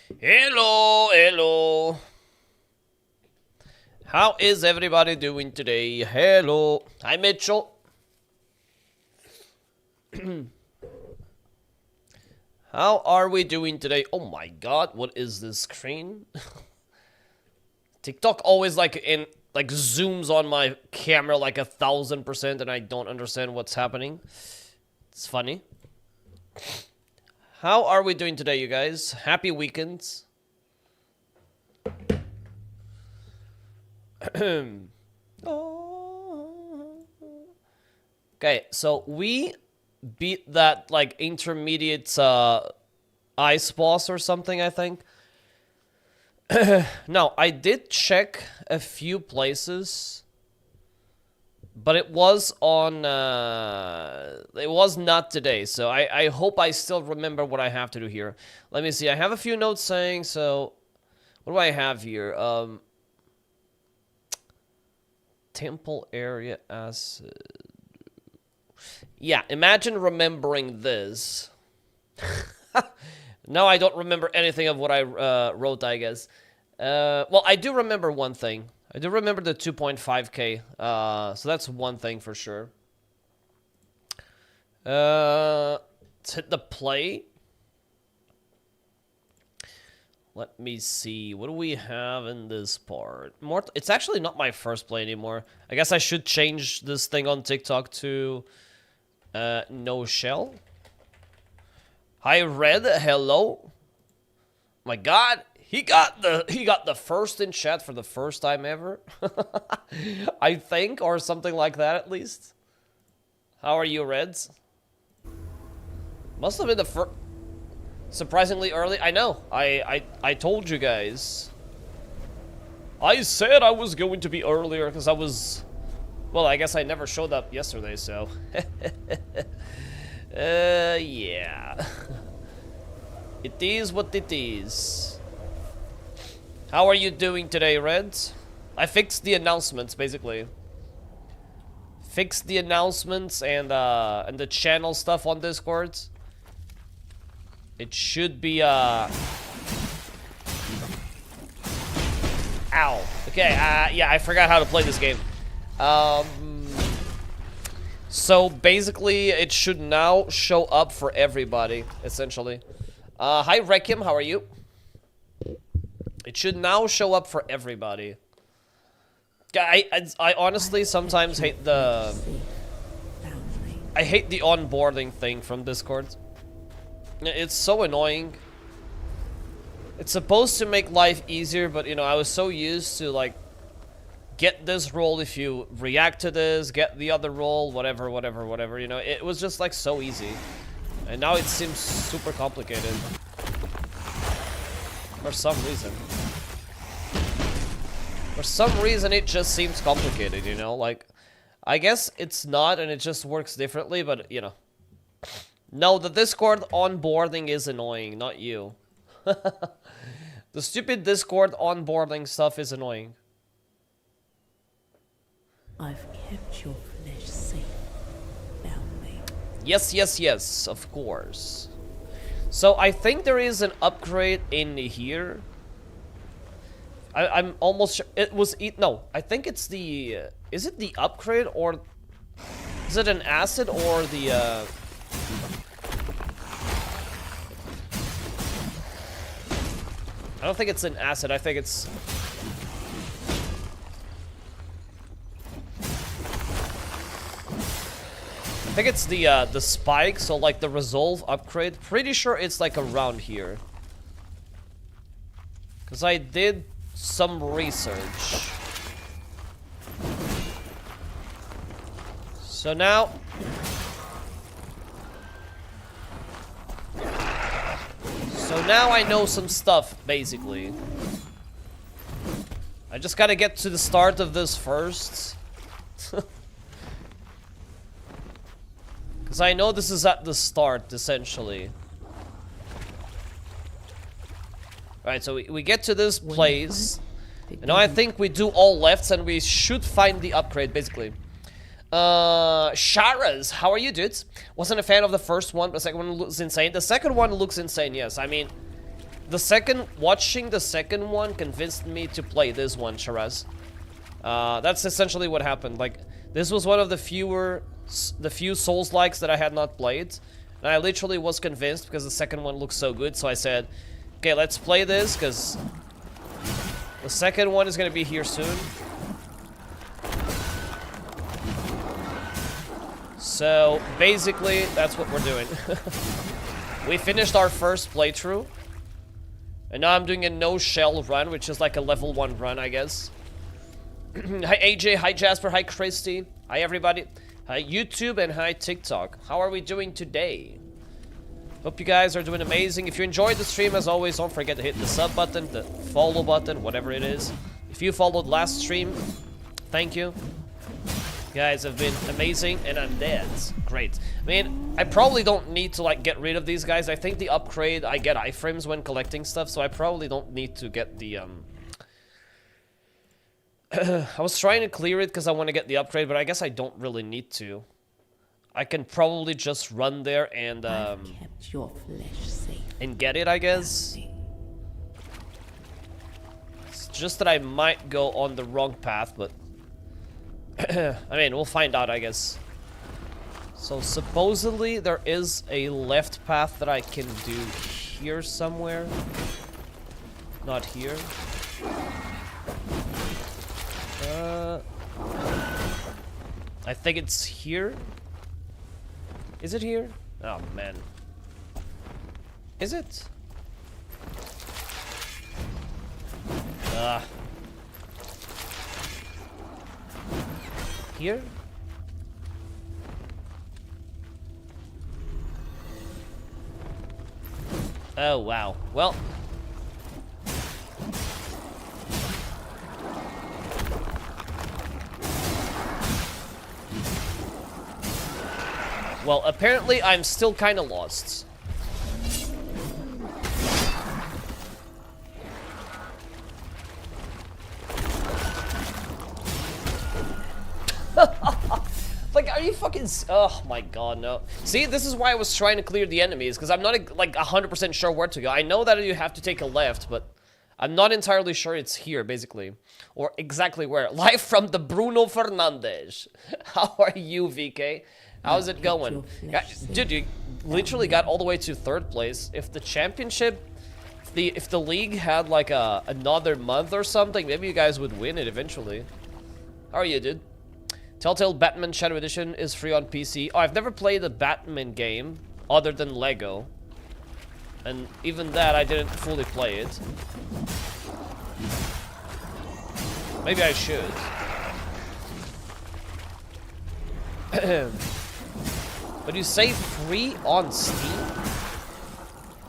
Hello, hello. How is everybody doing today? Hello. Hi, Mitchell. How are we doing today? Oh my god, what is this screen? TikTok always like zooms on my camera like 1000% and I don't understand what's happening. It's funny. How are we doing today, you guys? Happy weekends. Okay, so we beat that like intermediate ice boss or something, I think. Now, I did check a few places, but it was on it was not today, so I hope I still remember what I have to do here. Let me see. I have a few notes saying, so what do I have here? Temple area acid. Yeah, imagine remembering this. Now I don't remember anything of what I wrote, I guess. Well, I do remember one thing. I do remember the 2.5k. So that's one thing for sure. Let's hit the play. Let me see. What do we have in this part? It's actually not my first play anymore. I guess I should change this thing on TikTok to no shell. Hi, Red. Hello. My God, he got the first in chat for the first time ever. I think, or something like that at least. How are you, Reds? Must have been the first. Surprisingly early. I know. I told you guys. I said I was going to be earlier because I was. Well, I guess I never showed up yesterday, so. Yeah. It is what it is. How are you doing today, Reds? I fixed the announcements, basically. Fixed the announcements and the channel stuff on Discord. It should be, Ow. Okay, yeah, I forgot how to play this game. So basically, it should now show up for everybody, essentially. Hi, Rekim, how are you? It should now show up for everybody. I honestly sometimes hate the... I hate the onboarding thing from Discord. It's so annoying. It's supposed to make life easier, but, you know, I was so used to, like, get this role if you react to this, get the other role, whatever, you know. It was just, like, so easy. And now it seems super complicated. For some reason. For some reason, it just seems complicated, you know? Like, I guess it's not, and it just works differently, but, you know. No, the Discord onboarding is annoying, not you. The stupid Discord onboarding stuff is annoying. I've kept your flesh safe, Foundling. Yes, yes, yes, of course. So I think there is an upgrade in here. I'm almost sure it was no, I think it's the is it the upgrade or is it an acid or the I don't think it's an acid, I think it's the spike, so like the resolve upgrade. Pretty sure it's like around here. Cause I did some research. So now I know some stuff, basically. I just gotta get to the start of this first. Because I know this is at the start, essentially. Alright, so we get to this place. And now I think we do all lefts and we should find the upgrade, basically. Sharaz, how are you, dudes? Wasn't a fan of the first one, but the second one looks insane. The second one looks insane, yes. I mean, watching the second one convinced me to play this one, Shiraz. That's essentially what happened. Like, this was one of the few Souls-likes that I had not played. And I literally was convinced because the second one looks so good. So I said, okay, let's play this because the second one is going to be here soon. So, basically, that's what we're doing. We finished our first playthrough. And now I'm doing a no-shell run, which is like a level 1 run, I guess. Hi AJ, hi Jasper, hi Christy, hi everybody. Hi YouTube and hi TikTok. How are we doing today? Hope you guys are doing amazing. If you enjoyed the stream, as always, don't forget to hit the sub button, the follow button, whatever it is. If you followed last stream, thank you. You guys have been amazing, and I'm dead. Great. I mean, I probably don't need to, like, get rid of these guys. I think the upgrade, I get iframes when collecting stuff, so I probably don't need to get the, I was trying to clear it because I want to get the upgrade, but I guess I don't really need to. I can probably just run there and, I've kept your flesh safe. And get it, I guess. It's just that I might go on the wrong path, but I mean, we'll find out, I guess. So supposedly there is a left path that I can do here somewhere. Not here. I think it's here. Is it here? Oh man. Is it? Here? Oh wow. Well, apparently I'm still kind of lost. Like, are you fucking... Oh my god, no. See, this is why I was trying to clear the enemies, because I'm not, like, 100% sure where to go. I know that you have to take a left, but I'm not entirely sure it's here, basically. Or exactly where. Live from the Bruno Fernandes. How are you, VK? How's it going? Dude, you literally got all the way to 3rd place. If the championship... If the league had, like, another month or something, maybe you guys would win it eventually. How are you, dude? Telltale Batman Shadow Edition is free on PC. Oh, I've never played a Batman game other than Lego. And even that, I didn't fully play it. Maybe I should. But you say free on Steam?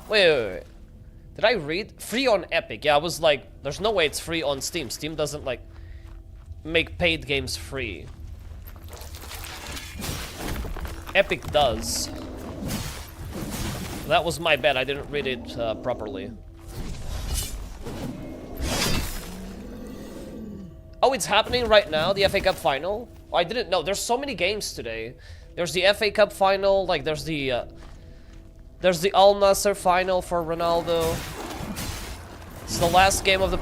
Wait. Did I read? Free on Epic. Yeah, I was like, there's no way it's free on Steam. Steam doesn't, like, make paid games free. Epic does. That was my bad. I didn't read it properly. Oh, it's happening right now, the FA Cup final? Oh, I didn't know. There's so many games today. There's the FA Cup final, like there's the Al Nassr final for Ronaldo. It's the last game of the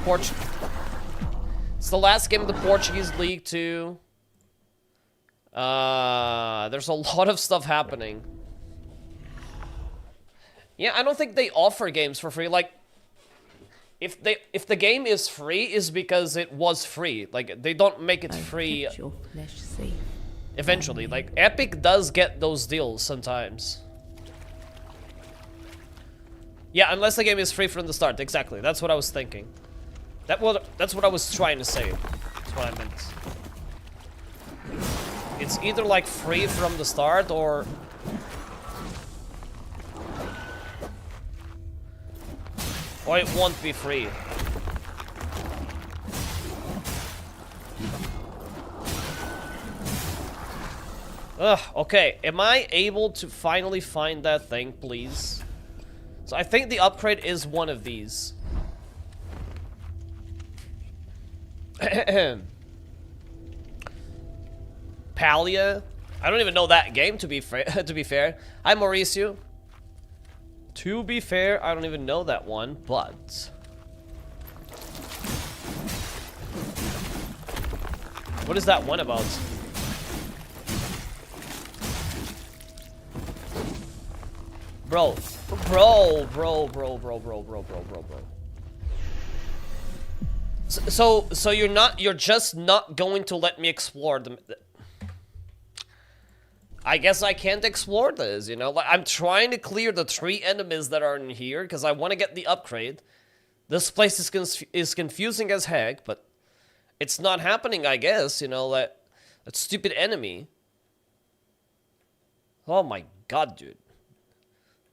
Portuguese League too. There's a lot of stuff happening. Yeah, I don't think they offer games for free. Like, if the game is free, is because it was free. Like, they don't make it free. Eventually, like, Epic does get those deals sometimes. Yeah, unless the game is free from the start. Exactly. That's what I was thinking. That's what I was trying to say. That's what I meant. It's either like free from the start or it won't be free. Ugh, okay. Am I able to finally find that thing, please? So I think the upgrade is one of these. Palia? I don't even know that game, to be fair. Hi, Mauricio. To be fair, I don't even know that one, but... What is that one about? Bro. So you're just not going to let me explore the... I guess I can't explore this, you know? Like, I'm trying to clear the 3 enemies that are in here, because I want to get the upgrade. This place is confusing as heck, but... It's not happening, I guess, you know, that stupid enemy. Oh my god, dude.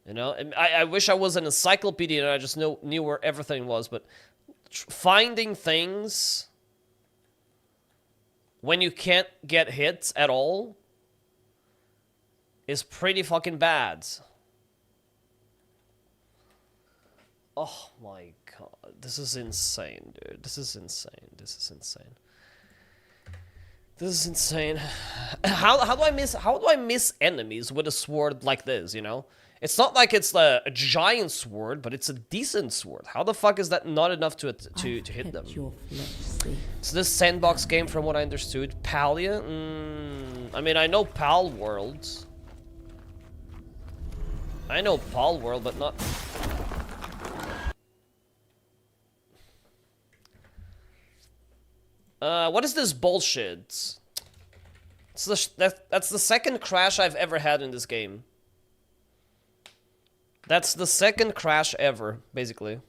You know, and I wish I was an encyclopedia and I just knew where everything was, but finding things when you can't get hit at all is pretty fucking bad. Oh my god, this is insane, dude. This is insane. This is insane. This is insane. How do I miss enemies with a sword like this, you know? It's not like it's a giant sword, but it's a decent sword. How the fuck is that not enough to hit them? So this sandbox game, from what I understood, Palia? I mean, I know Pal World. I know Pal World, but not... What is this bullshit? That's the second crash I've ever had in this game. That's the second crash ever, basically.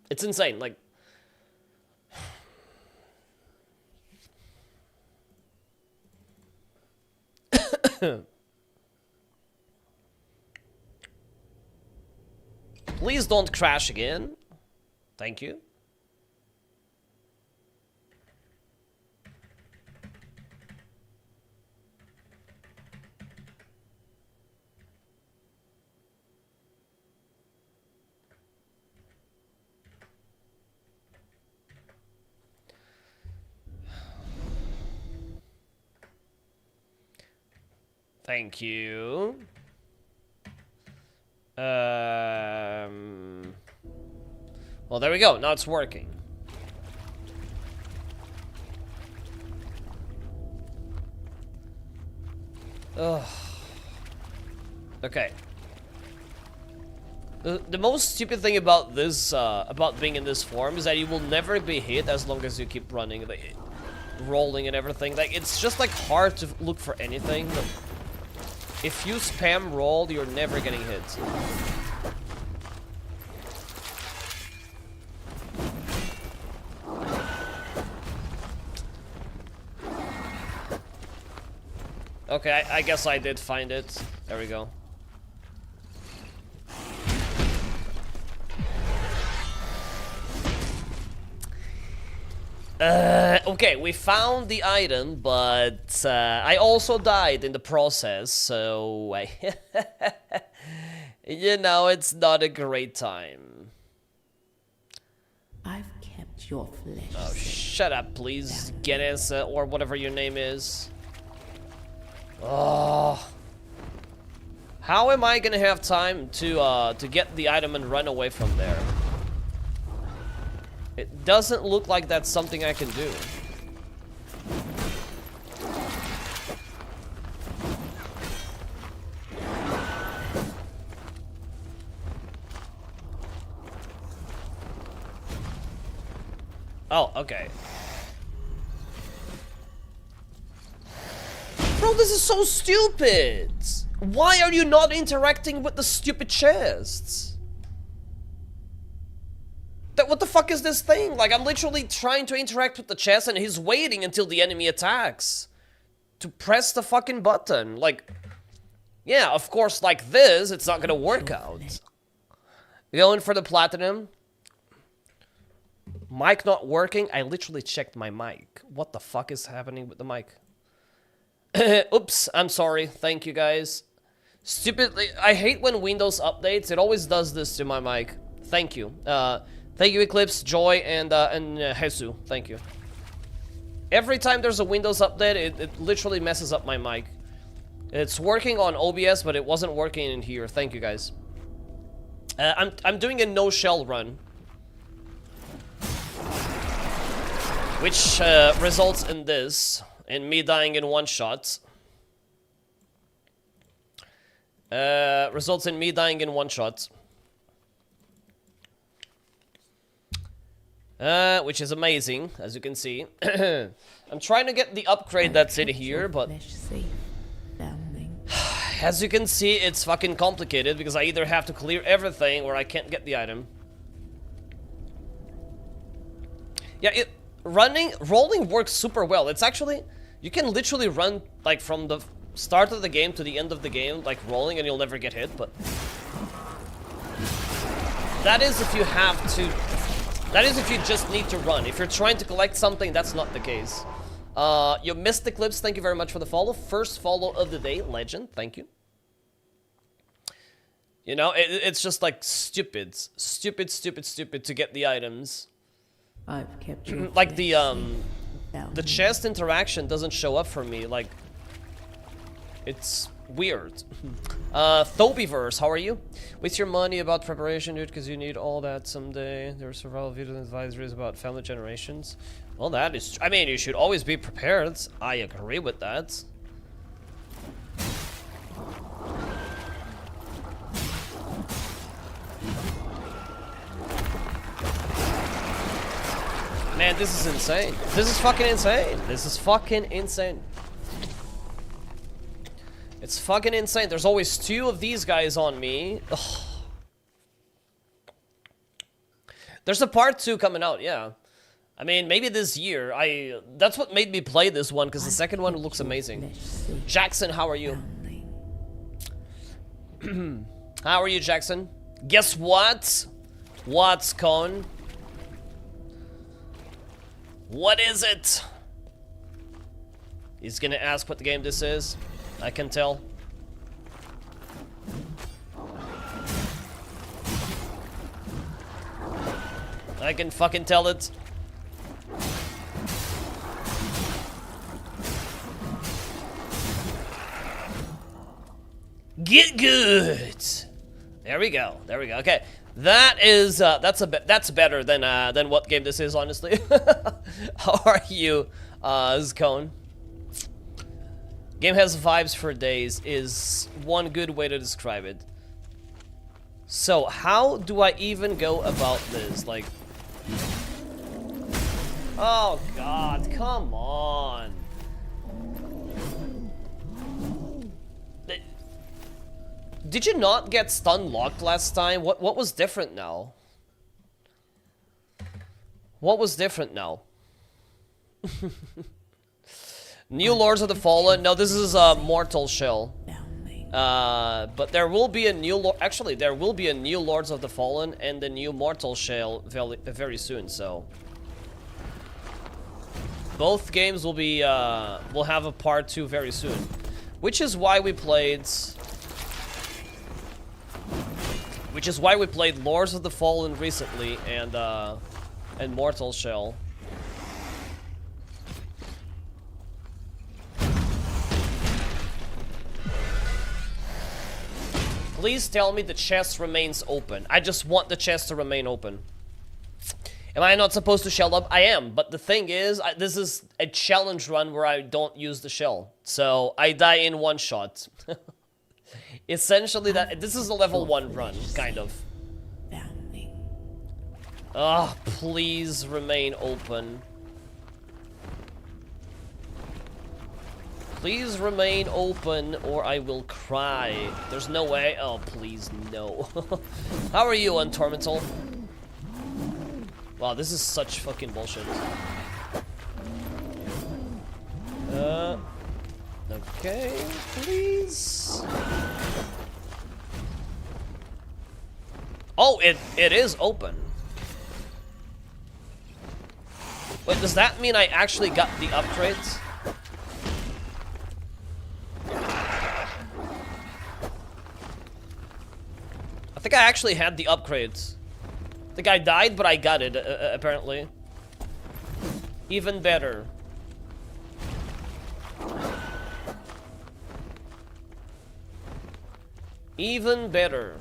It's insane, like... Please don't crash again. Thank you. Thank you. Well, there we go. Now it's working. Ugh. Okay. The most stupid thing about this, about being in this form, is that you will never be hit as long as you keep running, like, rolling and everything. Like, it's just like hard to look for anything. But if you spam roll, you're never getting hit. Okay, I guess I did find it. There we go. Okay, we found the item, but I also died in the process, so you know, it's not a great time. I've kept your flesh. Oh, shut up, please, Guinness, or whatever your name is. Oh, how am I gonna have time to get the item and run away from there? It doesn't look like that's something I can do. Oh, okay. Bro, this is so stupid! Why are you not interacting with the stupid chests? What the fuck is this thing? Like, I'm literally trying to interact with the chest and he's waiting until the enemy attacks to press the fucking button. Like, yeah, of course, like this, it's not gonna work out. Going for the platinum. Mic not working. I literally checked my mic. What the fuck is happening with the mic? Oops, I'm sorry. Thank you, guys. Stupidly, I hate when Windows updates. It always does this to my mic. Thank you. Thank you, Eclipse, Joy, and Hesu. Thank you. Every time there's a Windows update, it literally messes up my mic. It's working on OBS, but it wasn't working in here. Thank you, guys. I'm doing a no-shell run. Which results in this. In me dying in one shot. Results in me dying in one shot. Which is amazing, as you can see. I'm trying to get the upgrade that's in here, but... As you can see, it's fucking complicated, because I either have to clear everything, or I can't get the item. Yeah, rolling works super well. It's actually... You can literally run, like, from the start of the game to the end of the game, like, rolling, and you'll never get hit, but... That is if you have to... That is if you just need to run. If you're trying to collect something, that's not the case. You missed the clips, thank you very much for the follow. First follow of the day, legend, thank you. You know, it's just like stupid to get the items. I've kept you like the chest interaction doesn't show up for me, like it's weird. Thobiverse, how are you? Waste your money about preparation, dude, because you need all that someday. There are survival videos and advisories about family generations. Well, that is... I mean, you should always be prepared. I agree with that. Man, this is insane. This is fucking insane. This is fucking insane. It's fucking insane. There's always two of these guys on me. Ugh. There's a part 2 coming out, yeah. I mean, maybe this year. That's what made me play this one, because the second one looks amazing. Jackson, how are you? How are you, Jackson? Guess what? What's Con? What is it? He's gonna ask what the game this is. I can tell. I can fucking tell it. Get good. There we go. There we go. Okay, that is that's better than what game this is, honestly. How are you, Zcone? Game has vibes for days is one good way to describe it. So how do I even go about this? Like, oh god, come on. Did you not get stun locked last time? What was different now? What was different now? New Lords of the Fallen. No, this is a Mortal Shell. But there will be a new actually there will be a new Lords of the Fallen and the new Mortal Shell very soon, so both games will be will have a part 2 very soon. Which is why we played Lords of the Fallen recently and Mortal Shell. Please tell me the chest remains open. I just want the chest to remain open. Am I not supposed to shell up? I am, but the thing is, this is a challenge run where I don't use the shell. So, I die in one shot. Essentially, this is a level 1 run, kind of. Ah, please remain open. Please remain open or I will cry. There's no way. Oh, please, no. How are you, Untormental? Wow, this is such fucking bullshit. Okay, please. Oh, it is open. Wait, does that mean I actually got the upgrades? I think I actually had the upgrades. I think I died, but I got it, apparently. Even better. Even better.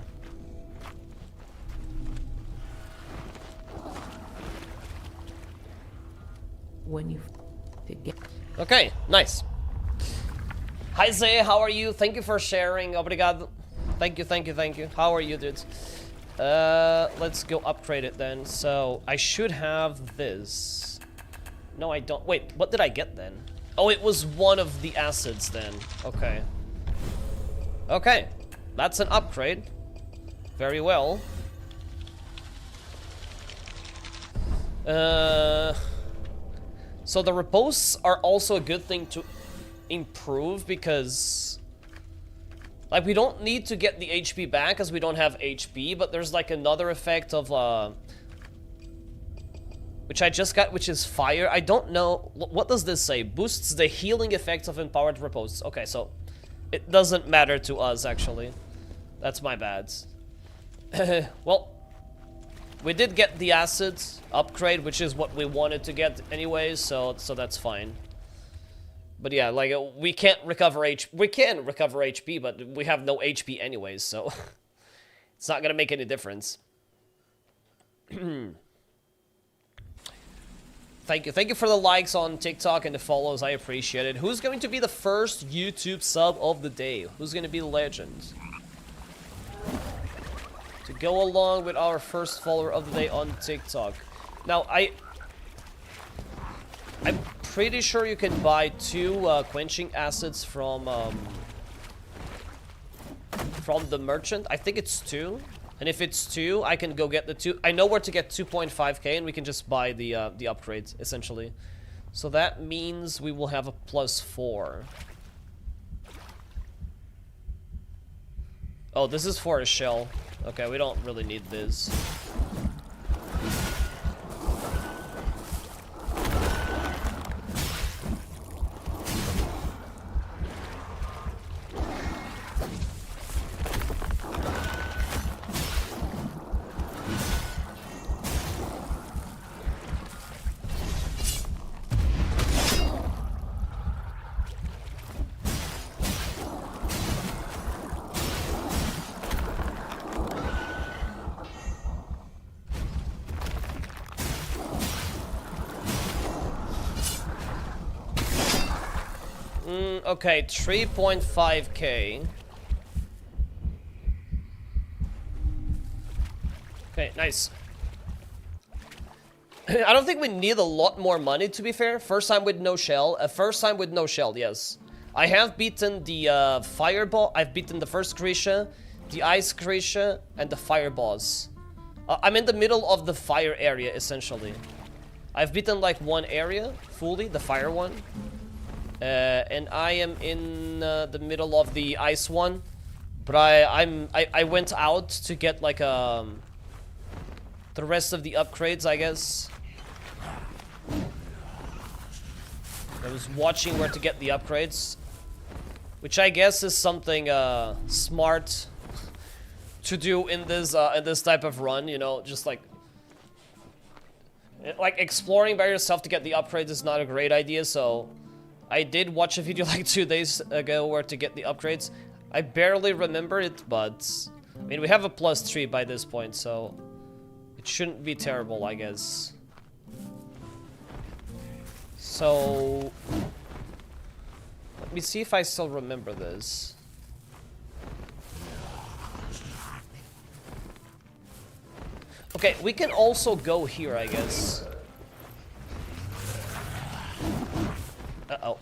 When you to get Okay, nice. Hi Zay, how are you? Thank you for sharing. Obrigado. Thank you, thank you, thank you. How are you, dudes? Let's go upgrade it then. So, I should have this. No, I don't. Wait, what did I get then? Oh, it was one of the acids then. Okay. Okay. That's an upgrade. Very well. So the repose are also a good thing to improve because, like, we don't need to get the HP back because we don't have HP, but there's like another effect of which I just got, which is fire. I don't know, what does this say? Boosts the healing effects of empowered repose. Okay, so it doesn't matter to us actually. That's my bad. Well, we did get the acid upgrade, which is what we wanted to get anyways, so that's fine. But yeah, like, we can't recover we can recover HP, but we have no HP anyways, so it's not gonna make any difference. Thank you for the likes on TikTok and the follows, I appreciate it. Who's going to be the first YouTube sub of the day? Who's gonna be the legend? To go along with our first follower of the day on TikTok. Now, I'm pretty sure you can buy 2 quenching acids from the merchant. I think it's 2. And if it's 2, I can go get the 2. I know where to get 2.5k, and we can just buy the upgrades, essentially. So that means we will have a +4. Oh, this is for a shell. Okay, we don't really need this. Okay, 3.5k. Okay, nice. I don't think we need a lot more money, to be fair. First time with no shell. First time with no shell, yes. I have beaten the fireball. I've beaten the first Grisha, the ice Grisha, and the fire boss. I'm in the middle of the fire area, essentially. I've beaten like one area fully, the fire one. And I am in the middle of the ice one, but I went out to get like the rest of the upgrades, I guess. I was watching where to get the upgrades, which I guess is something smart to do in this type of run. You know, just like exploring by yourself to get the upgrades is not a great idea. So I did watch a video like 2 days ago where to get the upgrades. I barely remember it, but I mean, we have a +3 by this point, so it shouldn't be terrible, I guess. So let me see if I still remember this. Okay, we can also go here, I guess. Uh-oh.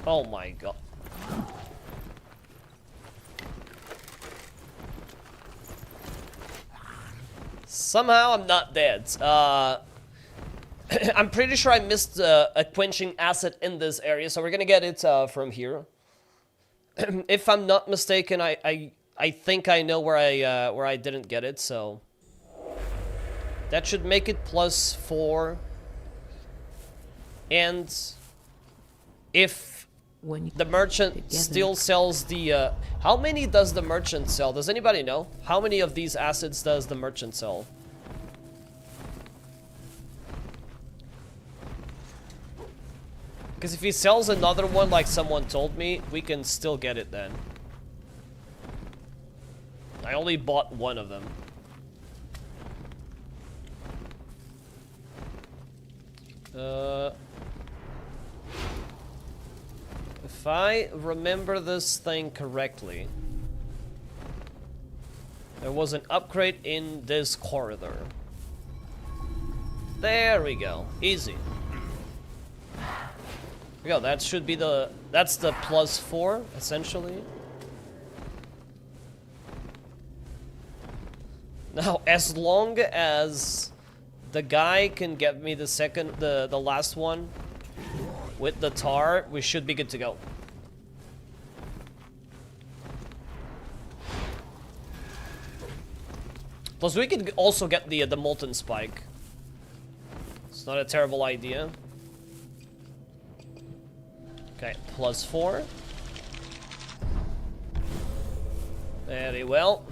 Oh my god. Somehow I'm not dead. I'm pretty sure I missed a quenching acid in this area, so we're gonna get it from here. If I'm not mistaken, I think I know where I didn't get it, so that should make it +4. And if the merchant still sells the how many does the merchant sell? Does anybody know? How many of these acids does the merchant sell? Because if he sells another one like someone told me, we can still get it then. I only bought one of them. If I remember this thing correctly, there was an upgrade in this corridor. There we go. Easy. There we go. That should be the... That's the +4, essentially. Now, as long as the guy can get me the last one with the tar, we should be good to go. Plus, we could also get the molten spike. It's not a terrible idea. Okay, +4. Very well.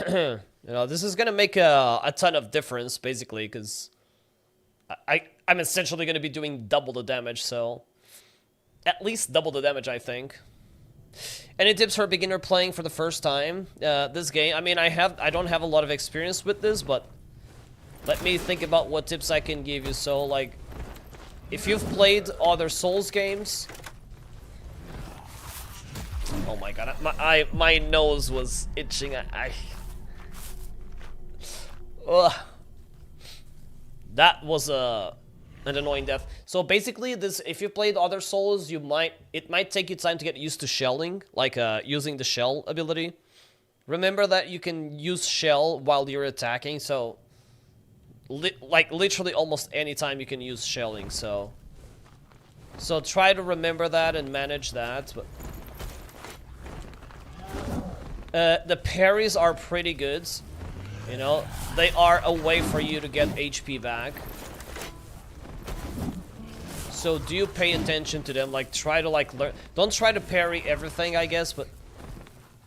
You know, this is gonna make a ton of difference, basically, because I'm essentially gonna be doing double the damage, so at least double the damage, I think. Any tips for a beginner playing for the first time this game? I mean, I don't have a lot of experience with this, but let me think about what tips I can give you. So, like, if you've played other Souls games... Oh my god, my nose was itching. Ugh. That was an annoying death. So basically, if you played other Souls, it might take you time to get used to shelling, like using the shell ability. Remember that you can use shell while you're attacking, so like literally almost any time you can use shelling. So try to remember that and manage that. But the parries are pretty good. You know, they are a way for you to get HP back. So do pay attention to them. Like, try to like learn. Don't try to parry everything, I guess, but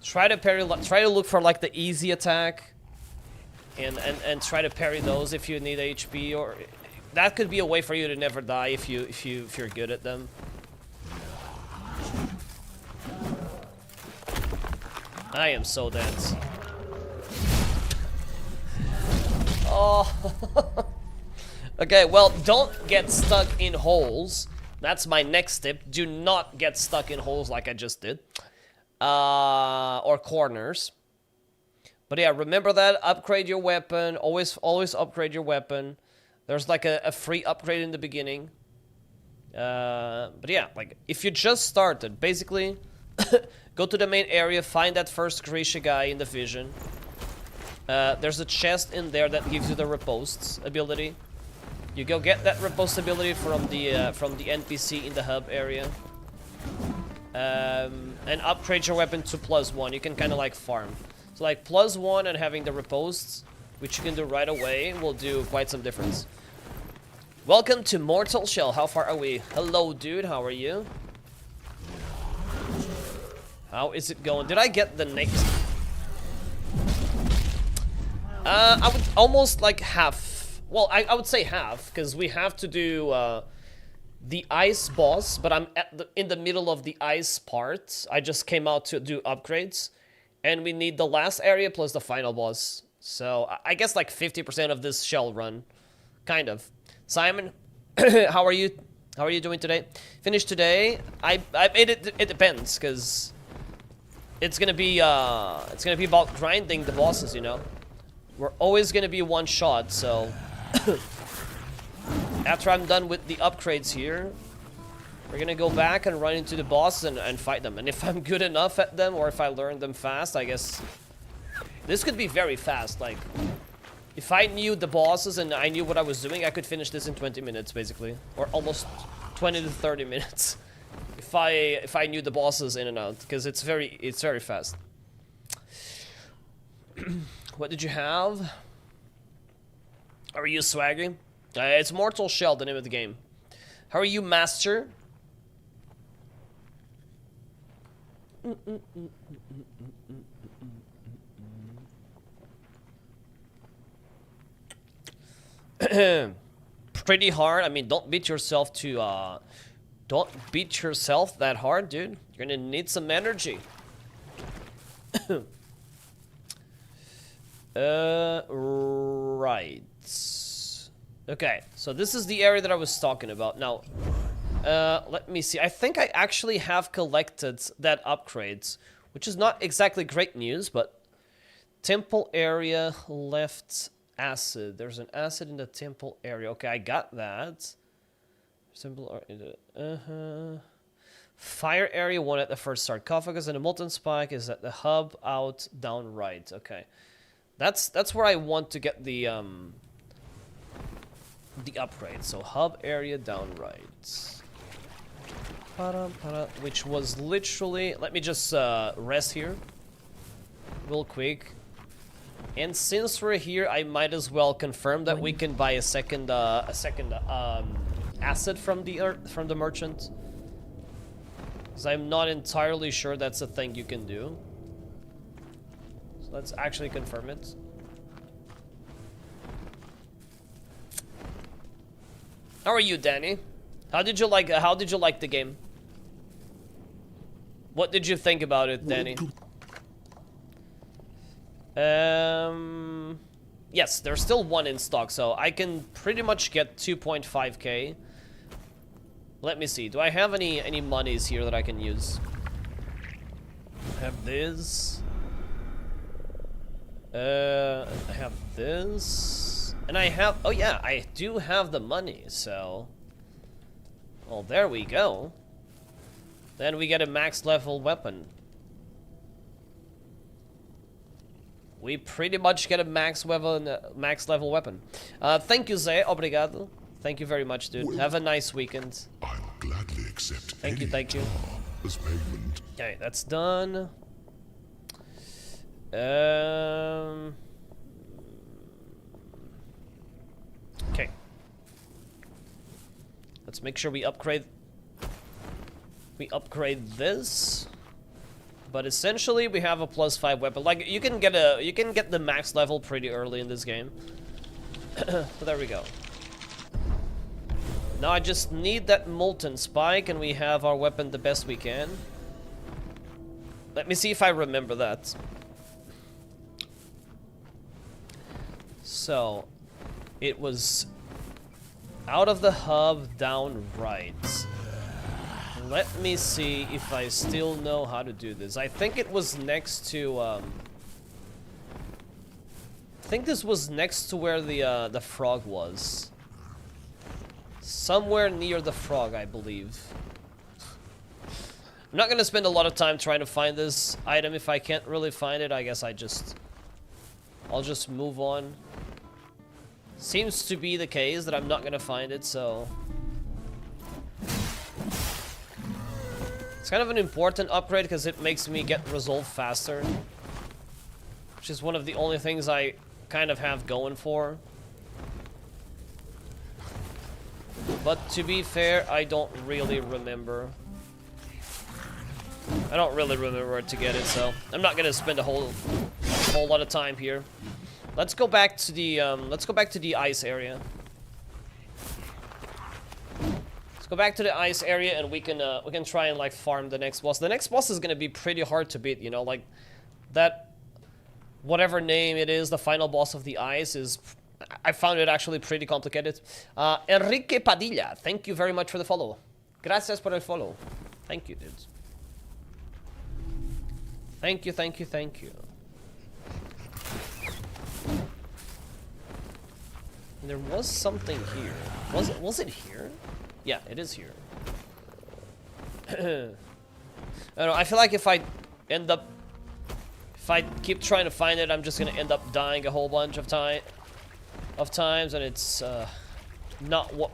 try to parry. Try to look for like the easy attack, and try to parry those if you need HP, or that could be a way for you to never die if you're good at them. I am so dense. Oh. Okay, well, don't get stuck in holes. That's my next tip. Do not get stuck in holes like I just did. Or corners. But yeah, remember that. Upgrade your weapon. Always upgrade your weapon. There's like a free upgrade in the beginning. But yeah, like, if you just started, basically, go to the main area, find that first Grisha guy in the vision. There's a chest in there that gives you the riposte ability. You go get that riposte ability from the NPC in the hub area. And upgrade your weapon to +1. You can kind of like farm. So like +1 and having the riposte, which you can do right away, will do quite some difference. Welcome to Mortal Shell. How far are we? Hello, dude. How are you? How is it going? Did I get the next? I would almost like half. Well, I would say half, because we have to do the ice boss, but I'm in the middle of the ice part. I just came out to do upgrades, and we need the last area plus the final boss. So I guess like 50% of this shell run, kind of. Simon, how are you? How are you doing today? Finished today. I made it. It depends, because it's gonna be about grinding the bosses, you know. We're always gonna be one shot, so after I'm done with the upgrades here, we're gonna go back and run into the bosses and fight them. And if I'm good enough at them, or if I learn them fast, I guess this could be very fast. Like, if I knew the bosses and I knew what I was doing, I could finish this in 20 minutes, basically, or almost 20 to 30 minutes. If I knew the bosses in and out, because it's very fast. What did you have? Are you swagging? It's Mortal Shell, the name of the game. How are you, Master? pretty hard. I mean, don't beat yourself that hard, dude. You're gonna need some energy. Right. Okay, so this is the area that I was talking about. Now, let me see. I think I actually have collected that upgrades, which is not exactly great news, but temple area left acid. There's an acid in the temple area. Okay, I got that. Simple. Fire area 1 at the first sarcophagus, and the molten spike is at the hub out down right. Okay, that's where I want to get the upgrade. So hub area down right. Which was literally. Let me just rest here, real quick. And since we're here, I might as well confirm that we can buy a second acid from the merchant. Because I'm not entirely sure that's a thing you can do. So let's actually confirm it. How are you, Danny? How did you like the game? What did you think about it, Danny? Yes, there's still one in stock, so I can pretty much get 2.5k. Let me see. Do I have any monies here that I can use? I have this. I have this. And I have... Oh yeah, I do have the money, so... Well, there we go. Then we get a max level weapon. We pretty much get a max level weapon. Thank you, Zé. Obrigado. Thank you very much, dude. Well, have a nice weekend. I'll gladly accept Thank you. as payment. Okay, that's done. Okay. Let's make sure we upgrade this. But essentially, we have a +5 weapon. Like you can get the max level pretty early in this game. But there we go. Now I just need that molten spike, and we have our weapon the best we can. Let me see if I remember that. So, it was out of the hub, down right. Let me see if I still know how to do this. I think it was next to, I think this was next to where the frog was. Somewhere near the frog, I believe. I'm not gonna spend a lot of time trying to find this item. If I can't really find it, I guess I'll just move on. Seems to be the case that I'm not gonna find it, so... It's kind of an important upgrade because it makes me get resolve faster. Which is one of the only things I kind of have going for. But to be fair, I don't really remember. I don't really remember where to get it, so I'm not gonna spend a whole lot of time here. Let's go back to the ice area. Let's go back to the ice area, and we can try and like farm the next boss. The next boss is gonna be pretty hard to beat, you know, like that whatever name it is, the final boss of the ice is. I found it actually pretty complicated. Enrique Padilla, thank you very much for the follow. Gracias por el follow. Thank you, dudes. Thank you. There was something here. Was it here? Yeah, it is here. I don't know, I feel like if I keep trying to find it, I'm just gonna end up dying a whole bunch of times, and it's not what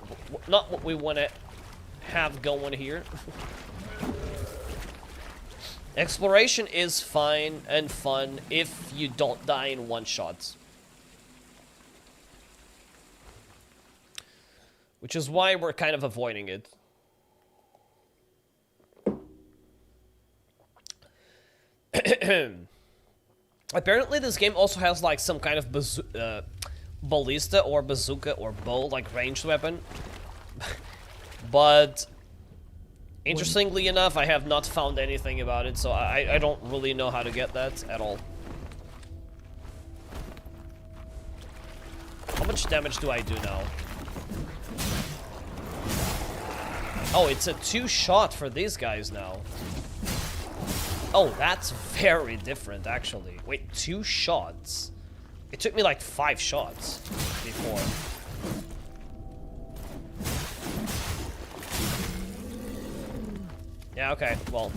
we want to have going here. Exploration is fine and fun if you don't die in one shot. Which is why we're kind of avoiding it. Apparently this game also has like some kind of ballista or bazooka or bow, like ranged weapon. But interestingly enough, I have not found anything about it, so I don't really know how to get that at all. How much damage do I do now? Oh, it's a 2-shot for these guys now. Oh, that's very different, actually. Wait, 2 shots? It took me like 5 shots before. Yeah, okay, well.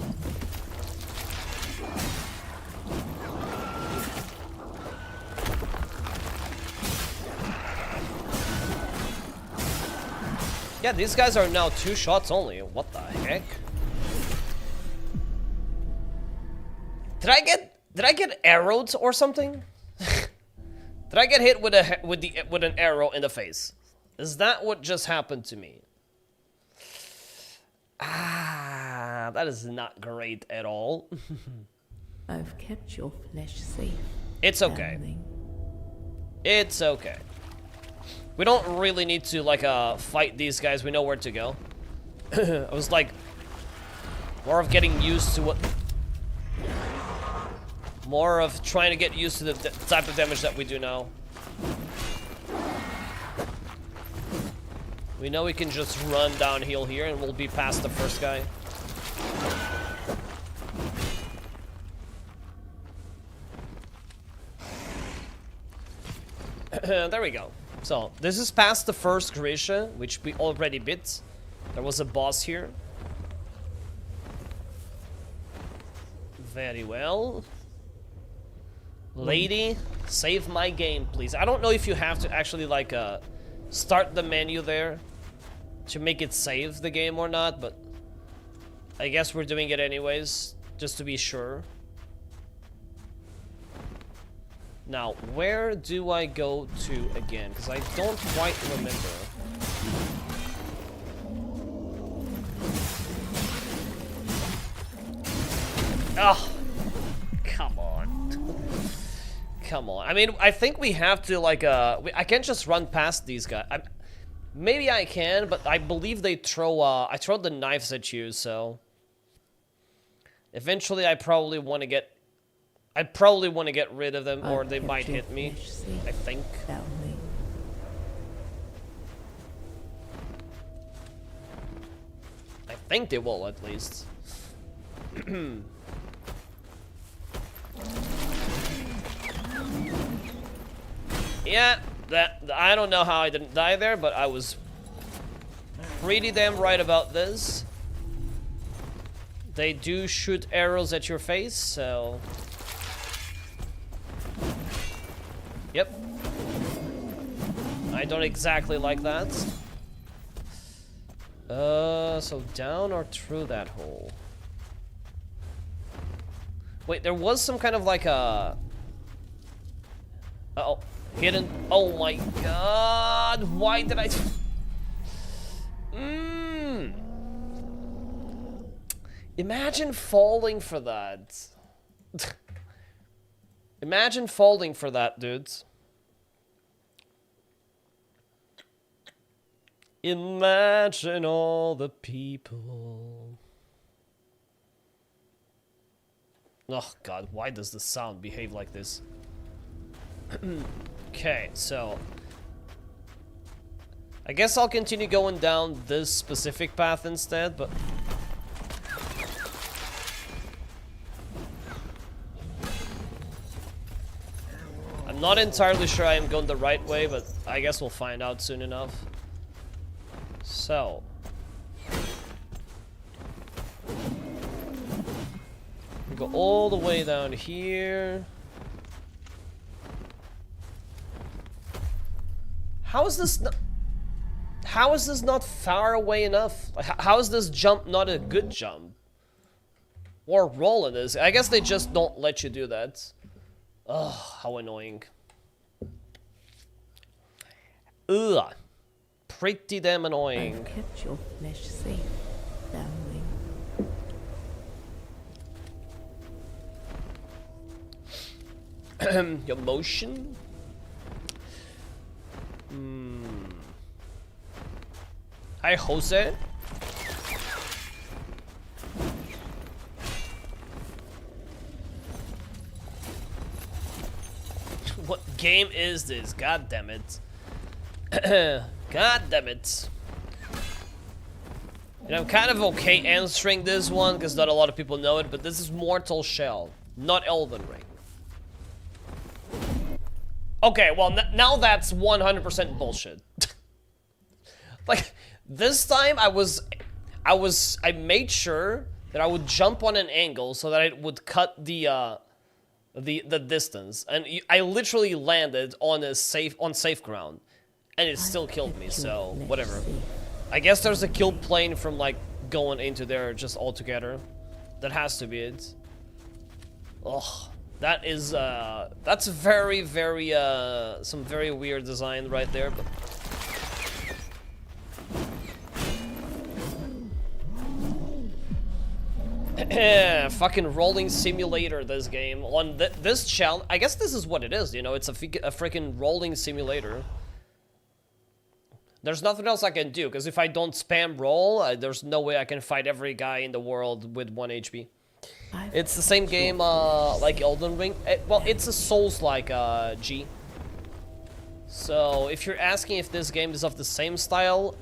Yeah, these guys are now 2 shots only. What the heck? Did I get arrowed or something? Did I get hit with an arrow in the face? Is that what just happened to me? Ah, that is not great at all. I've kept your flesh safe. It's okay. Darling. It's okay. We don't really need to like fight these guys. We know where to go. I was like more of getting used to what. More of trying to get used to the type of damage that we do now. We know we can just run downhill here and we'll be past the first guy. There we go. So, this is past the first Grisha, which we already bit. There was a boss here. Very well. Lady, save my game, please. I don't know if you have to actually, like, start the menu there to make it save the game or not, but I guess we're doing it anyways, just to be sure. Now, where do I go to again? Because I don't quite remember. Oh, come on. Come on. I mean, I think we have to, like, I can't just run past these guys. Maybe I can, but I believe they throw, I throw the knives at you, so. Eventually, I probably want to get rid of them, or they might hit me, I think. Darling. I think they will, at least. Yeah, I don't know how I didn't die there, but I was pretty damn right about this. They do shoot arrows at your face, so... Yep. I don't exactly like that. So down or through that hole? Wait, there was some kind of like a... Uh-oh. Hidden... Oh my god! Why did I... Imagine falling for that. Imagine falling for that, dudes. Imagine all the people. Oh god, why does the sound behave like this? Okay, so I guess I'll continue going down this specific path instead, but I'm not entirely sure I am going the right way, but I guess we'll find out soon enough. So we go all the way down here. How is this not far away enough? How is this jump not a good jump? Or roll it is. I guess they just don't let you do that. Ugh, how annoying. Ugh. Pretty damn annoying. I've kept your flesh safe, darling. Your motion? Hi, Jose. What game is this? God damn it. God damn it. And I'm kind of okay answering this one because not a lot of people know it, but this is Mortal Shell, not Elden Ring. Okay, well now that's 100% bullshit. Like this time I made sure that I would jump on an angle so that it would cut the distance, and I literally landed on safe ground, and it still killed me. So whatever. I guess there's a kill plane from like going into there just altogether. That has to be it. Ugh, that is that's very some very weird design right there. But fucking rolling simulator, this game. On this challenge, I guess this is what it is, you know, it's a freaking rolling simulator. There's nothing else I can do, because if I don't spam roll, there's no way I can fight every guy in the world with 1 HP. It's the same game like Elden Ring. Well, it's a Souls-like G. So, if you're asking if this game is of the same style,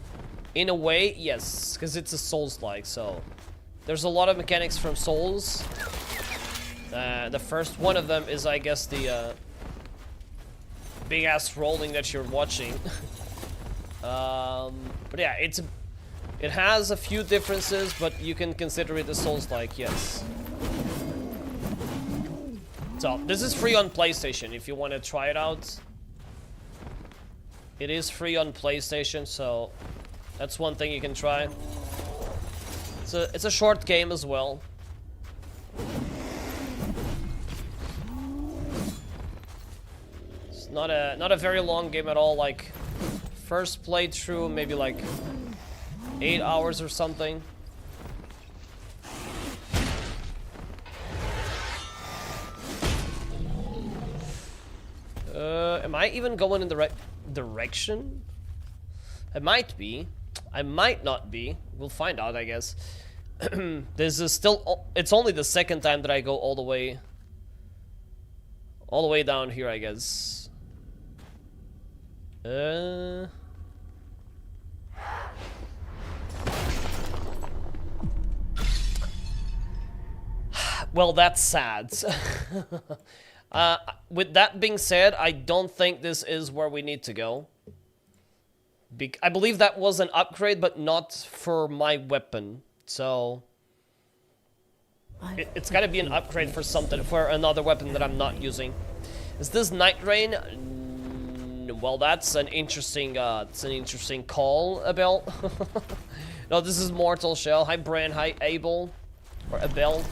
in a way, yes, because it's a Souls-like, so... There's a lot of mechanics from Souls. The first one of them is, I guess, the big-ass rolling that you're watching. But yeah, it has a few differences, but you can consider it a Souls-like, yes. So, this is free on PlayStation if you want to try it out. It is free on PlayStation, so that's one thing you can try. It's a short game as well. It's not a very long game at all. Like first playthrough, maybe like 8 hours or something. Am I even going in the right direction? I might be. I might not be. We'll find out, I guess. This is still... It's only the second time that I go all the way down here, I guess. Well, that's sad. With that being said, I don't think this is where we need to go. I believe that was an upgrade, but not for my weapon. So it's gotta be an upgrade for something, for another weapon that I'm not using. Is this Nightreign? Well, that's an interesting call, Abel. No, this is Mortal Shell. Hi, Bran. Hi, Abel, or Abel.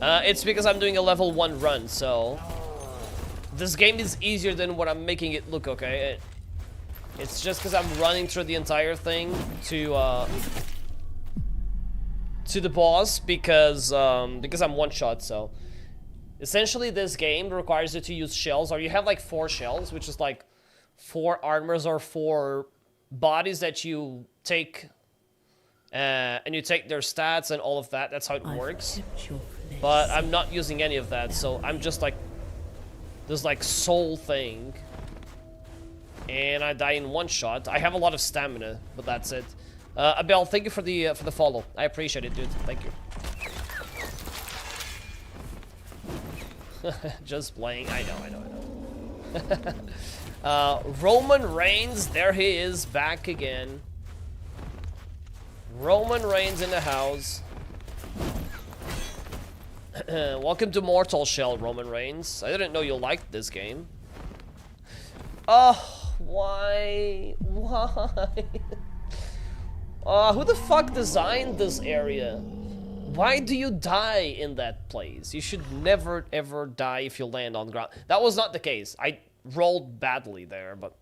It's because I'm doing a level 1 run, so this game is easier than what I'm making it look, okay? It's just because I'm running through the entire thing to the boss because I'm one shot. So essentially, this game requires you to use shells, or you have like 4 shells, which is like 4 armors or 4 bodies that you take, and you take their stats and all of that. That's how it works. But I'm not using any of that, so I'm just like this like soul thing. And I die in 1 shot. I have a lot of stamina, but that's it. Abel, thank you for the follow. I appreciate it, dude. Thank you. Just playing. I know. Roman Reigns, there he is, back again. Roman Reigns in the house. Welcome to Mortal Shell, Roman Reigns. I didn't know you liked this game. Oh. Why? Who the fuck designed this area? Why do you die in that place? You should never ever die if you land on the ground. That was not the case. I rolled badly there, but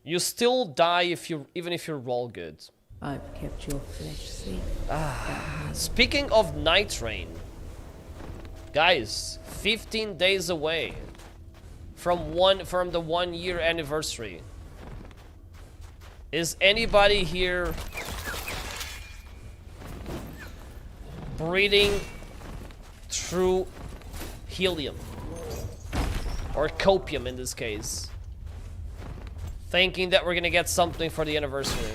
you still die even if you roll good. I've kept your flesh safe. Speaking of Nightreign, guys, 15 days away. from the 1 year anniversary. Is anybody here breathing through helium? Or copium in this case. Thinking that we're gonna get something for the anniversary.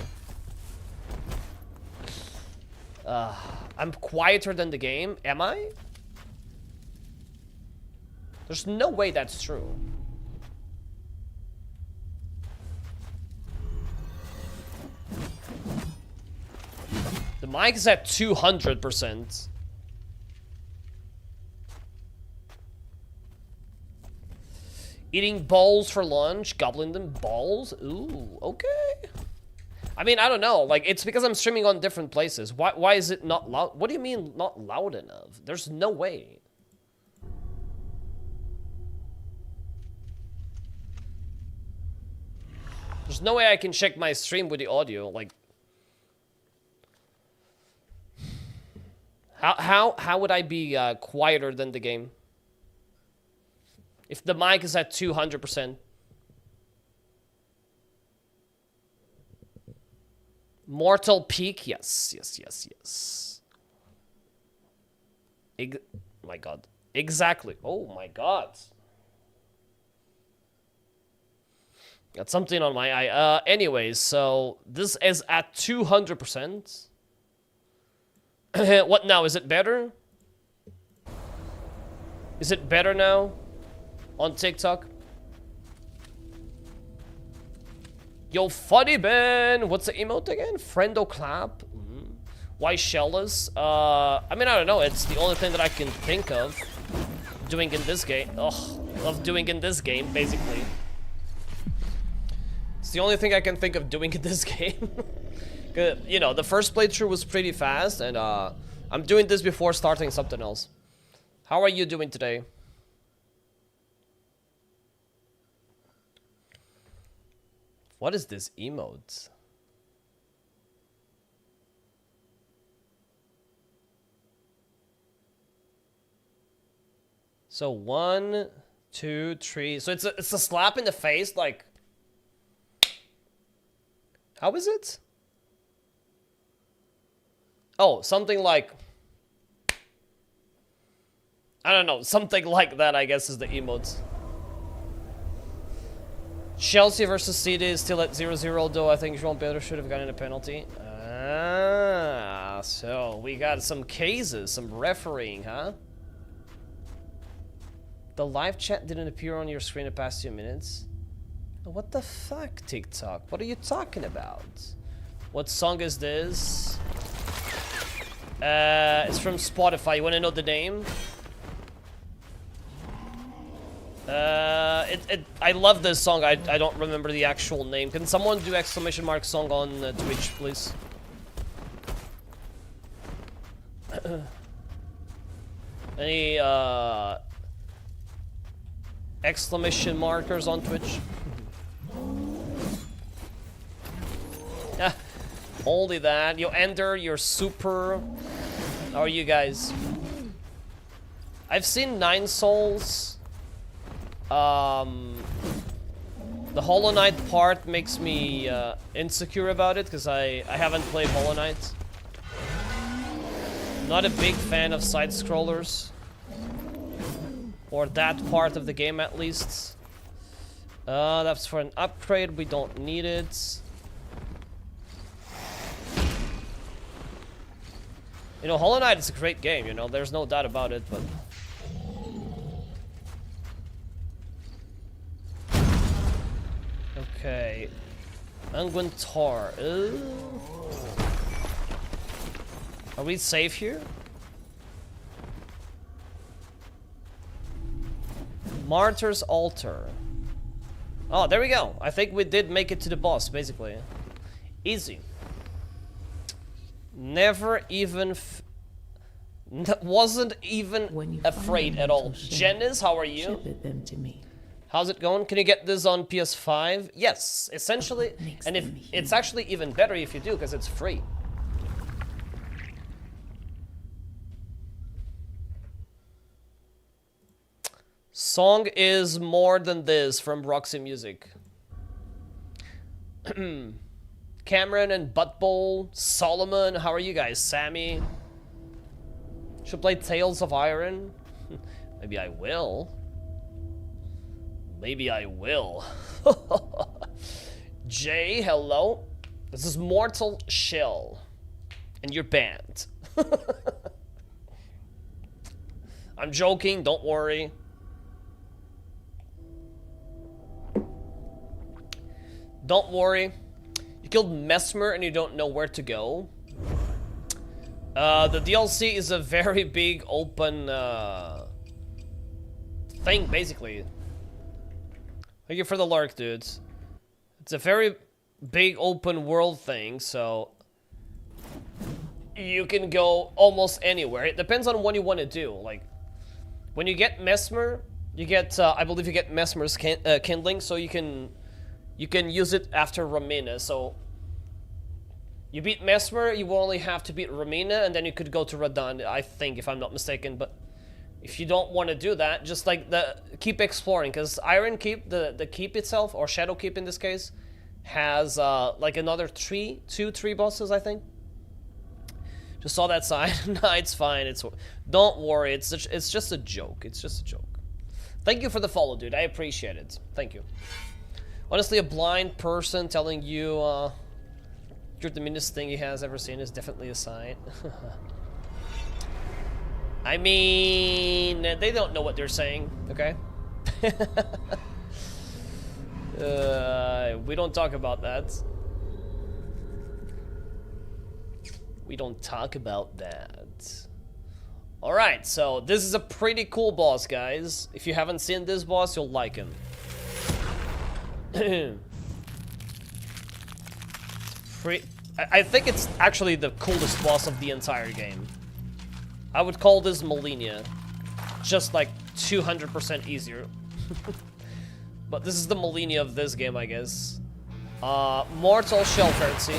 I'm quieter than the game. Am I? There's no way that's true. The mic is at 200%. Eating balls for lunch, gobbling them balls. Ooh, okay. I mean, I don't know. Like, it's because I'm streaming on different places. Why is it not loud? What do you mean not loud enough? There's no way. There's no way I can check my stream with the audio. Like, how would I be quieter than the game? If the mic is at 200%. Mortal Peak, yes. My god. Exactly. Oh my god. Got something on my eye. Anyways, so this is at 200%. What now? Is it better? Is it better now? On TikTok? Yo, funny Ben! What's the emote again? Friendo clap? Why shellless? I mean, I don't know. It's the only thing that I can think of doing in this game. Of doing in this game, basically. It's the only thing I can think of doing in this game. You know, the first playthrough was pretty fast, and I'm doing this before starting something else. How are you doing today? What is this emote? So 1, 2, 3. So it's a slap in the face, like. How is it? Oh, something like. I don't know, something like that, I guess, is the emote. Chelsea versus City is still at 0-0, though I think João Pedro should have gotten a penalty. Ah, so we got some cases, some refereeing, huh? The live chat didn't appear on your screen the past 2 minutes. What the fuck, TikTok? What are you talking about? What song is this? It's from Spotify. You want to know the name? I love this song. I don't remember the actual name. Can someone do exclamation mark song on Twitch, please? Any exclamation markers on Twitch? Only that. You enter, you're super. How are you guys? I've seen 9 Souls. The Hollow Knight part makes me insecure about it because I haven't played Hollow Knight. Not a big fan of side scrollers, or that part of the game at least. That's for an upgrade. We don't need it. You know, Hollow Knight is a great game. You know, there's no doubt about it, but. Okay. Anguintar. Are we safe here? Martyr's Altar. Oh, there we go. I think we did make it to the boss, basically. Easy. Never even... wasn't even afraid at all. Janice, how are you? Shepherd them to me. How's it going? Can you get this on PS5? Yes, essentially. And if it's actually even better if you do, because it's free. Song is More Than This from Roxy Music. Cameron and Buttbowl, Solomon, how are you guys? Sammy. Should play Tales of Iron. Maybe I will. Maybe I will. Jay, hello. This is Mortal Shell. And you're banned. I'm joking, don't worry. Don't worry. You killed Mesmer and you don't know where to go. The DLC is a very big open thing, basically. Thank you for the lurk, dudes. It's a very big open world thing, so you can go almost anywhere. It depends on what you want to do. Like, when you get Mesmer, you get, I believe you get Mesmer's kindling, so you can use it after Romina. So you beat Mesmer, you will only have to beat Romina, and then you could go to Radahn, I think, if I'm not mistaken. But if you don't want to do that, just like keep exploring, because Iron Keep, the keep itself, or Shadow Keep in this case, has like another 3 bosses, I think. Just saw that sign. No, it's fine. Don't worry. It's just a joke. It's just a joke. Thank you for the follow, dude. I appreciate it. Thank you. Honestly, a blind person telling you you're the meanest thing he has ever seen is definitely a sign. I mean, they don't know what they're saying, okay? We don't talk about that. We don't talk about that. Alright, so this is a pretty cool boss, guys. If you haven't seen this boss, you'll like him. I think it's actually the coolest boss of the entire game. I would call this Malenia. Just like 200% easier. But this is the Malenia of this game, I guess. Mortal Shell Currency.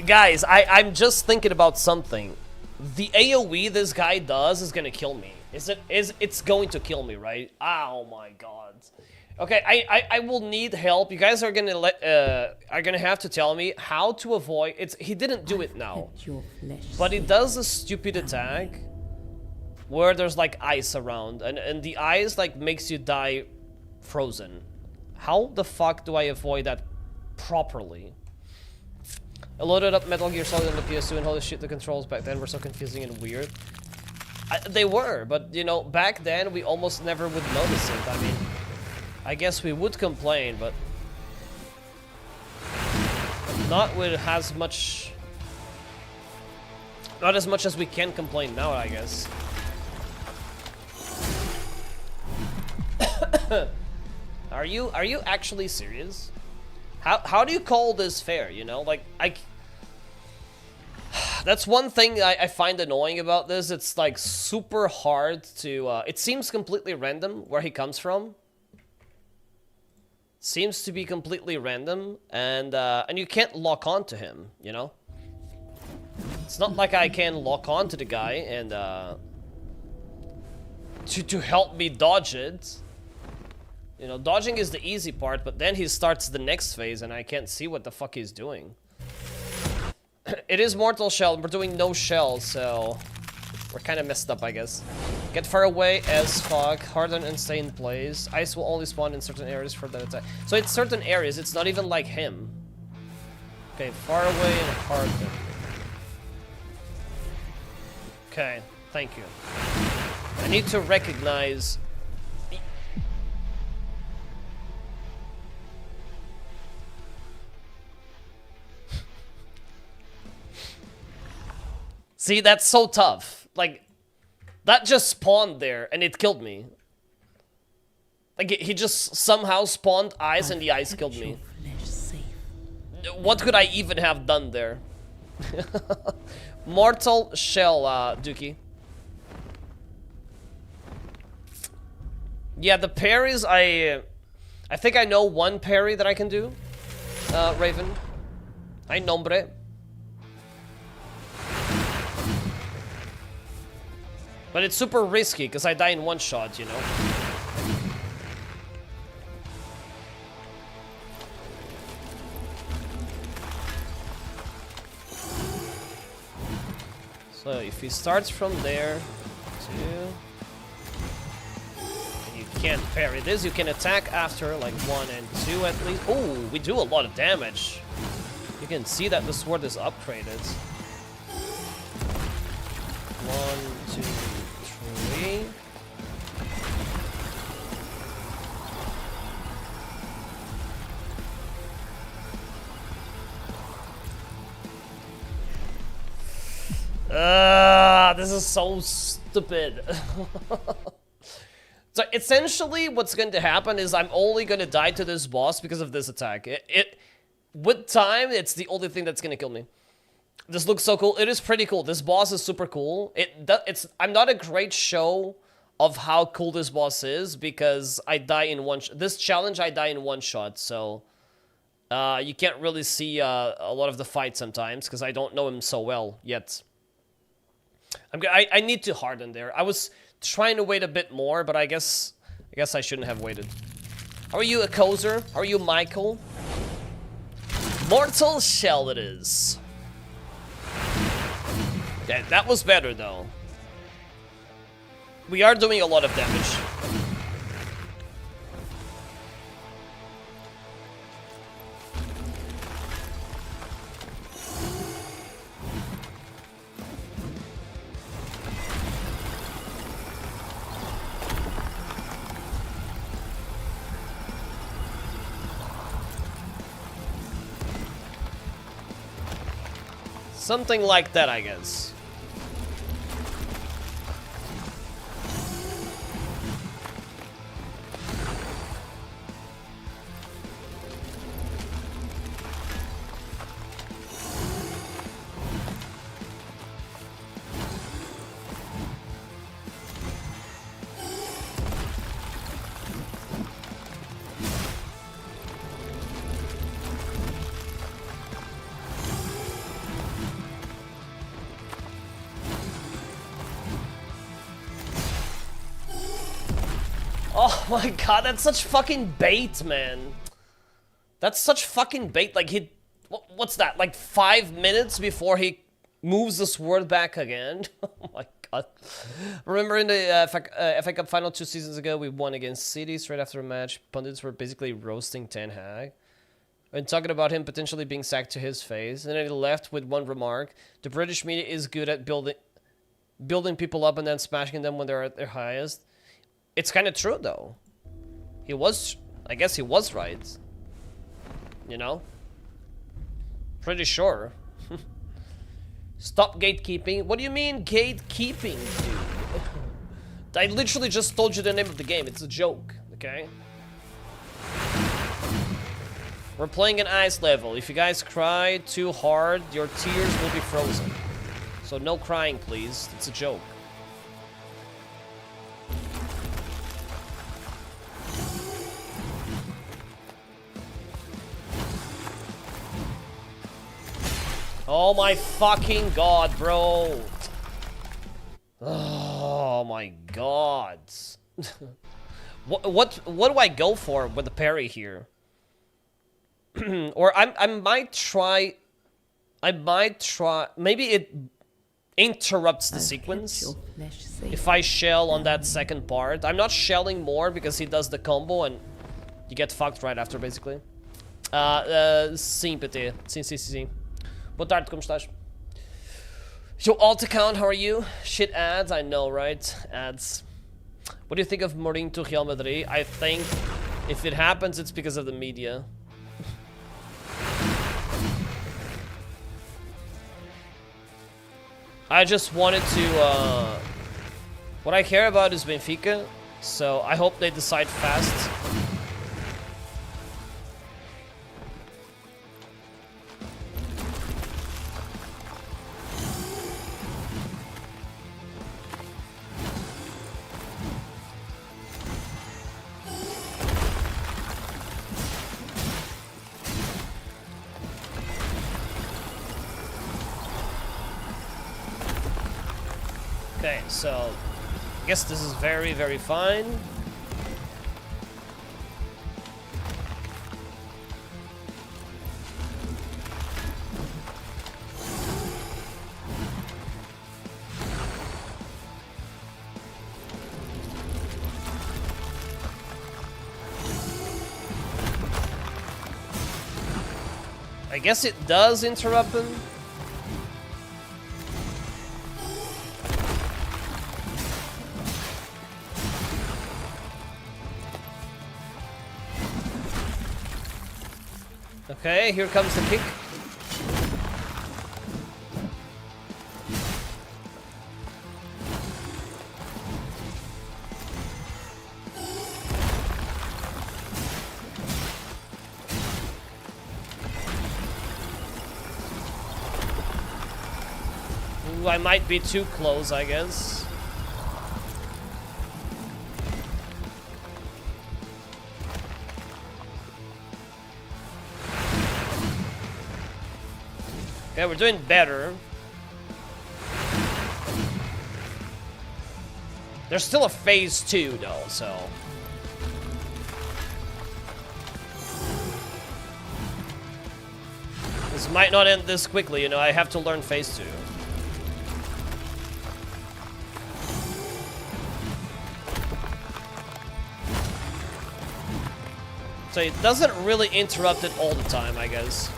Guys, I'm just thinking about something. The AoE this guy does is gonna kill me. It's going to kill me, right? Oh my god. Okay, I will need help. You guys are gonna have to tell me how to avoid. He didn't do it now, but he does a stupid attack where there's like ice around, and the ice like makes you die frozen. How the fuck do I avoid that properly? I loaded up Metal Gear Solid on the PS2 and holy shit, the controls back then were so confusing and weird. They were, but you know, back then we almost never would notice it. I mean, I guess we would complain, but not with as much, not as much as we can complain now, I guess. Are you actually serious? How do you call this fair, you know? Like, that's one thing I find annoying about this. It's like super hard to, it seems completely random where he comes from. Seems to be completely random, and you can't lock on to him, you know? It's not like I can lock on to the guy and, to help me dodge it. You know, dodging is the easy part, but then he starts the next phase and I can't see what the fuck he's doing. It is Mortal Shell, we're doing no shell, so we're kind of messed up, I guess. Get far away as fuck, harden and stay in place. Ice will only spawn in certain areas for that attack. So it's certain areas, it's not even like him. Okay, far away and harden. Okay, thank you. I need to recognize... See, that's so tough. Like, that just spawned there and it killed me. Like, he just somehow spawned ice and the ice killed me. What could I even have done there? Mortal Shell, Dookie. Yeah, the parries, I think I know one parry that I can do. Raven. Hi, nombre. But it's super risky, because I die in one shot, you know? So if he starts from there, 2... and you can't parry this, you can attack after like 1 and 2 at least. Oh, we do a lot of damage. You can see that the sword is upgraded. 1, 2, 3. This is so stupid. So essentially what's going to happen is I'm only going to die to this boss because of this attack. With time, it's the only thing that's going to kill me. This looks so cool. It is pretty cool. This boss is super cool. I'm not a great show of how cool this boss is because I die in one this challenge I die in one shot, so you can't really see a lot of the fight sometimes because I don't know him so well yet. I need to harden there. I was trying to wait a bit more, but I guess I shouldn't have waited. How are you, Akoser? How are you, Michael? Mortal Shell it is. Yeah, that was better though. We are doing a lot of damage. Something like that, I guess. Oh my god, that's such fucking bait, man. That's such fucking bait. Like, what's that? Like 5 minutes before he moves the sword back again? Oh my god. Remember in the FA Cup final 2 seasons ago, we won against City straight after a match. Pundits were basically roasting Ten Hag and talking about him potentially being sacked to his face. And then he left with one remark: the British media is good at building people up and then smashing them when they're at their highest. It's kind of true, though. I guess he was right. You know? Pretty sure. Stop gatekeeping. What do you mean, gatekeeping, dude? I literally just told you the name of the game. It's a joke, okay? We're playing an ice level. If you guys cry too hard, your tears will be frozen. So no crying, please. It's a joke. Oh my fucking god, bro. Oh my god. What do I go for with the parry here? Or I might try, maybe it interrupts the sequence if I shell on that second part. I'm not shelling more because he does the combo and you get fucked right after, basically. Sim, PT. Sim. Boa tarde, como estás? Yo, alt account, how are you? Shit ads, I know, right? Ads. What do you think of Mourinho to Real Madrid? I think if it happens, it's because of the media. I just wanted to, what I care about is Benfica, so I hope they decide fast. Okay, so I guess this is very, very fine. I guess it does interrupt him. Okay, here comes the kick. Ooh, I might be too close, I guess. Okay, we're doing better. There's still a phase 2 though, so. This might not end this quickly, you know, I have to learn phase 2. So it doesn't really interrupt it all the time, I guess.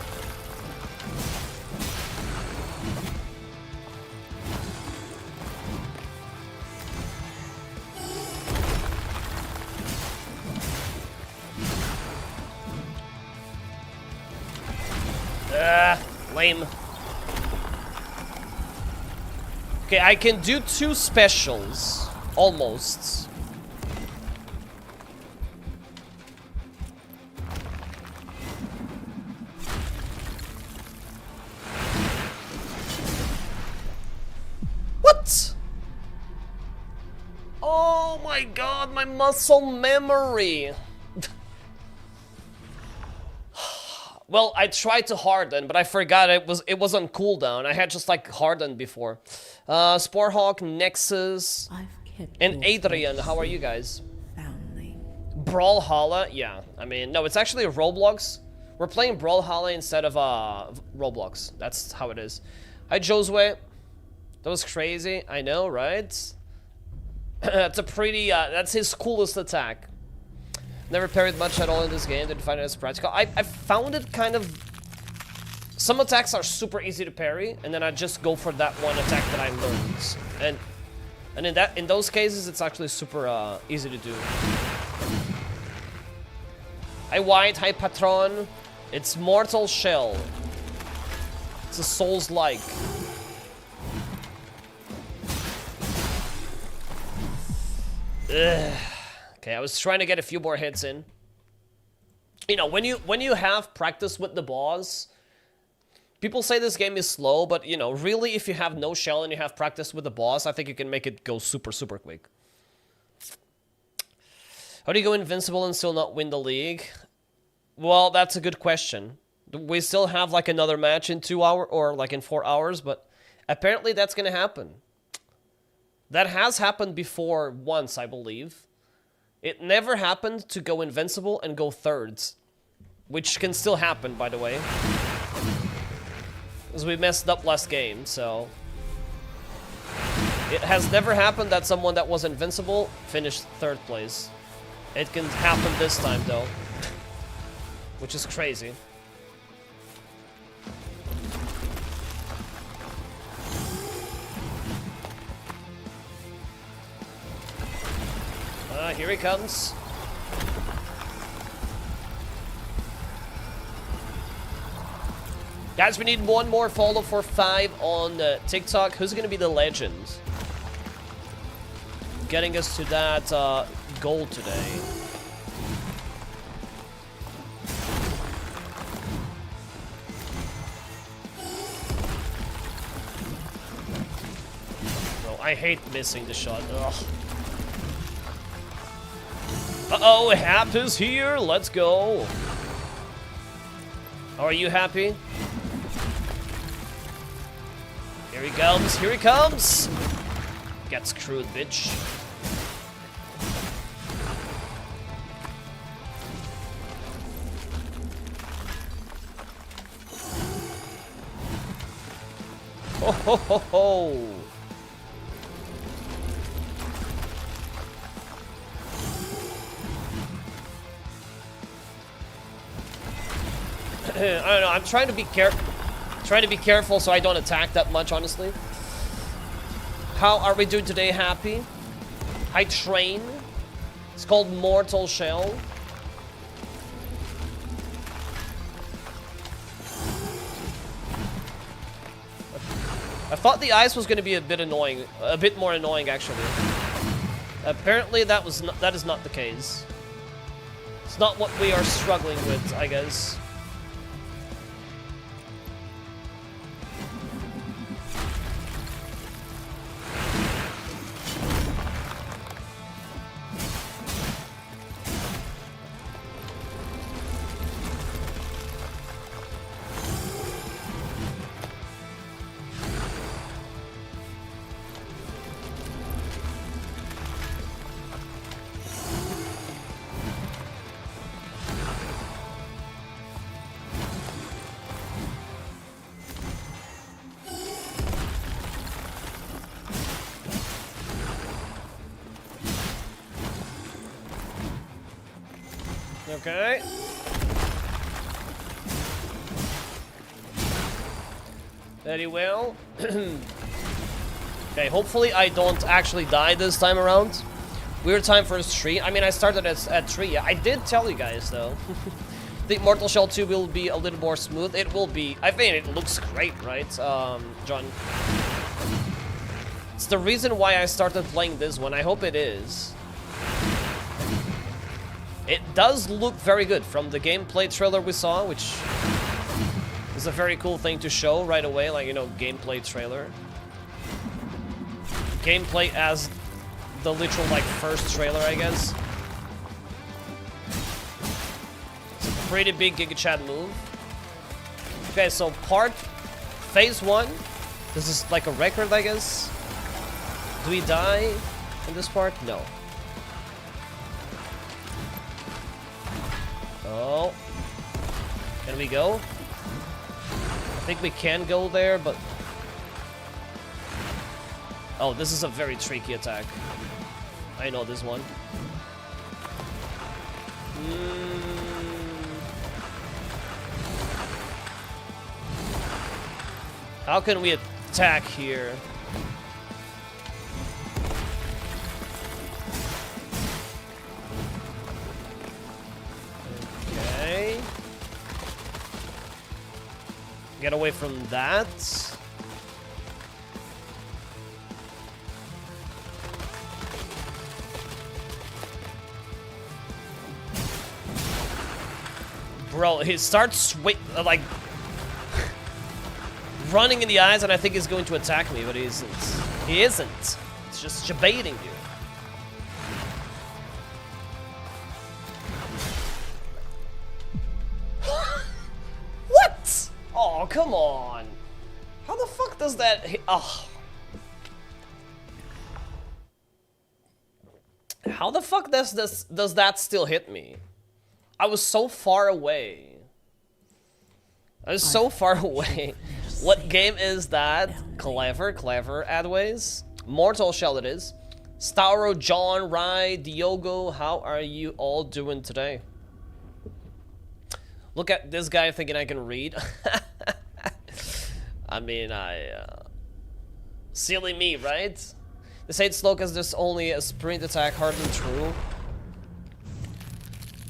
Lame. Okay, I can do 2 specials. Almost. What? Oh my god, my muscle memory. Well, I tried to harden, but I forgot it was on cooldown. I had just like hardened before. Sporehawk, Nexus, and Adrian. How are you guys? Brawlhalla, yeah. I mean, no, it's actually Roblox. We're playing Brawlhalla instead of Roblox. That's how it is. Hi, Josue. That was crazy. I know, right? That's a pretty. That's his coolest attack. Never parried much at all in this game, didn't find it as practical. I found it kind of... Some attacks are super easy to parry, and then I just go for that one attack that I learned. And in those cases, it's actually super easy to do. Hi White, hi Patron. It's Mortal Shell. It's a Soulslike. Ugh. Okay, I was trying to get a few more hits in. You know, when you have practice with the boss, people say this game is slow, but you know, really, if you have no shell and you have practice with the boss, I think you can make it go super, super quick. How do you go invincible and still not win the league? Well, that's a good question. We still have like another match in 2 hours, or like in 4 hours, but apparently that's gonna happen. That has happened before once, I believe. It never happened to go invincible and go thirds. Which can still happen, by the way. Because we messed up last game, so... It has never happened that someone that was invincible finished 3rd place. It can happen this time, though. Which is crazy. Here he comes. Guys, we need one more follow for 5 on TikTok. Who's going to be the legend? Getting us to that goal today. Bro, I hate missing the shot. Ugh. Uh-oh, Hap is here. Let's go. Are you happy? Here he comes. Here he comes. Get screwed, bitch. Ho ho ho ho! I don't know. I'm trying to be careful so I don't attack that much, honestly. How are we doing today? Happy? Nightreign. It's called Mortal Shell. I thought the ice was going to be a bit annoying, a bit more annoying actually. Apparently that is not the case. It's not what we are struggling with, I guess. Okay. Very well. Okay, hopefully I don't actually die this time around. Weird time for a stream. I mean, I started at 3. Yeah, I did tell you guys, though. The Mortal Shell 2 will be a little more smooth. It will be. I think it looks great, right, John? It's the reason why I started playing this one. I hope it is. It does look very good from the gameplay trailer we saw, which is a very cool thing to show right away, like, you know, gameplay trailer. Gameplay as the literal, like, first trailer, I guess. It's a pretty big Giga Chat move. Okay, so phase 1. This is like a record, I guess. Do we die in this part? No. Oh. Can we go? I think we can go there, but... Oh, this is a very tricky attack. I know this one. How can we attack here? Okay. Get away from that. Bro, he starts like running in the eyes, and I think he's going to attack me, but he isn't. He isn't. It's just baiting you. What? Oh, come on. How the fuck does that hit? Oh. How the fuck does that still hit me? I was so far away. I was so far away. What game is that? Clever, Adways. Mortal Shell it is. Stauro, John, Rai, Diogo, how are you all doing today? Look at this guy thinking I can read. I mean, silly me, right? They say it's slow because there's only a sprint attack, hardly true.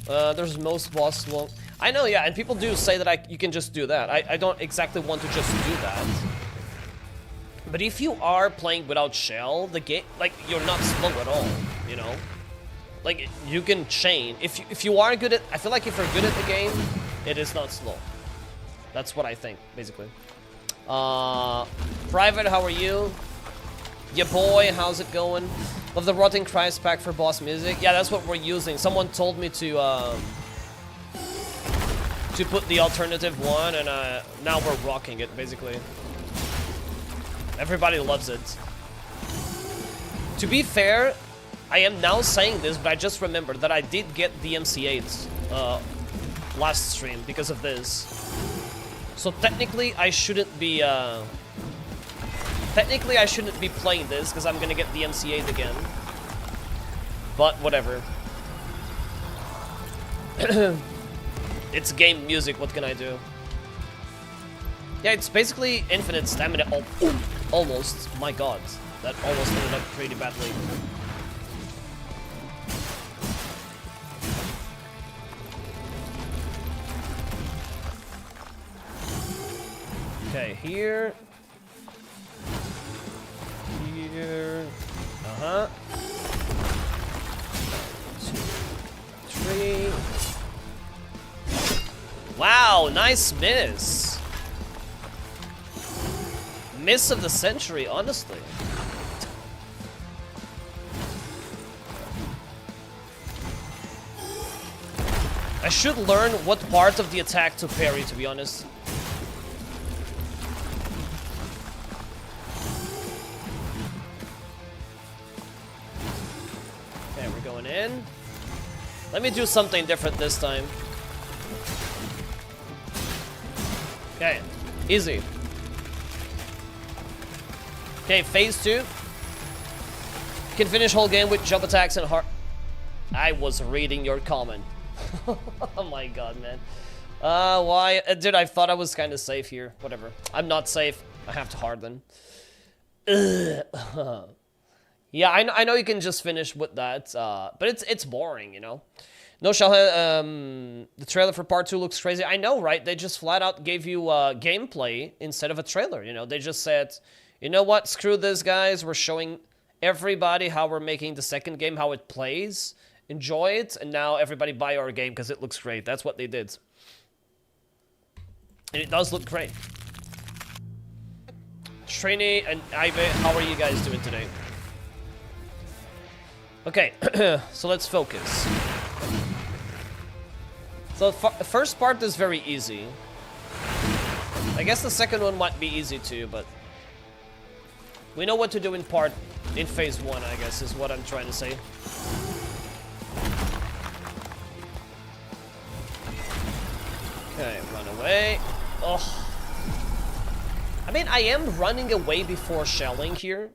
There's most boss slow. I know, yeah, and people do say that you can just do that. I don't exactly want to just do that. But if you are playing without shell, the game, like, you're not slow at all, you know? Like, you can chain. If you are good at, I feel like if you're good at the game, it is not slow. That's what I think, basically. Private, how are you? Yeah, boy, how's it going? Love the Rotting Christ pack for boss music. Yeah, that's what we're using. Someone told me to put the alternative one, and now we're rocking it, basically. Everybody loves it. To be fair, I am now saying this, but I just remembered that I did get the MC8 last stream because of this. So technically, I shouldn't be playing this because I'm gonna get the MC8 again. But whatever. It's game music. What can I do? Yeah, it's basically infinite stamina. Almost. My God, that almost ended up pretty badly. Okay, here. Here. Uh-huh. 2, 3. Wow, nice miss. Miss of the century, honestly. I should learn what part of the attack to parry, to be honest. Okay, we're going in. Let me do something different this time. Okay, easy. Okay, phase 2. You can finish whole game with jump attacks and heart. I was reading your comment. Oh my God, man. Why? Dude, I thought I was kind of safe here. Whatever. I'm not safe. I have to harden. Yeah, I know you can just finish with that, but it's boring, you know. No shell. The trailer for part 2 looks crazy. I know, right? They just flat out gave you gameplay instead of a trailer. You know, they just said, you know what? Screw this, guys. We're showing everybody how we're making the second game, how it plays. Enjoy it, and now everybody buy our game because it looks great. That's what they did. And it does look great. Trini and Ive, how are you guys doing today? Okay, so let's focus. So the first part is very easy. I guess the second one might be easy too, but we know what to do in phase 1, I guess, is what I'm trying to say. Okay, run away. Oh. I mean, I am running away before shelling here.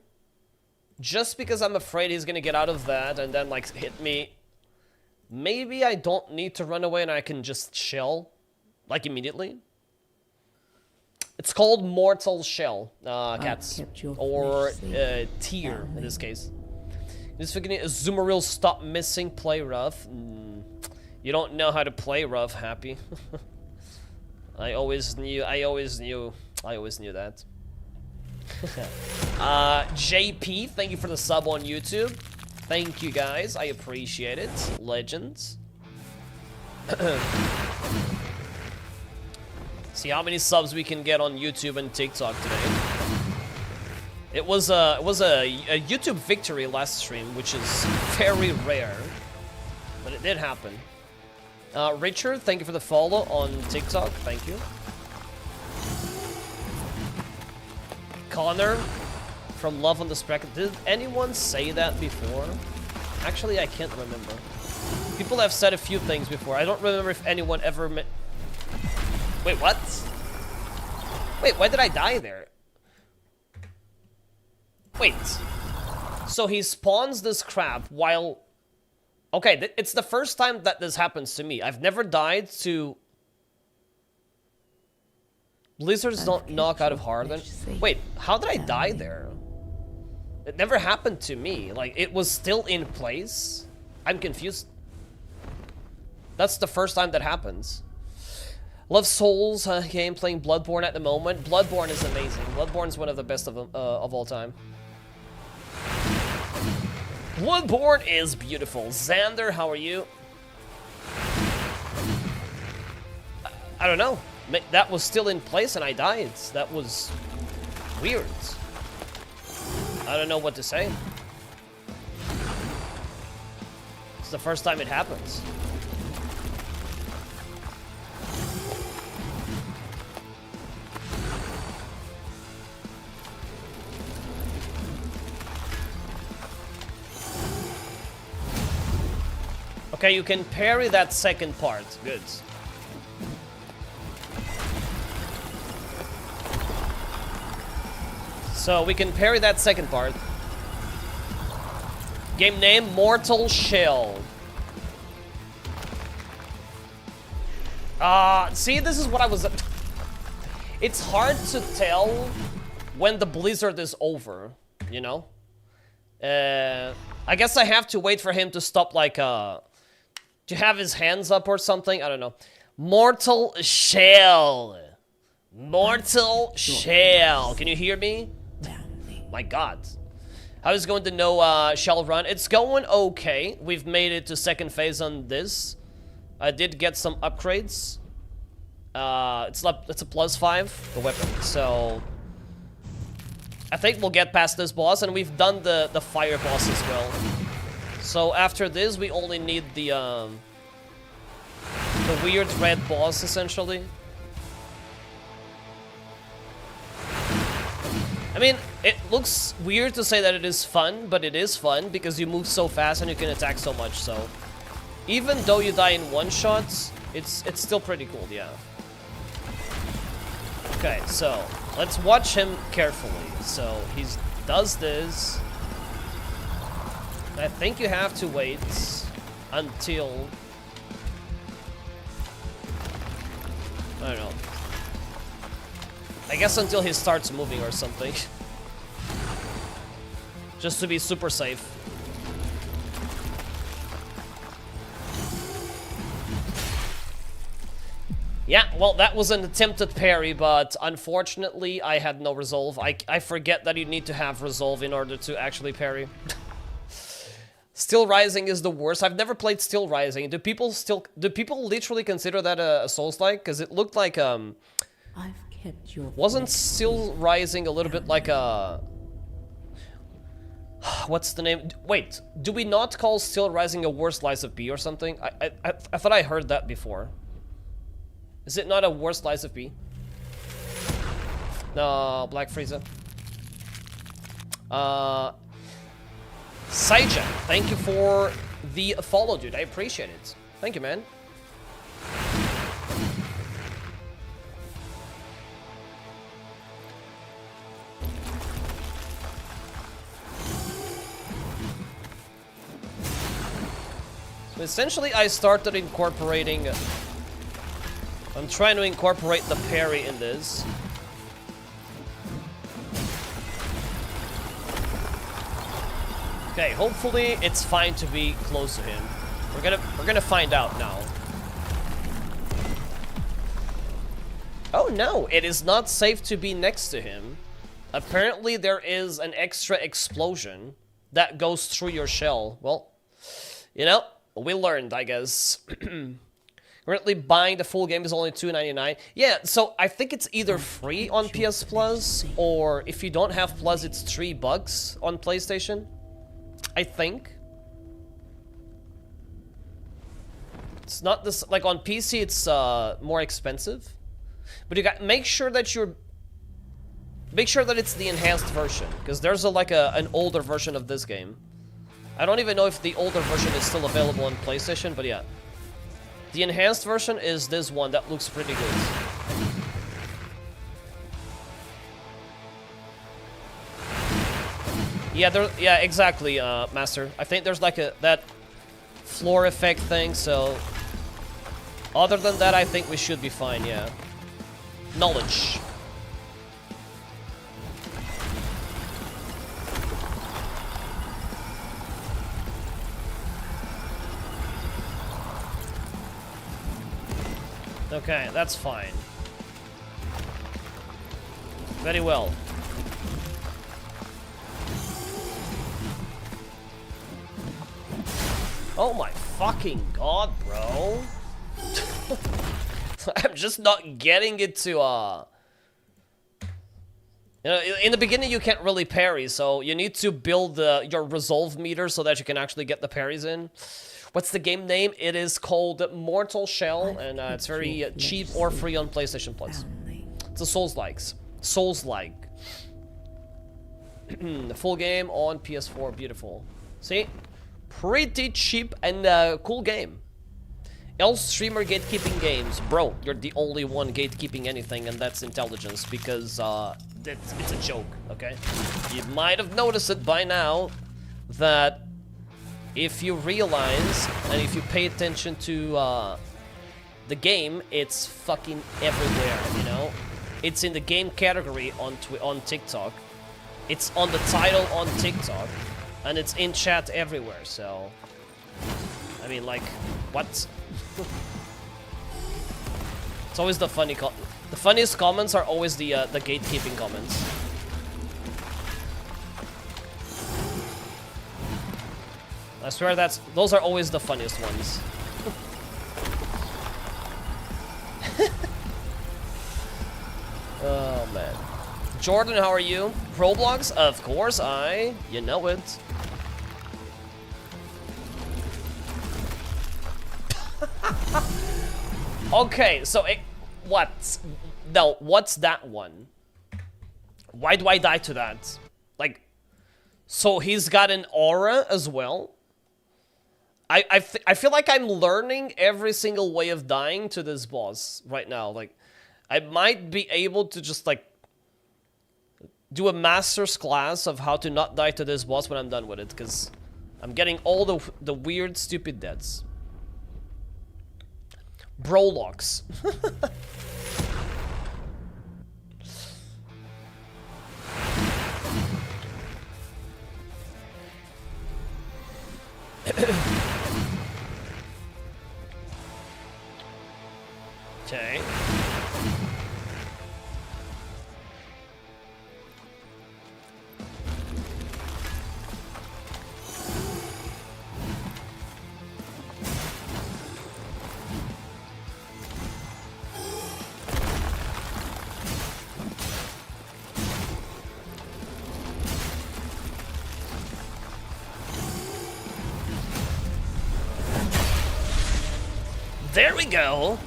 Just because I'm afraid he's gonna get out of that and then, like, hit me. Maybe I don't need to run away and I can just shell, like, immediately. It's called Mortal Shell, cats. Or Tier, in this case. This freaking Azumarill, stop missing, play rough. You don't know how to play rough, Happy. I always knew that. JP, thank you for the sub on YouTube. Thank you, guys. I appreciate it. Legends. See how many subs we can get on YouTube and TikTok today. It was a YouTube victory last stream, which is very rare, but it did happen. Richard, thank you for the follow on TikTok. Thank you. Connor from Love on the Spectrum. Did anyone say that before? Actually, I can't remember. People have said a few things before. I don't remember if anyone ever met. Wait, what? Wait, why did I die there? Wait. So he spawns this crab while... Okay, it's the first time that this happens to me. I've never died to... Blizzards don't knock out of Harden. Wait, how did I die there? It never happened to me. Like, it was still in place. I'm confused. That's the first time that happens. Love Souls game, playing Bloodborne at the moment. Bloodborne is amazing. Bloodborne is one of the best of all time. Bloodborne is beautiful. Xander, how are you? I don't know. That was still in place and I died. That was weird. I don't know what to say. It's the first time it happens. Okay, you can parry that second part. Good. So we can parry that second part. Game name, Mortal Shell. See, this is what I was... It's hard to tell when the blizzard is over, you know? I guess I have to wait for him to stop, like, to have his hands up or something. I don't know. Mortal Shell. Mortal Shell. Can you hear me? My god. How is it going to know Shell Run? It's going okay. We've made it to second phase on this. I did get some upgrades. It's a +5, the weapon. So I think we'll get past this boss, and we've done the fire boss as well. So after this, we only need the weird red boss, essentially. I mean, it looks weird to say that it is fun, but it is fun because you move so fast and you can attack so much, so... Even though you die in one shot, it's still pretty cool, yeah. Okay, so let's watch him carefully. So he does this. I think you have to wait until... I don't know. I guess until he starts moving or something. Just to be super safe. Yeah, well, that was an attempted parry, but unfortunately, I had no resolve. I forget that you need to have resolve in order to actually parry. Still Rising is the worst. I've never played Still Rising. Do people literally consider that a Soulslike? Because it looked like I've kept your wasn't Still Rising a little bit like a... What's the name? Wait, do we not call Still Rising a worse slice of B or something? I thought I heard that before. Is it not a worse slice of B? No, Black Frieza. Saija, thank you for the follow, dude. I appreciate it. Thank you, man. So essentially, I started incorporating... I'm trying to incorporate the parry in this. Okay, hopefully it's fine to be close to him. We're gonna find out now. Oh no, it is not safe to be next to him. Apparently there is an extra explosion that goes through your shell. Well, you know, we learned, I guess. Currently buying the full game is only $2.99. Yeah, so I think it's either free on PS Plus, or if you don't have Plus, it's $3 on PlayStation. I think. It's not this, like on PC it's more expensive. But you got make sure that it's the enhanced version, because there's an older version of this game. I don't even know if the older version is still available on PlayStation, but yeah. The enhanced version is this one that looks pretty good. Yeah, exactly, Master. I think there's like that floor effect thing, so other than that, I think we should be fine, yeah. Knowledge. Okay, that's fine. Very well. Oh my fucking god, bro. I'm just not getting it to, You know, in the beginning you can't really parry, so you need to build your resolve meter so that you can actually get the parries in. What's the game name? It is called Mortal Shell, and it's very cheap or free on PlayStation Plus. It's a Soulslike. Soulslike. The full game on PS4. Beautiful. See? pretty cheap and cool game. L streamer gatekeeping games. Bro, you're the only one gatekeeping anything, and that's intelligence, because it's a joke, okay? You might have noticed it by now that if you realize and if you pay attention to the game, it's fucking everywhere, you know? It's in the game category on TikTok. It's on the title on TikTok, and it's in chat everywhere, so... I mean, like, what? It's always the the funniest comments are always the gatekeeping comments. I swear those are always the funniest ones. Oh man. Jordan, how are you? Roblox? Of course, you know it. Okay, so what's that one? Why do I die to that? Like, so he's got an aura as well? I feel like I'm learning every single way of dying to this boss right now. Like, I might be able to just, like, do a master's class of how to not die to this boss when I'm done with it, because I'm getting all the weird, stupid deaths. Brolocks. Okay. There we go.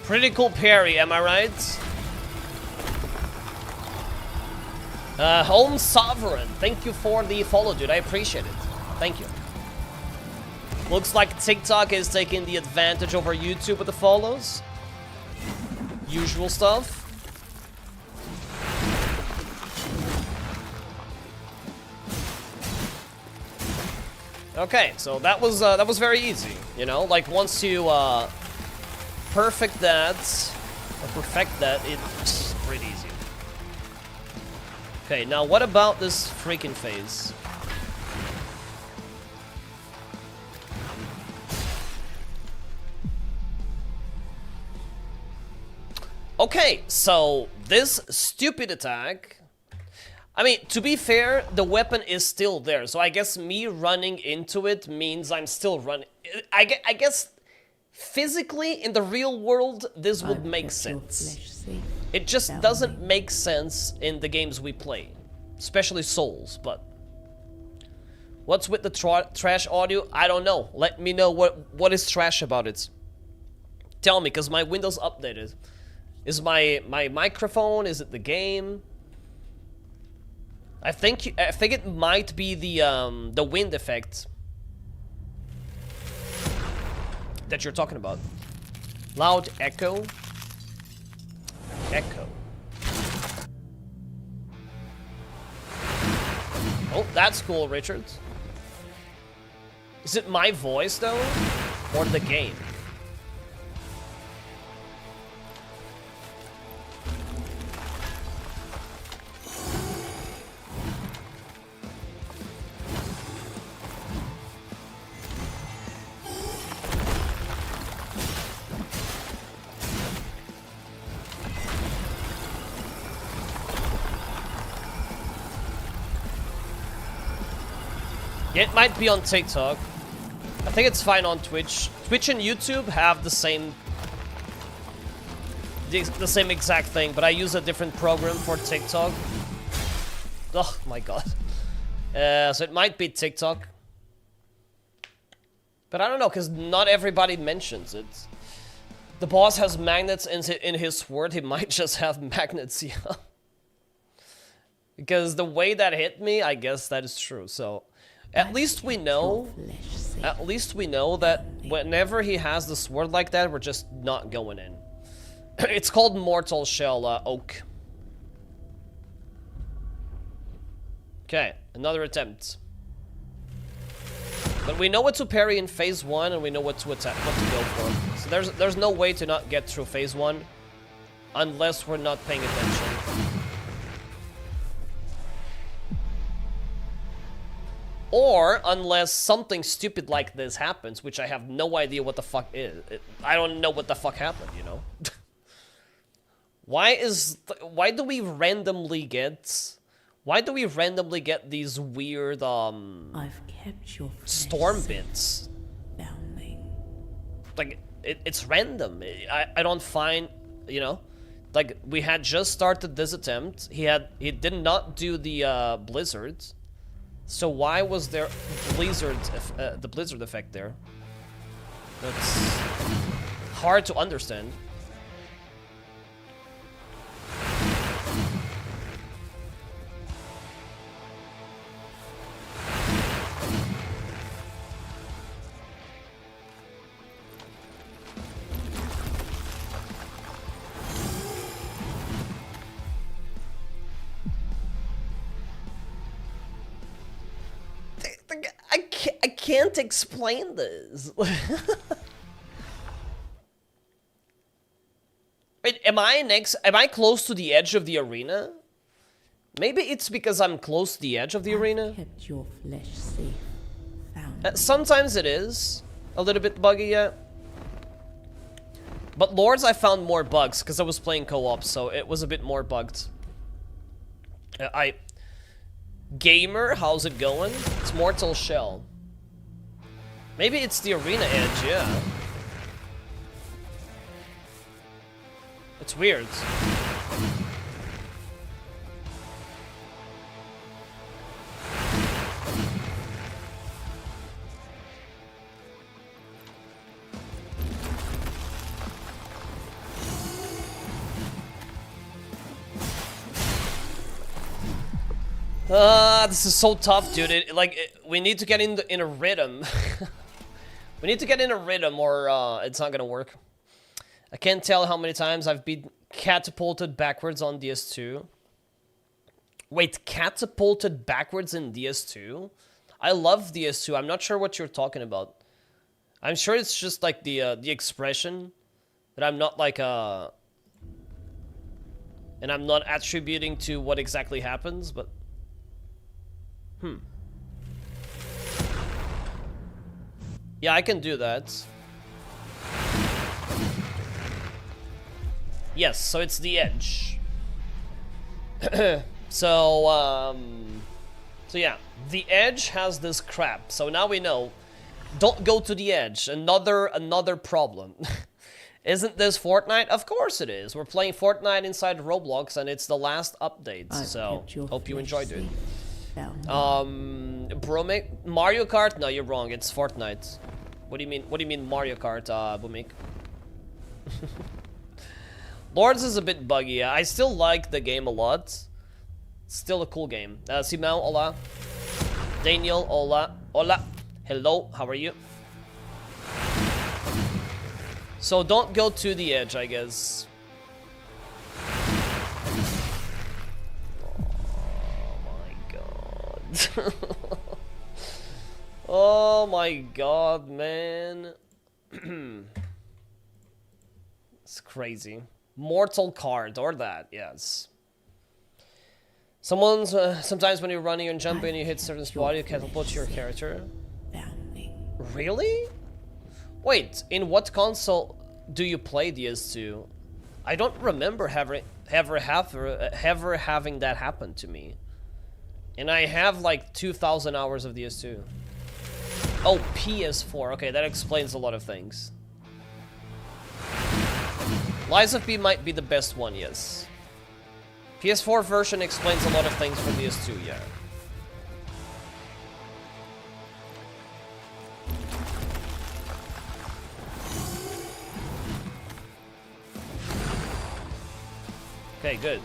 Pretty cool parry, am I right? Home Sovereign, thank you for the follow, dude. I appreciate it. Thank you. Looks like TikTok is taking the advantage over YouTube with the follows. Usual stuff. Okay, so that was very easy, you know? Like, once you perfect that, it's pretty easy. Okay, now what about this freaking phase? Okay, so this stupid attack... I mean, to be fair, the weapon is still there, so I guess me running into it means I'm still running... I guess, physically, in the real world, this would make sense. It just doesn't make sense in the games we play. Especially Souls, but... What's with the trash audio? I don't know. Let me know what is trash about it. Tell me, because my Windows updated. Is my microphone? Is it the game? I think it might be the wind effect that you're talking about. Loud echo. Echo. Oh, that's cool, Richard. Is it my voice though, or the game? It might be on TikTok. I think it's fine on Twitch. Twitch and YouTube have the same exact thing, but I use a different program for TikTok. Oh my god. So it might be TikTok. But I don't know, because not everybody mentions it. The boss has magnets in his sword, he might just have magnets, yeah. Because the way that hit me, I guess that is true, so... At least we know that whenever he has the sword like that, we're just not going in. It's called Mortal Shell, Oak. Okay, another attempt. But we know what to parry in phase 1, and we know what to attack, what to go for. So there's no way to not get through phase 1, unless we're not paying attention. Or unless something stupid like this happens, which I have no idea what the fuck is. I don't know what the fuck happened, you know? Why do we randomly get these weird I've kept your storm bits? Foundling. Like it's random. I don't find, you know, like we had just started this attempt. He did not do the blizzard. So why was there the blizzard effect there? That's hard to understand. I can't explain this. Wait, am I close to the edge of the arena? Maybe it's because I'm close to the edge of the arena. Kept your flesh safe. Found. Sometimes it is a little bit buggy, yeah. But Lords, I found more bugs because I was playing co-op, so it was a bit more bugged. Gamer, how's it going? It's Mortal Shell. Maybe it's the arena edge, yeah. It's weird. This is so tough, dude. We need to get in a rhythm. We need to get in a rhythm, or it's not gonna work. I can't tell how many times I've been catapulted backwards on DS2. Wait, catapulted backwards in DS2? I love DS2. I'm not sure what you're talking about. I'm sure it's just like the expression that I'm not like and I'm not attributing to what exactly happens, but. Yeah, I can do that. Yes, so it's the edge. So yeah, the edge has this crap. So now we know. Don't go to the edge. Another problem. Isn't this Fortnite? Of course it is. We're playing Fortnite inside Roblox, and it's the last update. So hope you enjoyed it. Bromic, Mario Kart? No, you're wrong. It's Fortnite. What do you mean? What do you mean Mario Kart, Bumik? Lords is a bit buggy. I still like the game a lot. It's still a cool game. Simão, hola. Daniel, hola. Hola. Hello, how are you? So don't go to the edge, I guess. Oh my god, man. It's crazy. Mortal card, or that, yes. Sometimes when you're running and jumping and you hit certain spot, you catapult your character. Really? Wait, in what console do you play DS2? I don't remember ever having that happen to me. And I have like 2,000 hours of DS2. Oh, PS4. Okay, that explains a lot of things. Lies of P might be the best one, yes. PS4 version explains a lot of things for DS2, yeah. Okay, good.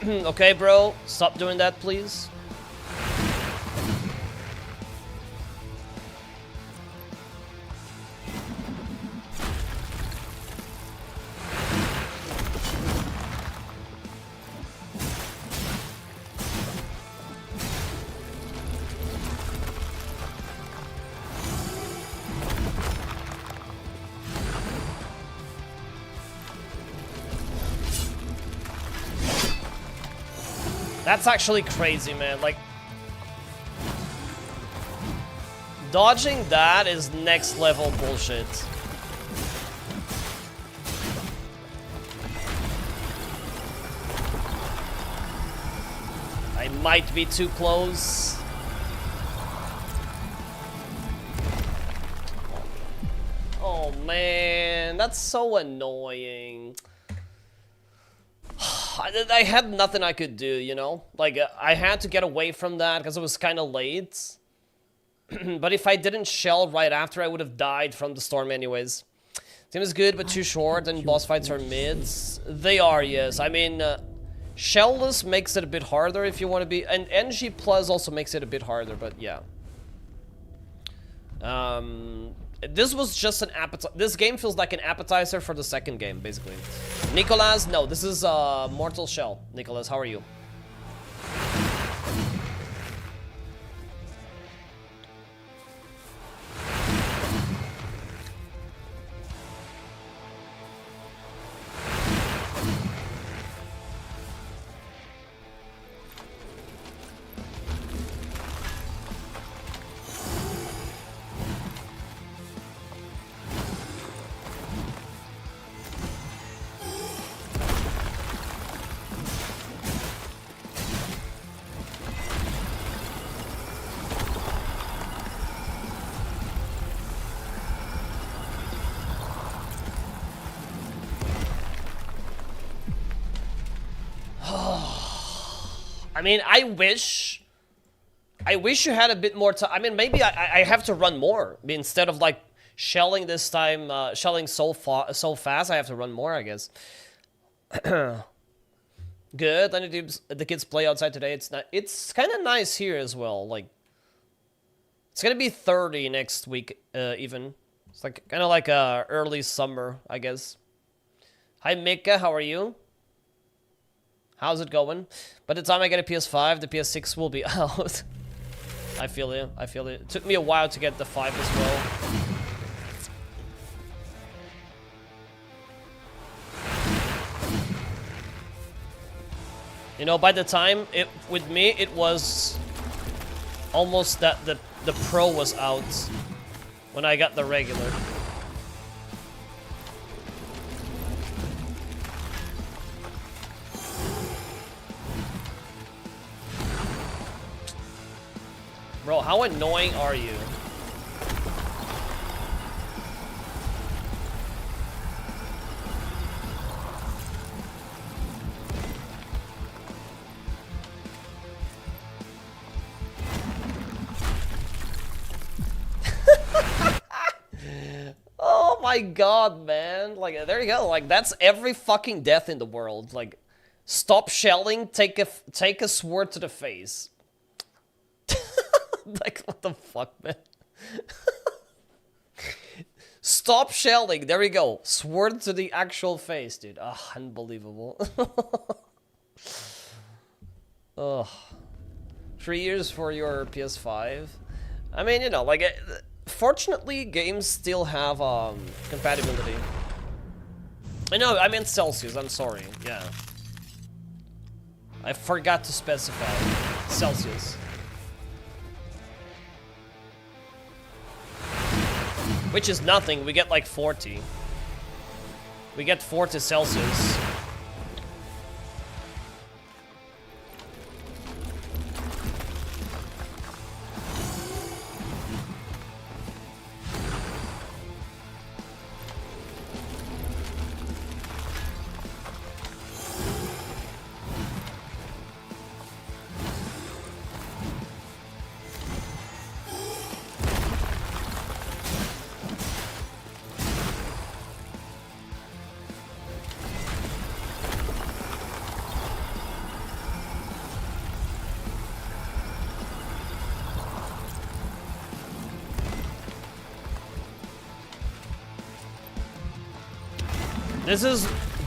Okay, bro. Stop doing that, please. That's actually crazy, man. Like, dodging that is next level bullshit. I might be too close. Oh man, that's so annoying. I had nothing I could do, you know? Like, I had to get away from that because it was kind of late. But if I didn't shell right after, I would have died from the storm anyways. Team is good, but too short, and boss fights are mids. They are, yes. I mean, shellless makes it a bit harder if you want to be... And NG Plus also makes it a bit harder, but yeah. This was just an appetizer. This game feels like an appetizer for the second game, basically. Nicolas, no, this is Mortal Shell. Nicolas, how are you? I mean, I wish you had a bit more time. I mean, maybe I have to run more. I mean, instead of like shelling this time, shelling so fast, I have to run more, I guess. Good. I need the kids play outside today. It's kind of nice here as well. Like, it's gonna be 30 next week, even. It's like kind of like early summer, I guess. Hi, Mika. How are you? How's it going? By the time I get a PS5, the PS6 will be out. I feel you. I feel it. It took me a while to get the 5 as well. You know, by the time with me, it was almost that the Pro was out when I got the regular. Bro, how annoying are you? Oh my my god, man. Like, there you go. Like, that's every fucking death in the world. Like, stop shelling, take a sword to the face. Like, what the fuck, man? Stop shelling. There we go. Sword to the actual face, dude. Ah, unbelievable. Ugh. 3 years for your PS5. I mean, you know, like, fortunately, games still have compatibility. I know, I meant Celsius. I'm sorry. Yeah. I forgot to specify Celsius. Which is nothing, we get like 40. We get 40 Celsius.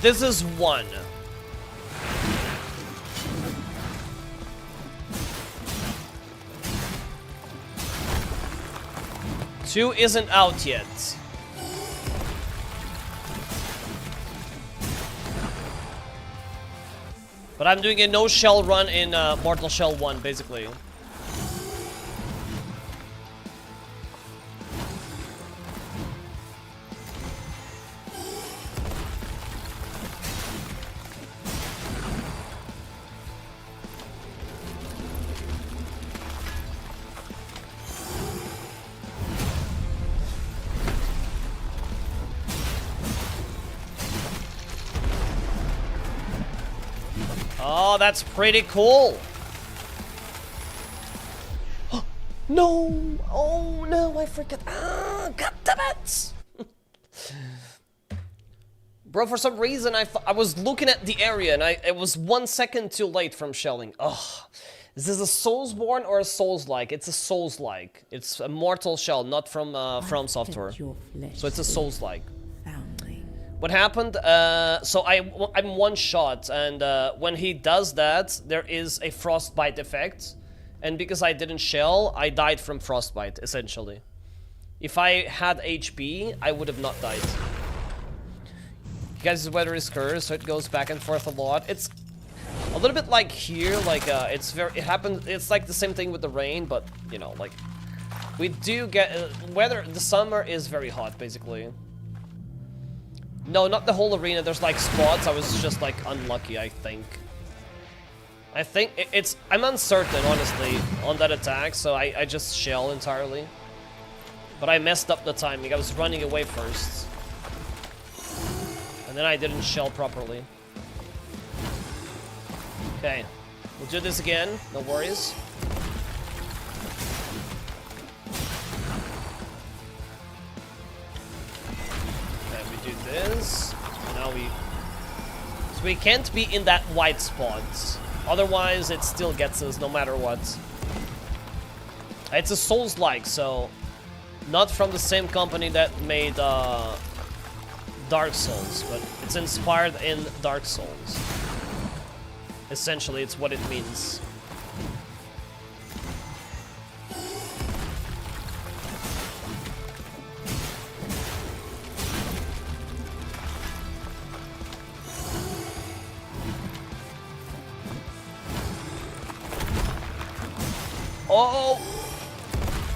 This is one. Two isn't out yet. But I'm doing a no shell run in Mortal Shell 1, basically. Oh, that's pretty cool. No! Oh no, I forget. Ah, god damn it! Bro, for some reason I was looking at the area and it was 1 second too late from shelling. Ugh. Is this a Soulsborne or a Soulslike? It's a Soulslike. It's a Mortal Shell, not from Software. So it's a Soulslike. What happened? So I'm one shot, and when he does that, there is a frostbite effect, and because I didn't shell, I died from frostbite, essentially. If I had HP, I would have not died. You guys, the weather is cursed, so it goes back and forth a lot. It's a little bit like here, like it happens. It's like the same thing with the rain, but you know, like we do get weather. The summer is very hot, basically. No, not the whole arena. There's like spots. I was just like unlucky, I think. I'm uncertain, honestly, on that attack, so I just shell entirely. But I messed up the timing. I was running away first. And then I didn't shell properly. Okay, we'll do this again. No worries. Do this. Now so we can't be in that white spot. Otherwise, it still gets us no matter what. It's a Soulslike, so not from the same company that made Dark Souls, but it's inspired in Dark Souls. Essentially, it's what it means. Oh!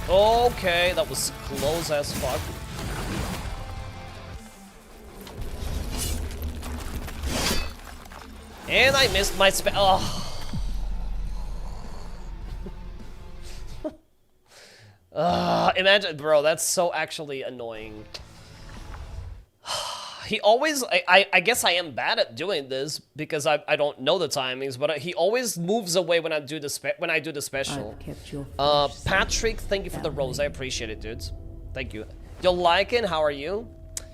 Okay, that was close as fuck. And I missed my spell. Oh. Imagine, bro, that's so actually annoying. He always, I guess I am bad at doing this because I don't know the timings, but he always moves away when I do the special. Patrick, thank you for the rose. I appreciate it, dudes. Thank you. Yo, Lycan, how are you?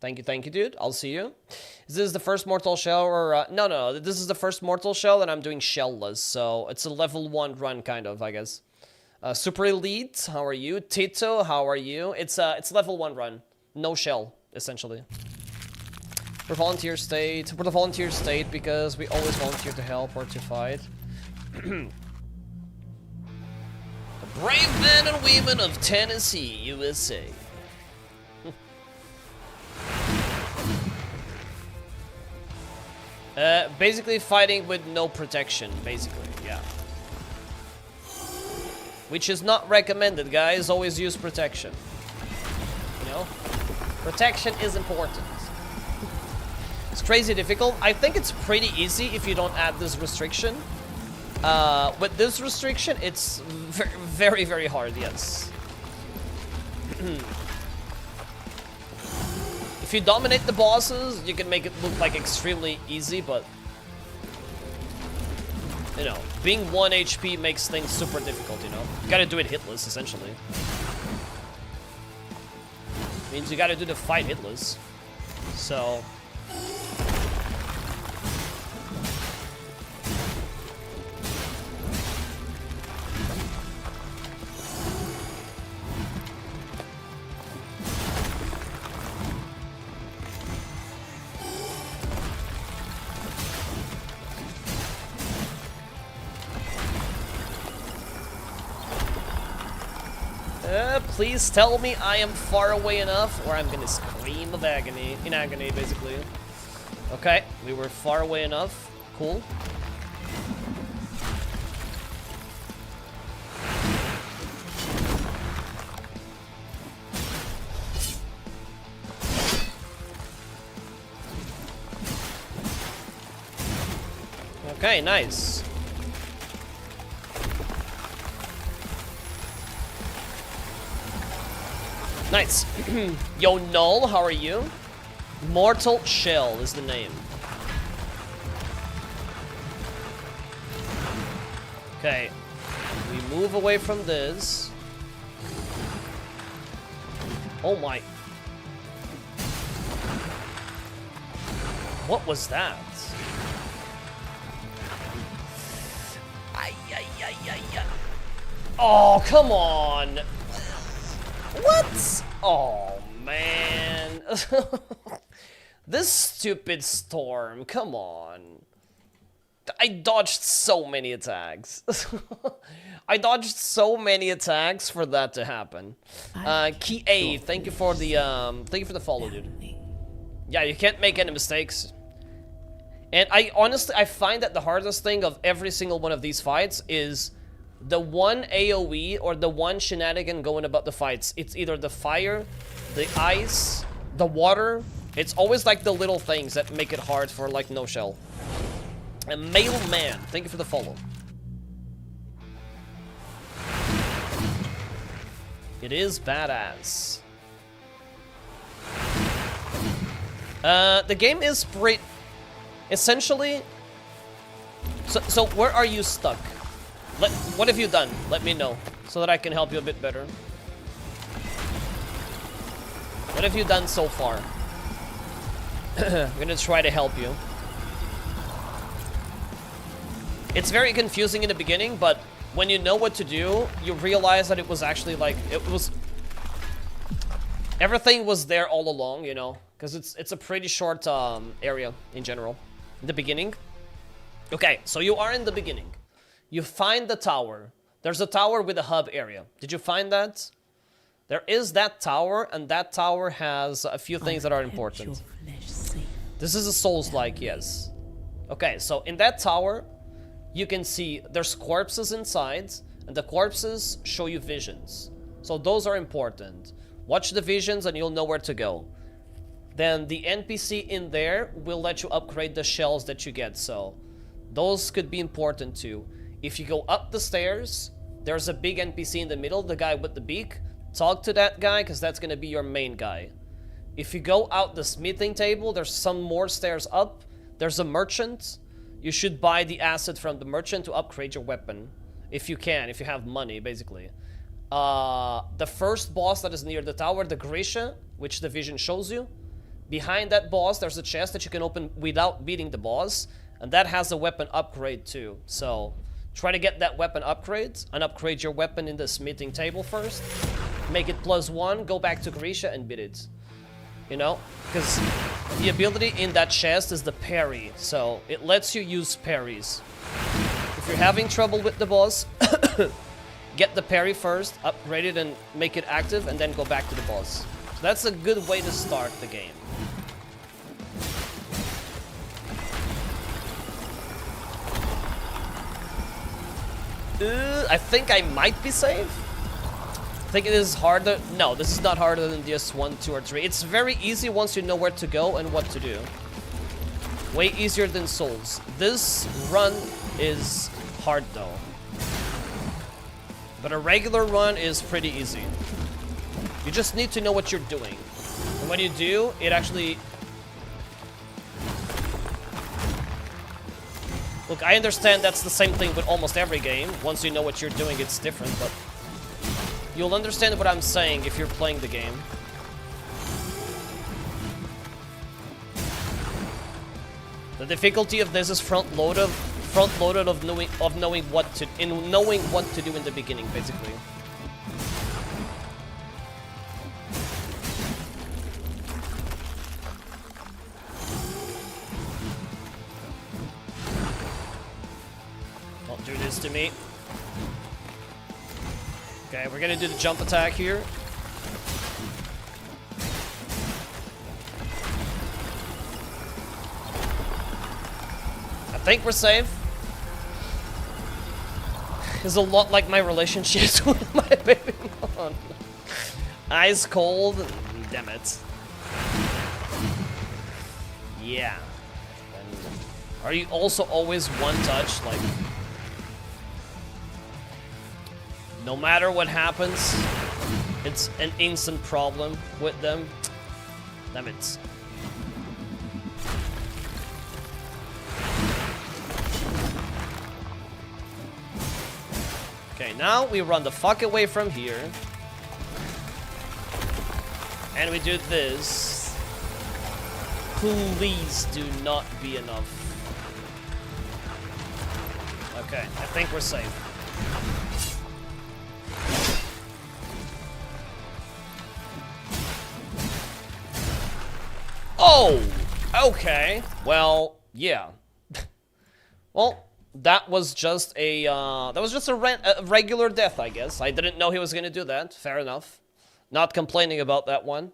Thank you, dude. I'll see you. Is this the first mortal shell or... No. This is the first mortal shell and I'm doing shellless. So it's a level 1 run, kind of, I guess. Super Elite, how are you? Tito, how are you? It's level 1 run. No shell, essentially. We're volunteer state. We're the volunteer state because we always volunteer to help or to fight. The brave men and women of Tennessee, USA. Basically fighting with no protection, basically, yeah. Which is not recommended, guys. Always use protection. You know? Protection is important. It's crazy difficult. I think it's pretty easy if you don't add this restriction. With this restriction, it's very, very hard, yes. If you dominate the bosses, you can make it look like extremely easy, but... You know, being 1 HP makes things super difficult, you know? You gotta do it hitless, essentially. Means you gotta do the fight hitless. So... please tell me I am far away enough, or I'm gonna scream of agony. In agony, basically. Okay, we were far away enough. Cool. Okay, nice. Nice. Yo, Null, how are you? Mortal Shell is the name. Okay. We move away from this. Oh my. What was that? Oh, come on. What? Oh, man. This stupid storm. Come on. I dodged so many attacks. I dodged so many attacks for that to happen. Key A, thank you for the follow, dude. Yeah, you can't make any mistakes. And I honestly find that the hardest thing of every single one of these fights is the one AoE or the one shenanigan going about the fights. It's either the fire, the ice, the water. It's always like the little things that make it hard for like no shell. And Mailman, thank you for the follow. It is badass. The game is pretty... Essentially... So where are you stuck? What have you done? Let me know, so that I can help you a bit better. What have you done so far? I'm gonna try to help you. It's very confusing in the beginning, but when you know what to do, you realize that it was actually like, everything was there all along, you know? Because it's a pretty short area in general. In the beginning. Okay, so you are in the beginning. You find the tower. There's a tower with a hub area. Did you find that? There is that tower, and that tower has a few things that are important. This is a Soulslike, yes. Okay, so in that tower, you can see there's corpses inside, and the corpses show you visions. So those are important. Watch the visions and you'll know where to go. Then the NPC in there will let you upgrade the shells that you get, so those could be important too. If you go up the stairs, there's a big NPC in the middle, the guy with the beak. Talk to that guy, because that's going to be your main guy. If you go out the smithing table, there's some more stairs up. There's a merchant. You should buy the asset from the merchant to upgrade your weapon. If you can, if you have money, basically. The first boss that is near the tower, the Grisha, which the vision shows you, Behind that boss, there's a chest that you can open without beating the boss, and that has a weapon upgrade too. So try to get that weapon upgrade, and upgrade your weapon in the smithing table first. Make it +1, go back to Grisha and beat it. You know? Because the ability in that chest is the parry, so it lets you use parries. If you're having trouble with the boss, get the parry first, upgrade it and make it active, and then go back to the boss. So that's a good way to start the game. I think I might be safe. I think it is harder. No, this is not harder than DS 1, 2, or 3. It's very easy once you know where to go and what to do. Way easier than Souls. This run is hard though. But a regular run is pretty easy. You just need to know what you're doing. And when you do, it actually... Look, I understand that's the same thing with almost every game. Once you know what you're doing, it's different, but... You'll understand what I'm saying if you're playing the game. The difficulty of this is front-loaded of knowing what to do in the beginning, basically. Don't do this to me. Okay, we're gonna do the jump attack here. I think we're safe. It's a lot like my relationships with my baby mom. Ice cold, damn it. Yeah. And are you also always one touch? Like, no matter what happens, it's an instant problem with them. Damn it. Okay, now we run the fuck away from here. And we do this. Please do not be enough. Okay, I think we're safe. Oh! Okay. Well, yeah. Well, that was just a regular death, I guess. I didn't know he was gonna do that. Fair enough. Not complaining about that one.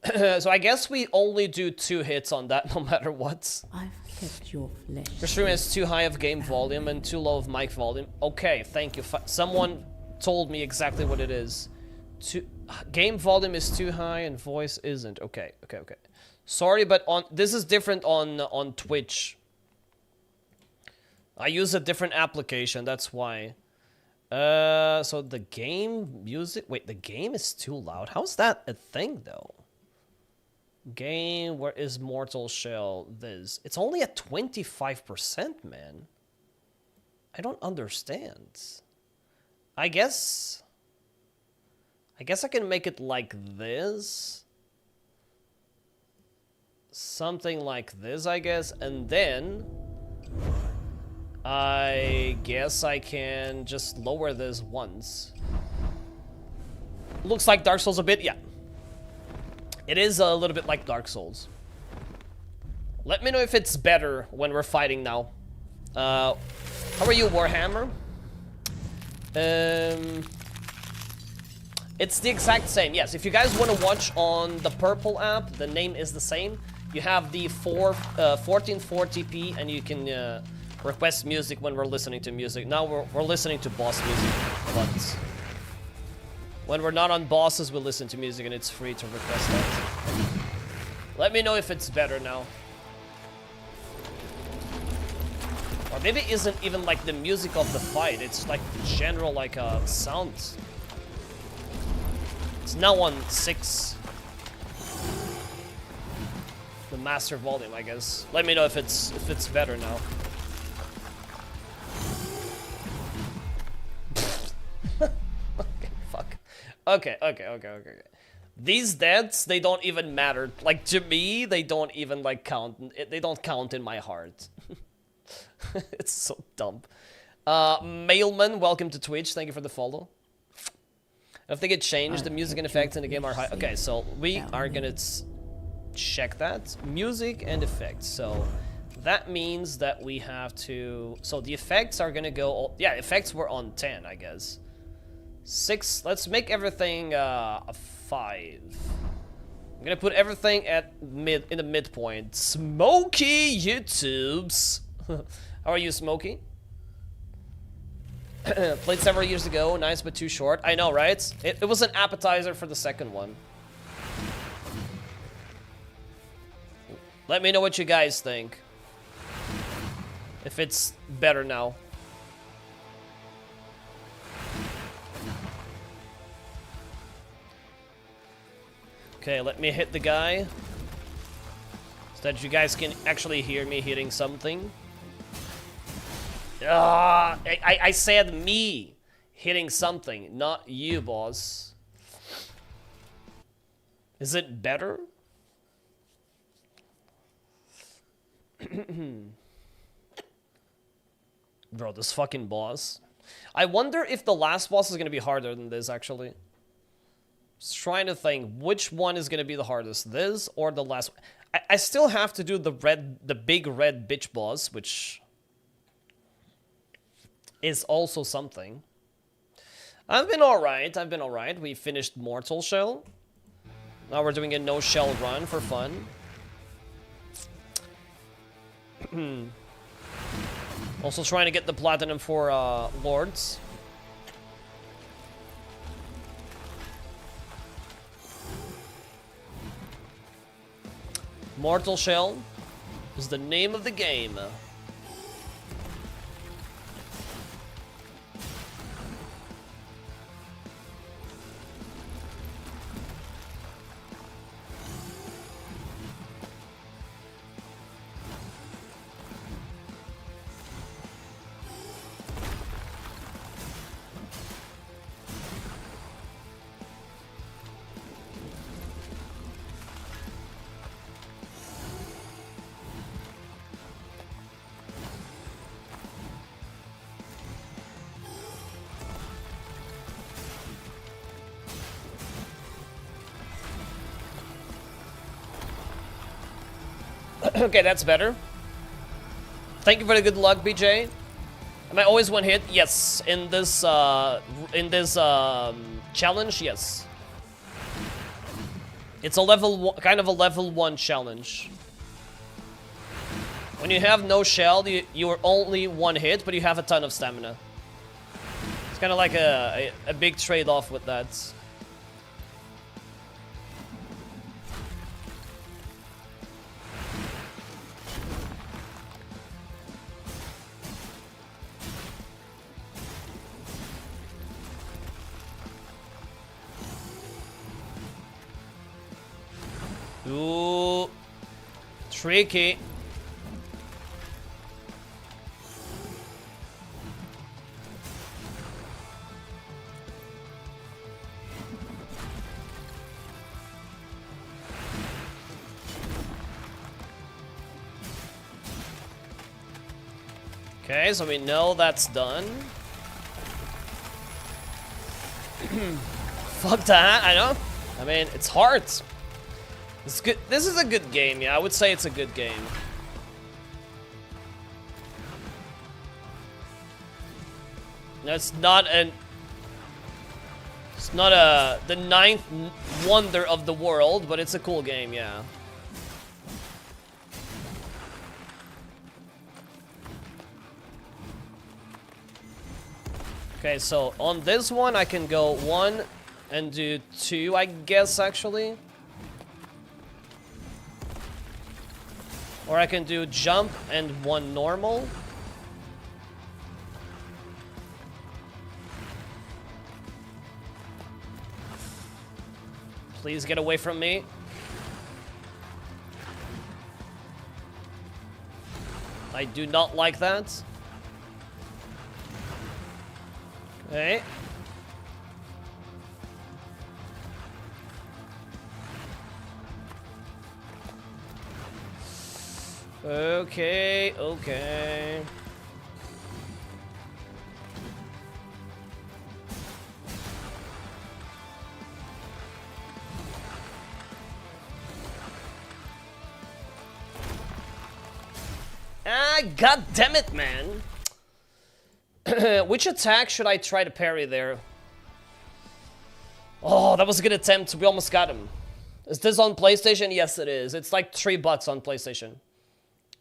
So I guess we only do 2 hits on that, no matter what. I've kept your flesh. Your stream is too high of game volume and too low of mic volume. Okay, thank you. Someone told me exactly what it is. Game volume is too high and voice isn't. Okay. Sorry, but this is different on Twitch. I use a different application, that's why. So the game music... Wait, the game is too loud? How's that a thing, though? Game, where is Mortal Shell? This. It's only at 25%, man. I don't understand. I guess I can make it like this. Something like this, I guess. And then... I guess I can just lower this once. Looks like Dark Souls a bit, yeah. It is a little bit like Dark Souls. Let me know if it's better when we're fighting now. How are you, Warhammer? It's the exact same, yes. If you guys want to watch on the purple app, the name is the same. You have the 1440p and you can request music when we're listening to music. Now we're listening to boss music, but when we're not on bosses, we listen to music and it's free to request that. Let me know if it's better now. Or maybe it isn't even like the music of the fight, it's like the general like sound. It's now on 6. The master volume, I guess. Let me know if it's better now. Okay, fuck. Okay. These deaths, they don't even matter. Like, to me, they don't even, like, count. They don't count in my heart. It's so dumb. Mailman, welcome to Twitch. Thank you for the follow. I don't think it changed. The music and effects in the game are high. Okay, so we are gonna check that. Music and effects. So that means that we have to... So the effects are gonna go... Yeah, effects were on 10, I guess. 6. Let's make everything a 5. I'm gonna put everything at in the midpoint. Smokey YouTubes. How are you, Smokey? Played several years ago. Nice, but too short. I know, right? It was an appetizer for the second one. Let me know what you guys think. If it's better now. Okay, let me hit the guy. So that you guys can actually hear me hitting something. I said me hitting something, not you, boss. Is it better? Bro, this fucking boss. I wonder if the last boss is gonna be harder than this, actually. Just trying to think, which one is gonna be the hardest? This or the last one? I still have to do the big red bitch boss, which is also something. I've been alright. We finished Mortal Shell. Now we're doing a no shell run for fun. Also trying to get the platinum for Lords. Mortal Shell is the name of the game. Okay, that's better. Thank you for the good luck, BJ. Am I always one hit? Yes. In this challenge, yes. It's a level one, kind of a level 1 challenge. When you have no shell, you are only one hit, but you have a ton of stamina. It's kind of like a big trade-off with that. Ooh, tricky. Okay, so we know that's done. Fuck that, I know. I mean, it's hard. It's good. This is a good game, yeah. I would say it's a good game. No, it's not the 9th wonder of the world, but it's a cool game, yeah. Okay, so on this one I can go 1 and do 2, I guess, actually. Or I can do jump and 1 normal. Please get away from me. I do not like that. Okay. Okay, okay. Ah, god damn it, man. Which attack should I try to parry there? Oh, that was a good attempt. We almost got him. Is this on PlayStation? Yes, it is. It's like $3 on PlayStation.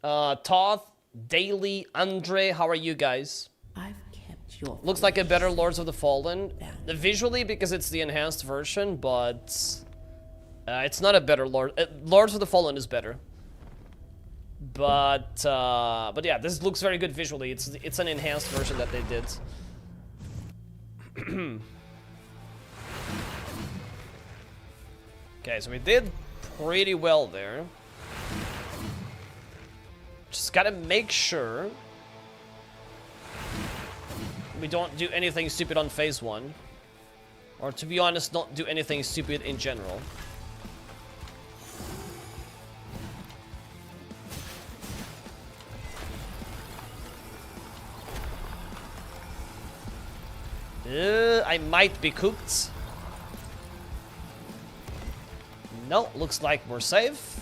Toth, Daily, Andre, how are you guys? I've kept your Looks like a better Lords of the Fallen. Visually, because it's the enhanced version, but... it's not a better Lords of the Fallen is better. But yeah, this looks very good visually. It's an enhanced version that they did. Okay, so we did pretty well there. Just gotta make sure we don't do anything stupid on phase 1. Or to be honest, not do anything stupid in general. I might be cooked. No, looks like we're safe.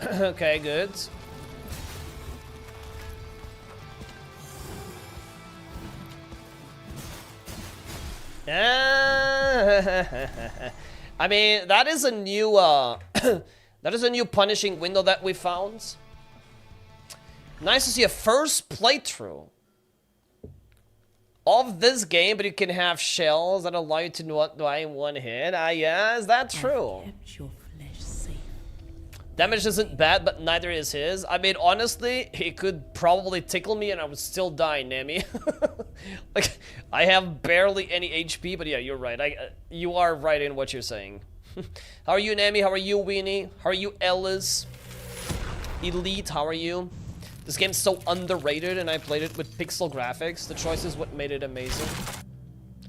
Okay, good. I mean, that is a new that is a new punishing window that we found. Nice to see a first playthrough of this game, but you can have shells that allow you to not die in one hit. Yeah, is that true? kept your flesh safe. Damage isn't bad, but neither is his. I mean, honestly, he could probably tickle me and I would still die, Nami. Like, I have barely any HP, but yeah, you're right. You are right in what you're saying. How are you, Nami? How are you, Weenie? How are you, Ellis? Elite, how are you? This game's so underrated and I played it with pixel graphics. The choice is what made it amazing.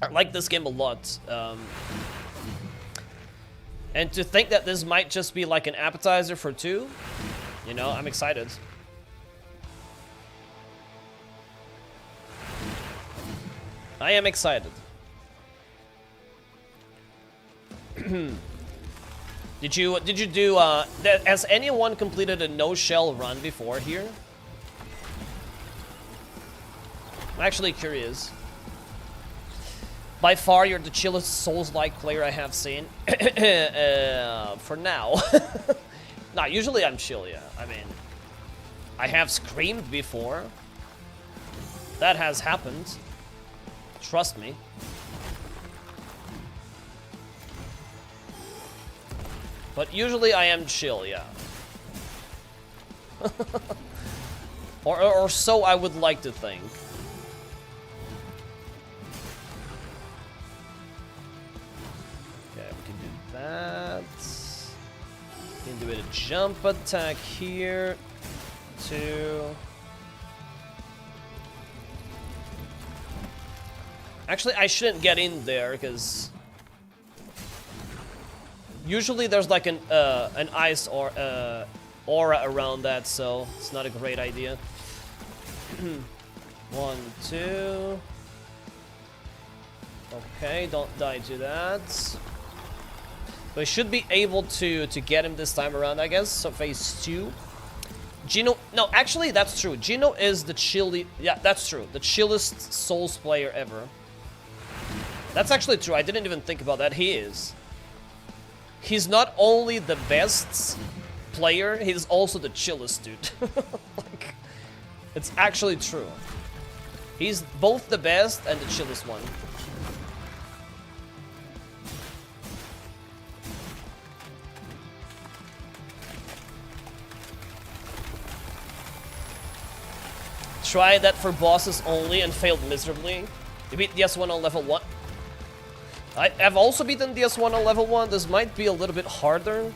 I like this game a lot. And to think that this might just be like an appetizer for 2, you know, I'm excited. I am excited. Did you do, has anyone completed a no-shell run before here? I'm actually curious. By far, you're the chillest Souls-like player I have seen. For now. Nah, usually I'm chill, yeah. I mean, I have screamed before. That has happened. Trust me. But usually I am chill, yeah. or so I would like to think. That. You can do a jump attack here. 2. Actually, I shouldn't get in there because usually there's like an ice or aura around that, so it's not a great idea. 1, 2. Okay, don't die to that. We should be able to get him this time around, I guess. So phase 2. Gino, no, actually that's true. Gino is the chilly, yeah, that's true. The chillest Souls player ever. That's actually true. I didn't even think about that. He is. He's not only the best player, he's also the chillest dude. Like, it's actually true. He's both the best and the chillest one. Tried that for bosses only and failed miserably. You beat DS1 on level 1. I've also beaten DS1 on level 1. This might be a little bit harder.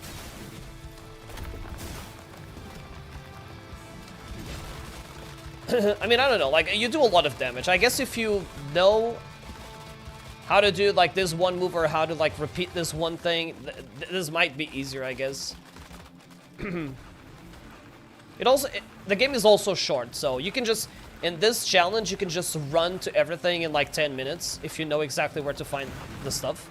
I mean, I don't know, like, you do a lot of damage. I guess if you know how to do, like, this one move or how to, like, repeat this one thing, this might be easier, I guess. The game is also short, so you can just, in this challenge, you can just run to everything in, like, 10 minutes if you know exactly where to find the stuff.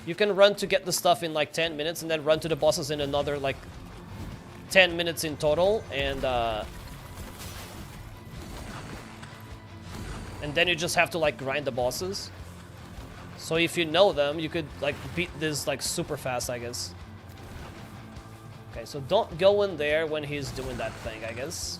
You can run to get the stuff in, like, 10 minutes and then run to the bosses in another, like, 10 minutes in total, and then you just have to, like, grind the bosses. So if you know them, you could, like, beat this, like, super fast, I guess. Okay, so don't go in there when he's doing that thing, I guess.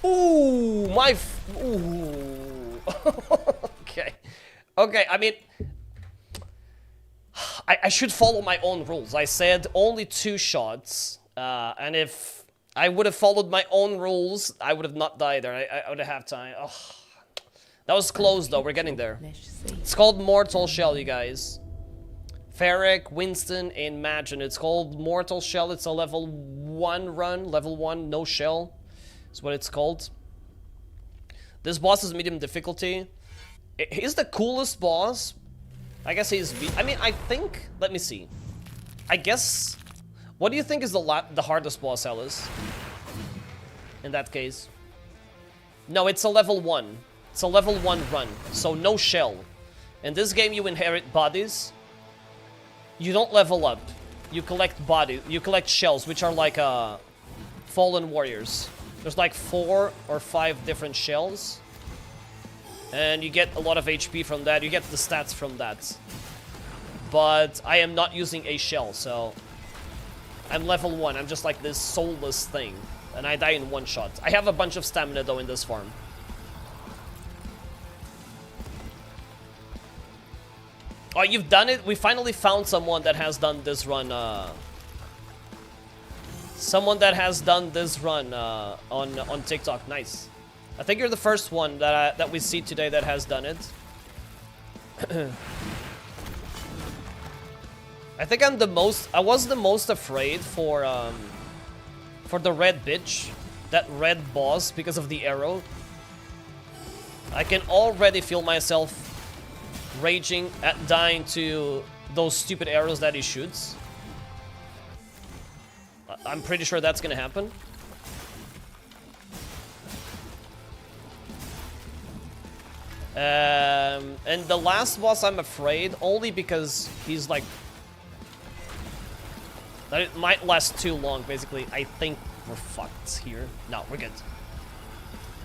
Ooh, ooh. Okay. Okay, I mean, I should follow my own rules. I said only 2 shots, and if I would have followed my own rules, I would have not died there. I would have time. Oh. That was close, though. We're getting there. It's called Mortal Shell, you guys. Ferric, Winston, and Magin. It's called Mortal Shell. It's a level 1 run. Level 1, no shell. Is what it's called. This boss is medium difficulty. He's the coolest boss. I guess he's... I mean, I think... Let me see. I guess... What do you think is the hardest boss, Alice? In that case. No, it's a level 1. It's a level 1 run. So no shell. In this game, you inherit bodies. You don't level up. You collect bodies. You collect shells, which are like fallen warriors. There's like 4 or 5 different shells. And you get a lot of HP from that. You get the stats from that. But I am not using a shell, so... I'm level 1. I'm just like this soulless thing. And I die in 1 shot. I have a bunch of stamina, though, in this farm. Oh, you've done it? We finally found someone that has done this run, Someone that has done this run on TikTok. Nice. I think you're the first one that we see today that has done it. I think I was the most afraid for the red bitch, that red boss, because of the arrow. I can already feel myself raging at dying to those stupid arrows that he shoots. I'm pretty sure that's gonna happen. And the last boss, I'm afraid, only because he's like... that it might last too long, basically. I think we're fucked here. No, we're good.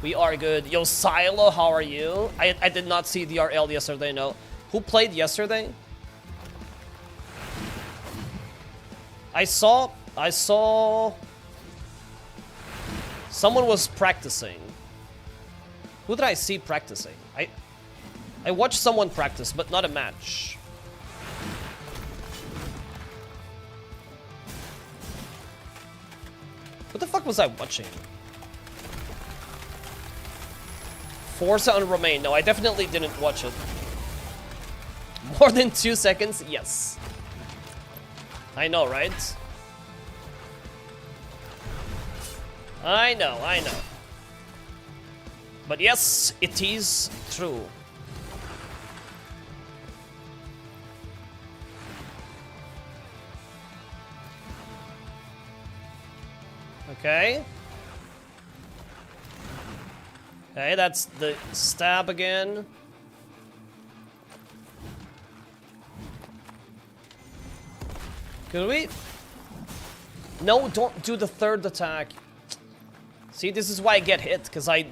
We are good. Yo, Silo, how are you? I did not see DRL yesterday, no. Who played yesterday? I saw... someone was practicing. Who did I see practicing? I watched someone practice, but not a match. What the fuck was I watching? Forza on Romain. No, I definitely didn't watch it. More than 2 seconds? Yes. I know, right? I know. But yes, it is true. Okay. Okay, that's the stab again. Could we? No, don't do the third attack. See, this is why I get hit, because I'm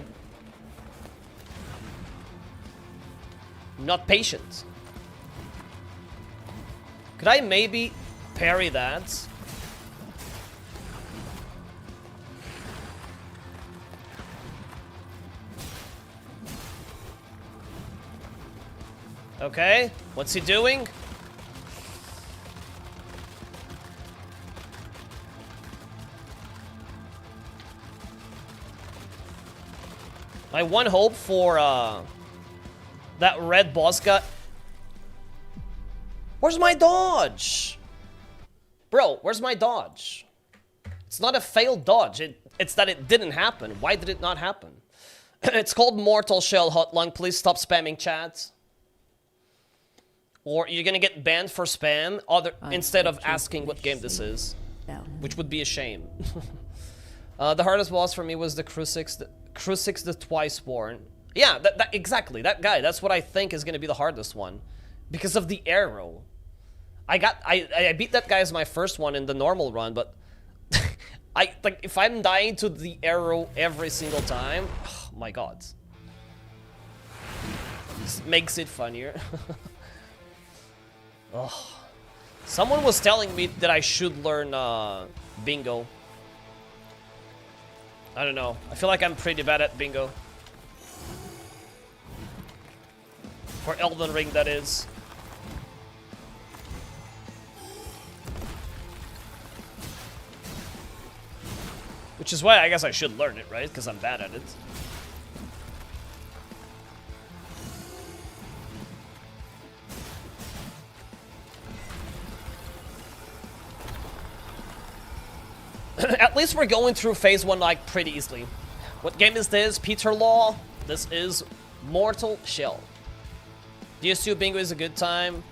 not patient. Could I maybe parry that? Okay, what's he doing? My one hope for that red boss guy. Where's my dodge? Bro, where's my dodge? It's not a failed dodge. It's that it didn't happen. Why did it not happen? It's called Mortal Shell Hotline. Please stop spamming chat. Or you're gonna get banned for spam instead of asking what game this is. Which would be a shame. The hardest boss for me was the Crucix the Twiceborn. Yeah, exactly, that guy. That's what I think is gonna be the hardest one. Because of the arrow. I beat that guy as my first one in the normal run, but like if I'm dying to the arrow every single time, oh my god. This makes it funnier. Oh. Someone was telling me that I should learn bingo. I don't know. I feel like I'm pretty bad at bingo. For Elden Ring, that is. Which is why I guess I should learn it, right? Because I'm bad at it. At least we're going through phase 1 like pretty easily. What game is this? Peter Law? This is Mortal Shell. DS2 bingo is a good time.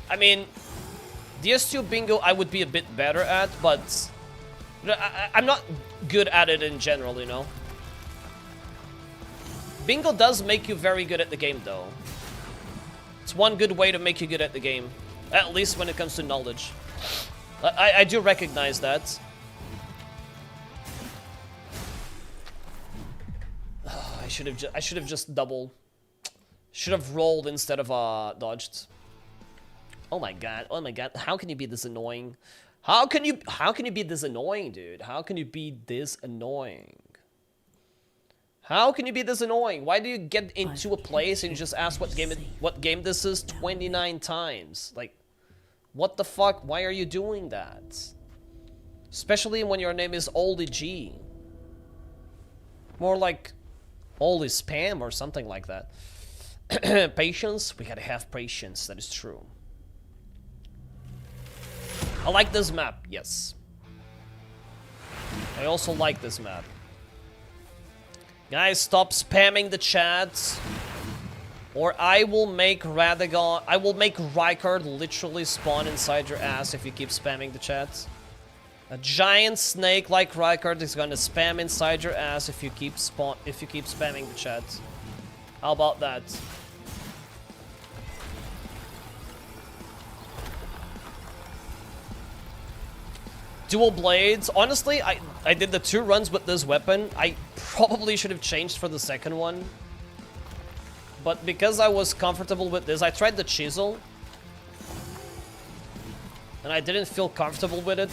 I mean, DS2 bingo I would be a bit better at, but I'm not good at it in general, you know. Bingo does make you very good at the game, though. It's one good way to make you good at the game. At least when it comes to knowledge. I do recognize that. I should have just double. Should have rolled instead of dodged. Oh my god! Oh my god! How can you be this annoying? How can you be this annoying, dude? How can you be this annoying? How can you be this annoying? Why do you get into a place and you just ask what game this is 29 times? Like, what the fuck? Why are you doing that? Especially when your name is Oldie G. More like Oldie Spam or something like that. Patience? We gotta have patience, that is true. I like this map, yes. I also like this map. Guys, stop spamming the chat. Or I will make Radagon... I will make Rykard literally spawn inside your ass if you keep spamming the chat. A giant snake like Rykard is gonna spam inside your ass if you keep spamming the chat. How about that? Dual blades. Honestly, I did the 2 runs with this weapon. I probably should have changed for the second one. But because I was comfortable with this, I tried the chisel. And I didn't feel comfortable with it.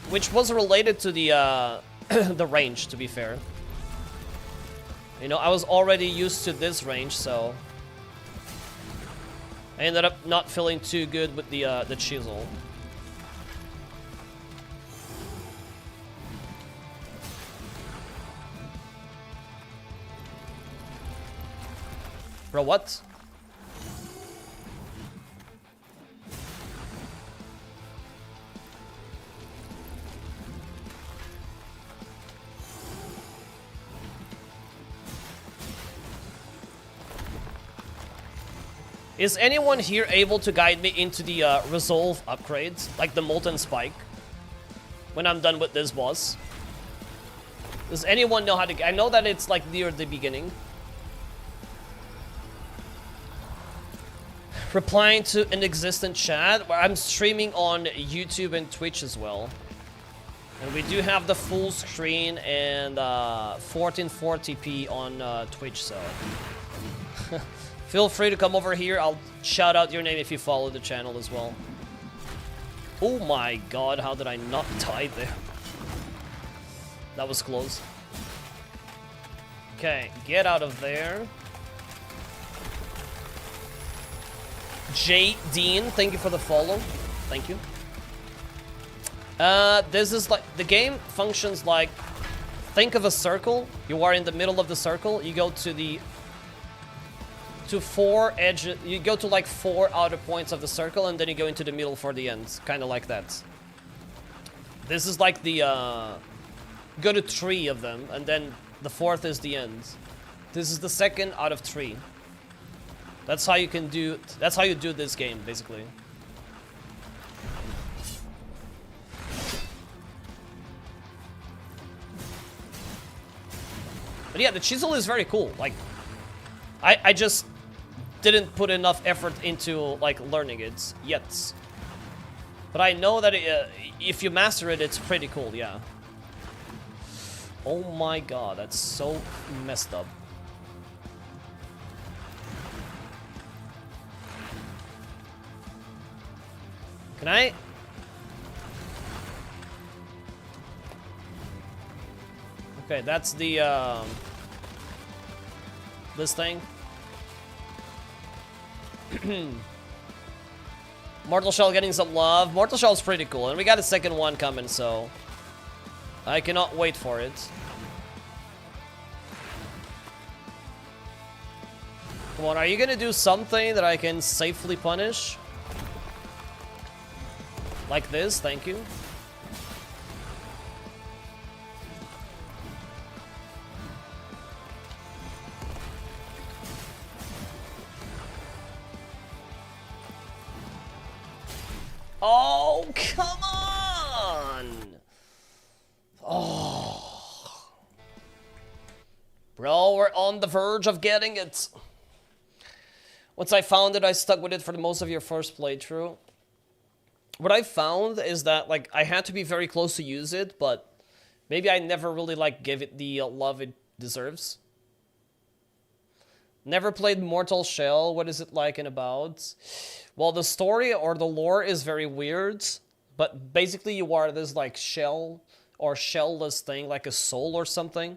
Which was related to the the range, to be fair. You know, I was already used to this range, so I ended up not feeling too good with the chisel. Bro, what? Is anyone here able to guide me into the Resolve upgrades? Like the Molten Spike? When I'm done with this boss? Does anyone know how to... I know that it's like near the beginning. Replying to an existent chat. I'm streaming on YouTube and Twitch as well. And we do have the full screen and 1440p on Twitch, so... Feel free to come over here. I'll shout out your name if you follow the channel as well. Oh my god, how did I not die there? That was close. Okay, get out of there. J. Dean, thank you for the follow. Thank you. This is like, the game functions like, think of a circle. You are in the middle of the circle. You go to 4 edges. You go to like 4 outer points of the circle, and then you go into the middle for the end. Kind of like that. This is like the, go to 3 of them, and then the 4th is the end. This is the 2nd out of 3. That's how you can do, that's how you do this game, basically. But yeah, the chisel is very cool. Like, I just didn't put enough effort into, like, learning it yet. But I know that if you master it, it's pretty cool, yeah. Oh my god, that's so messed up. Can I? Okay, that's the, this thing. Mortal Shell getting some love. Mortal Shell's pretty cool, and we got a second one coming, so I cannot wait for it. Come on, are you gonna do something that I can safely punish? Like this, thank you. Oh, come on! Oh. Bro, we're on the verge of getting it. Once I found it, I stuck with it for the most of your first playthrough. What I found is that, like, I had to be very close to use it, but maybe I never really, like, gave it the love it deserves. Never played Mortal Shell. What is it like and about? Well, the story or the lore is very weird, but basically you are this, like, shell or shellless thing, like a soul or something.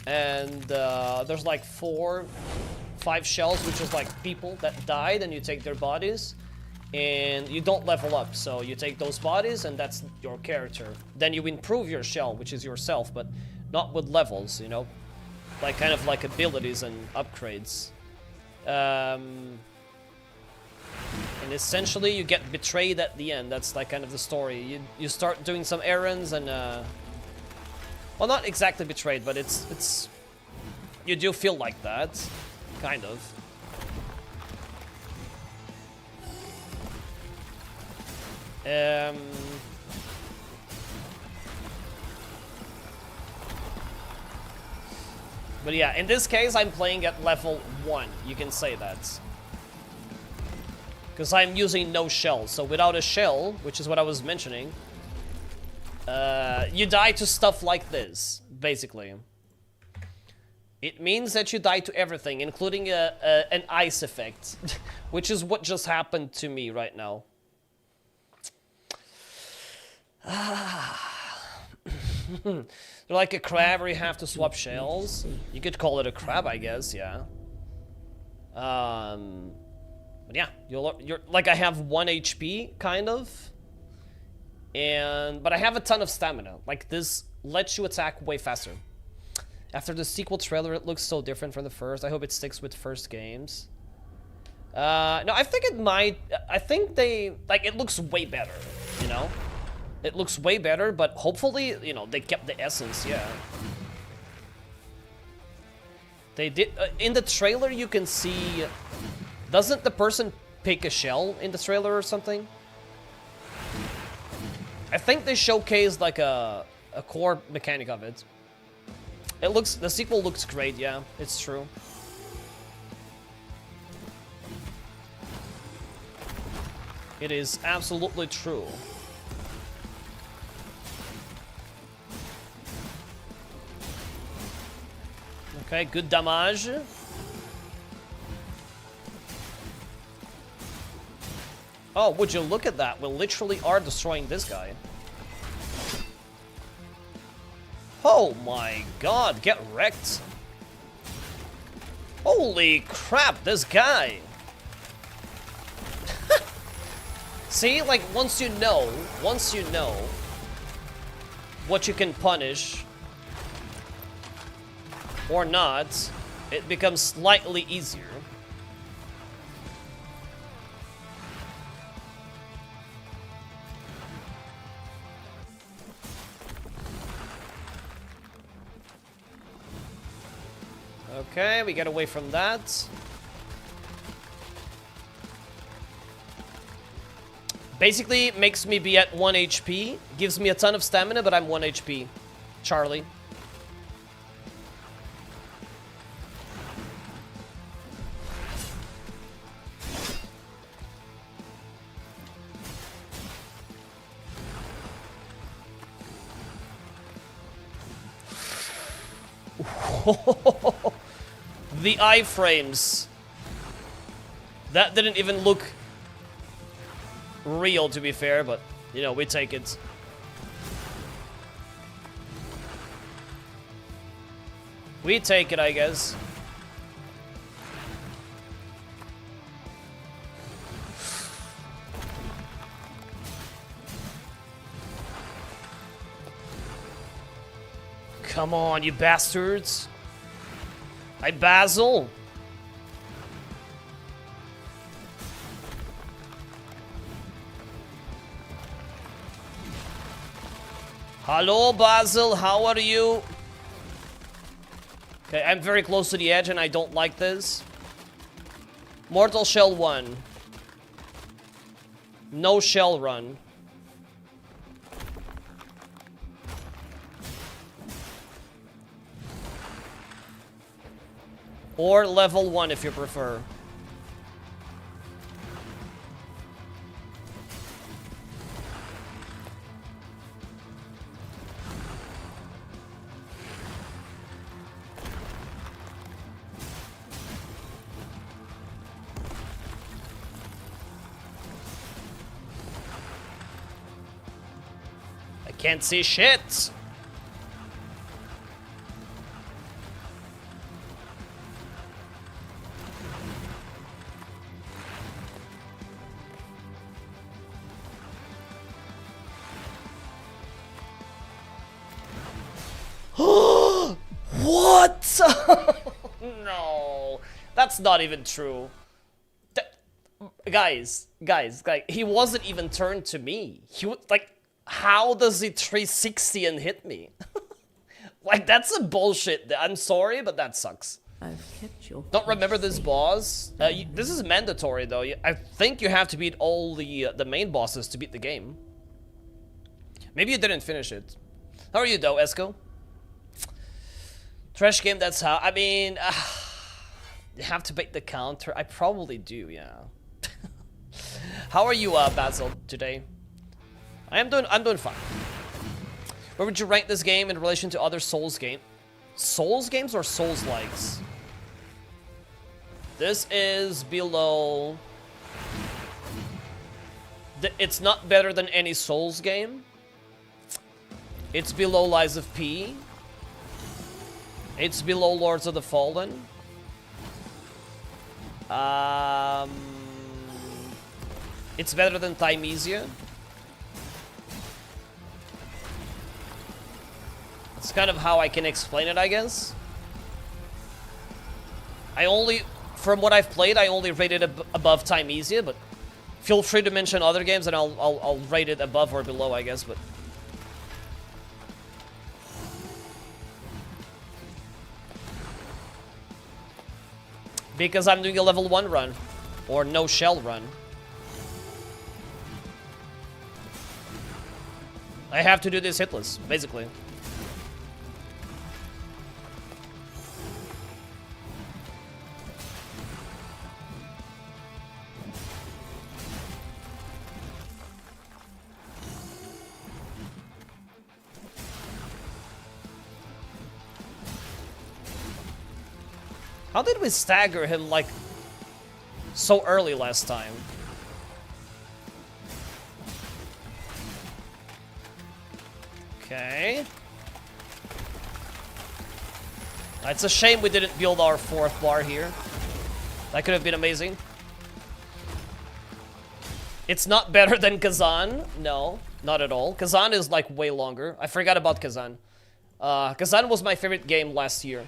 And there's, like, 4, 5 shells, which is, like, people that died, and you take their bodies. And you don't level up, so you take those bodies, and that's your character. Then you improve your shell, which is yourself, but not with levels, you know? Like, kind of like abilities and upgrades. And essentially you get betrayed at the end. That's like kind of the story. You start doing some errands and well, not exactly betrayed, but it's you do feel like that, kind of. But yeah, in this case, I'm playing at level 1. You can say that. Because I'm using no shell. So without a shell, which is what I was mentioning, you die to stuff like this, basically. It means that you die to everything, including an ice effect, which is what just happened to me right now. They're like a crab where you have to swap shells. You could call it a crab, I guess, yeah. But yeah, you're like, I have 1 HP, kind of. But I have a ton of stamina. Like, this lets you attack way faster. After the sequel trailer, it looks so different from the first. I hope it sticks with first games. No, I think it might. I think they, like, it looks way better, you know? It looks way better, but hopefully, you know, they kept the essence, yeah. They did, in the trailer you can see, doesn't the person pick a shell in the trailer or something? I think they showcased like a core mechanic of it. The sequel looks great, yeah, it's true. It is absolutely true. Okay, good damage. Oh, would you look at that? We literally are destroying this guy. Oh my god, get wrecked. Holy crap, this guy. See, like, once you know what you can punish or not, it becomes slightly easier. Okay, we get away from that. Basically, it makes me be at 1 HP. Gives me a ton of stamina, but I'm 1 HP. Charlie. The iframes. That didn't even look real, to be fair, but, you know, we take it. We take it, I guess. Come on, you bastards. Hi, Basil. Hello, Basil. How are you? Okay, I'm very close to the edge and I don't like this. Mortal Shell 1. No shell run. Or level 1 if you prefer. I can't see shit. What? No, that's not even true. Guys, he wasn't even turned to me. He would, like, how does he 360 and hit me? Like, that's a bullshit. I'm sorry, but that sucks. I've kept your Don't remember this boss. This is mandatory, though. I think you have to beat all the main bosses to beat the game. Maybe you didn't finish it. How are you, though, Esco? Trash game, that's how. I mean, you have to beat the counter. I probably do, yeah. How are you, Basil, today? I'm doing fine. Where would you rank this game in relation to other Souls games? Souls games or Souls-likes? This is below... It's not better than any Souls game. It's below Lies of P. It's below Lords of the Fallen. It's better than Thymesia. It's kind of how I can explain it, I guess. From what I've played, I only rate it above Thymesia, but feel free to mention other games and I'll rate it above or below, I guess, but... Because I'm doing a level 1 run. Or no shell run. I have to do this hitless, basically. How did we stagger him, like, so early last time? Okay. It's a shame we didn't build our 4th bar here. That could have been amazing. It's not better than Kazan. No, not at all. Kazan is like way longer. I forgot about Kazan. Kazan was my favorite game last year.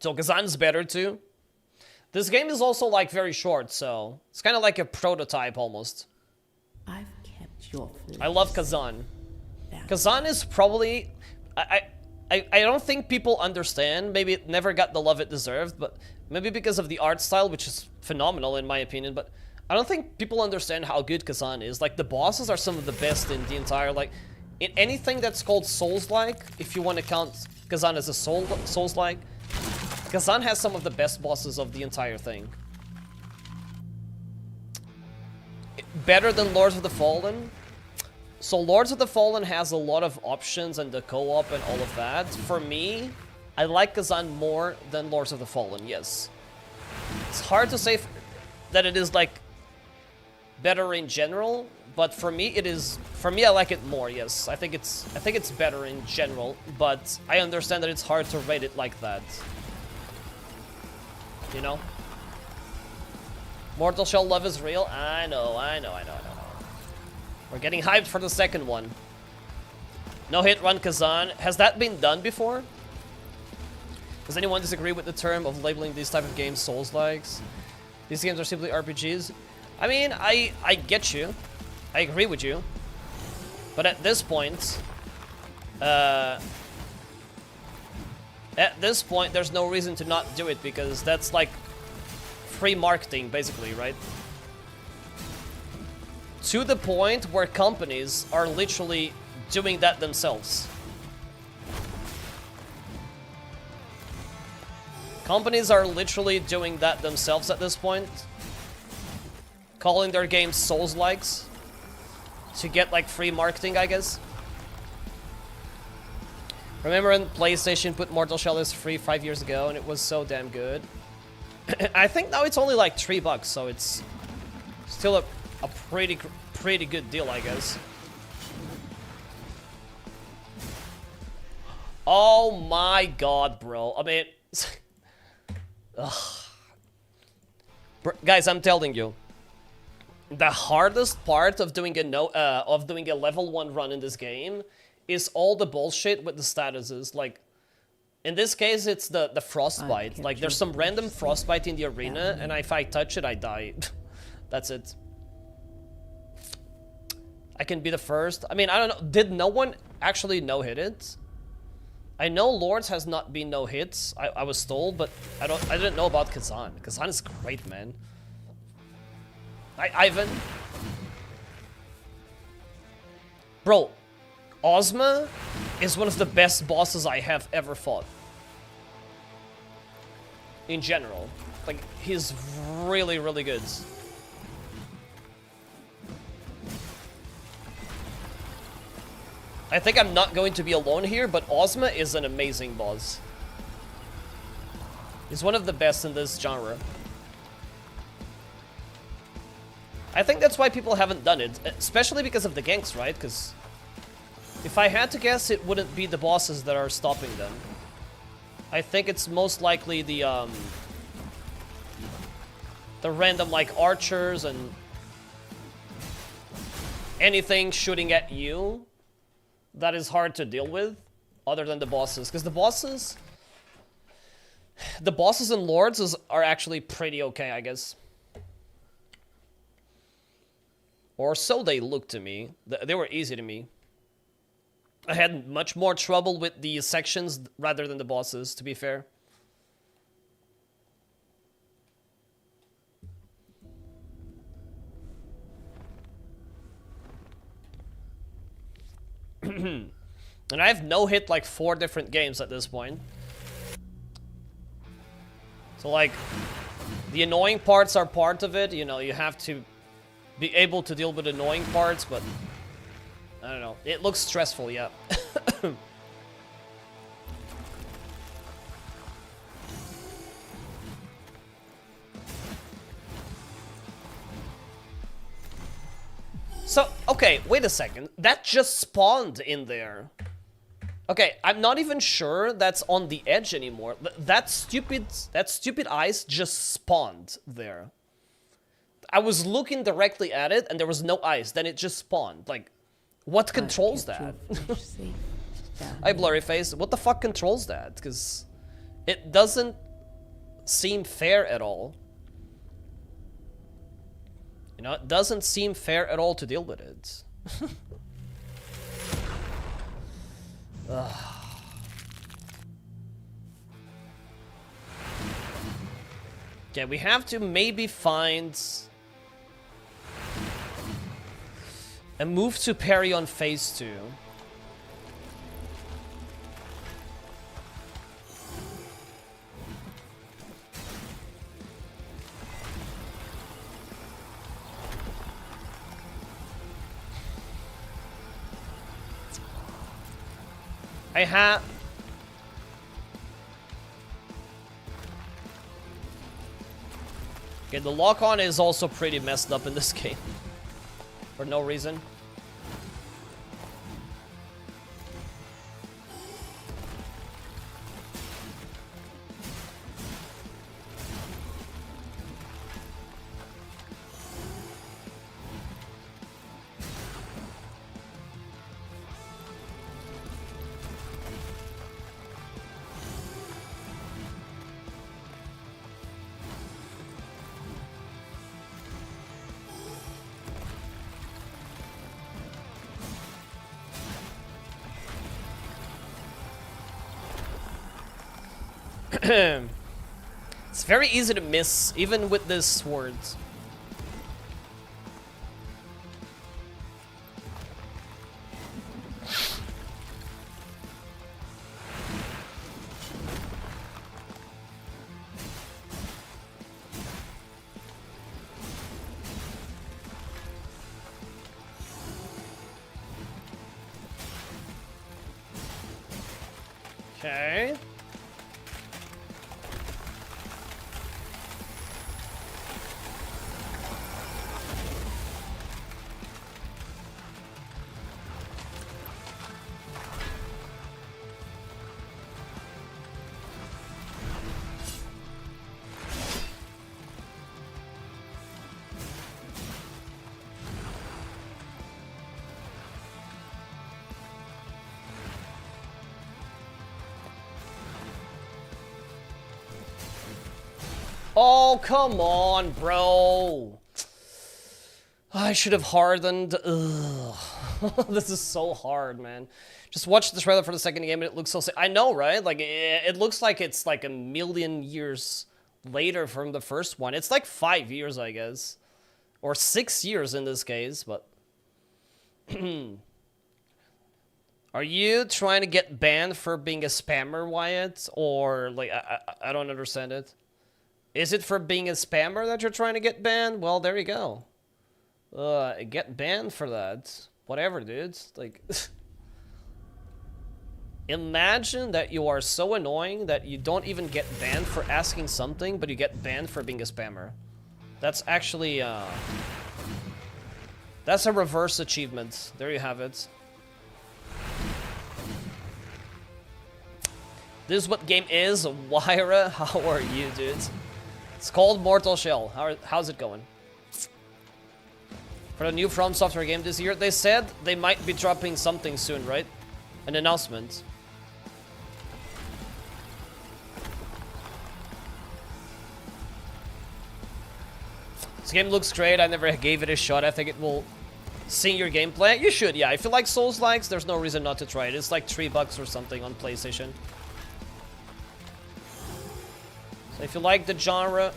So Kazan's better too. This game is also like very short, so it's kind of like a prototype almost. I've kept your flesh. I love Kazan. That Kazan is probably... I don't think people understand. Maybe it never got the love it deserved, but maybe because of the art style, which is phenomenal in my opinion, but I don't think people understand how good Kazan is. Like, the bosses are some of the best in the entire, like, in anything that's called Soulslike, if you want to count Kazan as a Soulslike, Kazan has some of the best bosses of the entire thing. Better than Lords of the Fallen? So Lords of the Fallen has a lot of options and the co-op and all of that. For me, I like Kazan more than Lords of the Fallen, yes. It's hard to say that it is like better in general, but for me it is, for me I like it more, yes. I think it's better in general, but I understand that it's hard to rate it like that. You know? Mortal Shell love is real? I know. We're getting hyped for the second one. No hit run Kazan. Has that been done before? Does anyone disagree with the term of labeling these type of games Souls-likes? These games are simply RPGs. I mean, I get you. I agree with you. But at this point, there's no reason to not do it, because that's like free marketing, basically, right? To the point where companies are literally doing that themselves. Companies are literally doing that themselves at this point. Calling their games Souls-likes to get like free marketing, I guess. Remember when PlayStation put Mortal Shell as free 5 years ago and it was so damn good? I think now it's only like $3, so it's still a pretty good deal, I guess. Oh my god, bro. I mean, guys, I'm telling you, the hardest part of doing a level 1 run in this game is all the bullshit with the statuses. Like, in this case, it's the frostbite. Like, there's some random frostbite in the arena, and if I touch it, I die. That's it. I can be the first. I mean, I don't know. Did no one actually no-hit it? I know Lords has not been no-hits. I was told, but I didn't know about Kazan. Kazan is great, man. Ivan. Bro, Ozma is one of the best bosses I have ever fought. In general. Like, he's really, really good. I think I'm not going to be alone here, but Ozma is an amazing boss. He's one of the best in this genre. I think that's why people haven't done it, especially because of the ganks, right? Because if I had to guess, it wouldn't be the bosses that are stopping them. I think it's most likely the random, like, archers and anything shooting at you that is hard to deal with, other than the bosses. Because the bosses and Lords are actually pretty okay, I guess. Or so they look to me. They were easy to me. I had much more trouble with the sections rather than the bosses, to be fair. And I've no-hit like 4 different games at this point. So, like, the annoying parts are part of it. You know, you have to be able to deal with annoying parts, but I don't know. It looks stressful, yeah. So, okay, wait a second. That just spawned in there. Okay, I'm not even sure that's on the edge anymore. That stupid ice just spawned there. I was looking directly at it and there was no ice. Then it just spawned. Like, what controls that? Hi, blurry face. What the fuck controls that? Because it doesn't seem fair at all. You know, it doesn't seem fair at all to deal with it. Okay, we have to maybe find a move to parry on phase 2. I have... Okay, the lock-on is also pretty messed up in this game. For no reason. It's very easy to miss, even with this sword. Okay. Oh, come on, bro. I should have hardened. Ugh. This is so hard, man. Just watch the trailer for the second game and it looks so sick. I know, right? Like, it looks like it's like a million years later from the first one. It's like 5 years, I guess. Or 6 years in this case, but... Are you trying to get banned for being a spammer, Wyatt? Or, like, I don't understand it. Is it for being a spammer that you're trying to get banned? Well, there you go. Get banned for that. Whatever, dudes. Like, imagine that you are so annoying that you don't even get banned for asking something, but you get banned for being a spammer. That's actually, that's a reverse achievement. There you have it. This is what game is. Wyra, how are you, dudes? It's called Mortal Shell. How's it going? For the new From Software game this year, they said they might be dropping something soon, right? An announcement. This game looks great. I never gave it a shot. I think it will sing your gameplay. You should, yeah. If you like Soulslikes, there's no reason not to try it. It's like $3 or something on PlayStation. So if you like the genre,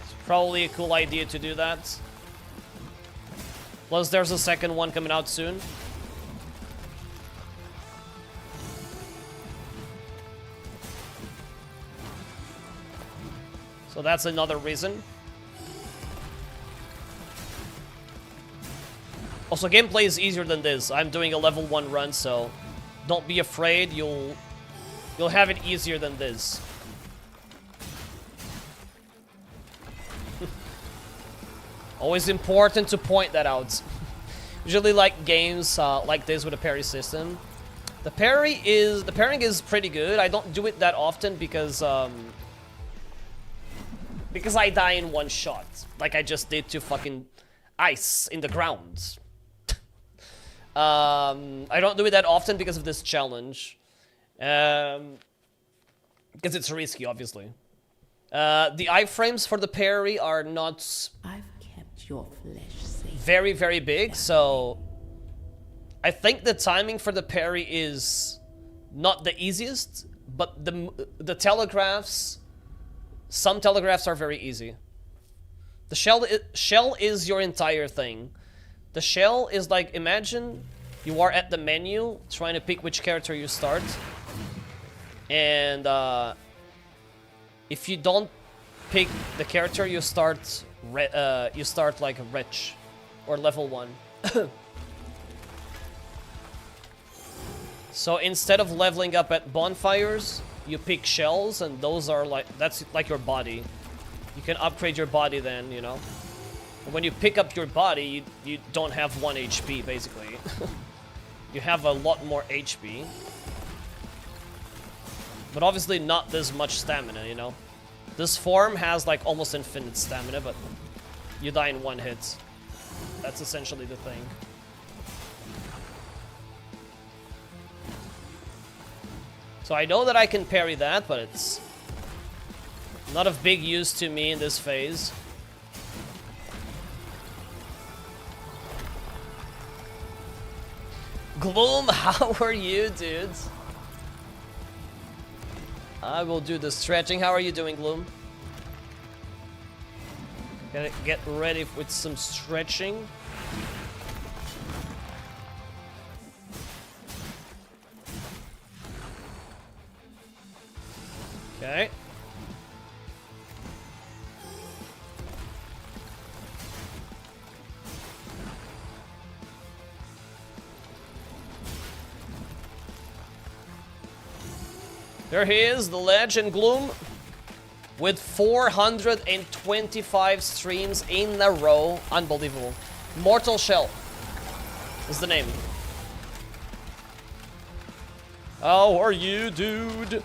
it's probably a cool idea to do that. Plus, there's a second one coming out soon. So that's another reason. Also, gameplay is easier than this. I'm doing a level 1 run, so don't be afraid. You'll have it easier than this. Always important to point that out. Usually like games like this with a parry system. The parrying is pretty good. I don't do it that often because Because I die in one shot, like I just did to fucking ice in the ground. I don't do it that often because of this challenge. Because it's risky, obviously. The iframes for the parry are not I've kept your flesh safe. very, very big, so I think the timing for the parry is not the easiest, but the telegraphs, some telegraphs are very easy. The shell is your entire thing. The shell is like, imagine you are at the menu trying to pick which character you start, and if you don't pick the character, you start like rich or level 1. So instead of leveling up at bonfires, you pick shells, and those are like, that's like your body. You can upgrade your body then, you know. And when you pick up your body, you don't have 1 HP, basically. You have a lot more HP. But obviously not this much stamina, you know. This form has like almost infinite stamina, but you die in 1 hit. That's essentially the thing. So I know that I can parry that, but it's not of big use to me in this phase. Gloom, how are you, dudes? I will do the stretching. How are you doing, Gloom? Gotta get ready with some stretching. Okay. There he is, the legend Gloom, with 425 streams in a row. Unbelievable. Mortal Shell is the name. How are you, dude?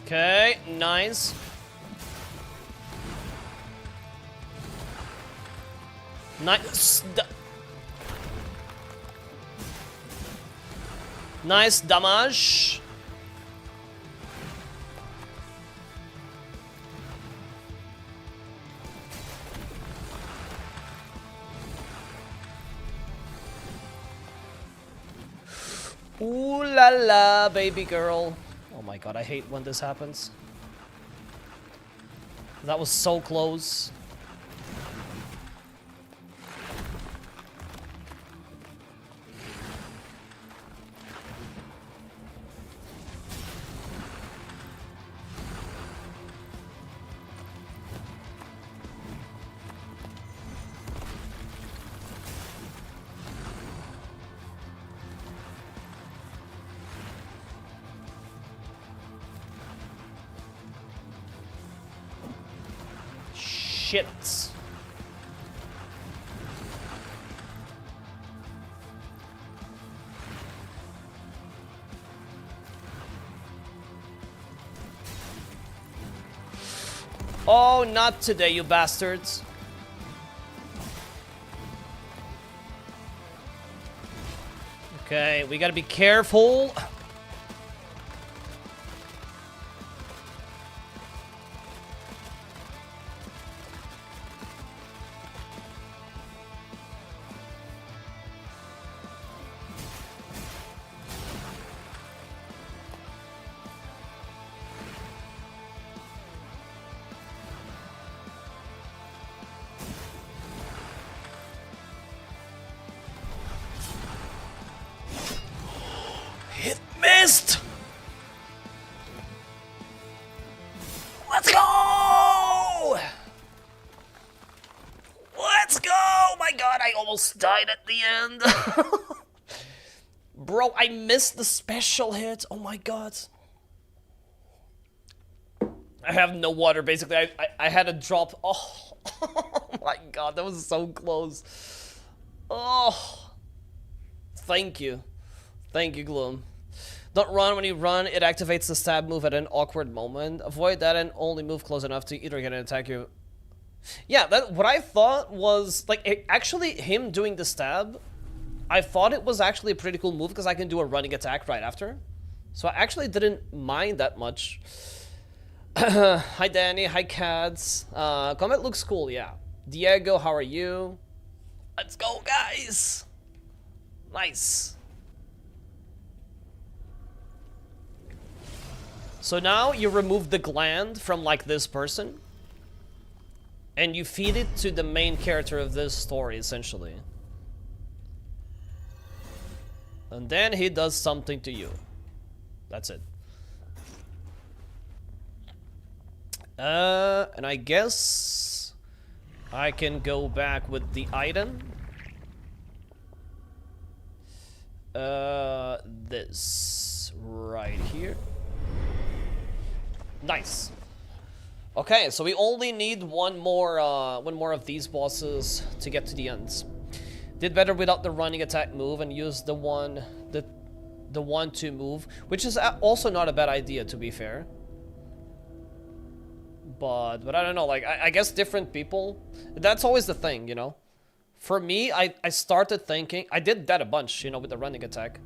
Okay, nice. Nice. Nice damage. Ooh la la, baby girl. Oh my god, I hate when this happens. That was so close. Shit. Oh, not today, you bastards. Okay, we gotta be careful. It missed! Let's go! Let's go! My god, I almost died at the end. Bro, I missed the special hit. Oh my god. I have no water, basically. I had a drop. Oh, oh my god, that was so close. Oh, thank you. Thank you, Gloom. Don't run. When you run, it activates the stab move at an awkward moment. Avoid that and only move close enough to either get an attack you. Yeah, that what I thought was, like, actually him doing the stab, I thought it was actually a pretty cool move because I can do a running attack right after. So I actually didn't mind that much. Hi Danny, hi Cads. Comment looks cool, yeah. Diego, how are you? Let's go, guys! Nice. So now you remove the gland from, like, this person. And you feed it to the main character of this story, essentially. And then he does something to you. That's it. And I guess I can go back with the item. This right here. Nice. Okay, so we only need one more of these bosses to get to the ends. Did better without the running attack move and use the 1-2 move, which is also not a bad idea, to be fair. But I don't know, like, I guess different people, that's always the thing, you know? For me, I started thinking, I did that a bunch, you know, with the running attack.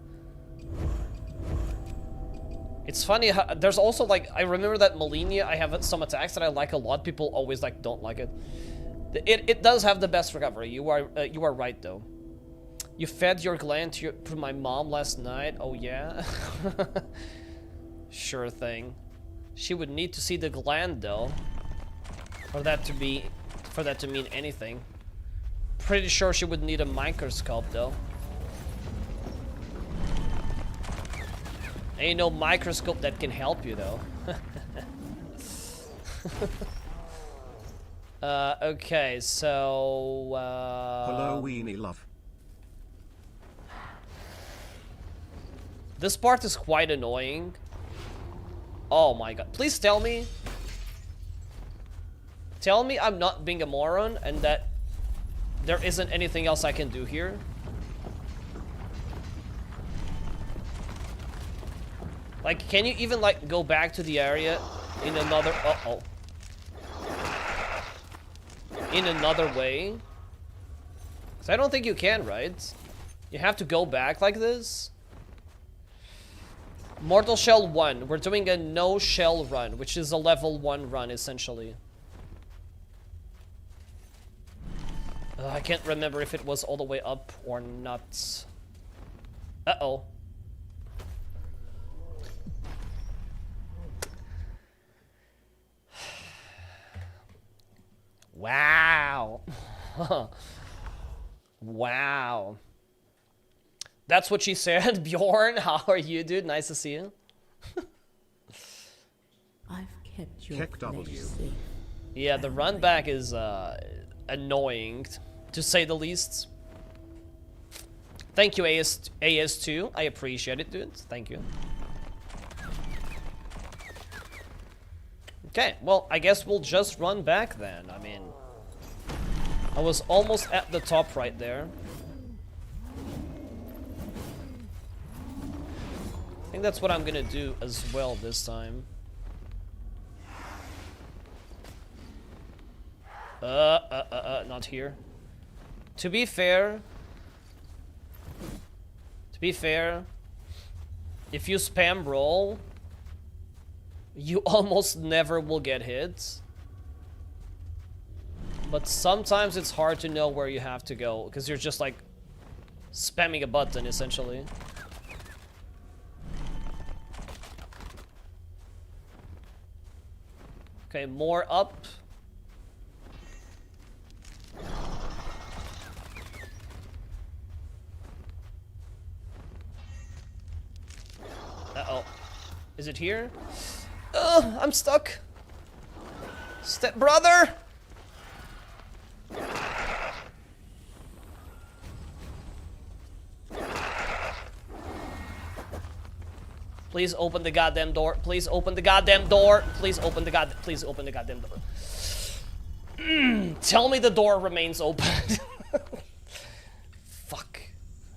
It's funny how, there's also, like, I remember that Malenia, I have some attacks that I like a lot, people always, like, don't like it. It does have the best recovery, you are right, though. You fed your gland to my mom last night, oh yeah? Sure thing. She would need to see the gland, though, for that to mean anything. Pretty sure she would need a microscope, though. Ain't no microscope that can help you, though. Okay, so hello, Weenie Love. This part is quite annoying. Oh my god. Please tell me. Tell me I'm not being a moron and that there isn't anything else I can do here. Like, can you even, like, go back to the area in another... Uh-oh. In another way? Because I don't think you can, right? You have to go back like this? Mortal Shell 1. We're doing a no-shell run, which is a level 1 run, essentially. I can't remember if it was all the way up or not. Uh-oh. Wow. Wow. That's what she said. Bjorn, how are you, dude? Nice to see you. I've kept your flesh safe. Yeah, the run back is annoying, to say the least. Thank you, AS2. I appreciate it, dude. Thank you. Okay, well, I guess we'll just run back then. I mean, I was almost at the top right there. I think that's what I'm gonna do as well this time. Not here. To be fair, if you spam roll, you almost never will get hit. But sometimes it's hard to know where you have to go, because you're just, like, spamming a button, essentially. Okay, more up. Uh-oh. Is it here? Ugh, I'm stuck. Step brother. Please open the goddamn door. Please open the goddamn door. Please open the goddamn door. Tell me the door remains open. Fuck.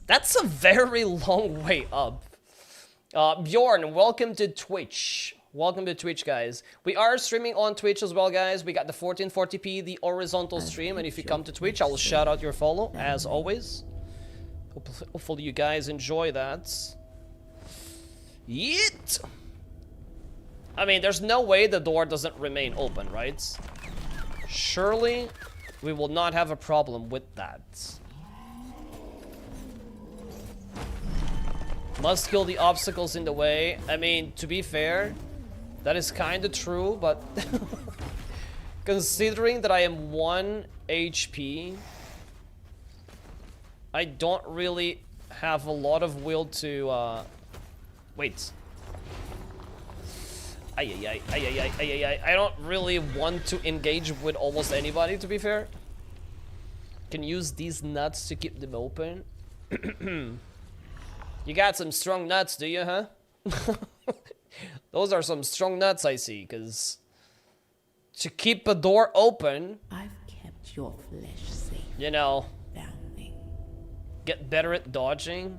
That's a very long way up. Bjorn, welcome to Twitch. Welcome to Twitch, guys. We are streaming on Twitch as well, guys. We got the 1440p, the horizontal stream, and if you come to Twitch, I will shout out your follow, as always. Hopefully you guys enjoy that. Yeet! I mean, there's no way the door doesn't remain open, right? Surely, we will not have a problem with that. Must kill the obstacles in the way. I mean, to be fair, that is kind of true, but considering that I am 1 HP, I don't really have a lot of will to, wait. I don't really want to engage with almost anybody, to be fair. Can use these nuts to keep them open. You got some strong nuts, do you, huh? Those are some strong nuts, I see, because to keep a door open... I've kept your flesh safe. You know... Bounding. Get better at dodging?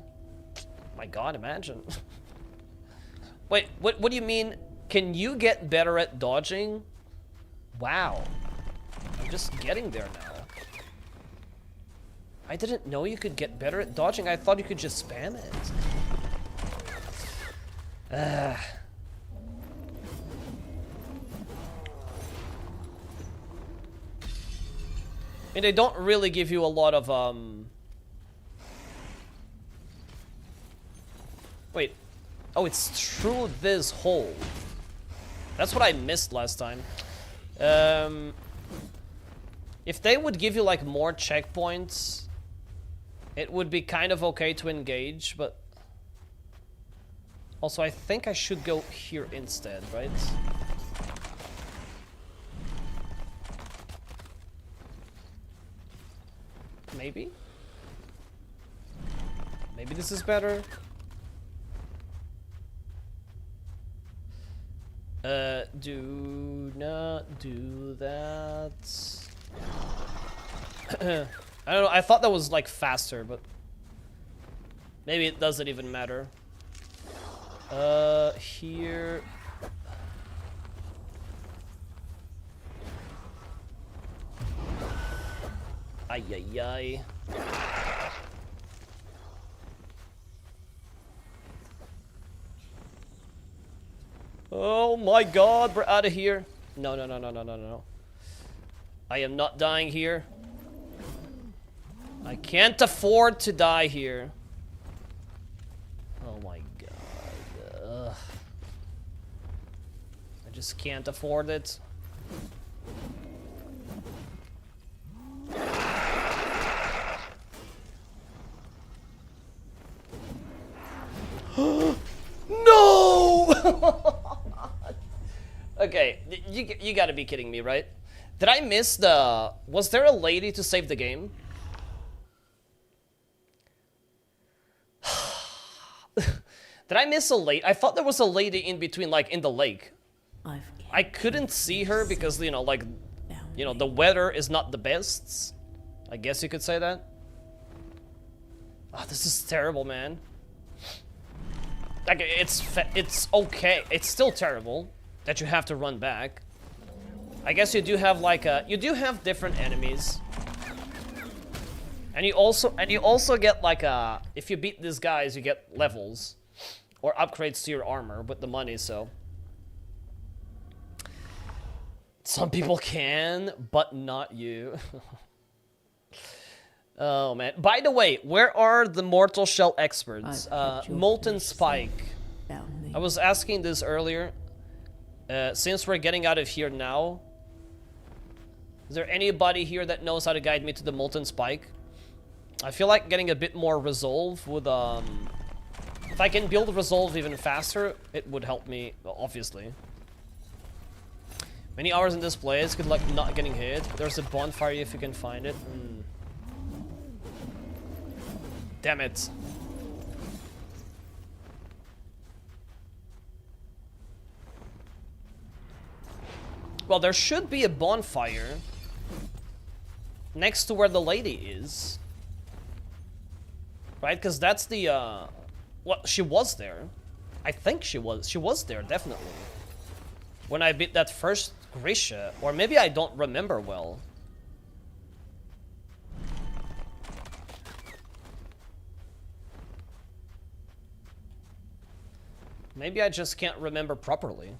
My god, imagine. Wait, what do you mean? Can you get better at dodging? Wow. I'm just getting there now. I didn't know you could get better at dodging. I thought you could just spam it. I mean, they don't really give you a lot of, Wait. Oh, it's through this hole. That's what I missed last time. If they would give you, like, more checkpoints, it would be kind of okay to engage, but... Also, I think I should go here instead, right? Maybe? Maybe this is better? Do not do that. I don't know, I thought that was like faster, but maybe it doesn't even matter. Here. Ay, ay, ay. Oh my god, we're out of here. No, no, no, no, no, no, no. I am not dying here. I can't afford to die here. Oh my god. Ugh. I just can't afford it. No! Okay, you gotta be kidding me, right? Did I miss the... Was there a lady to save the game? Did I miss a lady? I thought there was a lady in between, like, in the lake. I couldn't see her because, you know, like, you know, the weather is not the best. I guess you could say that. Oh, this is terrible, man. Like, it's okay. It's still terrible that you have to run back. I guess you do have like you do have different enemies, and you also get like if you beat these guys, you get levels or upgrades to your armor with the money. So some people can, but not you. Oh man! By the way, where are the Mortal Shell experts? Molten Spike. I was asking this earlier. Since we're getting out of here now, is there anybody here that knows how to guide me to the Molten Spike? I feel like getting a bit more resolve would, if I can build resolve even faster, it would help me, obviously. Many hours in this place, good luck not getting hit. There's a bonfire if you can find it. Damn it. Well, there should be a bonfire next to where the lady is. Right? Because that's the, well, she was there. I think she was there, definitely. When I beat that first Grisha. Or maybe I don't remember well. Maybe I just can't remember properly.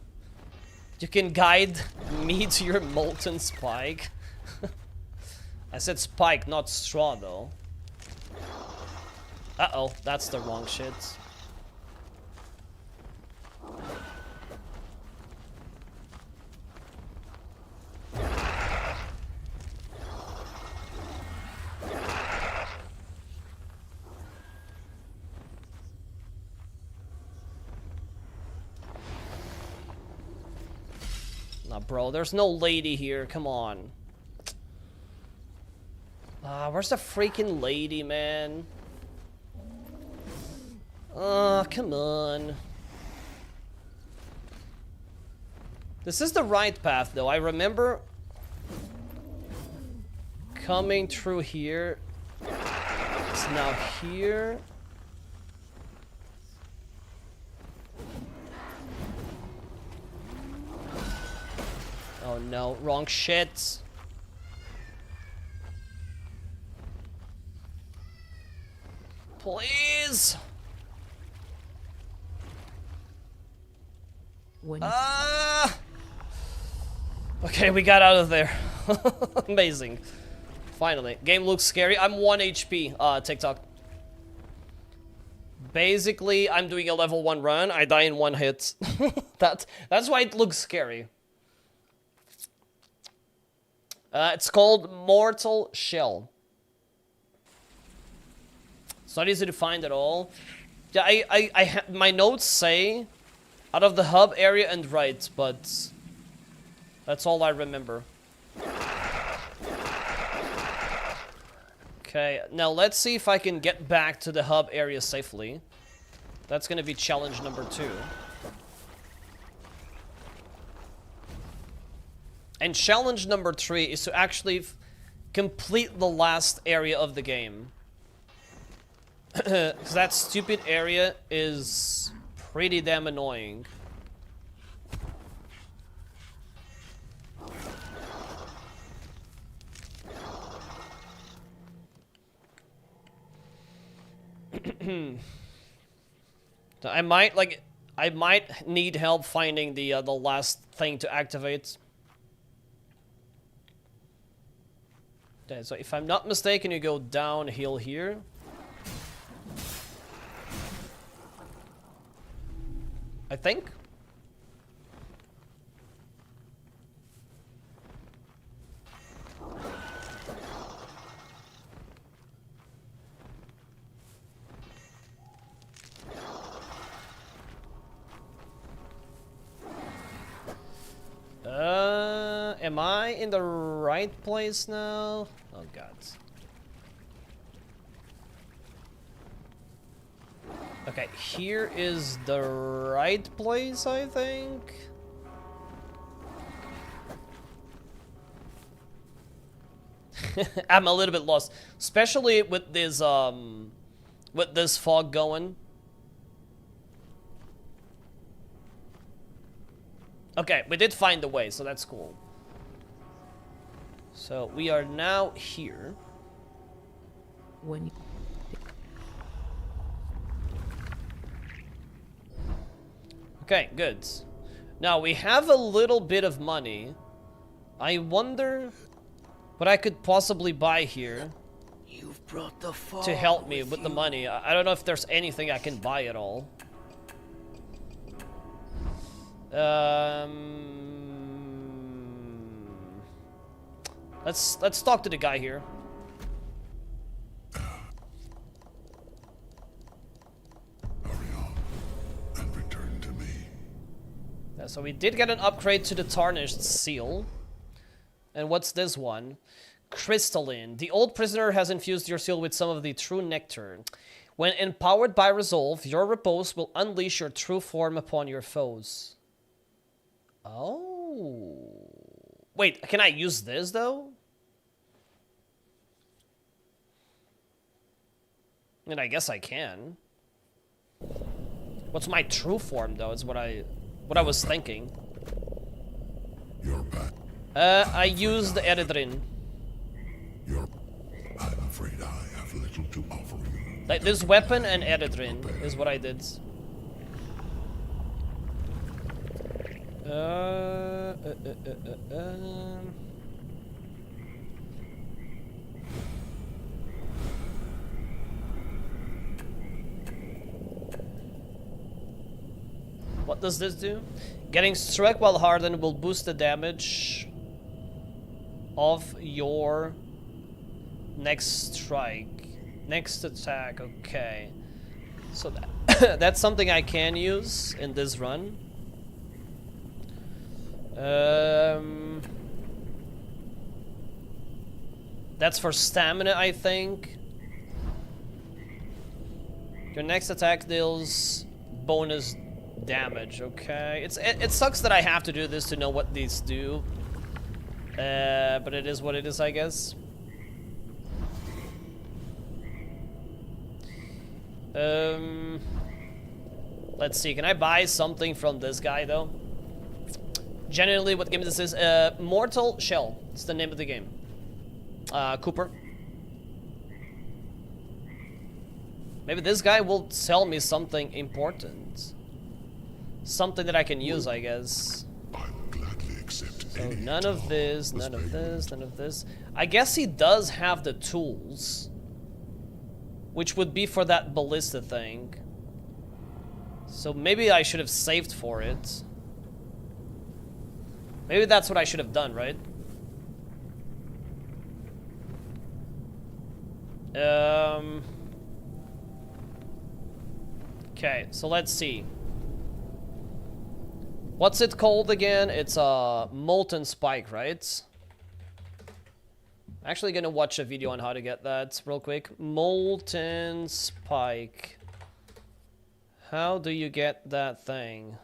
You can guide me to your molten spike. I said spike, not straw, though. Uh-oh, that's the wrong shit. Nah, bro, there's no lady here. Come on. Where's the freaking lady, man? Come on. This is the right path, though. I remember coming through here. It's now here. Oh no, wrong shit. Please. Okay, we got out of there. Amazing. Finally. Game looks scary. I'm 1 HP, TikTok. Basically, I'm doing a level 1 run. I die in 1 hit. That's why it looks scary. It's called Mortal Shell. It's not easy to find at all. Yeah, my notes say out of the hub area and right, but that's all I remember. Okay, now let's see if I can get back to the hub area safely. That's gonna be challenge number 2. And challenge number 3 is to actually complete the last area of the game. Because that stupid area is pretty damn annoying. I might need help finding the last thing to activate. Okay, so if I'm not mistaken, you go downhill here. I think. Am I in the right place now? Oh god. Okay, here is the right place, I think. I'm a little bit lost, especially with this fog going. Okay, we did find the way, so that's cool. So we are now here. When you Okay, good. Now we have a little bit of money. I wonder what I could possibly buy here You've brought the fall to help me with the money. I don't know if there's anything I can buy at all. Let's talk to the guy here. So we did get an upgrade to the Tarnished Seal. And what's this one? Crystalline. The old prisoner has infused your seal with some of the true nectar. When empowered by resolve, your repose will unleash your true form upon your foes. Oh. Wait, can I use this though? I mean, I guess I can. What's my true form though? Is what I was thinking. You're back. I used Nightreign. I'm afraid I have little to offer you. Like this weapon and Nightreign is what I did. What does this do? Getting struck while hardened will boost the damage of your next strike. Next attack, okay. So that that's something I can use in this run. That's for stamina, I think. Your next attack deals bonus damage, okay. It sucks that I have to do this to know what these do. But it is what it is, I guess. Let's see, can I buy something from this guy though? Generally, what game this is? Mortal Shell. It's the name of the game. Cooper. Maybe this guy will sell me something important. Something that I can use, I guess. I will gladly accept So any none of task this, as none of payment. this, none of this. I guess he does have the tools. Which would be for that ballista thing. So maybe I should have saved for it. Maybe that's what I should have done, right? Okay, so let's see. What's it called again? It's a molten spike, right? I'm actually gonna watch a video on how to get that real quick. Molten spike. How do you get that thing?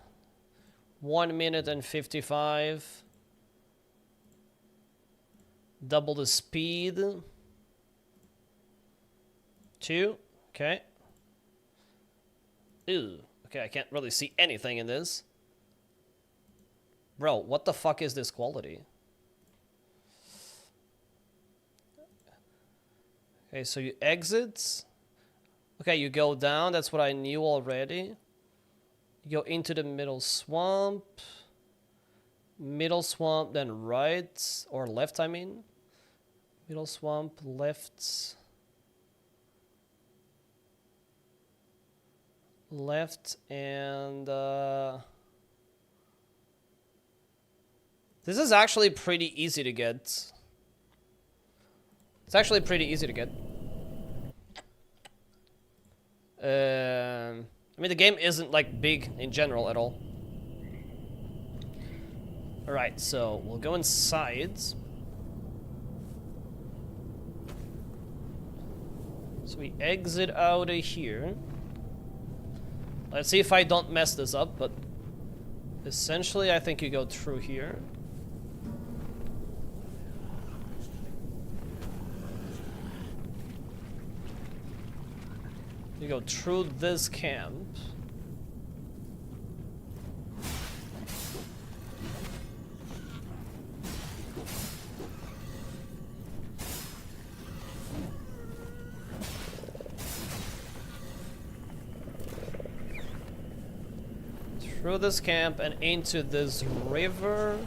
1 minute and 55. Double the speed. 2. Okay. Ew. Okay, I can't really see anything in this. Bro, what the fuck is this quality? Okay, so you exit. Okay, you go down. That's what I knew already. You go into the middle swamp. Middle swamp, then right. Or left, I mean. Middle swamp, left. Left, and... This is actually pretty easy to get. It's actually pretty easy to get. I mean, the game isn't like big in general at all. Alright, so we'll go inside. So we exit out of here. Let's see if I don't mess this up, but essentially I think you go through here. You go through this camp. Through this camp and into this river.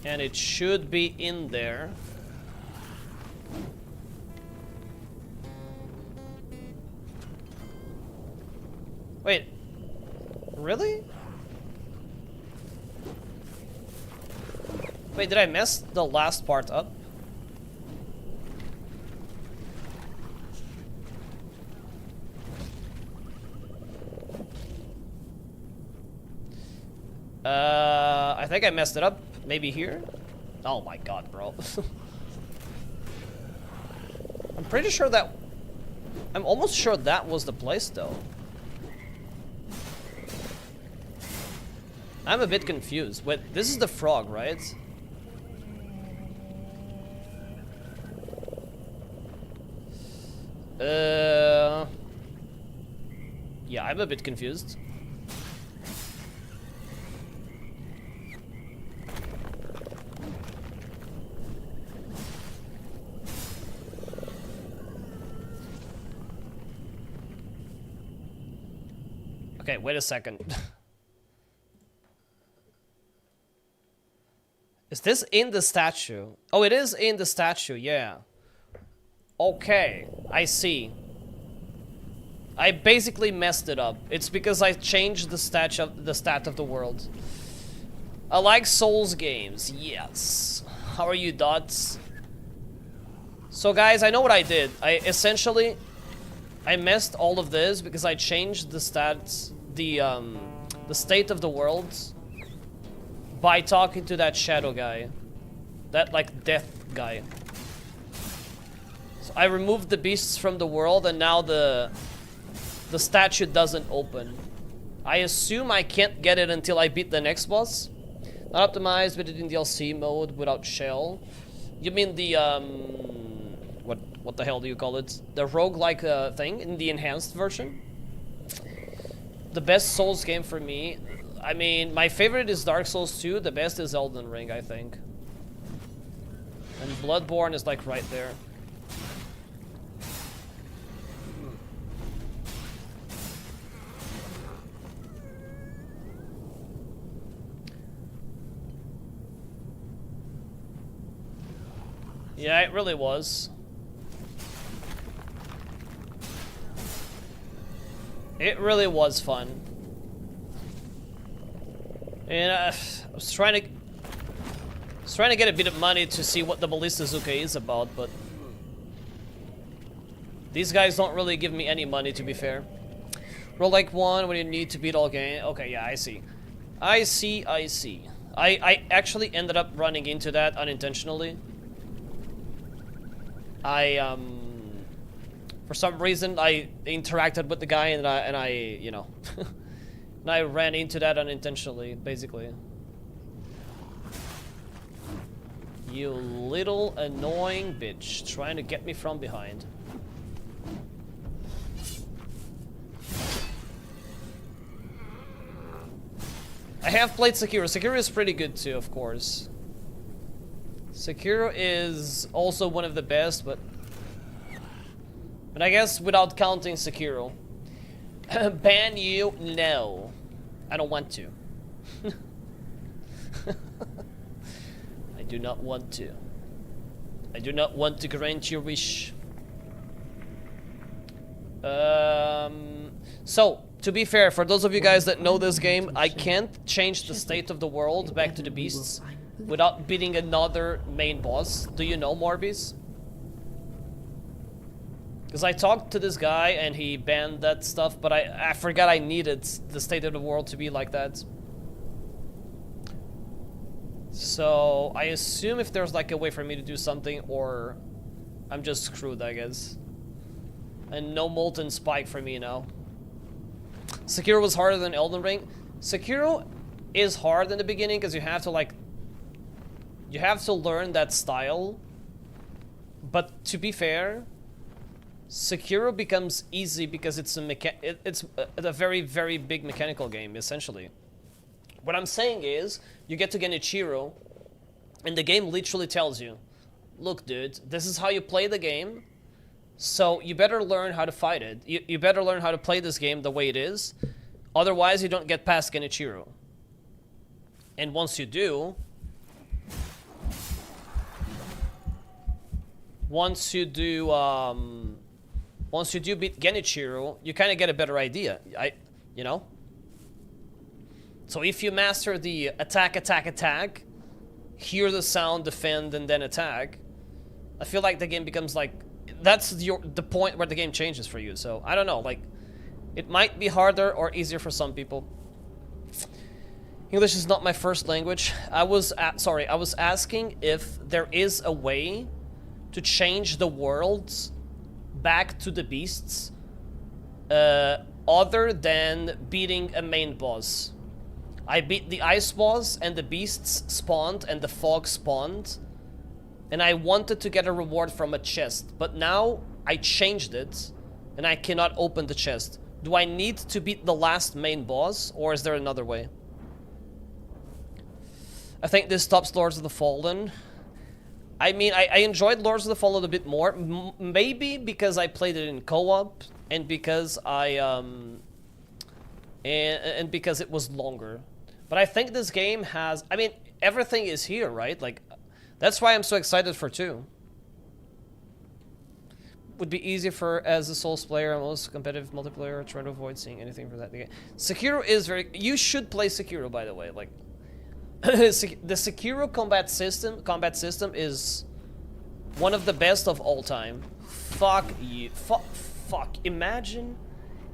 And it should be in there. Wait, really? Wait, did I mess the last part up? I think I messed it up. Maybe here? Oh my god, bro. I'm pretty sure that... I'm almost sure that was the place, though. I'm a bit confused. Wait, this is the frog, right? Yeah, I'm a bit confused. Okay, wait a second. Is this in the statue? Oh, it is in the statue, yeah. Okay, I see. I basically messed it up. It's because I changed the stat of the world. I like Souls games, yes. How are you, Dots? So guys, I know what I did. I messed all of this because I changed the stats, the state of the world by talking to that shadow guy. That, like, death guy. So I removed the beasts from the world and now the statue doesn't open. I assume I can't get it until I beat the next boss. Not optimized, but it in DLC mode without shell. You mean the, what the hell do you call it? The roguelike thing in the enhanced version? The best Souls game for me. I mean, my favorite is Dark Souls 2. The best is Elden Ring, I think. And Bloodborne is like right there. Yeah, it really was. It really was fun. And I was trying to get a bit of money to see what the Ballistazuka is about, but these guys don't really give me any money, to be fair. Roll like one when you need to beat all game. Okay, yeah, I see. I see. I actually ended up running into that unintentionally. For some reason I interacted with the guy and I you know, and I ran into that unintentionally, basically. You little annoying bitch, trying to get me from behind. I have played Sekiro. Sekiro is pretty good too, of course. Sekiro is also one of the best, but I guess without counting Sekiro. Ban you? No. I don't want to. I do not want to. I do not want to grant your wish. So, to be fair, for those of you guys that know this game, I can't change the state of the world back to the beasts without beating another main boss. Do you know, Morbius? Because I talked to this guy and he banned that stuff, but I forgot I needed the state of the world to be like that. So I assume if there's like a way for me to do something, or I'm just screwed, I guess. And no Molten Spike for me now. Sekiro was harder than Elden Ring. Sekiro is hard in the beginning because you have to like... You have to learn that style. But to be fair, Sekiro becomes easy because it's a very, very big mechanical game, essentially. What I'm saying is, you get to Genichiro, and the game literally tells you, look dude, this is how you play the game, so you better learn how to fight it. You better learn how to play this game the way it is, otherwise you don't get past Genichiro. And once you do... Once you do beat Genichiro, you kind of get a better idea, you know? So if you master the attack, hear the sound, defend, and then attack, I feel like the game becomes like... That's the point where the game changes for you, so I don't know, like... It might be harder or easier for some people. English is not my first language. I was asking if there is a way to change the worlds back to the beasts other than beating a main boss. I beat the ice boss, and the beasts spawned, and the fog spawned. And I wanted to get a reward from a chest. But now, I changed it, and I cannot open the chest. Do I need to beat the last main boss, or is there another way? I think this tops Lords of the Fallen. I mean, I enjoyed Lords of the Fallen a bit more. Maybe because I played it in co-op, and because and because it was longer. But I think this game has... I mean, everything is here, right? Like, that's why I'm so excited for 2. Would be easier for as a Souls player, most competitive multiplayer, trying to avoid seeing anything from that game. Sekiro is very... You should play Sekiro, by the way. Like, the Sekiro combat system is one of the best of all time. Fuck you. Fuck. Imagine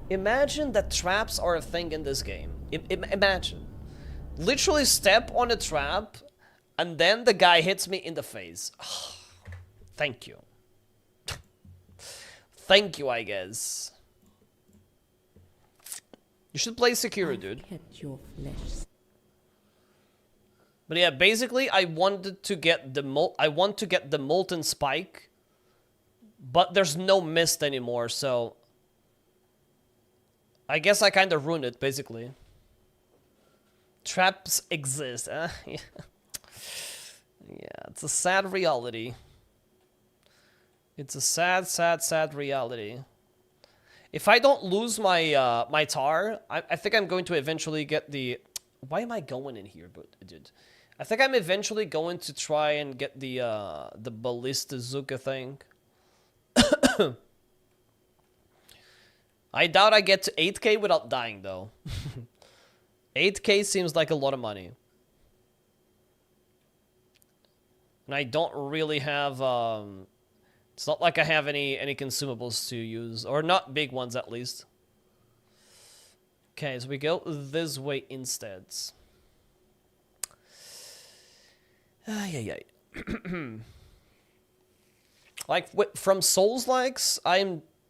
that traps are a thing in this game. Imagine. Literally step on a trap, and then the guy hits me in the face. Thank you. Thank you, I guess. You should play Sekiro, dude. Your flesh. But yeah, basically, I wanted to get the molten spike, but there's no mist anymore, so I guess I kind of ruined it, basically. Traps exist. Yeah. Yeah, it's a sad reality. It's a sad reality. If I don't lose my my tar, I think I'm going to eventually get the... Why am I going in here, dude? I think I'm eventually going to try and get the Ballista Zuka thing. I doubt I get to 8k without dying, though. 8k seems like a lot of money. And I don't really have... It's not like I have any consumables to use. Or not big ones, at least. Okay, so we go this way instead. Yeah. Like, from Soulslikes,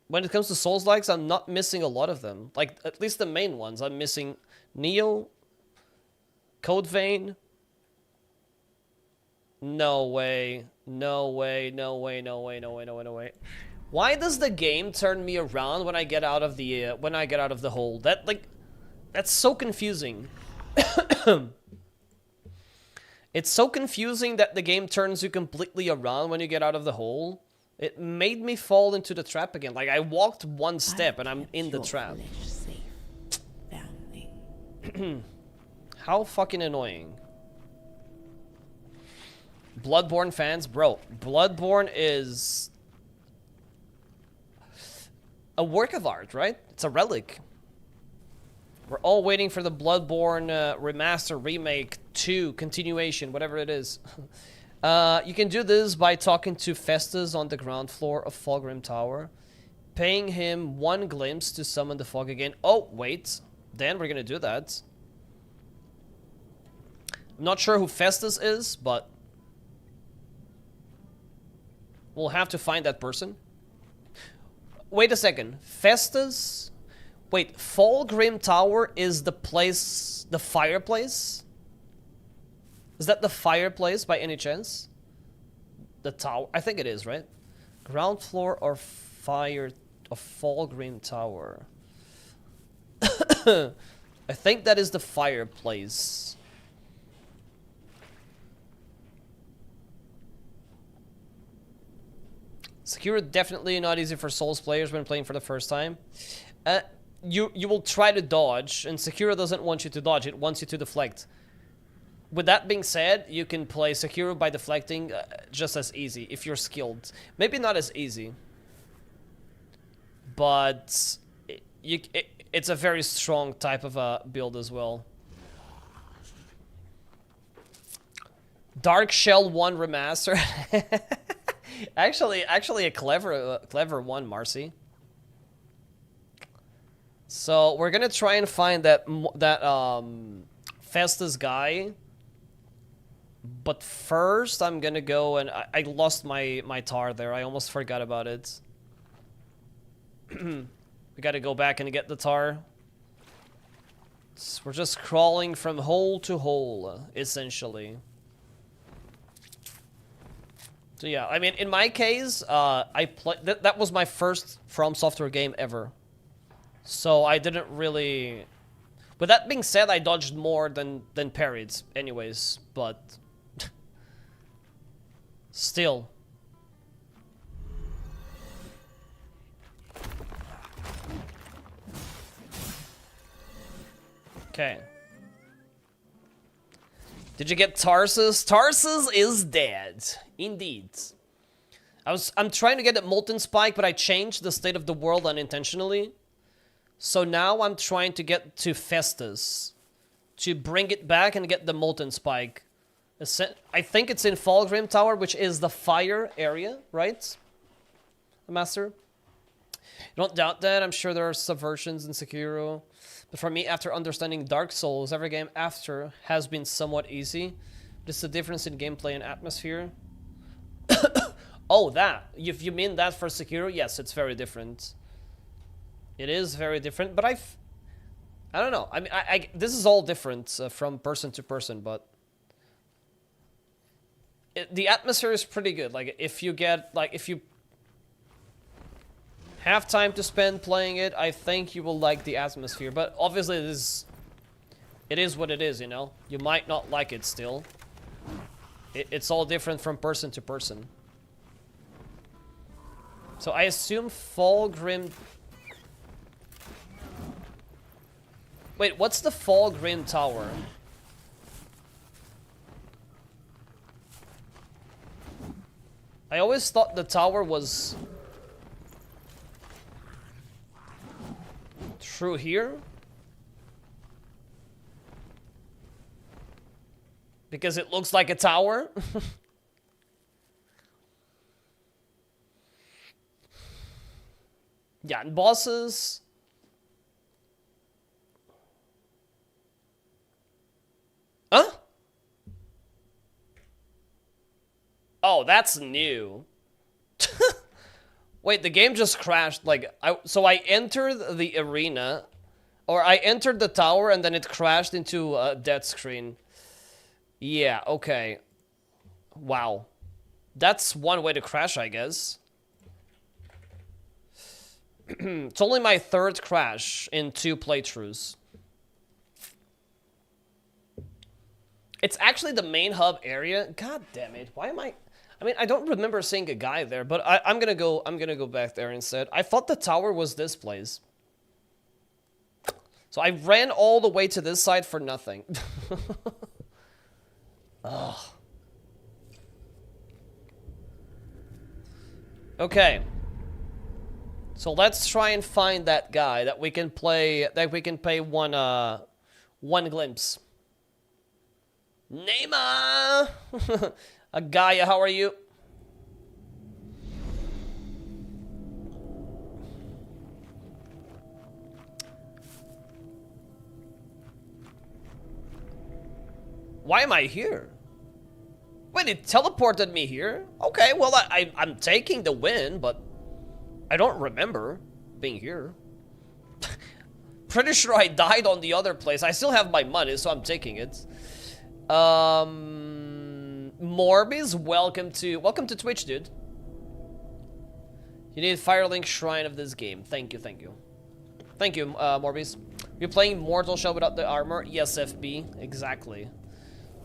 when it comes to Soulslikes, I'm not missing a lot of them. Like, at least the main ones. I'm missing Neo, Code Vein. No way. No way. Why does the game turn me around when I get out of the hole? That's so confusing. It's so confusing that the game turns you completely around when you get out of the hole. It made me fall into the trap again. Like, I walked one step and I'm in the trap. How fucking annoying. Bloodborne fans, bro. Bloodborne is a work of art, right? It's a relic. We're all waiting for the Bloodborne remaster, remake, 2, continuation, whatever it is. You can do this by talking to Festus on the ground floor of Fulgrim Tower, paying him 1 glimpse to summon the fog again. Oh, wait. Then we're gonna do that. I'm not sure who Festus is, but we'll have to find that person. Wait a second. Festus... Wait, Fulgrim Tower is the place... The fireplace? Is that the fireplace by any chance? The tower? I think it is, right? Ground floor or fire... of Fulgrim Tower. I think that is the fireplace. Sekiro definitely not easy for Souls players when playing for the first time. You will try to dodge, and Sekiro doesn't want you to dodge, it wants you to deflect. With that being said, you can play Sekiro by deflecting just as easy, if you're skilled. Maybe not as easy, but it's a very strong type of a build as well. Dark Shell 1 remaster. Actually a clever one, Marcy. So we're gonna try and find that Festus guy. But first, I'm gonna go and I lost my tar there. I almost forgot about it. We gotta go back and get the tar. We're just crawling from hole to hole, essentially. So yeah, I mean, in my case, that was my first From Software game ever. So I didn't really... With that being said, I dodged more than parried, anyways, but... Still. Okay. Did you get Tarsus? Tarsus is dead. Indeed. I'm trying to get a Molten Spike, but I changed the state of the world unintentionally. So now I'm trying to get to Festus. To bring it back and get the Molten Spike. I think it's in Fallgrim Tower, which is the fire area, right? Master? You don't doubt that. I'm sure there are subversions in Sekiro. But for me, after understanding Dark Souls, every game after has been somewhat easy. Just the difference in gameplay and atmosphere. Oh, that. If you mean that for Sekiro, yes, it's very different. It is very different, but I don't know. I mean, this is all different from person to person, but... the atmosphere is pretty good. Like, if you have time to spend playing it, I think you will like the atmosphere. But obviously it is what it is, you know? You might not like it still. It's all different from person to person. So I assume Fallgrim... Wait, what's the Fallgrim Tower? I always thought the tower was... through here? Because it looks like a tower? Yeah, and bosses... Huh? Oh, that's new. Wait, the game just crashed. Like, so I entered the arena, or I entered the tower, and then it crashed into a dead screen. Yeah, okay. Wow. That's one way to crash, I guess. It's only my third crash in 2 playthroughs. It's actually the main hub area. God damn it! Why am I mean, I don't remember seeing a guy there, but I'm gonna go back there instead. I thought the tower was this place. So I ran all the way to this side for nothing. Ugh. Okay. So let's try and find that guy that we can play, pay one glimpse. Neymar! Gaia, how are you? Why am I here? Wait, it teleported me here? Okay, well, I'm taking the win, but I don't remember being here. Pretty sure I died on the other place. I still have my money, so I'm taking it. Morbius, welcome to Twitch, dude. You need Firelink Shrine of this game. Thank you, thank you. Thank you, Morbius. You're playing Mortal Shell without the armor? Yes, FB. Exactly.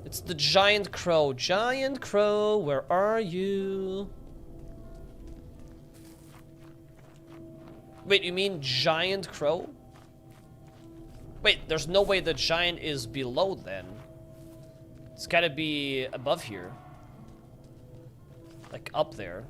It's the Giant Crow. Giant Crow, where are you? Wait, you mean Giant Crow? Wait, there's no way the giant is below then. It's gotta be above here. Like up there.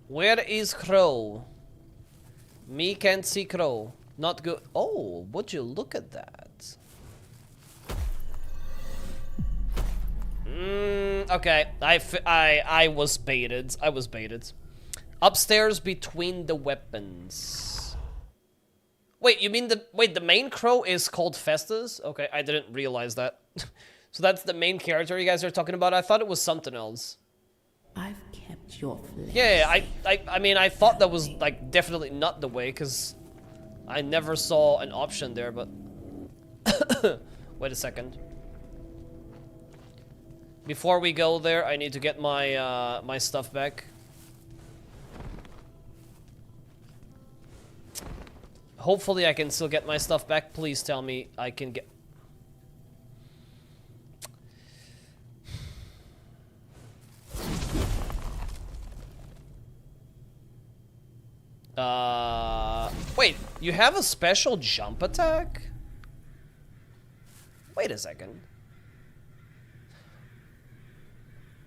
Where is Crow? Me can't see Crow. Not good. Oh, would you look at that? Okay, I was baited. I was baited. Upstairs between the weapons. Wait, you mean the main crow is called Festus? Okay, I didn't realize that. So that's the main character you guys are talking about? I thought it was something else. I've kept your flesh. Yeah, I mean, I thought that was, like, definitely not the way, because I never saw an option there, but... Wait a second. Before we go there, I need to get my, my stuff back. Hopefully I can still get my stuff back. Please tell me I can get... Wait, you have a special jump attack? Wait a second.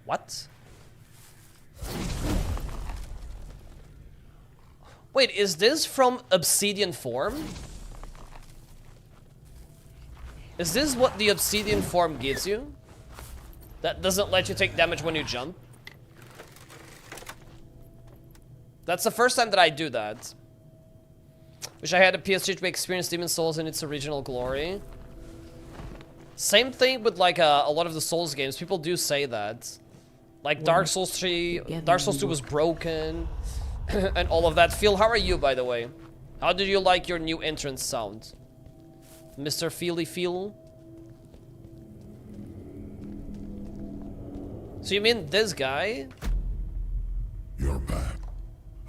What? Wait, is this from Obsidian form? Is this what the Obsidian form gives you? That doesn't let you take damage when you jump? That's the first time that I do that. Wish I had a PS3 to experience Demon's Souls in its original glory. Same thing with like a lot of the Souls games. People do say that. Like Dark Souls 3, Dark Souls 2 was broken. And all of that. Phil, how are you, by the way? How did you like your new entrance sound? Mr. Feely Feel? So you mean this guy? You're back.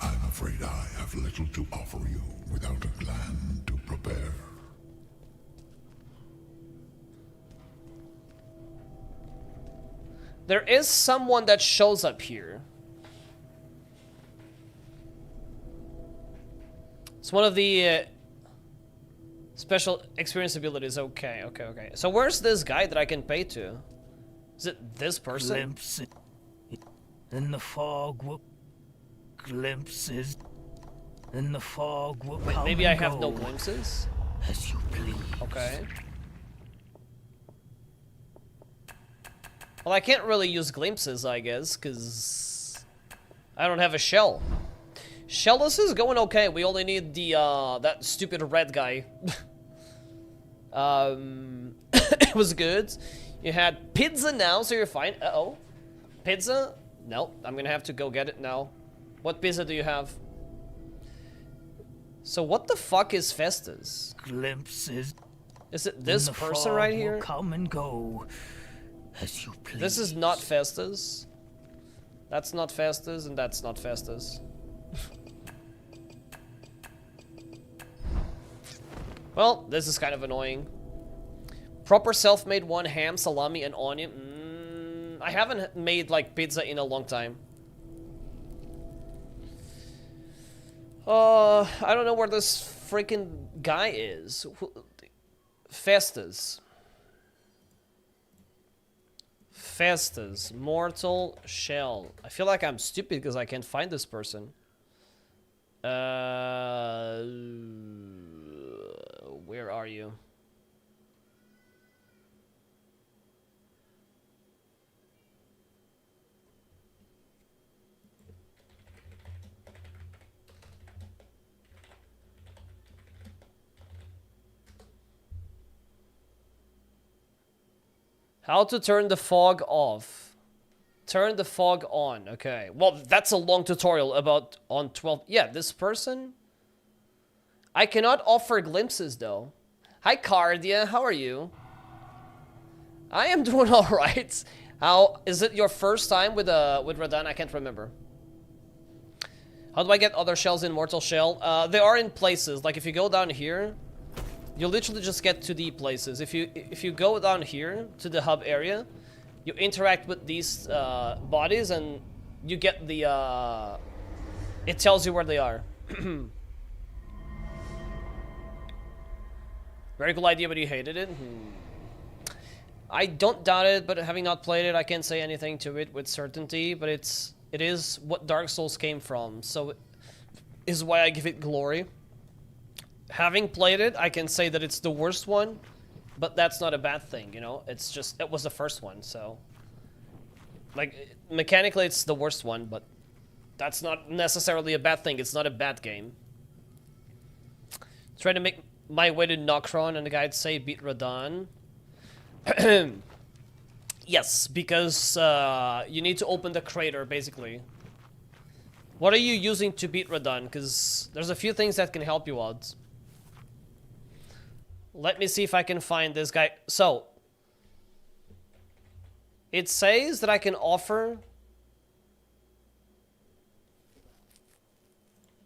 I'm afraid I have little to offer you without a clan to prepare. There is someone that shows up here. It's one of the special experience abilities. Okay, okay, okay. So where's this guy that I can pay to? Is it this person? Glimpses in the fog will glimpses in the fog will Wait, come maybe I and have no go glimpses? as you please. Okay. Well, I can't really use glimpses, I guess, because I don't have a shell. Shellless is going okay. We only need the, that stupid red guy. It was good. You had pizza now, so you're fine. Uh-oh. Pizza? No, I'm gonna have to go get it now. What pizza do you have? So what the fuck is Festus? Glimpses Is it this in the person fog right will here? come and go as you please. This is not Festus. That's not Festus, and that's not Festus. Well, this is kind of annoying. Proper self-made one, ham, salami, and onion. I haven't made, like, pizza in a long time. I don't know where this freaking guy is. Festus. Festus. Mortal Shell. I feel like I'm stupid because I can't find this person. Where are you? How to turn the fog off. Turn the fog on. Okay. Well, that's a long tutorial about on 12. Yeah, this person. I cannot offer glimpses though. Hi Cardia, how are you? I am doing all right. How is it your first time with Radan? I can't remember. How do I get other shells in Mortal Shell? They are in places. Like if you go down here, you literally just get to the places. If you go down here to the hub area, you interact with these bodies and you get the it tells you where they are. Very cool idea, but you hated it. I don't doubt it, but having not played it, I can't say anything to it with certainty. But it is what Dark Souls came from, so it is why I give it glory. Having played it, I can say that it's the worst one, but that's not a bad thing, you know? It's just, it was the first one, so... Like, mechanically it's the worst one, but that's not necessarily a bad thing. It's not a bad game. Trying to make my way to Noctron, and the guy'd say beat Radon. Yes, because you need to open the crater, basically. What are you using to beat Radon? Because there's a few things that can help you out. Let me see if I can find this guy. So, it says that I can offer...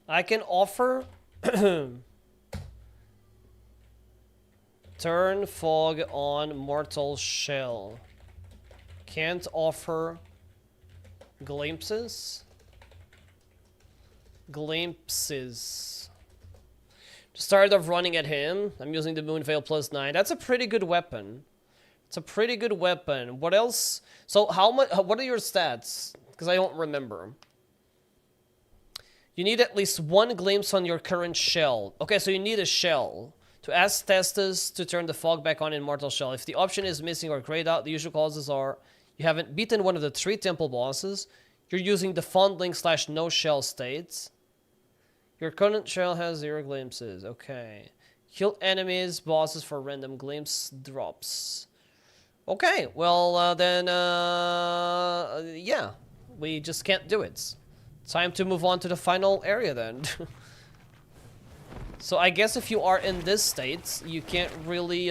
I can offer... Turn fog on mortal shell. Can't offer glimpses. Glimpses. Just tired of running at him. I'm using the Moon Veil +9. That's a pretty good weapon. It's a pretty good weapon. What else? So how much? What are your stats? Because I don't remember. You need at least one glimpse on your current shell. Okay, so you need a shell. To ask Testus to turn the fog back on in Mortal Shell. If the option is missing or grayed out, the usual causes are you haven't beaten one of the 3 temple bosses, you're using the fondling / no shell states. Your current shell has 0 glimpses. Okay. Kill enemies, bosses for random glimpse drops. Okay, well then, yeah. We just can't do it. Time to move on to the final area then. So I guess if you are in this state, you can't really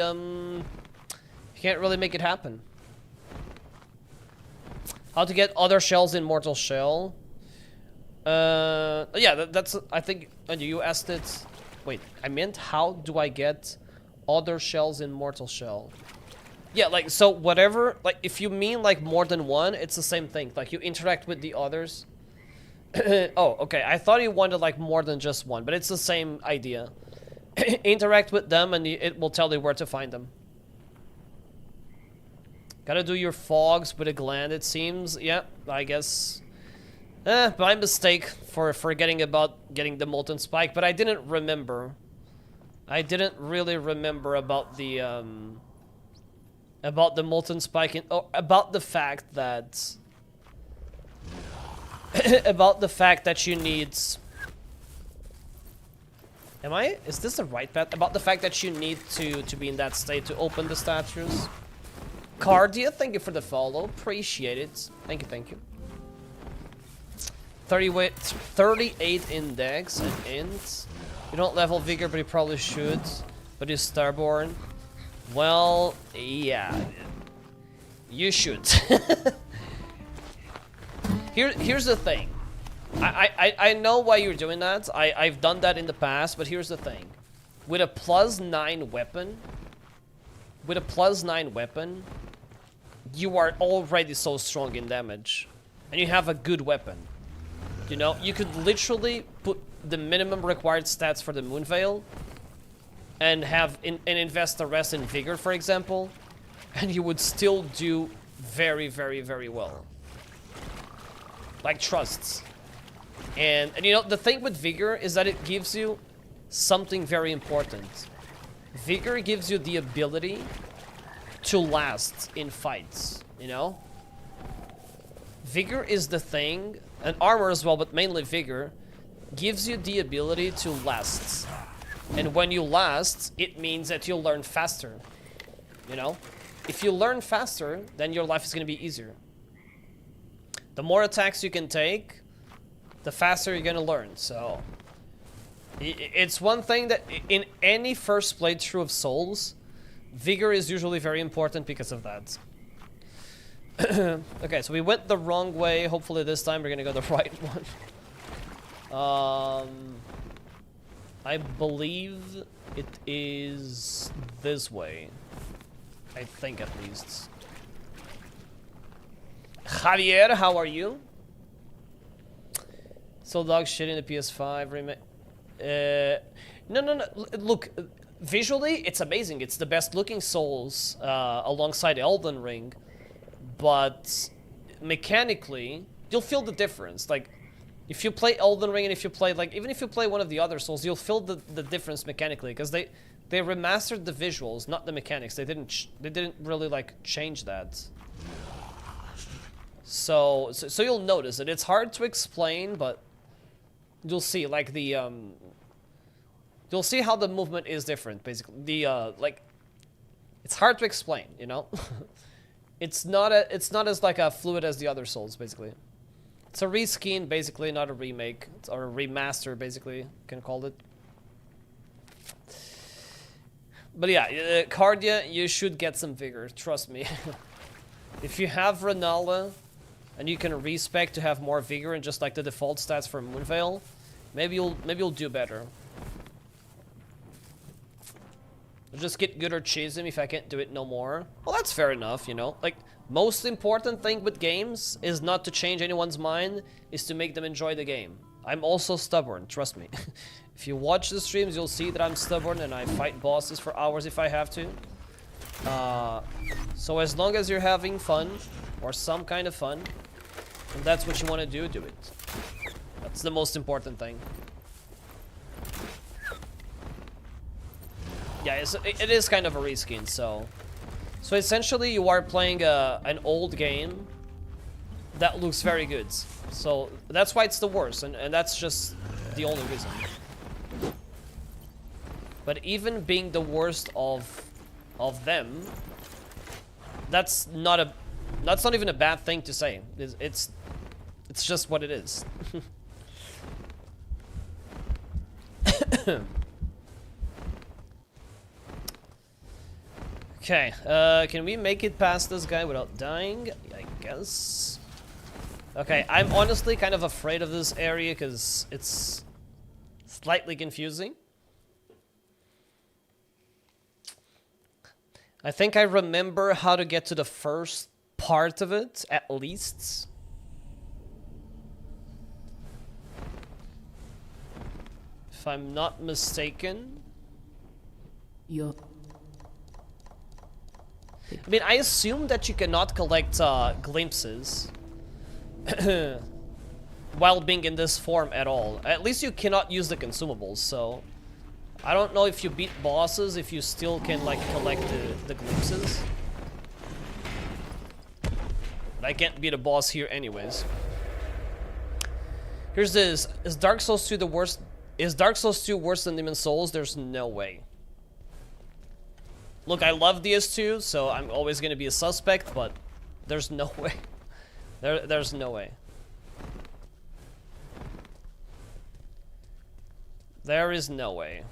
make it happen. How to get other shells in Mortal Shell? Yeah, that's, I think, you asked it. Wait, I meant how do I get other shells in Mortal Shell? Yeah, like, so whatever, like, if you mean, like, more than one, it's the same thing. Like, you interact with the others. Oh, okay. I thought you wanted like more than just one, but it's the same idea. Interact with them and it will tell you where to find them. Gotta do your fogs with a gland, it seems. Yeah, I guess. My mistake for forgetting about getting the Molten Spike, but I didn't remember. I didn't really remember about the Molten Spike and about the fact that about the fact that you need... Is this the right path? About the fact that you need to be in that state to open the statues. Cardia, thank you for the follow. Appreciate it. Thank you, thank you. 38 index and int. You don't level Vigor, but you probably should. But you're Starborn. Well, yeah. You should. Here's the thing. I know why you're doing that. I've done that in the past, but here's the thing. With a +9 weapon, you are already so strong in damage. And you have a good weapon. You know, you could literally put the minimum required stats for the Moon Veil and invest the rest in Vigor, for example, and you would still do very, very, very well. Like trusts. And you know, the thing with Vigor is that it gives you something very important. Vigor gives you the ability to last in fights, you know? Vigor is the thing, and armor as well, but mainly Vigor, gives you the ability to last. And when you last, it means that you'll learn faster, you know? If you learn faster, then your life is going to be easier. The more attacks you can take, the faster you're gonna learn, so... It's one thing that, in any first playthrough of Souls, Vigor is usually very important because of that. Okay, so we went the wrong way. Hopefully this time we're gonna go the right one. I believe it is this way. I think, at least. Javier, how are you? Still dog shit in the PS5 remake. No. Look, visually, it's amazing. It's the best looking Souls alongside Elden Ring. But mechanically, you'll feel the difference. Like, if you play Elden Ring and if you play, like, even if you play one of the other Souls, you'll feel the difference mechanically. Because they remastered the visuals, not the mechanics. They didn't really, like, change that. So you'll notice it. It's hard to explain, but you'll see, like, you'll see how the movement is different, basically. Like, it's hard to explain, you know? It's not as like a fluid as the other Souls, basically. It's a reskin, basically, not a remake. It's, or a remaster, basically, you can call it. But yeah, Cardia, you should get some vigor, trust me. If you have Renala, and you can respec to have more vigor and just like the default stats for Moonveil, maybe you'll do better. I'll just get good or chase him if I can't do it no more. Well, that's fair enough, you know. Like, most important thing with games is not to change anyone's mind, is to make them enjoy the game. I'm also stubborn, trust me. If you watch the streams, you'll see that I'm stubborn and I fight bosses for hours if I have to. So as long as you're having fun, or some kind of fun, and that's what you want to do it. That's the most important thing. Yeah, it is kind of a reskin, so essentially you are playing an old game that looks very good. So that's why it's the worst, and that's just the only reason. But even being the worst of them, that's not even a bad thing to say. It's just what it is. Okay, can we make it past this guy without dying? I guess. Okay, I'm honestly kind of afraid of this area because it's slightly confusing. I think I remember how to get to the first part of it, at least. If I'm not mistaken. You're... I mean, I assume that you cannot collect glimpses while being in this form at all. At least you cannot use the consumables, so... I don't know if you beat bosses, if you still can, like, collect the glimpses. But I can't beat a boss here anyways. Here's this. Is Dark Souls 2 the worst? Is Dark Souls 2 worse than Demon Souls? There's no way. Look, I love DS2, so I'm always gonna be a suspect, but there's no way. There's no way. There is no way.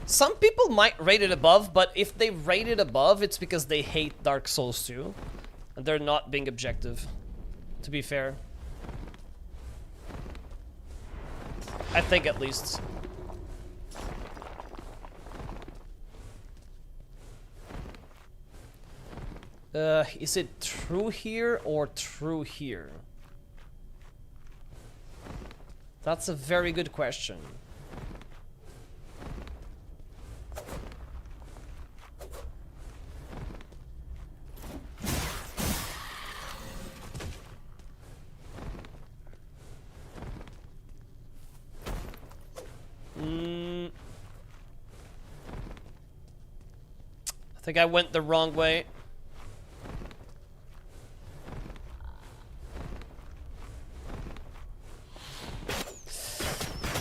Some people might rate it above, but if they rate it above, it's because they hate Dark Souls 2. And they're not being objective, to be fair. I think at least. Is it true here or true here? That's a very good question. I think I went the wrong way.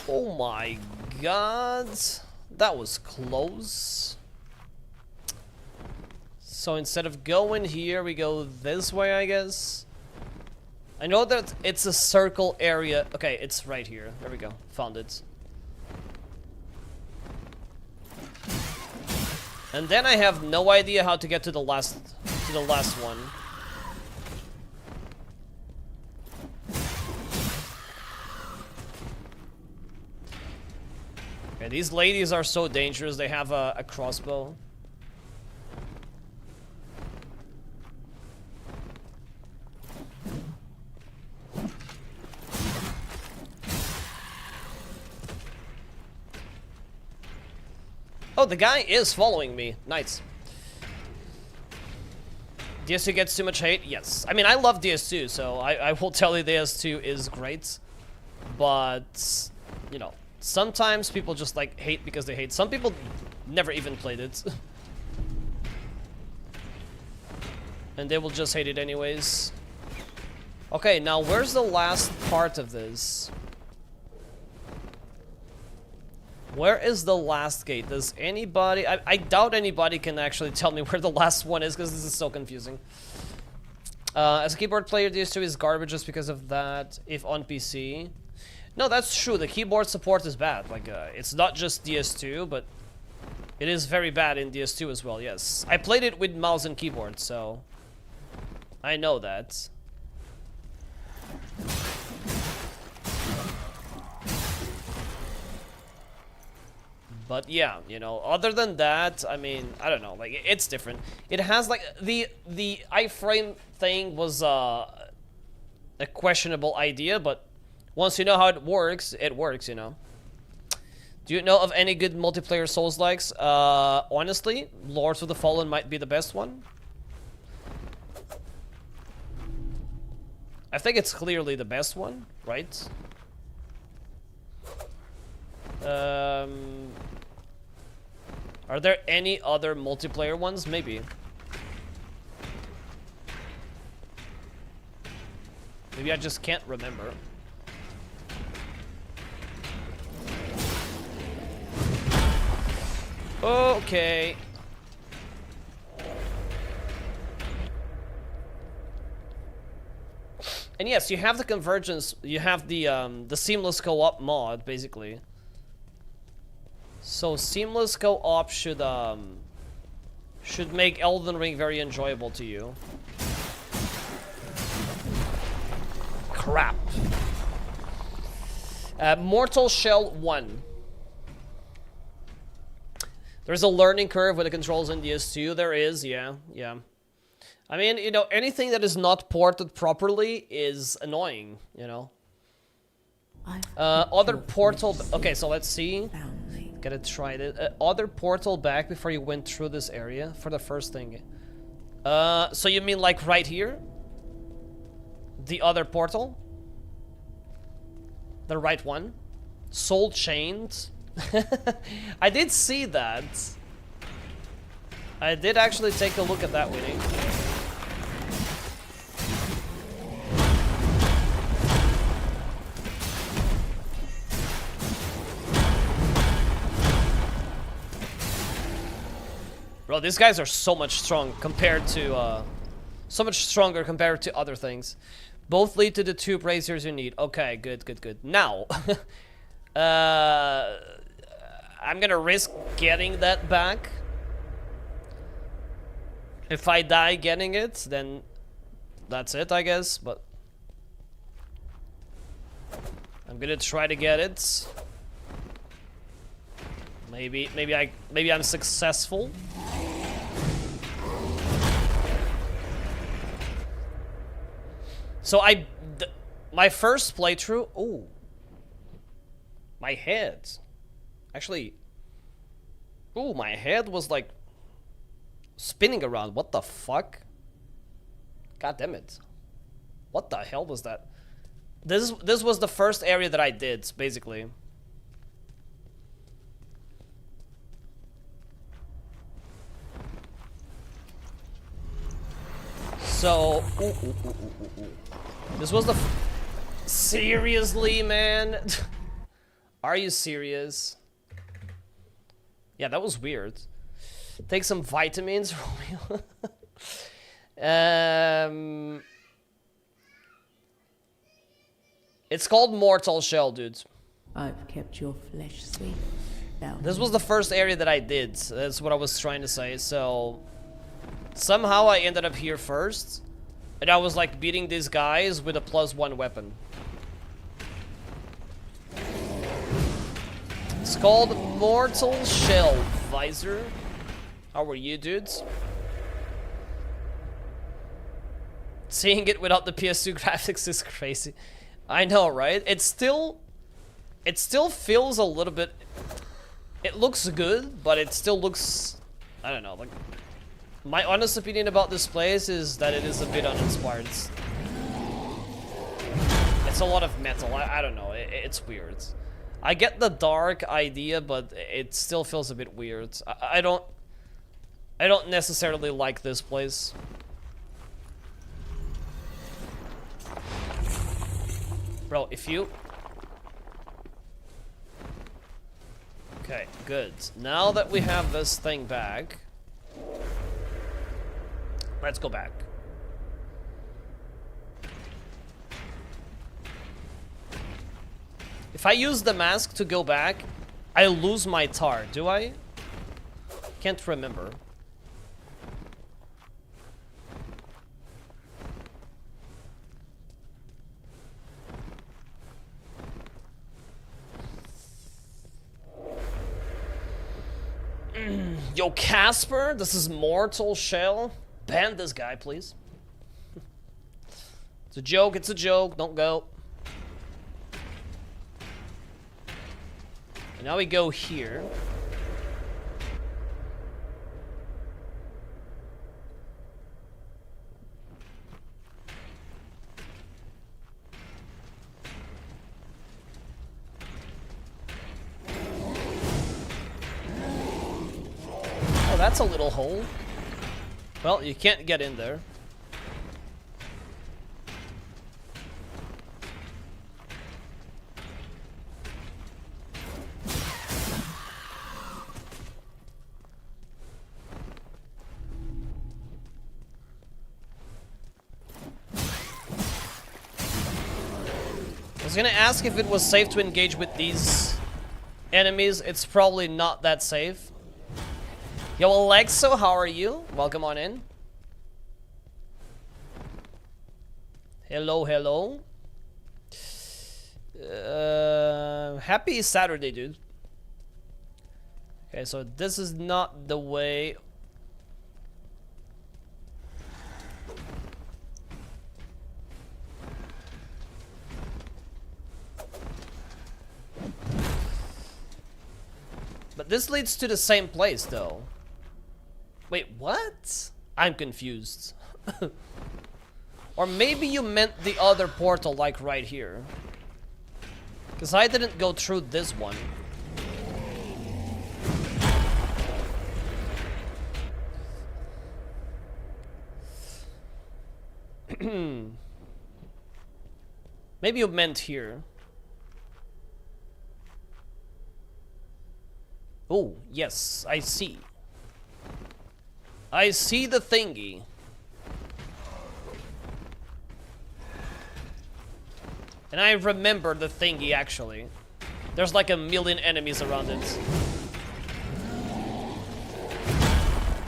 Oh my god. That was close. So instead of going here, we go this way, I guess. I know that it's a circle area. Okay, it's right here. There we go. Found it. And then I have no idea how to get to the last one. Okay, these ladies are so dangerous. They have a crossbow. Oh, the guy is following me. Nice. DS2 gets too much hate? Yes. I mean, I love DS2, so I will tell you DS2 is great. But, you know, sometimes people just, like, hate because they hate. Some people never even played it. And they will just hate it anyways. Okay, now where's the last part of this? Where is the last gate? Does anybody... I doubt anybody can actually tell me where the last one is, because this is so confusing. As a keyboard player, DS2 is garbage just because of that, if on PC. No, that's true. The keyboard support is bad. Like, it's not just DS2, but it is very bad in DS2 as well, yes. I played it with mouse and keyboard, so I know that. But yeah, you know, other than that, I mean, I don't know, like, it's different. It has, like, the iframe thing was a questionable idea, but once you know how it works, you know. Do you know of any good multiplayer Souls-likes? Honestly, Lords of the Fallen might be the best one. I think it's clearly the best one, right? Are there any other multiplayer ones? Maybe. Maybe I just can't remember. Okay. And yes, you have the convergence, you have the seamless co-op mod, basically. So seamless co-op should make Elden Ring very enjoyable to you. Crap. Mortal Shell 1. There's a learning curve with the controls in DS2. There is, yeah. I mean, you know, anything that is not ported properly is annoying, you know. Other portal... Okay, so let's see. Gotta try it. Other portal back before you went through this area for the first thing. So you mean like right here? The other portal? The right one? Soul Chained? I did see that. I did actually take a look at that, Winnie. Bro, these guys are so much strong compared to, so much stronger compared to other things. Both lead to the 2 braziers you need. Okay, good. Now, I'm gonna risk getting that back. If I die getting it, then that's it, I guess, but I'm gonna try to get it. Maybe I'm successful. So my first playthrough, ooh. My head. Actually, ooh, my head was like spinning around. What the fuck? God damn it. What the hell was that? This was the first area that I did, basically. So, this was the seriously, man? Are you serious? Yeah, that was weird. Take some vitamins, Romeo. It's called Mortal Shell, dudes. I've kept your flesh safe. This was the first area that I did. That's what I was trying to say. So somehow I ended up here first, and I was like beating these guys with a +1 weapon. It's called Mortal Shell Visor. How are you, dudes? Seeing it without the PS2 graphics is crazy. I know, right? It still feels a little bit... It looks good, but it still looks... I don't know, like... My honest opinion about this place is that it is a bit uninspired. It's a lot of metal. I don't know. It's weird. I get the dark idea, but it still feels a bit weird. I don't necessarily like this place. Bro, if you... Okay, good. Now that we have this thing back... Let's go back. If I use the mask to go back, I lose my tar, do I? Can't remember. Yo, Casper, this is Mortal Shell. Ban this guy, please. It's a joke, it's a joke, don't go. And now we go here. Oh, that's a little hole. Well, you can't get in there. I was gonna ask if it was safe to engage with these enemies. It's probably not that safe. Yo, Alexo, how are you? Welcome on in. Hello, hello. Happy Saturday, dude. Okay, so this is not the way. But this leads to the same place, though. Wait, what? I'm confused. Or maybe you meant the other portal, like right here. Because I didn't go through this one. Maybe you meant here. Oh, yes, I see. I see the thingy. And I remember the thingy, actually. There's like a million enemies around it.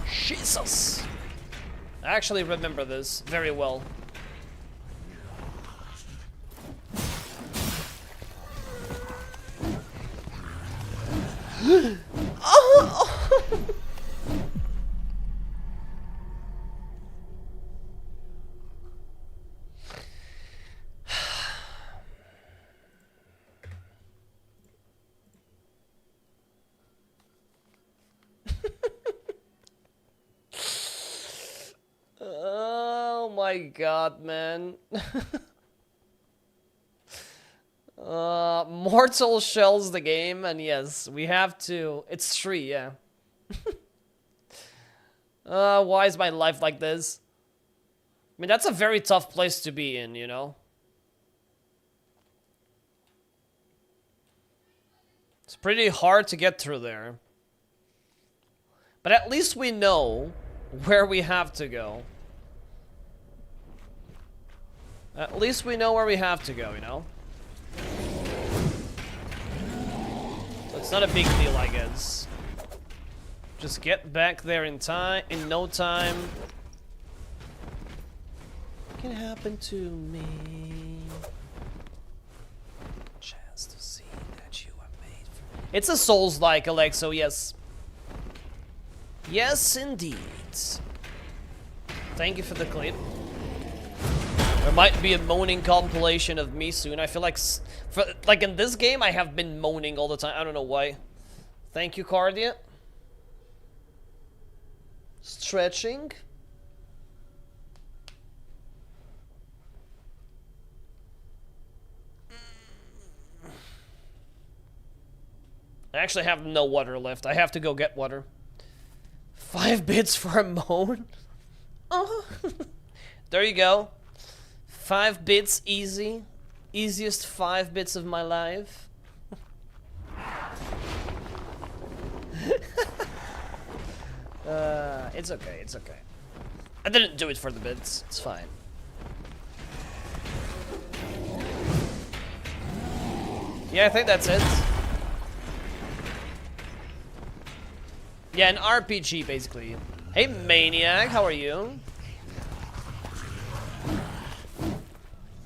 Jesus! I actually remember this very well. Oh! Oh my god, man. Mortal Shell's the game, and yes, we have to. It's 3, yeah. Why is my life like this? I mean, that's a very tough place to be in, you know? It's pretty hard to get through there. But at least we know where we have to go. At least we know where we have to go, you know? So it's not a big deal, I guess. Just get back there in time, in no time. What can happen to me? Chance to see that you are made for... It's a Soulslike, Alexo, yes. Yes, indeed. Thank you for the clip. There might be a moaning compilation of me soon. I feel like, like in this game, I have been moaning all the time. I don't know why. Thank you, Cardia. Stretching. I actually have no water left. I have to go get water. 5 bits for a moan? Oh. There you go. 5 bits easy. Easiest 5 bits of my life. It's okay, it's okay. I didn't do it for the bits. It's fine. Yeah, I think that's it. Yeah, an RPG, basically. Hey, Maniac, how are you?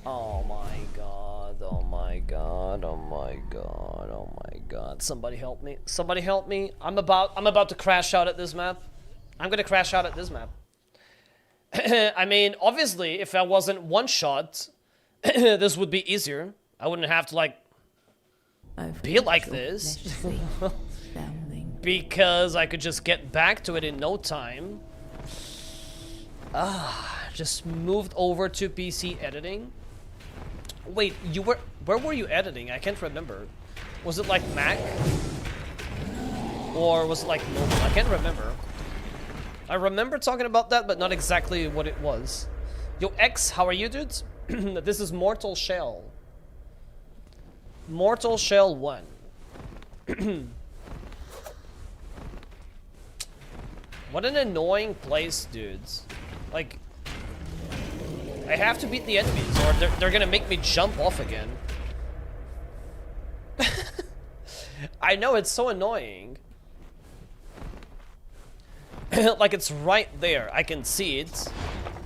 Oh my god, oh my god, oh my god, oh my god. Somebody help me. Somebody help me. I'm about to crash out at this map. I'm gonna crash out at this map. I mean, obviously, if I wasn't one shot, this would be easier. I wouldn't have to, like, be like this. Because I could just get back to it in no time. Just moved over to PC editing. Wait, where were you editing? I can't remember. Was it like Mac? Or was it like mobile? I can't remember. I remember talking about that, but not exactly what it was. Yo, X, how are you, dudes? This is Mortal Shell. Mortal Shell 1. What an annoying place, dudes. Like, I have to beat the enemies, or they're gonna make me jump off again. I know, it's so annoying. Like, it's right there. I can see it.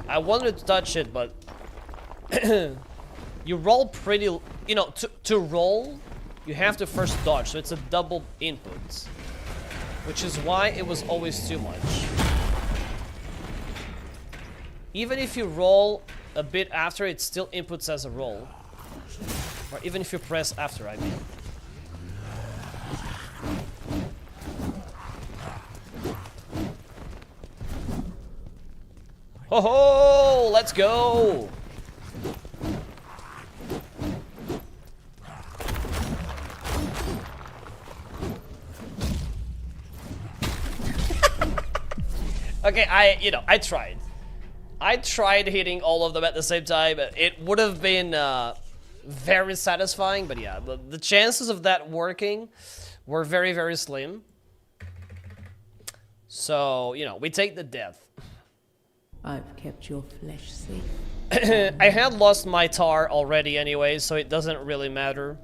I wanted to touch it, but... you roll pretty... You know, to roll, you have to first dodge, so it's a double input. Which is why it was always too much. Even if you roll a bit after, it still inputs as a roll. Or even if you press after, I mean. Ho ho! Let's go! Okay, I tried. I tried hitting all of them at the same time. It would have been very satisfying, but yeah, the chances of that working were very, very slim. So, you know, we take the death. I've kept your flesh safe. I had lost my tar already anyway, so it doesn't really matter.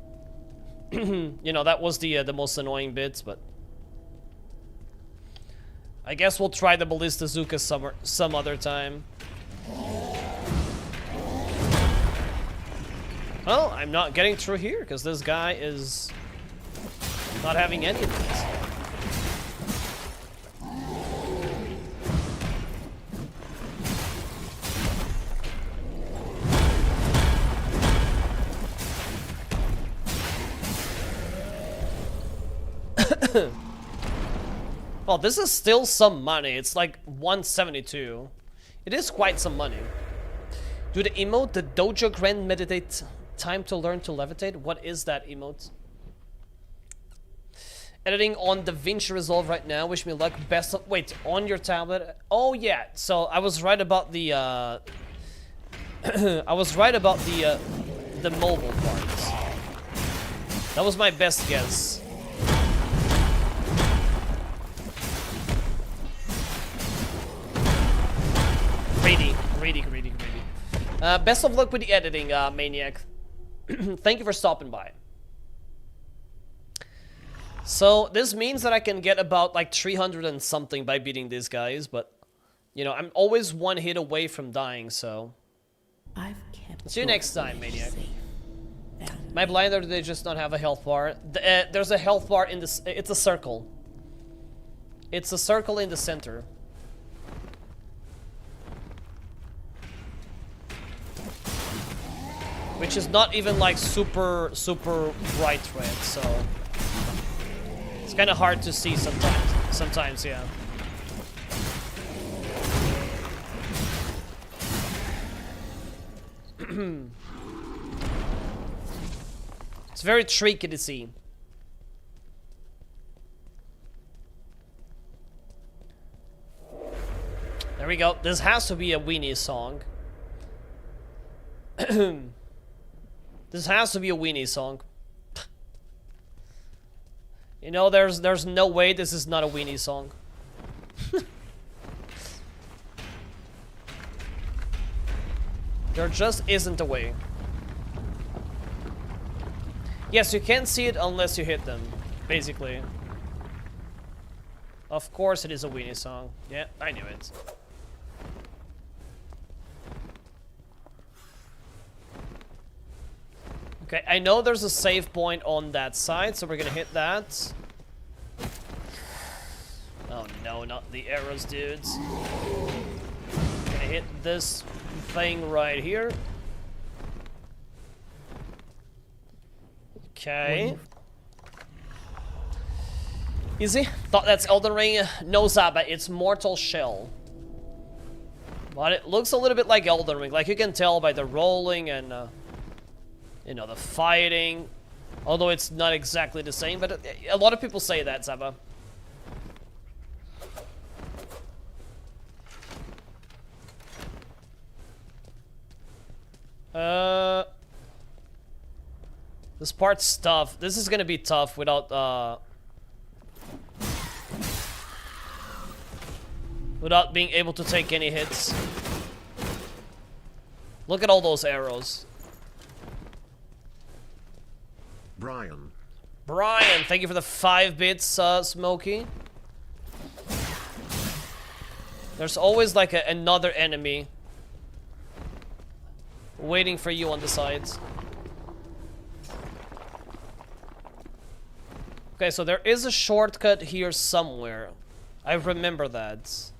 You know, that was the most annoying bits, but... I guess we'll try the Ballista Zuka some other time. Well, I'm not getting through here, because this guy is not having any of this. Well, this is still some money. It's like 172. It is quite some money. Do the emote, the Dojo Grand Meditate, time to learn to levitate? What is that emote? Editing on DaVinci Resolve right now. Wish me luck. Best of... Wait, on your tablet? Oh, yeah. So, I was right about the, I was right about the mobile parts. That was my best guess. Greedy. Best of luck with the editing, Maniac. Thank you for stopping by. So, this means that I can get about, like, 300 and something by beating these guys, but, you know, I'm always one hit away from dying, so... I've kept See you next time, Maniac. safe. My blinder, they just don't have a health bar. There's a health bar in this... It's a circle. It's a circle in the center. Which is not even like super bright red, so it's kind of hard to see sometimes, yeah. It's very tricky to see. There we go. This has to be a weenie song. This has to be a weenie song. You know, there's no way this is not a weenie song. There just isn't a way. Yes, you can't see it unless you hit them, basically. Of course it is a weenie song. Yeah, I knew it. Okay, I know there's a save point on that side, so we're gonna hit that. Oh no, not the arrows, dudes. Gonna hit this thing right here. Okay. Easy. Thought that's Elden Ring. No, Zaba, it's Mortal Shell. But it looks a little bit like Elden Ring. Like, you can tell by the rolling and, you know, the fighting. Although it's not exactly the same, but a lot of people say that, Zaba. This part's tough. This is gonna be tough without, without being able to take any hits. Look at all those arrows. Brian. Brian, thank you for the 5 bits, Smokey. There's always like another enemy waiting for you on the sides. Okay, so there is a shortcut here somewhere. I remember that.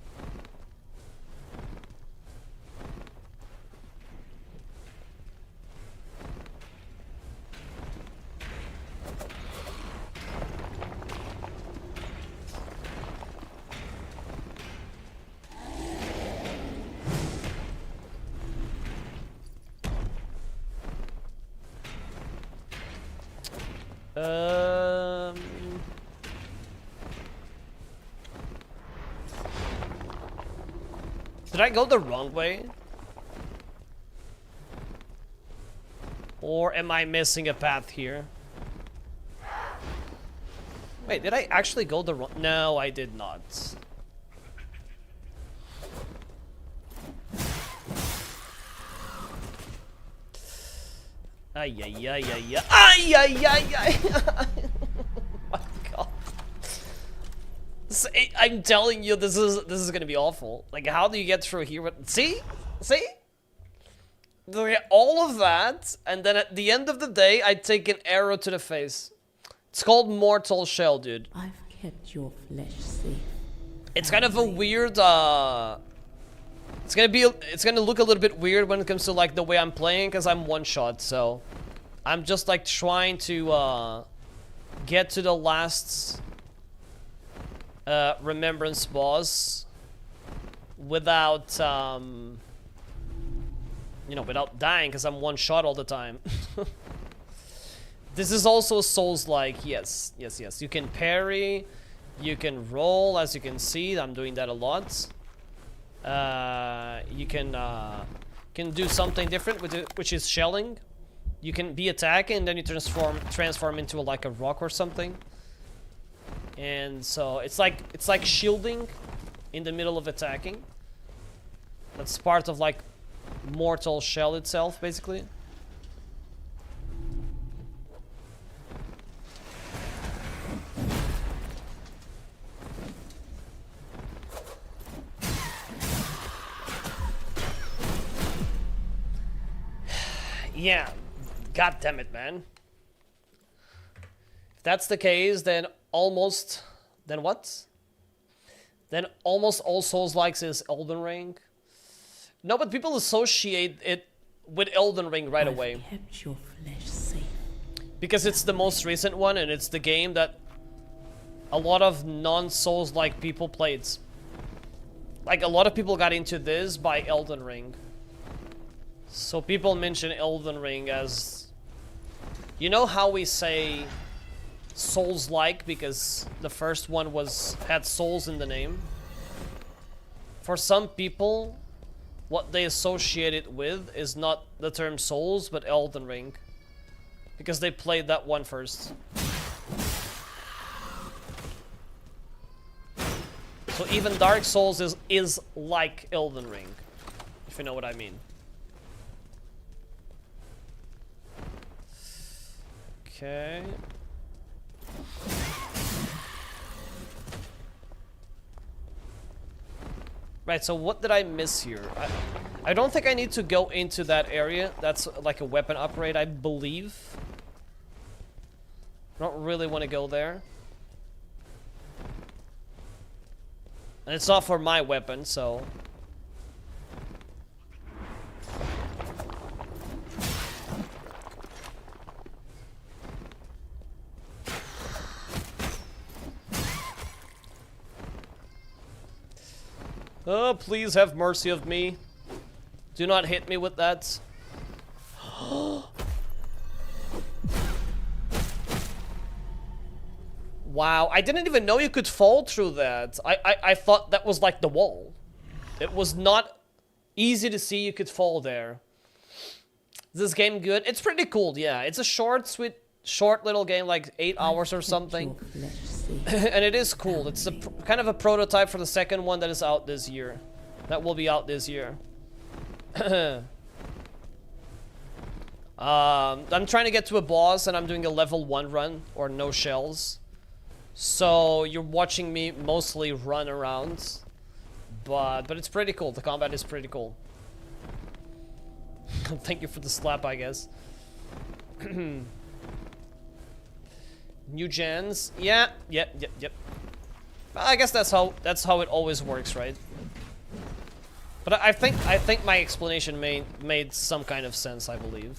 Did I go the wrong way? Or am I missing a path here? Wait, did I actually go the wrong... No, I did not. Ay, ay, ay, ay, ay, ay, ay, ay, ay. Oh my god. I'm telling you, this is gonna be awful. Like, how do you get through here? See? See? All of that, and then at the end of the day, I take an arrow to the face. It's called Mortal Shell, dude. I've kept your flesh safe. It's kind of a weird, it's gonna look a little bit weird when it comes to, like, the way I'm playing, because I'm one-shot, so... I'm just, like, trying to, get to the last... remembrance boss without you know, without dying, because I'm one shot all the time. This is also Soulslike. Yes, yes, yes. You can parry, you can roll, as you can see. I'm doing that a lot. You can do something different with it, which is shelling. You can be attacking and then you transform into like a rock or something. And so it's like shielding in the middle of attacking. That's part of like Mortal Shell itself, basically. Yeah, god damn it, man. If that's the case, then almost... Then what? Then almost all Souls-likes is Elden Ring. No, but people associate it with Elden Ring right away. I've kept your flesh safe. Because it's the most recent one, and it's the game that a lot of non-Souls-like people played. Like, a lot of people got into this by Elden Ring. So people mention Elden Ring as... You know how we say Souls-like because the first one had souls in the name? For some people, what they associate it with is not the term Souls, but Elden Ring. Because they played that one first. So even Dark Souls is like Elden Ring, if you know what I mean. Okay. Right, so what did I miss here? I don't think I need to go into that area. That's like a weapon upgrade, I believe. I don't really want to go there. And it's not for my weapon, so... Oh, please have mercy of me. Do not hit me with that. Wow, I didn't even know you could fall through that. I thought that was like the wall. It was not easy to see you could fall there. Is this game good? It's pretty cool, yeah. It's a short little game, like 8 hours or something. And it is cool. It's kind of a prototype for the second one that is out this year. That will be out this year. I'm trying to get to a boss and I'm doing a level 1 run, or no shells. So you're watching me mostly run around. But it's pretty cool. The combat is pretty cool. Thank you for the slap, I guess. New gens, yep. I guess that's how it always works, right? But I think my explanation made some kind of sense, I believe.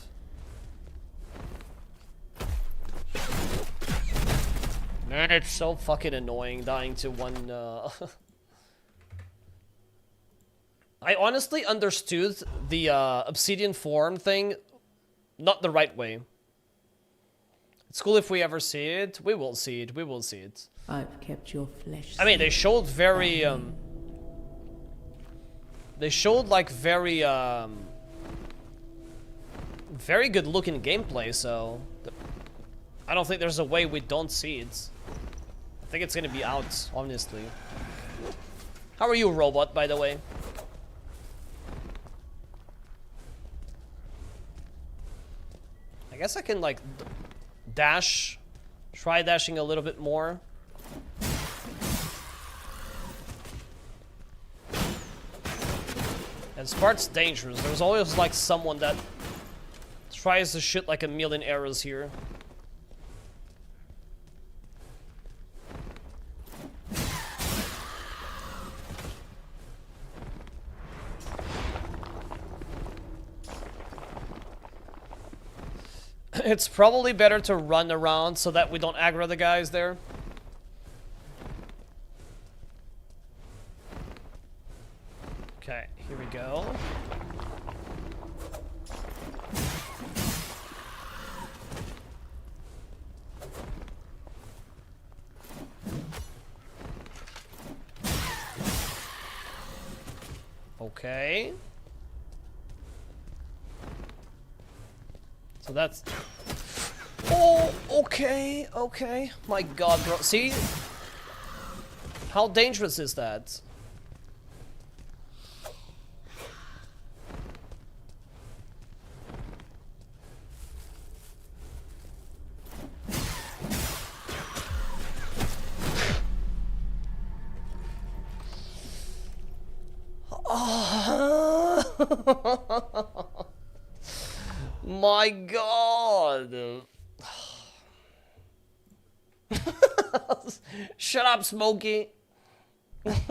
Man, it's so fucking annoying dying to one. I honestly understood the obsidian form thing not the right way. It's cool if we ever see it. We will see it. We will see it. I've kept your flesh. I mean, they showed very they showed like very very good looking gameplay, so I don't think there's a way we don't see it. I think it's gonna be out, honestly. How are you, robot, by the way? I guess I can like dash, try dashing a little bit more. And this part's dangerous. There's always like someone that tries to shoot like a million arrows here. It's probably better to run around so that we don't aggro the guys there. Okay, here we go. Okay. So that's... Oh, okay, okay. My god, bro. See? How dangerous is that? My god. Shut up, Smokey. This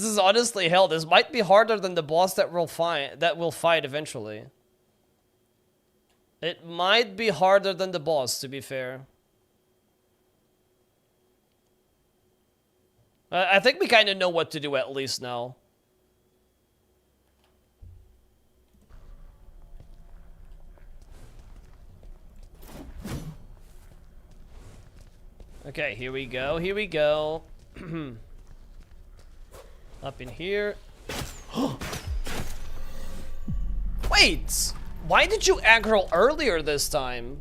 is honestly hell. This might be harder than the boss that we'll fight eventually. It might be harder than the boss, to be fair. I think we kind of know what to do at least now. Okay, here we go, here we go. Up in here. Wait! Why did you aggro earlier this time?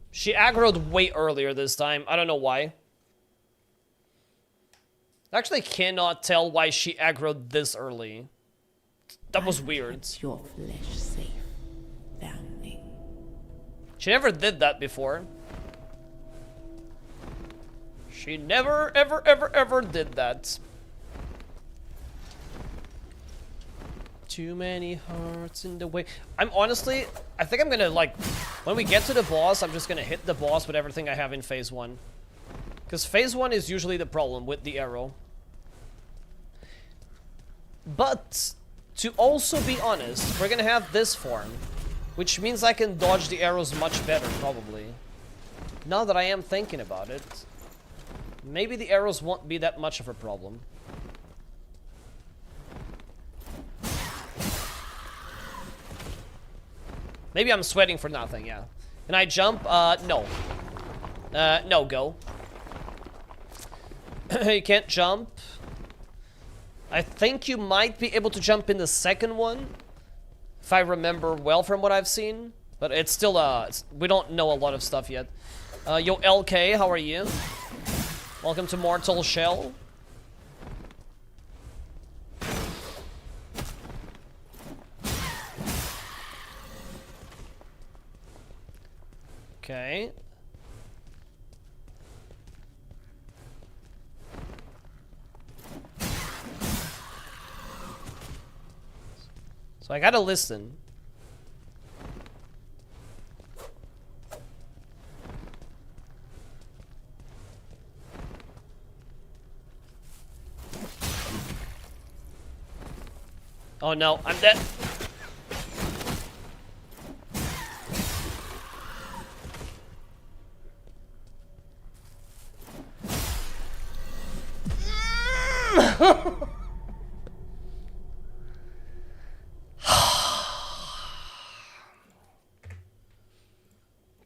She aggroed way earlier this time. I don't know why. I actually cannot tell why she aggroed this early. That was weird. Kept your flesh safe, damning. She never did that before. She never, ever, ever, ever did that. Too many hearts in the way. I'm honestly, I think I'm gonna, like, when we get to the boss, I'm just gonna hit the boss with everything I have in phase 1. Because phase 1 is usually the problem with the arrow. But, to also be honest, we're gonna have this form. Which means I can dodge the arrows much better, probably. Now that I am thinking about it. Maybe the arrows won't be that much of a problem. Maybe I'm sweating for nothing, yeah. Can I jump? No. No, go. You can't jump. I think you might be able to jump in the second one. If I remember well from what I've seen. But it's still, we don't know a lot of stuff yet. Yo, LK, how are you? Welcome to Mortal Shell. Okay. So I gotta listen. Oh no, I'm dead.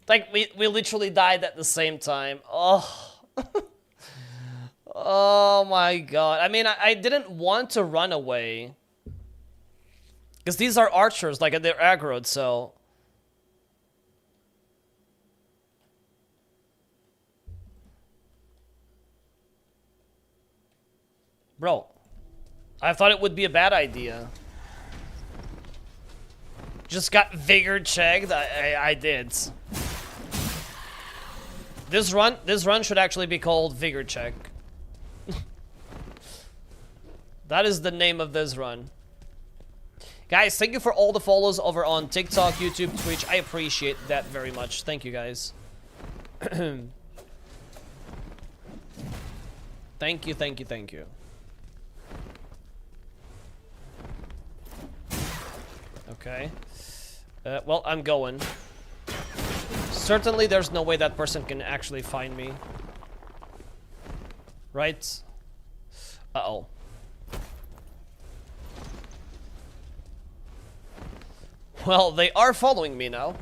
Like, we literally died at the same time. Oh. Oh my god. I mean, I didn't want to run away. Because these are archers, like, they're aggroed, so... Bro. I thought it would be a bad idea. Just got vigor checked. I did. This run should actually be called Vigor Check. That is the name of this run. Guys, thank you for all the follows over on TikTok, YouTube, Twitch. I appreciate that very much. Thank you, guys. Thank you, thank you, thank you. Okay. Well, I'm going. Certainly, there's no way that person can actually find me. Right? Uh-oh. Well, they are following me now.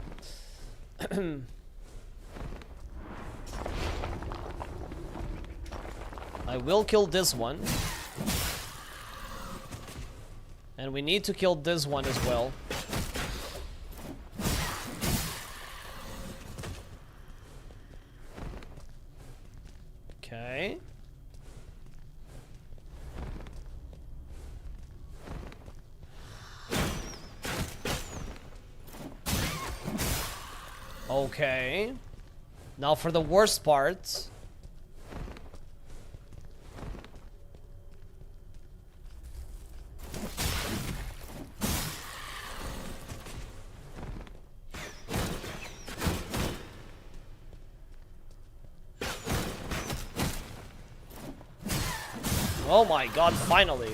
I will kill this one. And we need to kill this one as well. Okay. Okay. Now for the worst part. Oh my god, finally.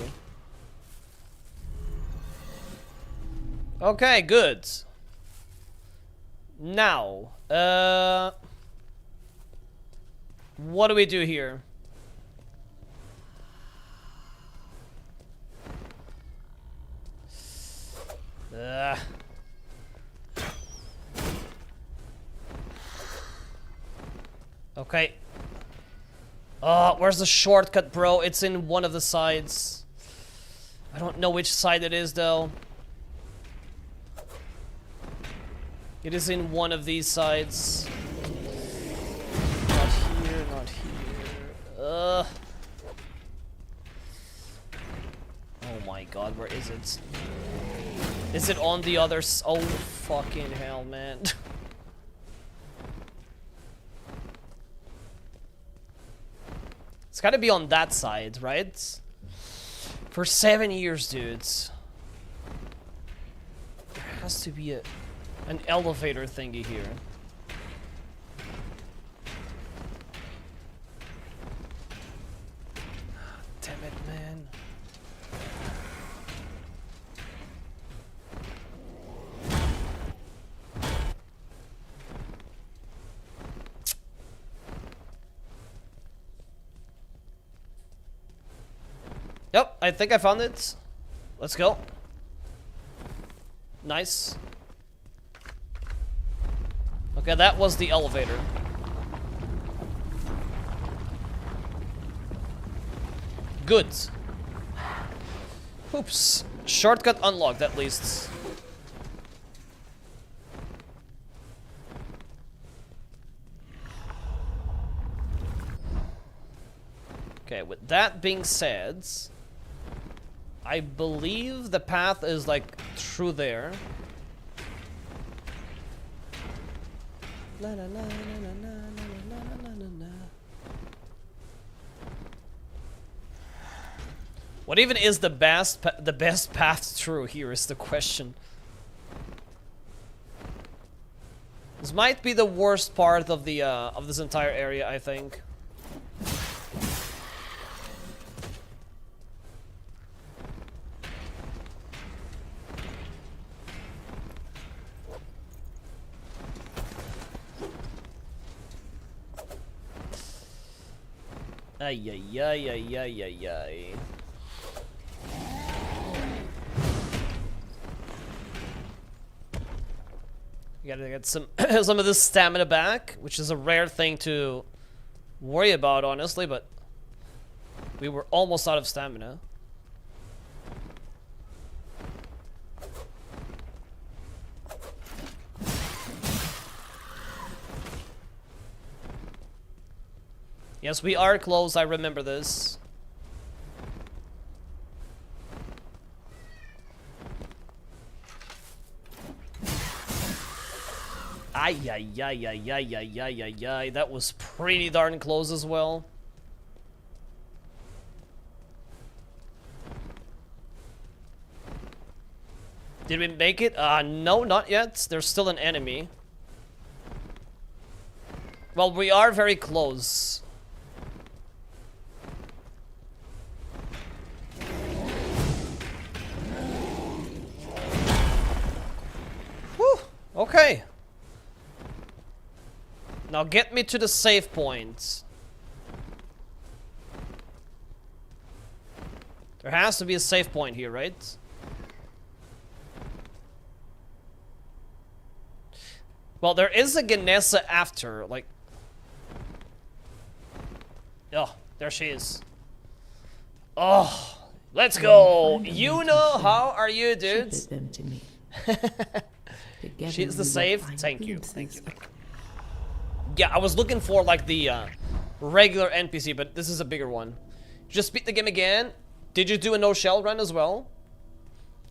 Okay, good. Now, what do we do here? Okay. Where's the shortcut, bro? It's in one of the sides. I don't know which side it is, though. It is in one of these sides. Not here, not here. Oh my god, where is it? Is it on the other s- Oh, fucking hell, man. It's gotta be on that side, right? For 7 years, dudes. There has to be an elevator thingy here. Damn it, man. Yep, I think I found it. Let's go. Nice. Okay, that was the elevator. Good. Oops. Shortcut unlocked, at least. Okay, with that being said, I believe the path is like through there. La, la, la, la, la, la, la, la, la, la. What even is the best path through here is the question. This might be the worst part of the of this entire area, I think. Ay ay ay ay ay ay ay. You gotta get some some of this stamina back, which is a rare thing to worry about, honestly, but we were almost out of stamina. Yes, we are close, I remember this. Ay, ay, ay, ay, ay, ay, ay, ay, ay. That was pretty darn close as well. Did we make it? No, not yet. There's still an enemy. Well, we are very close. Whew, okay. Now get me to the save point. There has to be a save point here, right? Well, there is a Ganessa after, like... Oh, there she is. Oh, let's go! Yuna, how are you, dudes? Them to me. Together She's the we will save? find Thank you, glimpses thank you. of Yeah, I was looking for like the regular NPC, but this is a bigger one. Just beat the game again. Did you do a no-shell run as well?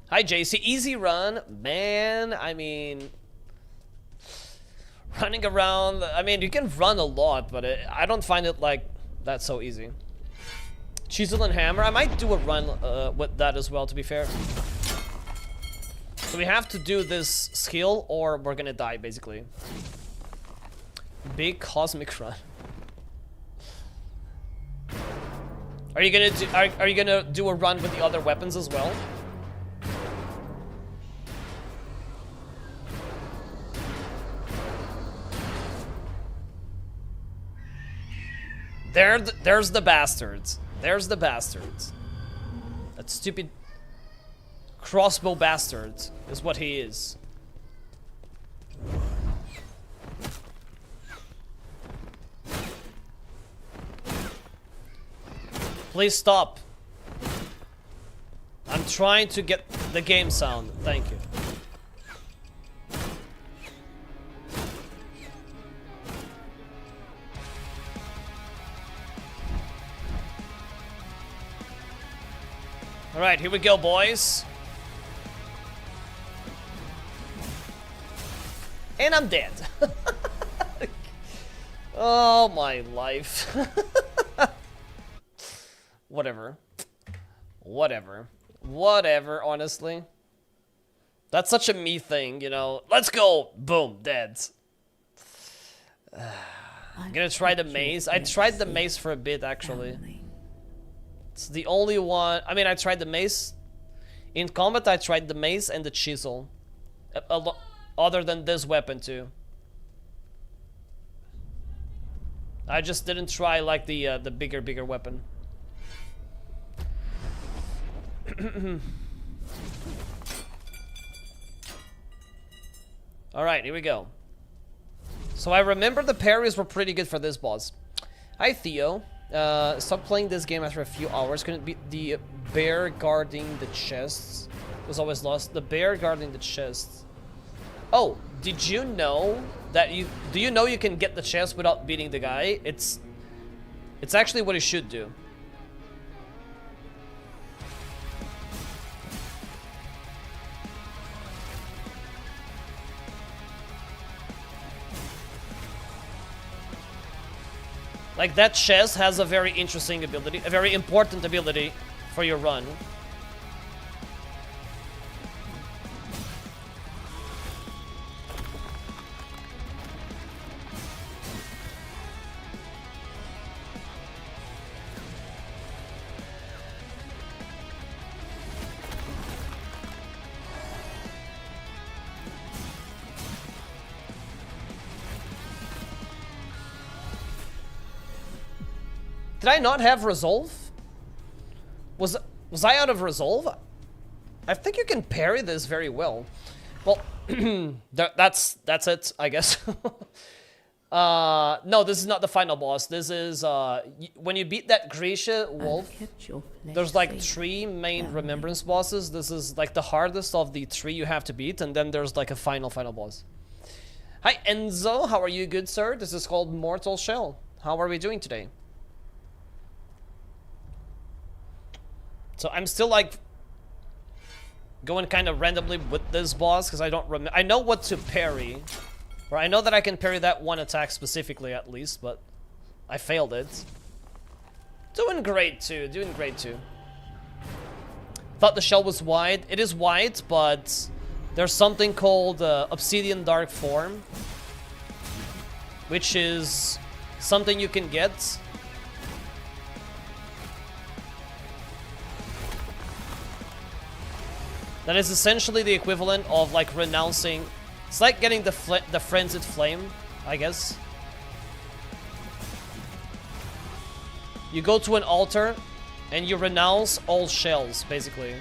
Hi, JC. Easy run. Man, I mean... Running around... I mean, you can run a lot, but I don't find it like that so easy. Chisel and hammer. I might do a run with that as well, to be fair. So we have to do this skill or we're gonna die, basically. Big cosmic run. Are you gonna do, are you gonna do a run with the other weapons as well? There's the bastards. There's the bastards. That stupid crossbow bastard is what he is. Please stop. I'm trying to get the game sound. Thank you. Alright, here we go, boys. And I'm dead. Oh, my life. Whatever. Whatever, honestly. That's such a me thing, you know. Let's go! Boom, dead. I'm gonna try the maze. I tried the maze for a bit, actually. It's the only one... I mean, I tried the maze. In combat, I tried the maze and the chisel. Other than this weapon, too. I just didn't try, like, the bigger weapon. Alright, here we go. So I remember the parries were pretty good for this boss. Hi, Theo. Stop playing this game after a few hours. Couldn't be the bear guarding the chests. Was always lost. The bear guarding the chests. Oh, did you know that you... Do you know you can get the chest without beating the guy? It's actually what you should do. Like, that chest has a very interesting ability, a very important ability for your run. Did I not have resolve? Was I out of resolve? I think you can parry this very well. Well, that's it, I guess. No, this is not the final boss. This is when you beat that Grisha wolf. There's like 3 main remembrance bosses. This is like the hardest of the 3 you have to beat, and then there's like a final boss. Hi Enzo, how are you, good sir? This is called Mortal Shell. How are we doing today? So I'm still like going kind of randomly with this boss because I don't remember. I know what to parry, or I know that I can parry that one attack specifically at least, but I failed it. Doing great too. Doing great too. Thought the shell was wide. It is wide, but there's something called Obsidian Dark Form, which is something you can get. That is essentially the equivalent of like renouncing. It's like getting the frenzied flame, I guess. You go to an altar and you renounce all shells, basically.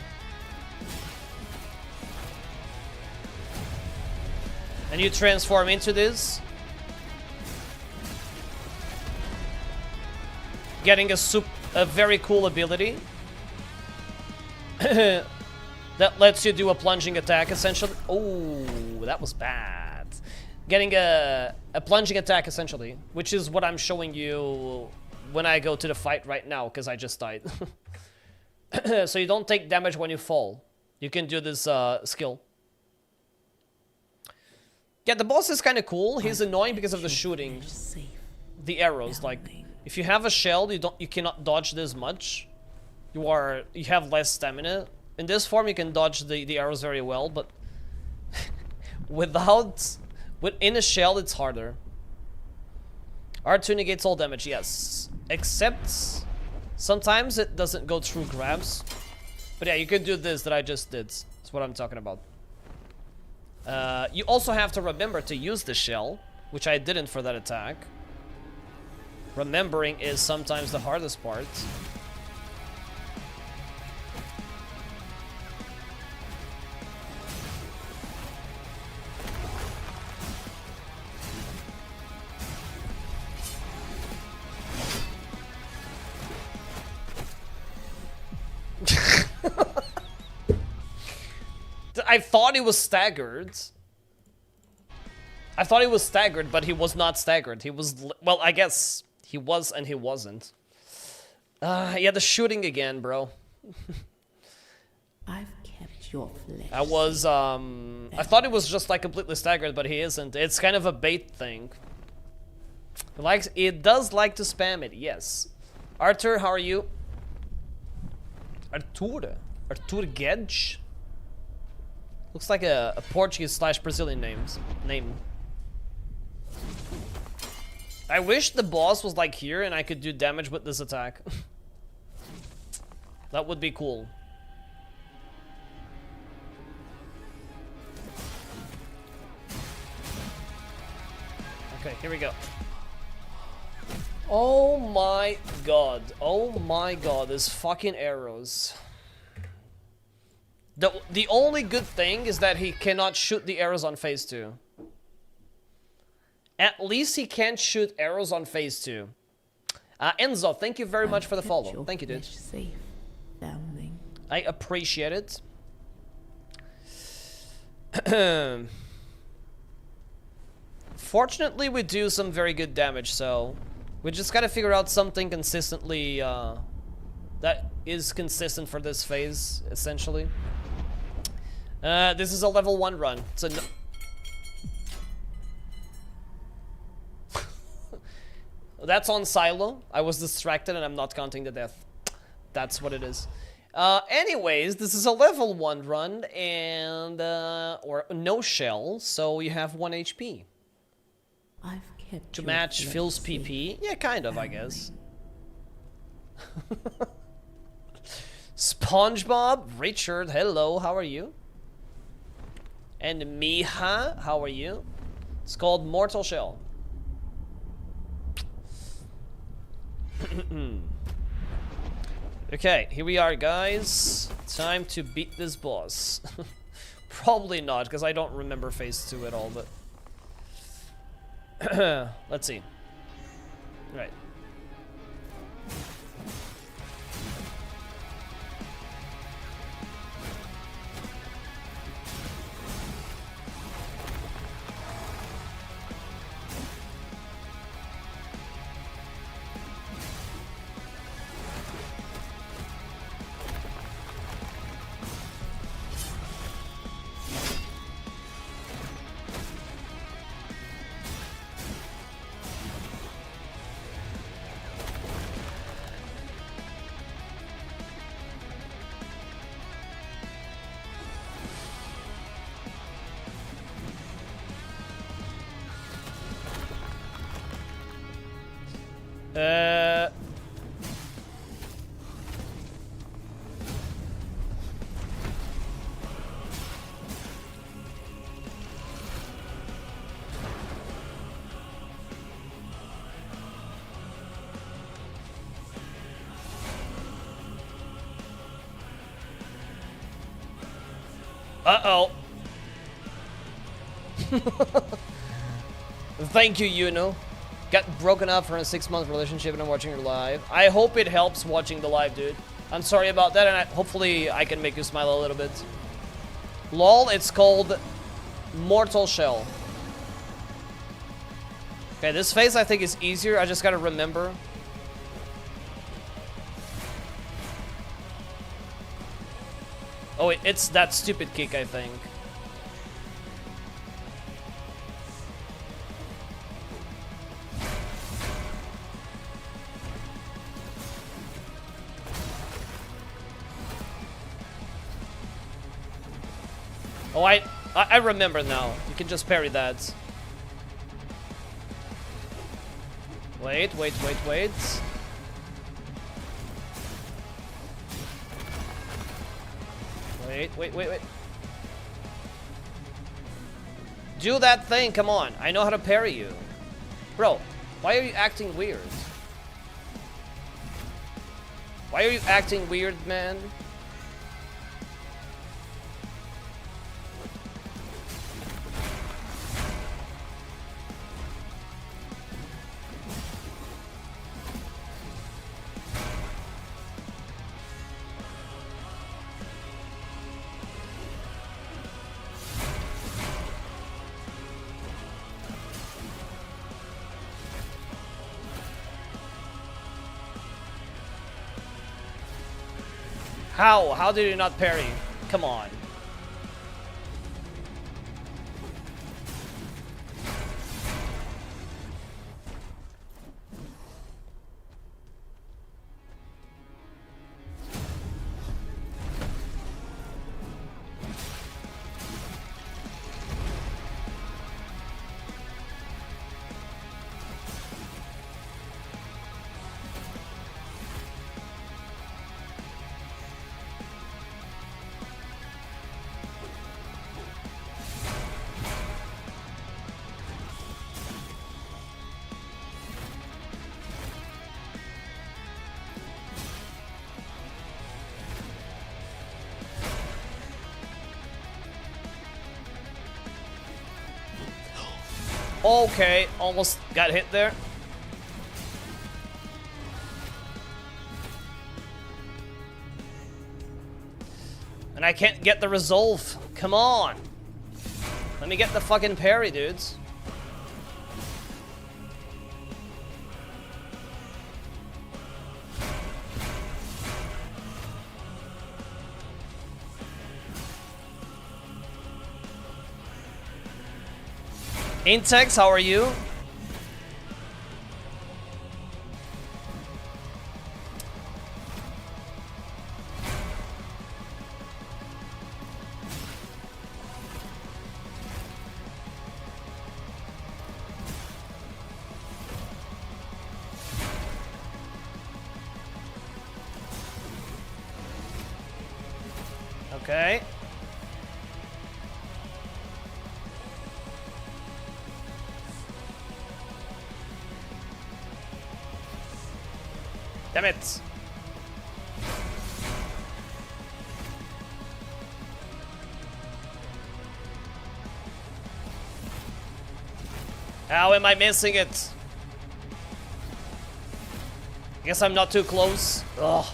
And you transform into this. Getting a very cool ability. That lets you do a plunging attack, essentially. Oh, that was bad. Getting a plunging attack, essentially, which is what I'm showing you when I go to the fight right now, because I just died. So you don't take damage when you fall. You can do this skill. Yeah, the boss is kind of cool. He's annoying because of the shooting. The arrows, like, if you have a shell, you cannot dodge this much. You have less stamina. In this form, you can dodge the arrows very well, but within a shell, it's harder. R2 negates all damage, yes. Except sometimes it doesn't go through grabs. But yeah, you can do this that I just did. That's what I'm talking about. You also have to remember to use the shell, which I didn't for that attack. Remembering is sometimes the hardest part. I thought he was staggered. I thought he was staggered, but he was not staggered. He was... Well, I guess he was and he wasn't. Yeah, the shooting again, bro. I've kept your flesh. I was, I thought it was just like completely staggered, but he isn't. It's kind of a bait thing. It does like to spam it, yes. Arthur, how are you? Arthur Gedge? Looks like a Portuguese / Brazilian name. I wish the boss was like here and I could do damage with this attack. That would be cool. Okay, here we go. Oh my god. Oh my god, these fucking arrows. The only good thing is that he cannot shoot the arrows on phase 2. At least he can't shoot arrows on phase 2. Enzo, thank you very much for the follow. Thank you, dude. Safe, foundling. I appreciate it. Fortunately, we do some very good damage, so we just gotta figure out something consistently that is consistent for this phase, essentially. This is a level 1 run. It's a That's on Silo. I was distracted and I'm not counting the death. That's what it is. Anyways, this is a level 1 run and or no shell, so you have 1 HP. I've kept To your match flesh Phil's safe, PP? Yeah, kind of, I guess. SpongeBob, Richard, hello, how are you? And Miha, how are you? It's called Mortal Shell. Okay, here we are, guys. Time to beat this boss. Probably not, because I don't remember phase 2 at all, but... Let's see. Right. Uh-oh. Thank you, Yuno. Got broken up for a 6-month relationship and I'm watching her live. I hope it helps watching the live, dude. I'm sorry about that, and hopefully I can make you smile a little bit. Lol, it's called Mortal Shell. Okay, this phase I think is easier. I just gotta remember. Oh, it's that stupid kick, I think. Oh, I remember now. You can just parry that. Wait. Wait. Do that thing, come on. I know how to parry you. Bro, why are you acting weird? Why are you acting weird, man? How? How did you not parry? Come on. Okay, almost got hit there. And I can't get the resolve. Come on. Let me get the fucking parry, dudes. Intex, how are you? Okay. Damn it. How am I missing it? I guess I'm not too close. Ugh.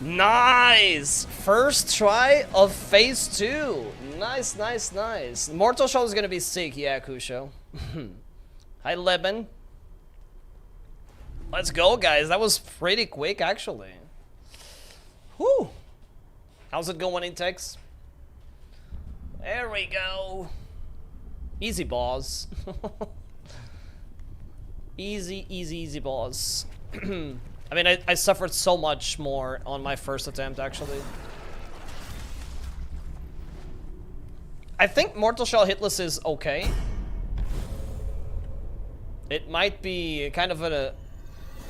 Nice! First try of phase 2. Nice, nice, nice. Mortal Shell is gonna be sick, yeah, Kusho. Hi, Leben. Let's go, guys. That was pretty quick, actually. Whew. How's it going, Intex? There we go. Easy, boss. Easy, easy, easy, boss. I mean, I suffered so much more on my first attempt, actually. I think Mortal Shell hitless is okay. It might be kind of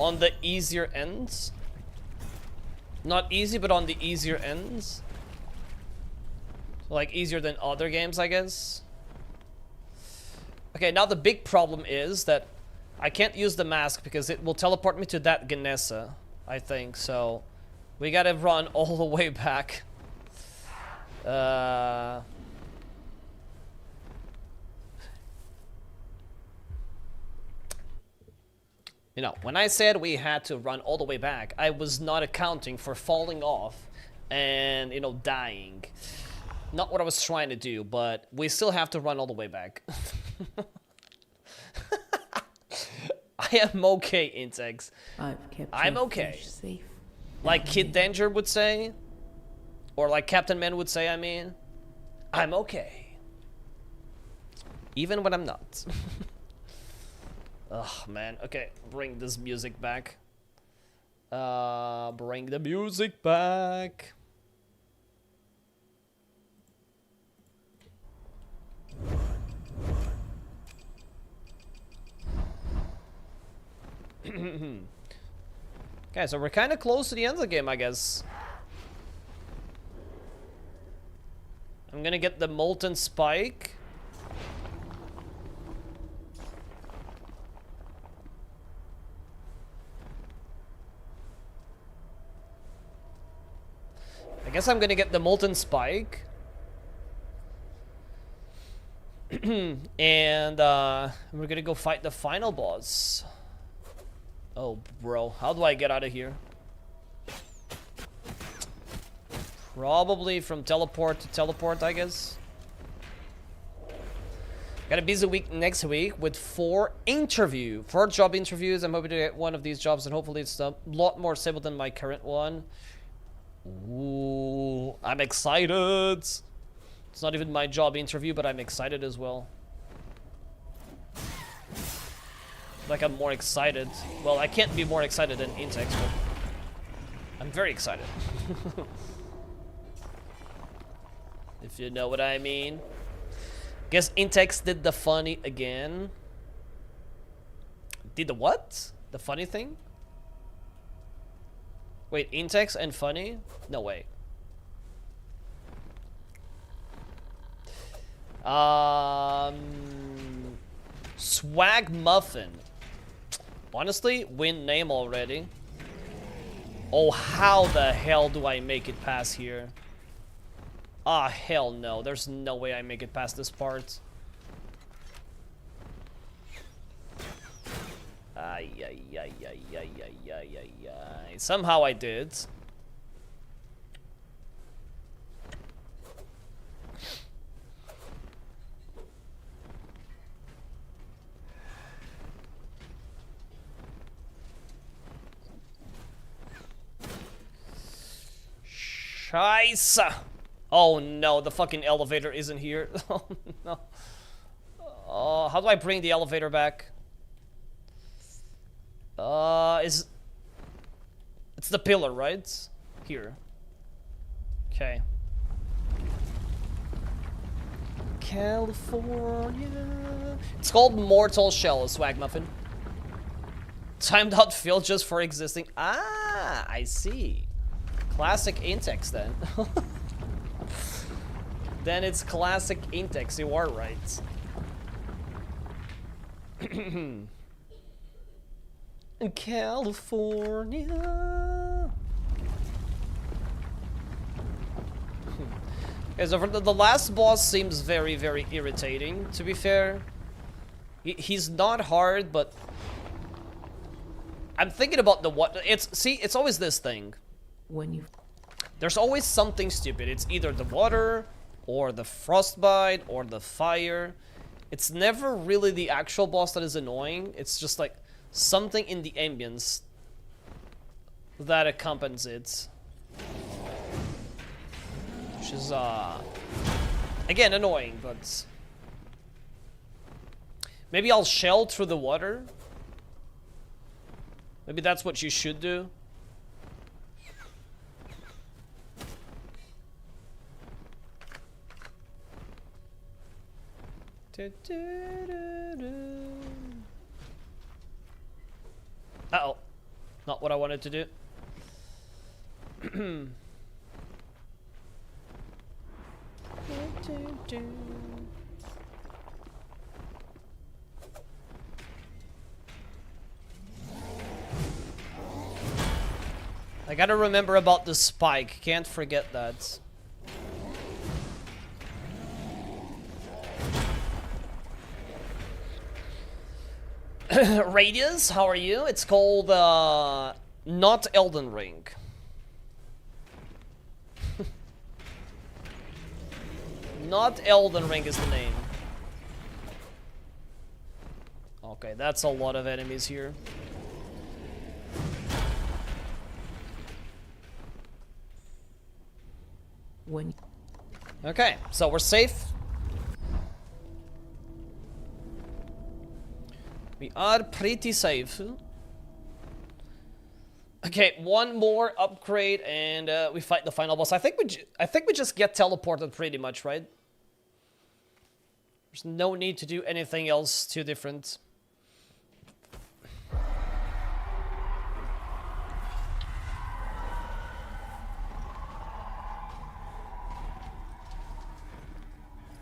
on the easier ends. Not easy, but on the easier ends. Like, easier than other games, I guess. Okay, now the big problem is that I can't use the mask because it will teleport me to that Ganessa, I think, so we gotta run all the way back. You know, when I said we had to run all the way back, I was not accounting for falling off and, you know, dying. Not what I was trying to do, but we still have to run all the way back. I am okay, Intex. I'm okay. Safe. Like Kid Danger would say, or like Captain Man would say, I mean, I'm okay. Even when I'm not. Ugh, man. Okay, bring this music back. Bring the music back. Okay, so we're kind of close to the end of the game, I guess. I'm gonna get the Molten Spike. I guess I'm gonna get the Molten Spike. And we're gonna go fight the final boss. Oh, bro, how do I get out of here? Probably from teleport to teleport, I guess. Got a busy week next week with 4 job interviews. I'm hoping to get one of these jobs, and hopefully it's a lot more stable than my current one. Ooh, I'm excited. It's not even my job interview, but I'm excited as well. Like I'm more excited. Well, I can't be more excited than Intex, but I'm very excited. If you know what I mean. Guess Intex did the funny again. Did the what? The funny thing? Wait, Intex and funny? No way. Swag Muffin. Honestly, win name already. Oh, how the hell do I make it past here? Ah, hell no. There's no way I make it past this part. Ay, ay, ay, ay, ay, ay, ay, ay, ay. Somehow I did. Scheiße! Oh no, the fucking elevator isn't here. Oh no. Oh, how do I bring the elevator back? It's the pillar, right? Here. Okay. California. It's called Mortal Shell, a swag muffin. Timed out fill just for existing. Ah, I see. Classic Intex then. Then it's classic Intex, you are right. California. Okay, so for the last boss seems very, very irritating, to be fair. He's not hard, but I'm thinking about the what. It's always this thing. When you There's always something stupid. It's either the water, or the frostbite, or the fire. It's never really the actual boss that is annoying. It's just like something in the ambience that accompanies it. Which is, again, annoying, but maybe I'll shell through the water. Maybe that's what you should do. Uh-oh. Not what I wanted to do. I gotta remember about the spike. Can't forget that. Radius, how are you? It's called, not Elden Ring. Not Elden Ring is the name. Okay, that's a lot of enemies here. when Okay, so we're safe. We are pretty safe. Okay, one more upgrade and we fight the final boss. I think we just get teleported pretty much, right? There's no need to do anything else too different.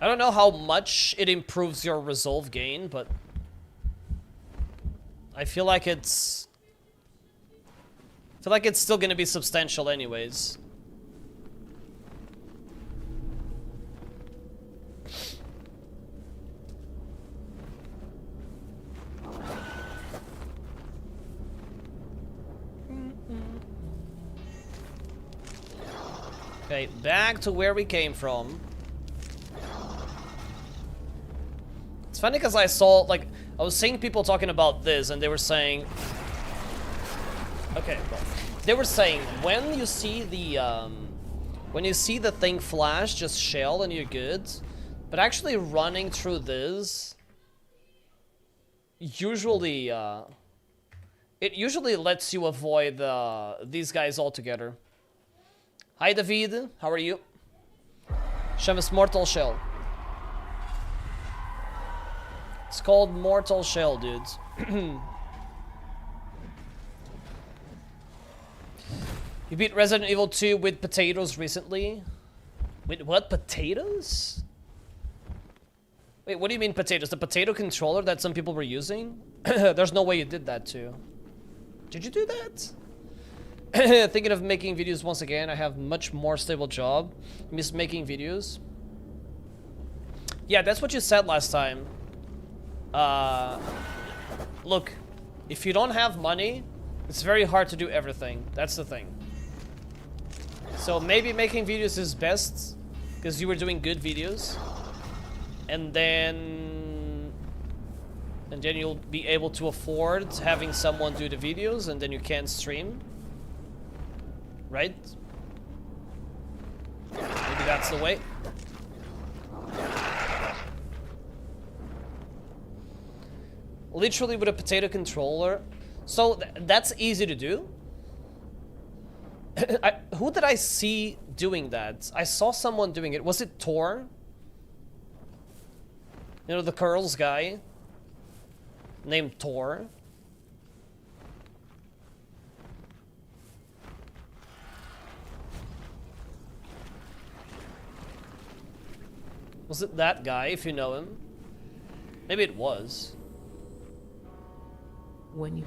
I don't know how much it improves your resolve gain, but I feel like it's still gonna be substantial anyways. Okay, back to where we came from. Let's It's funny because I saw, like, I was seeing people talking about this, and they were saying... Okay, well, they were saying, when you see the thing flash, just shell and you're good. But actually running through this... Usually, it usually lets you avoid these guys altogether. Hi, David. How are you? Shemus Mortal Shell. It's called Mortal Shell, dudes. You beat Resident Evil 2 with potatoes recently? With what? Potatoes? Wait, what do you mean potatoes? The potato controller that some people were using? There's no way you did that too. Did you do that? Thinking of making videos once again. I have much more stable job. Miss making videos. Yeah, that's what you said last time. Look, if you don't have money, it's very hard to do everything. That's the thing. So maybe making videos is best because you were doing good videos. And then you'll be able to afford having someone do the videos, and then you can stream. Right? Maybe that's the way. Literally with a potato controller. So that's easy to do. Who did I see doing that? I saw someone doing it. Was it Tor? You know, the curls guy named Tor. Was it that guy, if you know him? Maybe it was. When you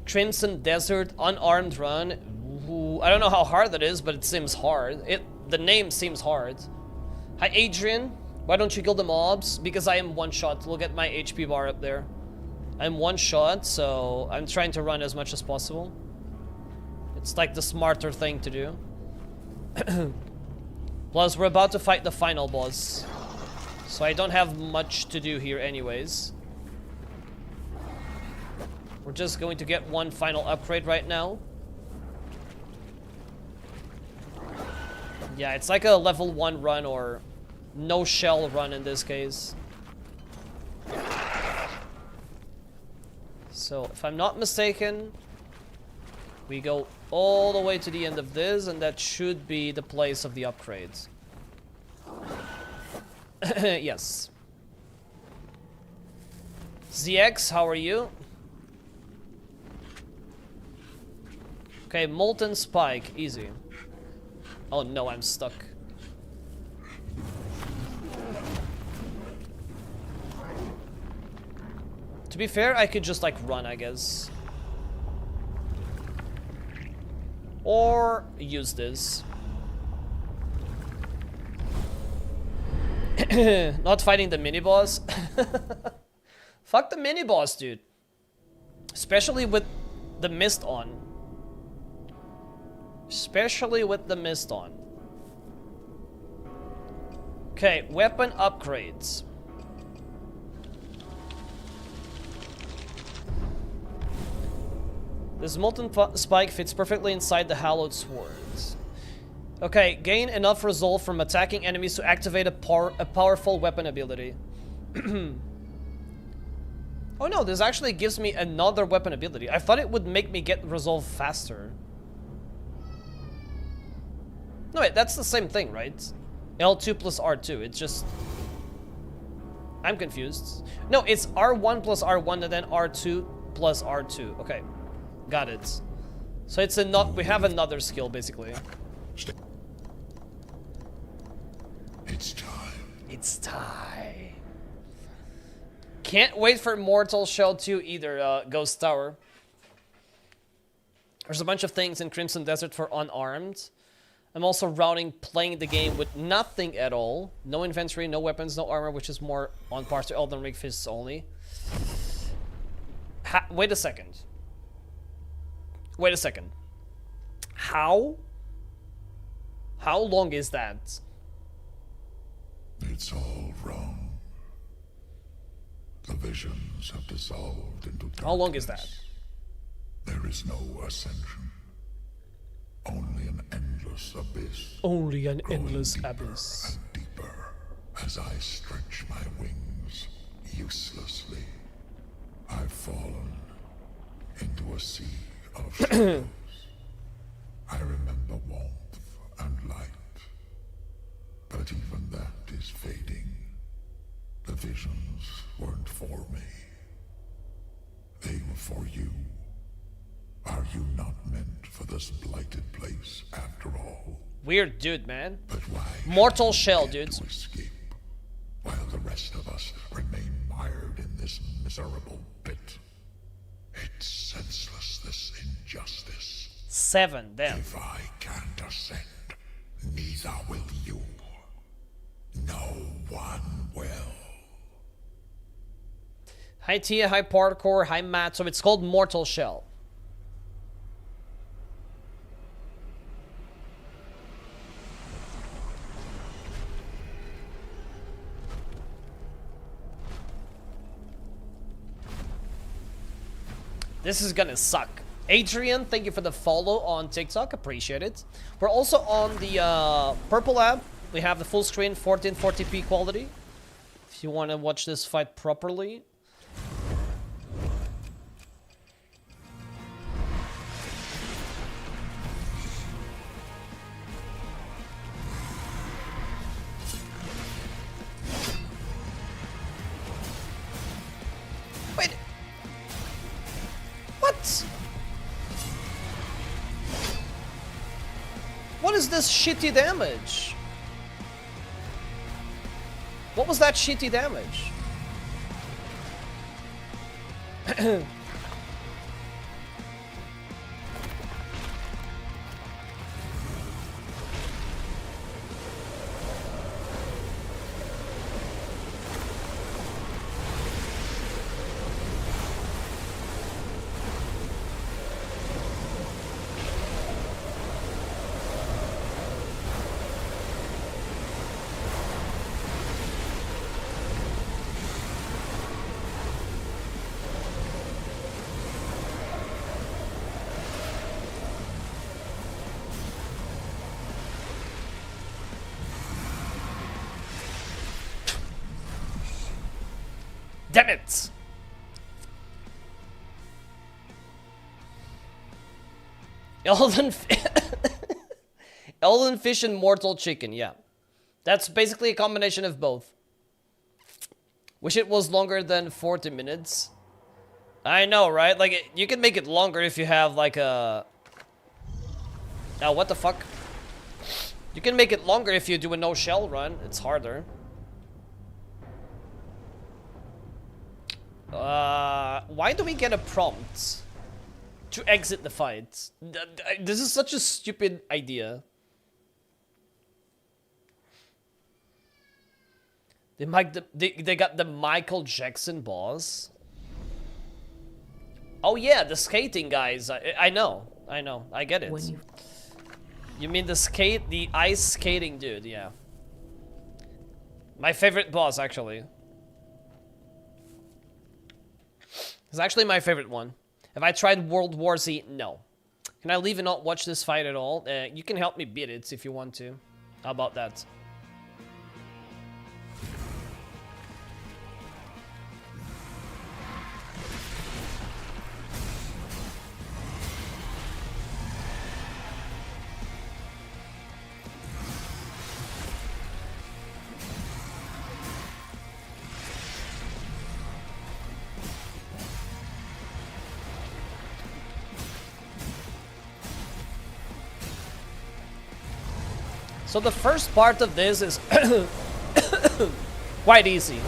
Crimson Desert, unarmed run. Ooh, I don't know how hard that is, but it seems hard. The name seems hard. Hi, Adrian. Why don't you kill the mobs? Because I am one shot. Look at my HP bar up there. I'm one shot, so I'm trying to run as much as possible. It's like the smarter thing to do. Plus, we're about to fight the final boss. So I don't have much to do here anyways. We're just going to get one final upgrade right now. Yeah, it's like a level 1 run or no shell run in this case. So, if I'm not mistaken, we go all the way to the end of this, and that should be the place of the upgrades. Yes. ZX, how are you? Okay, Molten Spike, easy. Oh no, I'm stuck. To be fair, I could just like run, I guess. Or use this. Not fighting the mini-boss. Fuck the mini-boss, dude. Especially with the mist on. Especially with the mist on. Okay, weapon upgrades. This molten spike fits perfectly inside the hallowed swords. Okay, gain enough resolve from attacking enemies to activate a powerful weapon ability. Oh no, this actually gives me another weapon ability. I thought it would make me get resolve faster. No, wait, that's the same thing, right? L2 plus R2, it's just... I'm confused. No, it's R1 plus R1 and then R2 plus R2. Okay, got it. So it's we have another skill, basically. It's time. It's time. Can't wait for Mortal Shell 2 either, Ghost Tower. There's a bunch of things in Crimson Desert for unarmed. I'm also routing playing the game with nothing at all. No inventory, no weapons, no armor, which is more on par to Elden Ring fists only. Wait a second. Wait a second. How long is that? It's all wrong. The visions have dissolved into darkness. How long is that? There is no ascension. Only an endless abyss. Only an growing endless deeper abyss. and deeper as I stretch my wings uselessly. I've fallen into a sea of shadows. I remember warmth and light, but even that is fading. The visions weren't for me. They were for you. Are you not meant for this blighted place after all? Weird dude, man. But why Mortal should you shell, get dudes. to escape, while the rest of us remain mired in this miserable pit? It's senseless, this injustice. 7, damn. If I can't ascend, neither will you. No one will. Hi Tia, hi Parkour, hi Matt. So it's called Mortal Shell. This is gonna suck. Adrian, thank you for the follow on TikTok. Appreciate it. We're also on the Purple app. We have the full screen 1440p quality. If you want to watch this fight properly. Wait. What? What is this shitty damage? What was that shitty damage? Damn it! Elden, Elden fish and mortal chicken, yeah. That's basically a combination of both. Wish it was longer than 40 minutes. I know, right? Like, you can make it longer if you have, like, a... Oh, what the fuck? You can make it longer if you do a no-shell run. It's harder. Why do we get a prompt to exit the fight? This is such a stupid idea. They got the Michael Jackson boss. Oh yeah, the skating guys. I know, I get it. When You mean the ice skating dude? Yeah. My favorite boss, actually. It's actually my favorite one. Have I tried World War Z? No. Can I leave and not watch this fight at all? You can help me beat it if you want to. How about that? So the first part of this is quite easy.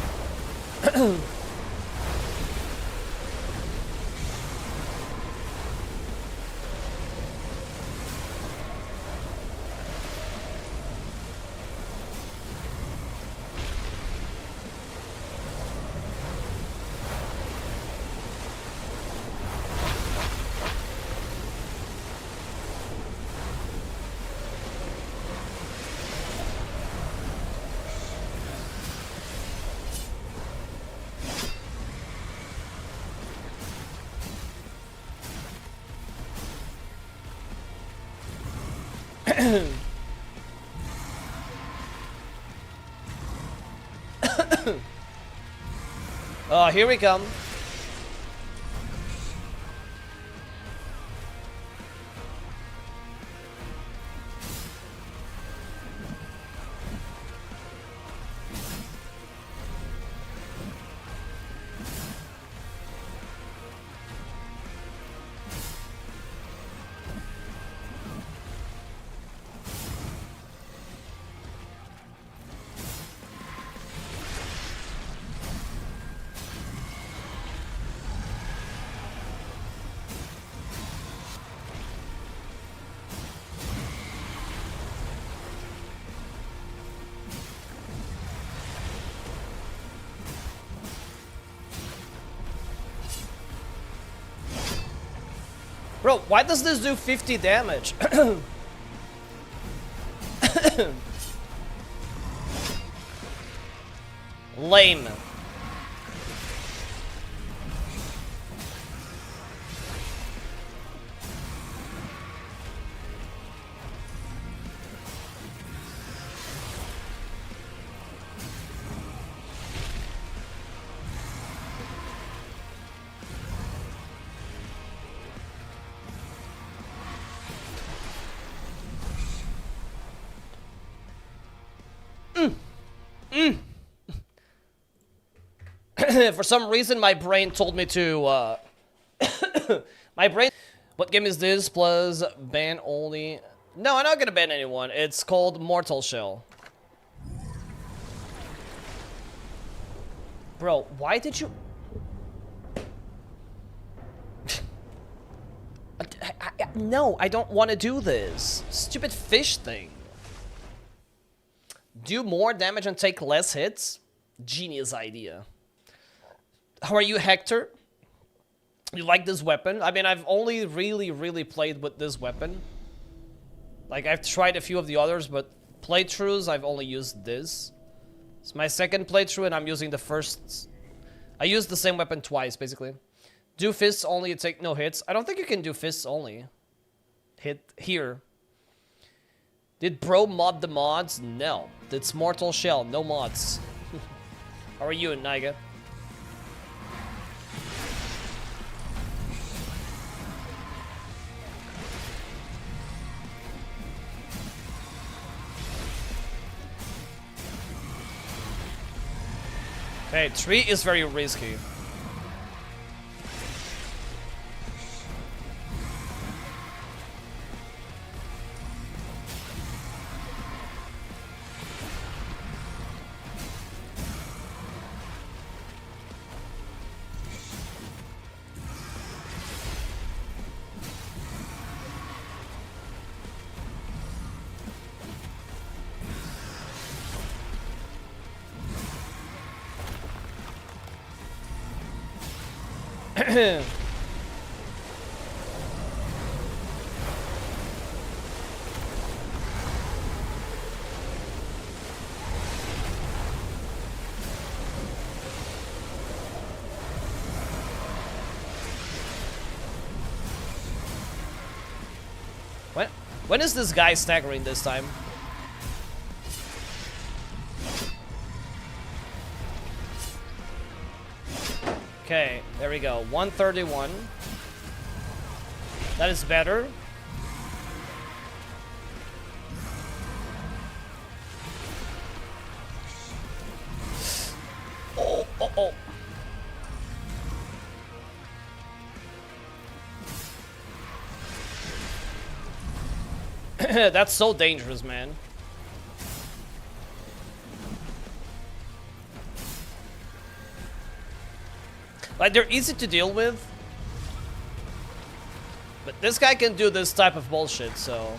Oh, here we come. Bro, why does this do 50 damage? Lame. For some reason, my brain told me to, my brain... What game is this? Plus, ban only... No, I'm not gonna ban anyone. It's called Mortal Shell. Bro, why did you... No, I don't want to do this. Stupid fish thing. Do more damage and take less hits? Genius idea. How are you, Hector? You like this weapon? I mean, I've only really played with this weapon. Like, I've tried a few of the others, but playthroughs, I've only used this. It's my second playthrough, and I'm using the first... I used the same weapon twice, basically. Do fists only, take no hits. I don't think you can do fists only. Hit here. Did bro mod the mods? No. It's Mortal Shell, no mods. How are you, Niga? Okay, tree is very risky. When is this guy staggering this time? Okay, there we go. 131. That is better. Oh, oh, oh. That's so dangerous, man. Like, they're easy to deal with. But this guy can do this type of bullshit, so...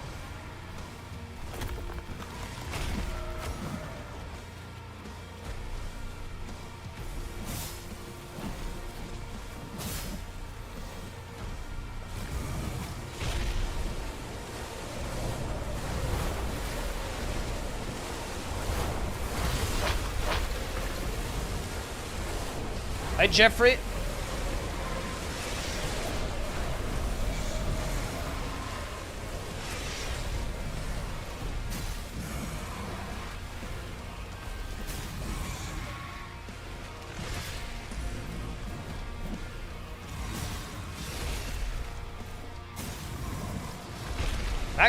Hi, Jeffrey.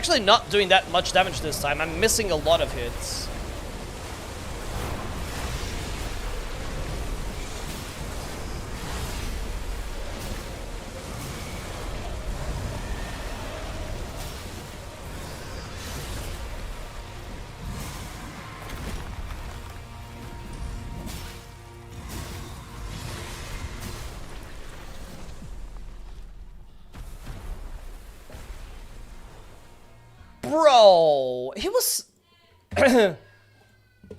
actually not doing that much damage this time. I'm missing a lot of hits. Bro, he was...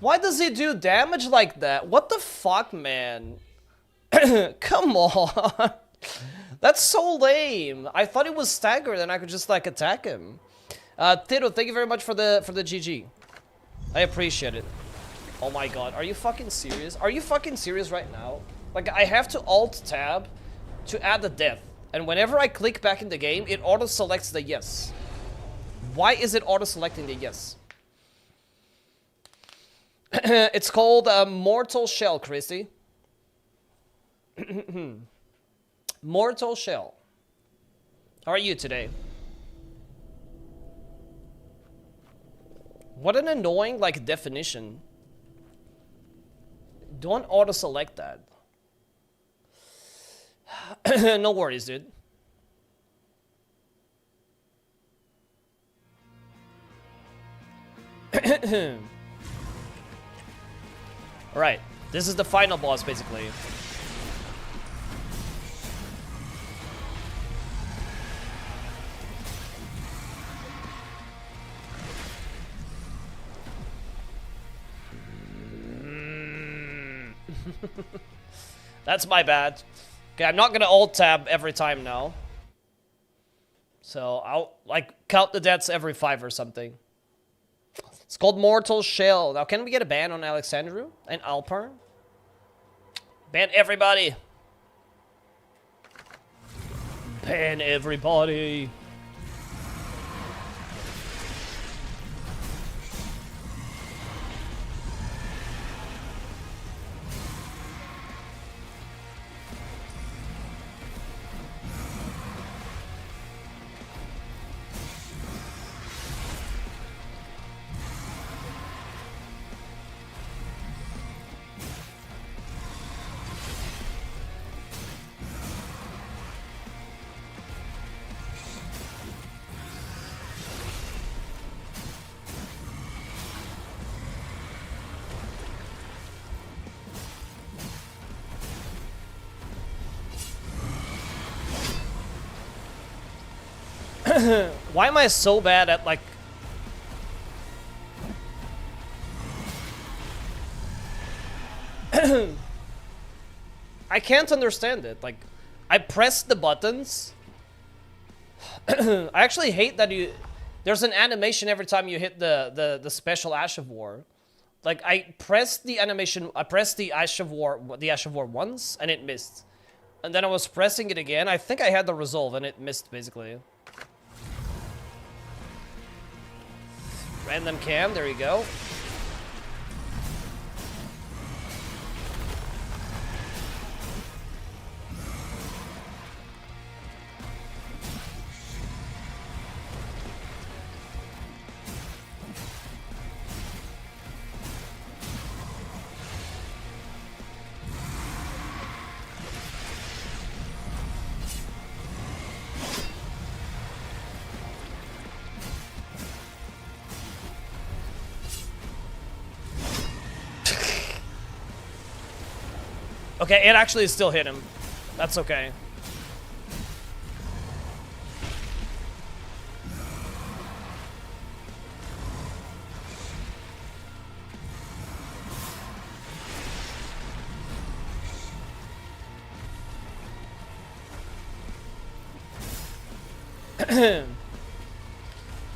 Why does he do damage like that? What the fuck, man? Come on. That's so lame. I thought it was staggered and I could just, like, attack him. Tito, thank you very much for the GG. I appreciate it. Oh my god, are you fucking serious? Are you fucking serious right now? Like, I have to Alt-Tab to add the death. And whenever I click back in the game, it auto-selects the yes. Why is it auto-selecting the yes? It's called Mortal Shell, Chrissy. Mortal Shell. How are you today? What an annoying, like, definition. Don't auto-select that. No worries, dude. Alright, this is the final boss, basically. That's my bad. Okay, I'm not gonna alt-tab every time now. So, I'll, like, count the deaths every 5 or something. It's called Mortal Shell. Now, can we get a ban on Alexandru and Alpern? Ban everybody. Ban everybody. Why am I so bad at, like... I can't understand it. Like, I press the buttons. I actually hate that you... There's an animation every time you hit the special Ash of War. Like, I pressed the animation... I pressed the Ash of War once, and it missed. And then I was pressing it again. I think I had the resolve, and it missed, basically. Random cam, there you go. Okay, it actually still hit him. That's okay.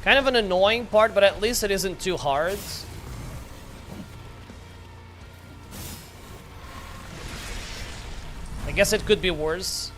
Kind of an annoying part, but at least it isn't too hard. I guess it could be worse.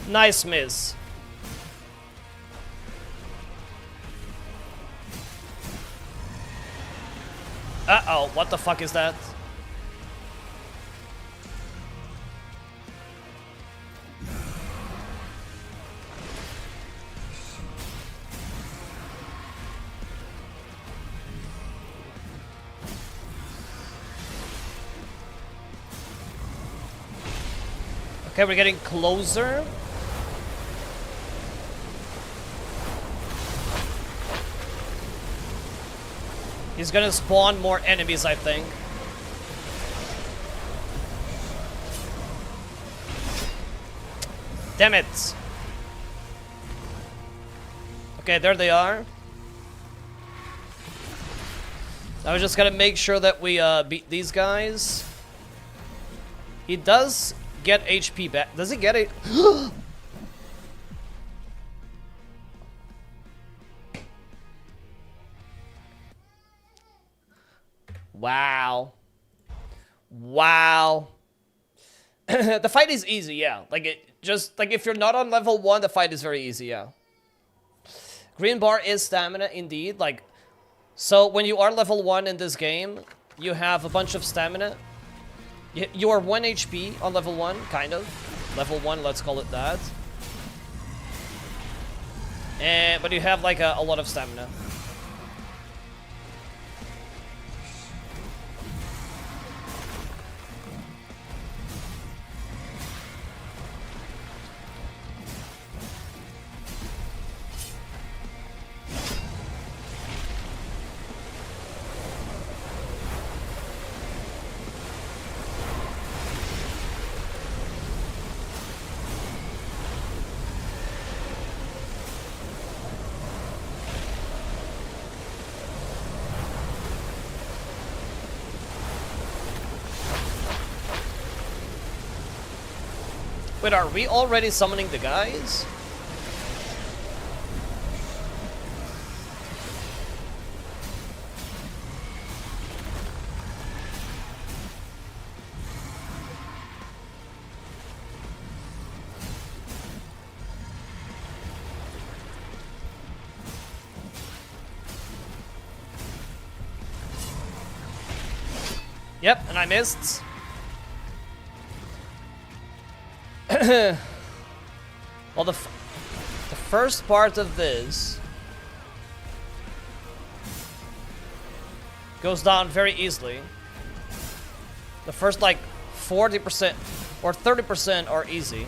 Nice miss. Uh-oh, what the fuck is that? Okay, we're getting closer. He's gonna spawn more enemies, I think. Damn it. Okay, there they are. Now we're just gonna make sure that we beat these guys. He does get HP back. Does he get it? Wow. Wow. The fight is easy, yeah. Like, it just, like, if you're not on level 1, the fight is very easy, yeah. Green bar is stamina, indeed. Like, so when you are level 1 in this game, you have a bunch of stamina. You are 1 HP on level 1, kind of. Level 1, let's call it that. But you have, like, a lot of stamina. Wait, are we already summoning the guys? Yep, and I missed. Well, the first part of this goes down very easily. The first, like, 40% or 30% are easy.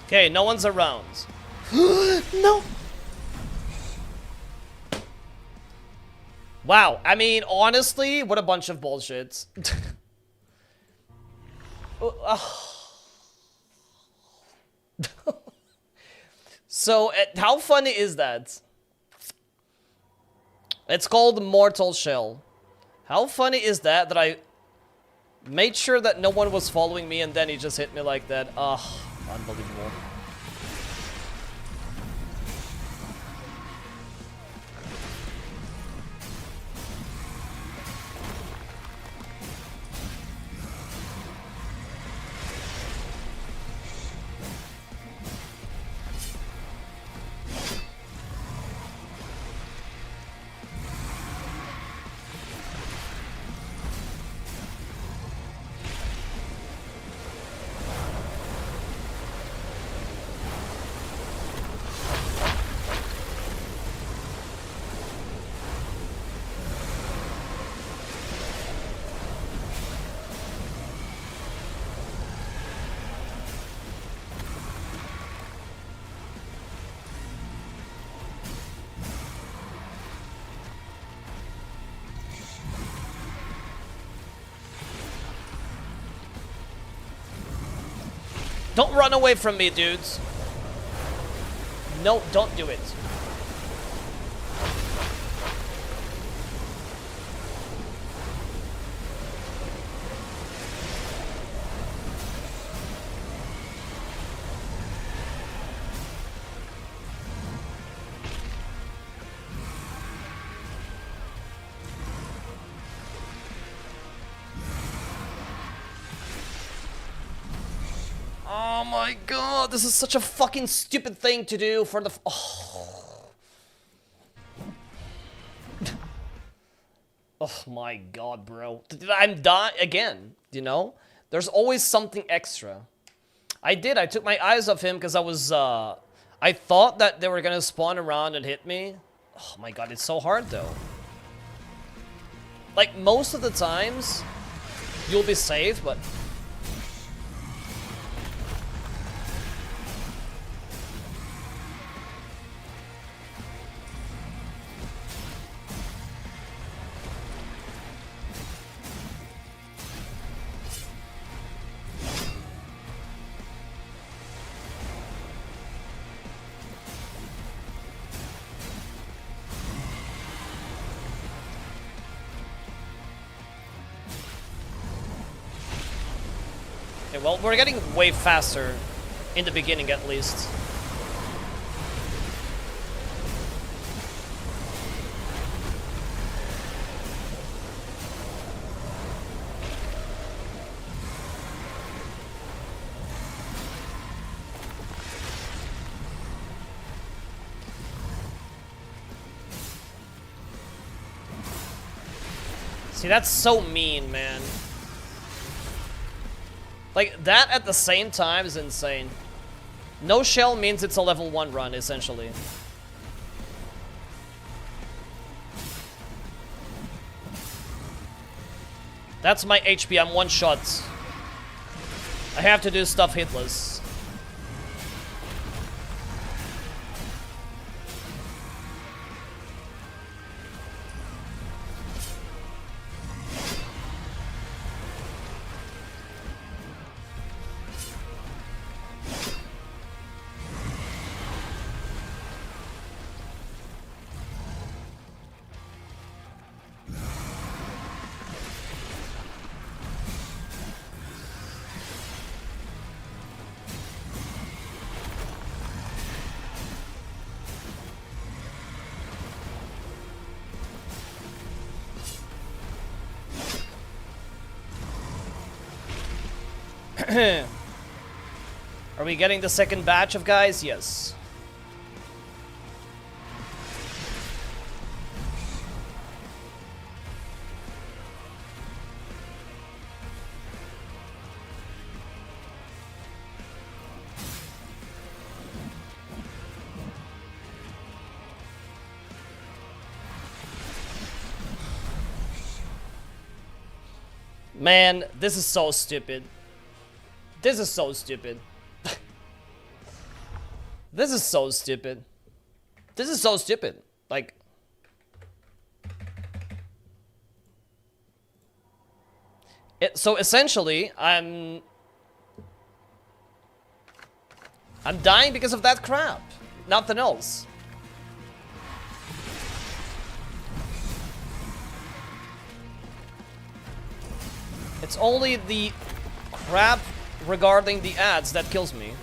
Okay, no one's around. No. Wow, I mean, honestly, what a bunch of bullshit. So, how funny is that? It's called Mortal Shell. How funny is that that I made sure that no one was following me and then he just hit me like that? Ugh, unbelievable. Don't run away from me, dudes. No, don't do it. Oh my god, this is such a fucking stupid thing to do for the oh. Oh my god, bro. I'm dying again, you know? There's always something extra. I took my eyes off him because I was, I thought that they were gonna spawn around and hit me. Oh my god, it's so hard though. Like, most of the times, you'll be safe, but... Okay, well, we're getting way faster in the beginning, at least. See, that's so mean, man. Like, that at the same time is insane. No shell means it's a level 1 run, essentially. That's my HP, I'm one shot. I have to do stuff hitless. Are we getting the second batch of guys? Yes. Man, this is so stupid. This is so stupid. This is so stupid. This is so stupid. Like... so essentially, I'm dying because of that crap. Nothing else. It's only the crap regarding the ads that kills me.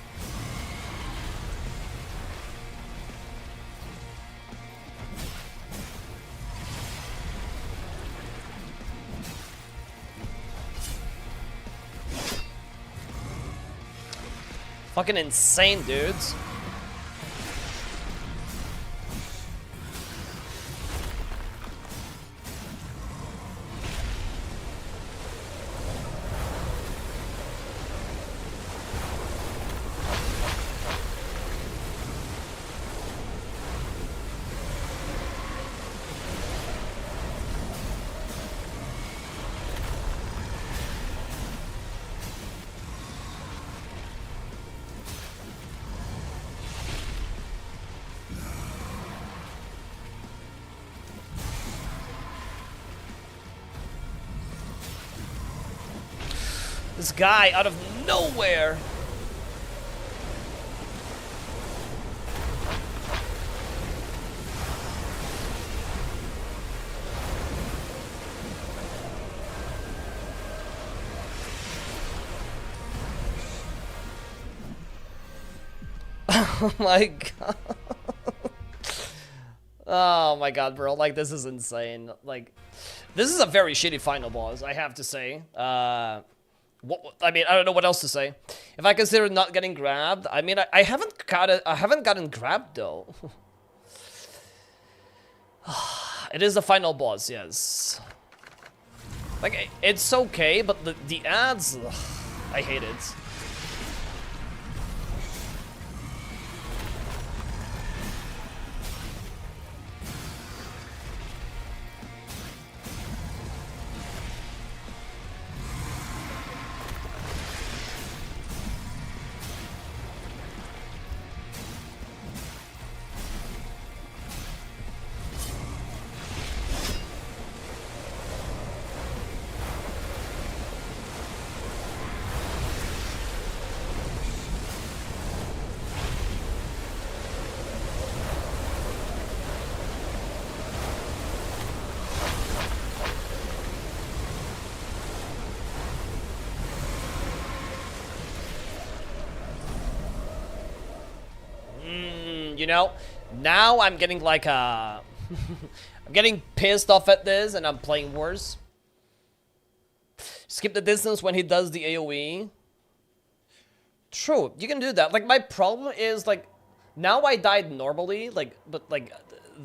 Fucking insane, dudes. This guy out of nowhere. Oh my god. Oh my god, bro. Like, this is insane. Like, this is a very shitty final boss, I have to say. I mean, I don't know what else to say. If I consider not getting grabbed, I mean, I haven't gotten grabbed though. It is the final boss, yes. Like, it's okay, but the ads, ugh, I hate it. You know, now I'm getting like a... I'm getting pissed off at this and I'm playing worse. Skip the distance when he does the AoE. True, you can do that. Like, my problem is, like, now I died normally, like, but, like,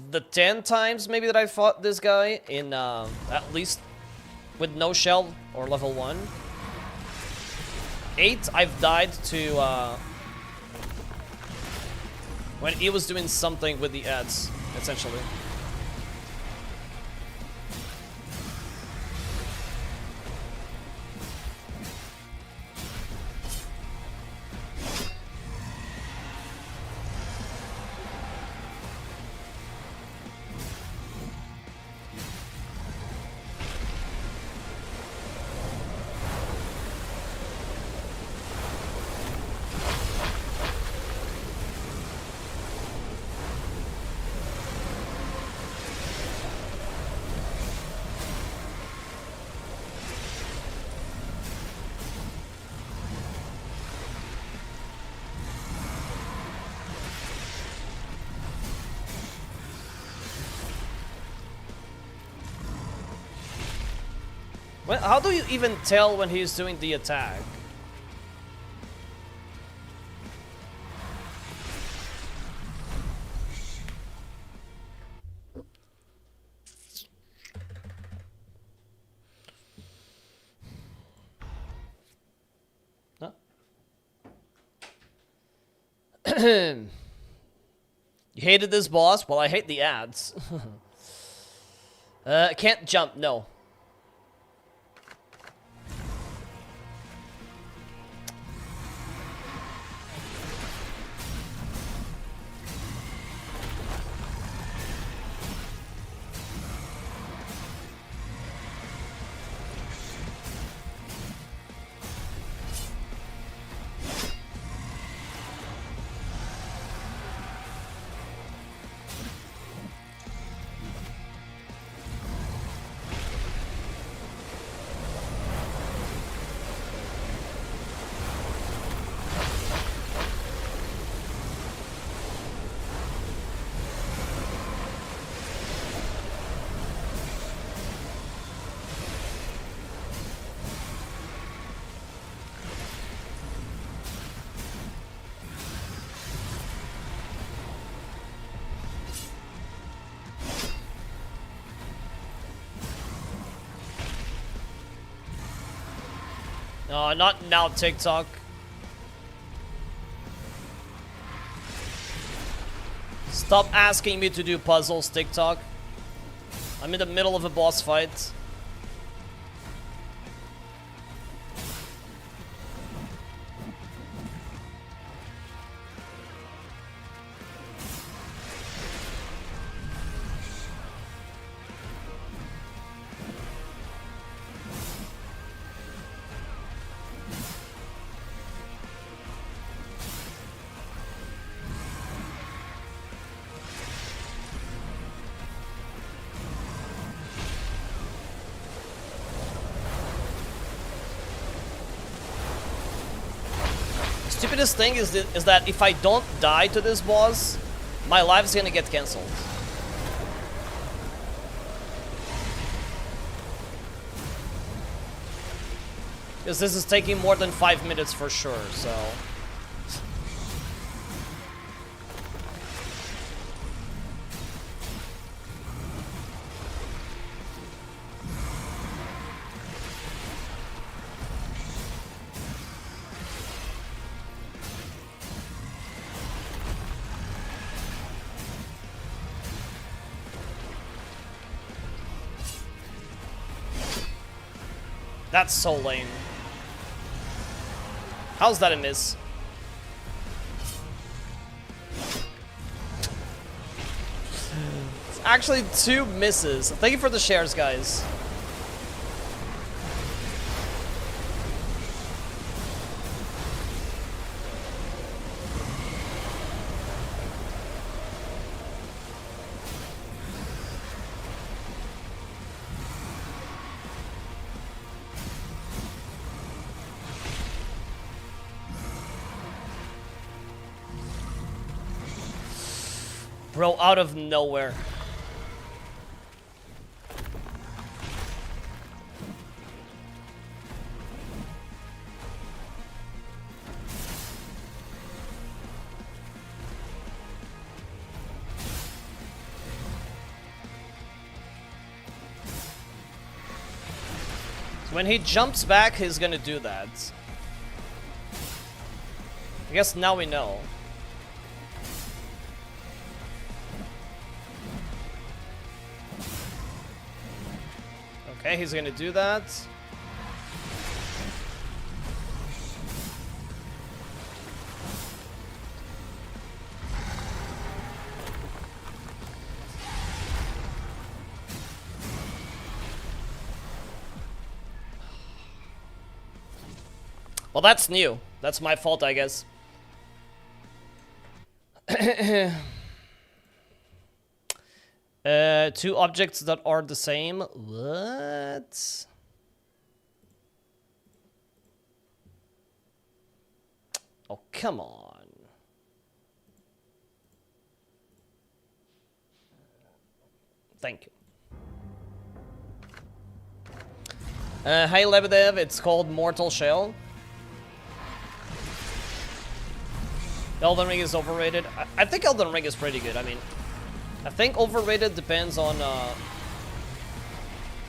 the 10 times maybe that I fought this guy in, at least with no shell or level 1. 8, I've died to, when he was doing something with the ads, essentially. Well, how do you even tell when he's doing the attack? Huh? You hated this boss? Well, I hate the ads. Can't jump, no. No, not now, TikTok. Stop asking me to do puzzles, TikTok. I'm in the middle of a boss fight. stupidest thing is that if I don't die to this boss, my life is gonna get cancelled. Because this is taking more than 5 minutes for sure, so... That's so lame. How's that a miss? It's actually 2 misses. Thank you for the shares, guys. Bro, out of nowhere. So when he jumps back, he's gonna do that. I guess now we know. Okay, he's gonna do that. Well, that's new. That's my fault, I guess. 2 objects that are the same. What? Oh, come on. Thank you. Hi, Lebedev. It's called Mortal Shell. Elden Ring is overrated. I think Elden Ring is pretty good. I mean, I think overrated depends on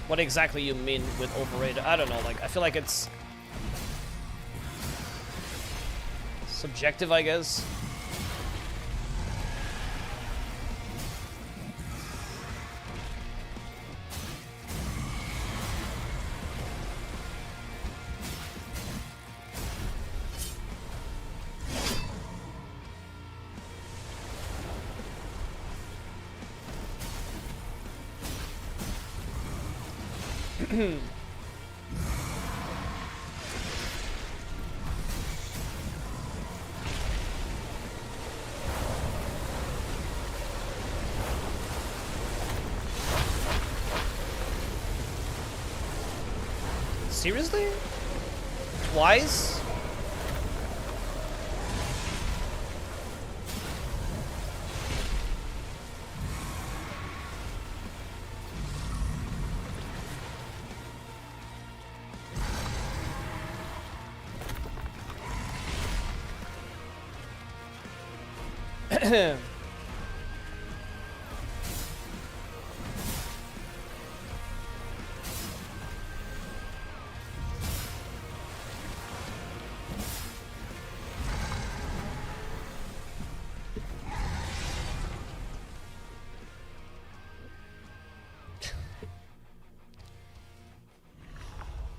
what exactly you mean with overrated. I don't know. Like, I feel like it's subjective, I guess. Seriously? Twice?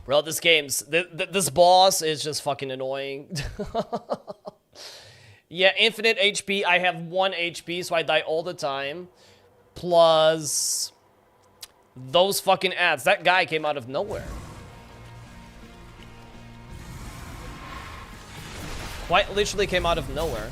Bro, this this boss is just fucking annoying. Yeah, infinite HP. I have 1 HP, so I die all the time. Plus those fucking ads. That guy came out of nowhere. Quite literally came out of nowhere.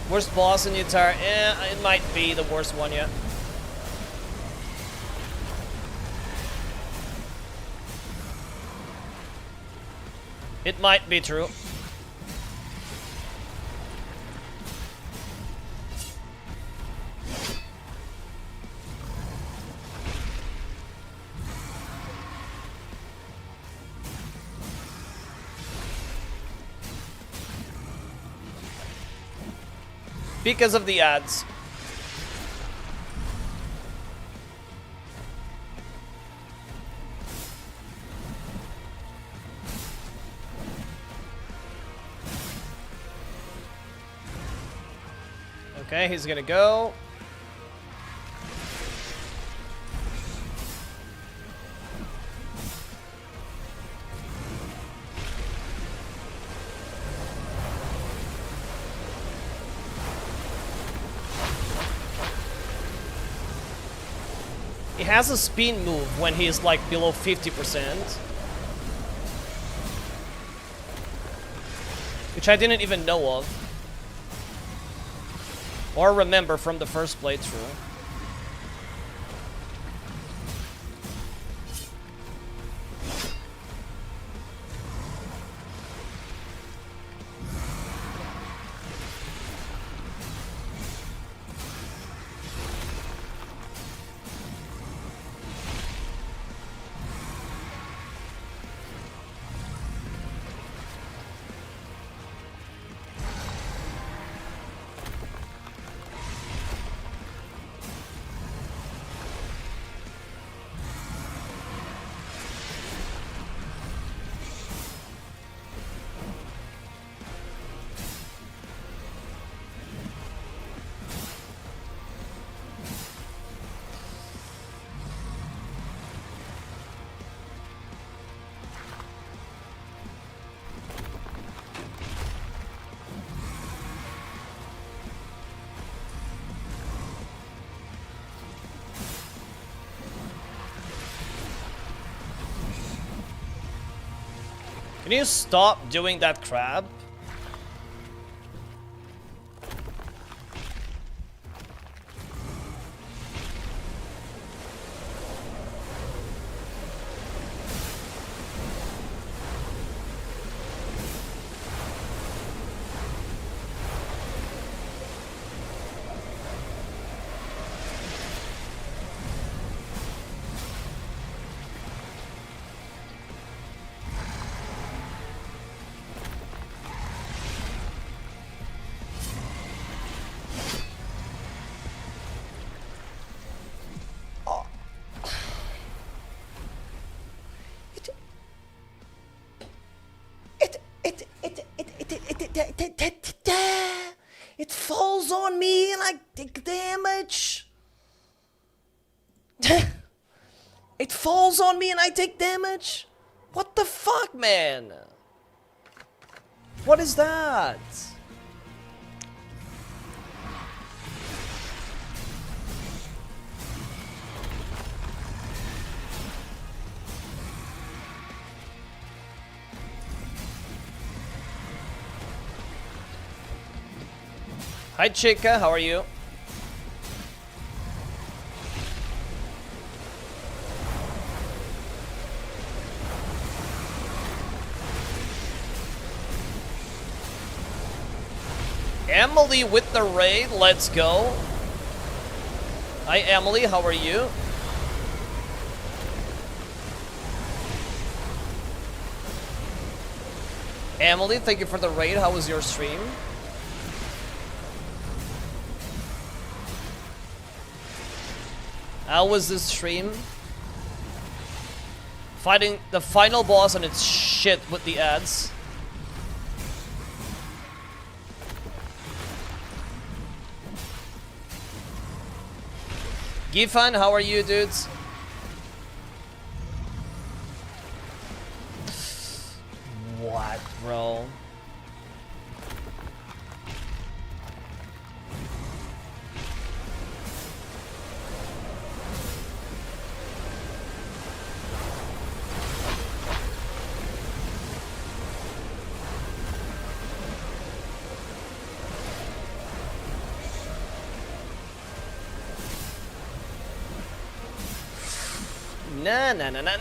Worst boss in the entire... it might be the worst one yet. It might be true. Because of the ads. Okay, he's gonna go. He has a spin move when he's like below 50%. Which I didn't even know of. Or remember from the first playthrough. Can you stop doing that crap? It falls on me and I take damage. It falls on me and I take damage? What the fuck, man? What is that? Hi Chica, how are you? Emily with the raid, let's go. Hi Emily, how are you? Emily, thank you for the raid, how was your stream? How was this stream? Fighting the final boss and it's shit with the ads. Gifan, how are you, dudes? What, bro? Na na na na na.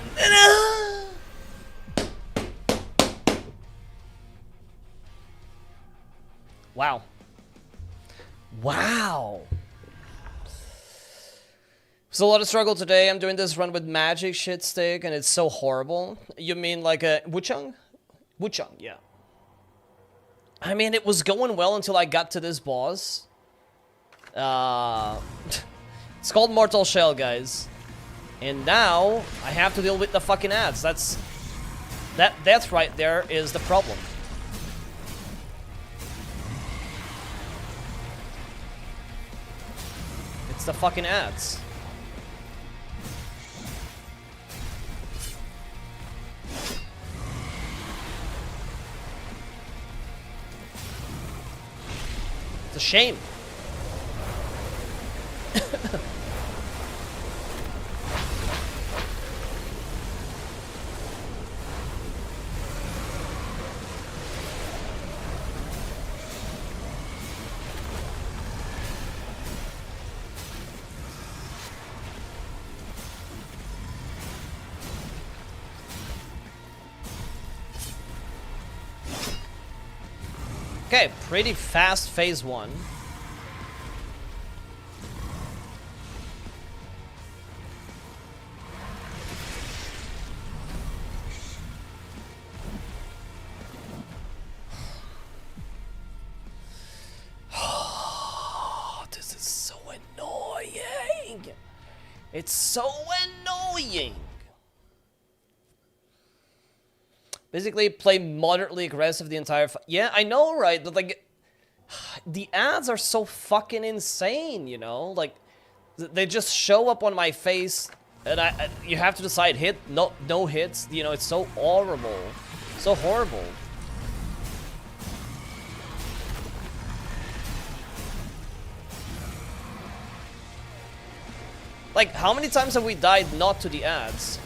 Wow. Wow. It's a lot of struggle today. I'm doing this run with magic shit stick and it's so horrible. You mean like a Wuchang? Wuchang, yeah. I mean, it was going well until I got to this boss. It's called Mortal Shell, guys. And now I have to deal with the fucking ads. That's right there is the problem. It's the fucking ads. It's a shame. Okay, pretty fast phase 1. This is so annoying. It's so annoying. Basically, play moderately aggressive the entire yeah, I know, right? But, like, the ads are so fucking insane, you know? Like, they just show up on my face, and you have to decide hit, no hits. You know, it's so horrible. So horrible. Like, how many times have we died not to the ads?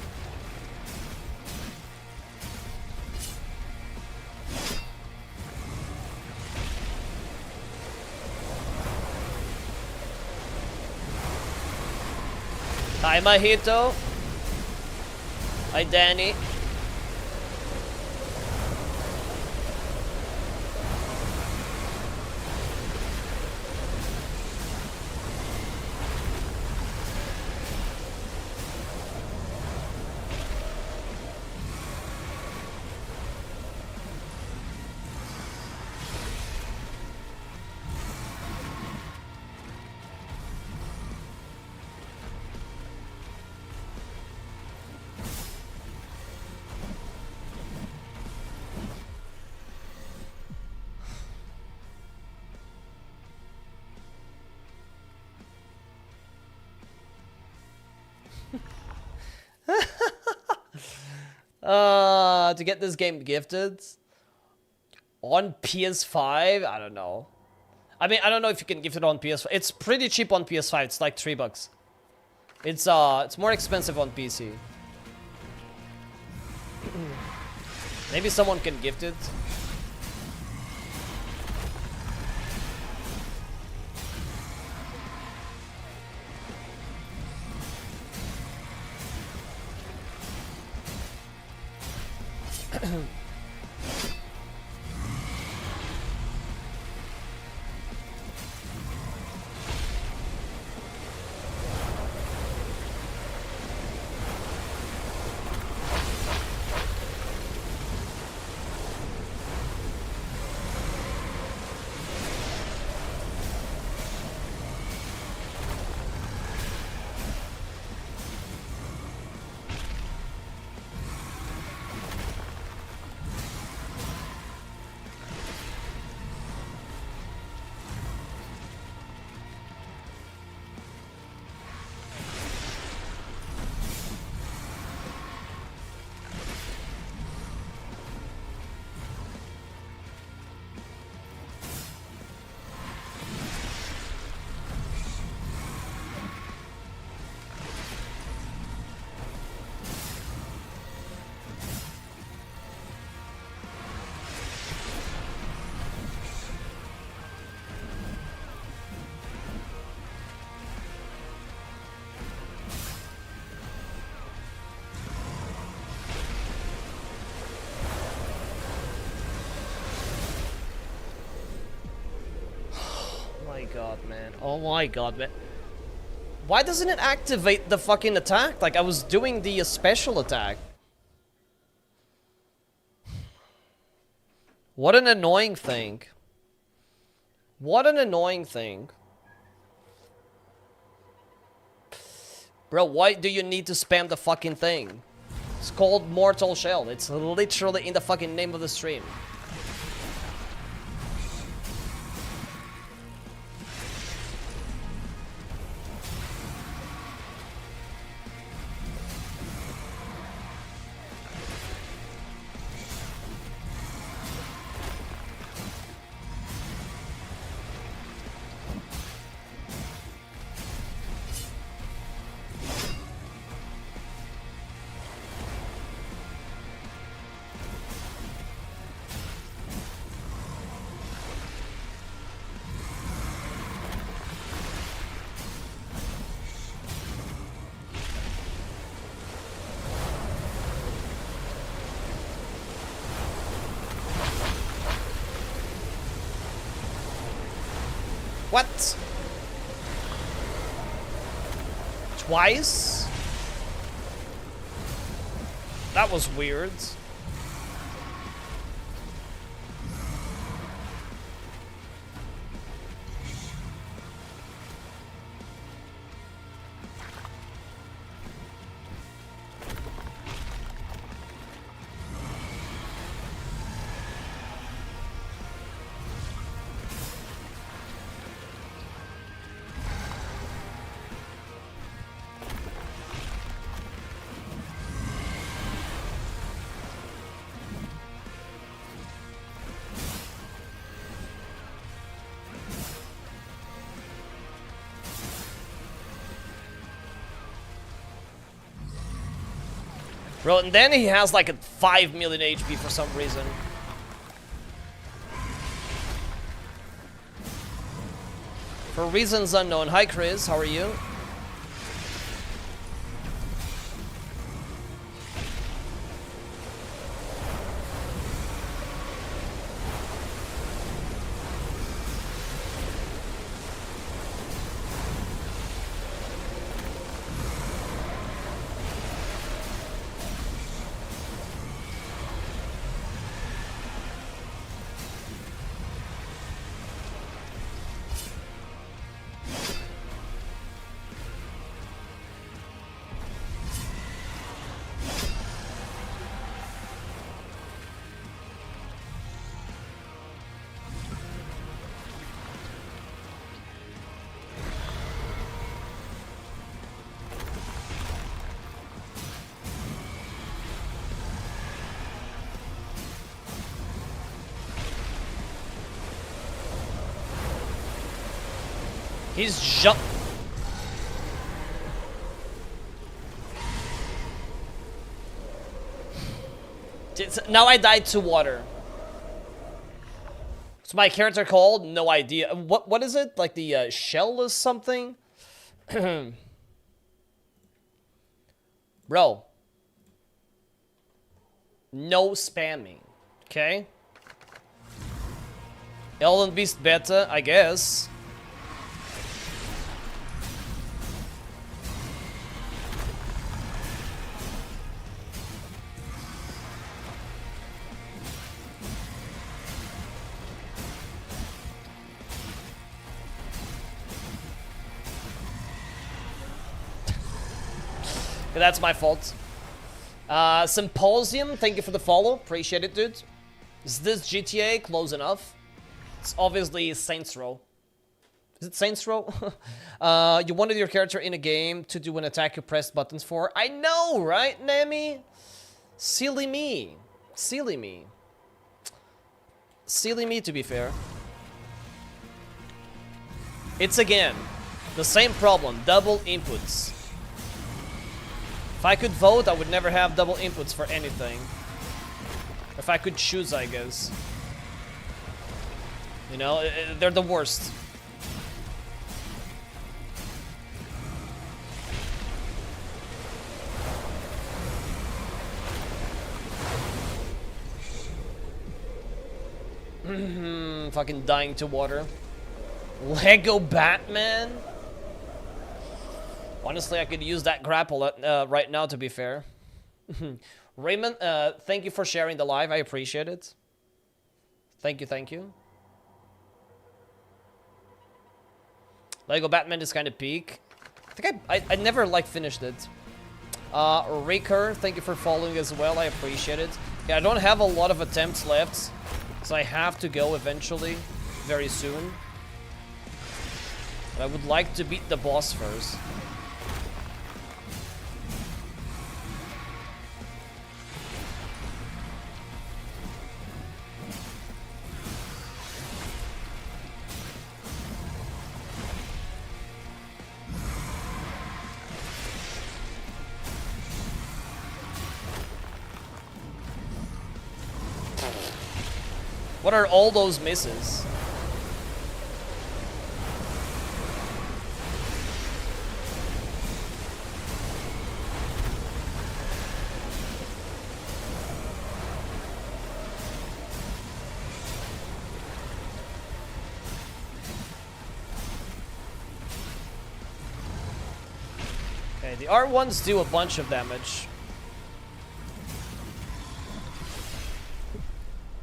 Hi, Mahito. Hi, Danny. To get this game gifted on PS5, I don't know. I mean, I don't know if you can gift it on PS5. It's pretty cheap on PS5. It's like $3. It's more expensive on PC. Maybe someone can gift it. my god, man. Oh my god, man. Why doesn't it activate the fucking attack? Like, I was doing the special attack. What an annoying thing. What an annoying thing. Bro, why do you need to spam the fucking thing? It's called Mortal Shell. It's literally in the fucking name of the stream. What? Twice? That was weird. Bro, and then he has like a 5 million HP for some reason. For reasons unknown. Hi Chris, how are you? He's jump. Now I died to water. What's my character called? No idea. What is it? Like the shell is something? Bro. No spamming. Okay? Elden Beast Beta, I guess. That's my fault. Symposium, thank you for the follow. Appreciate it, dude. Is this GTA close enough? It's obviously Saints Row. Is it Saints Row? You wanted your character in a game to do an attack you pressed buttons for. I know, right, Nami? Silly me. Silly me. Silly me, to be fair. It's again the same problem. Double inputs. If I could vote, I would never have double inputs for anything. If I could choose, I guess. You know, they're the worst. Fucking dying to water. Lego Batman? Honestly, I could use that grapple right now, to be fair. Raymond, thank you for sharing the live. I appreciate it. Thank you, thank you. Lego Batman is kind of peak. I think I never, like, finished it. Raker, thank you for following as well. I appreciate it. Yeah, I don't have a lot of attempts left, so I have to go eventually, very soon. But I would like to beat the boss first. What are all those misses? Okay, the R1s do a bunch of damage.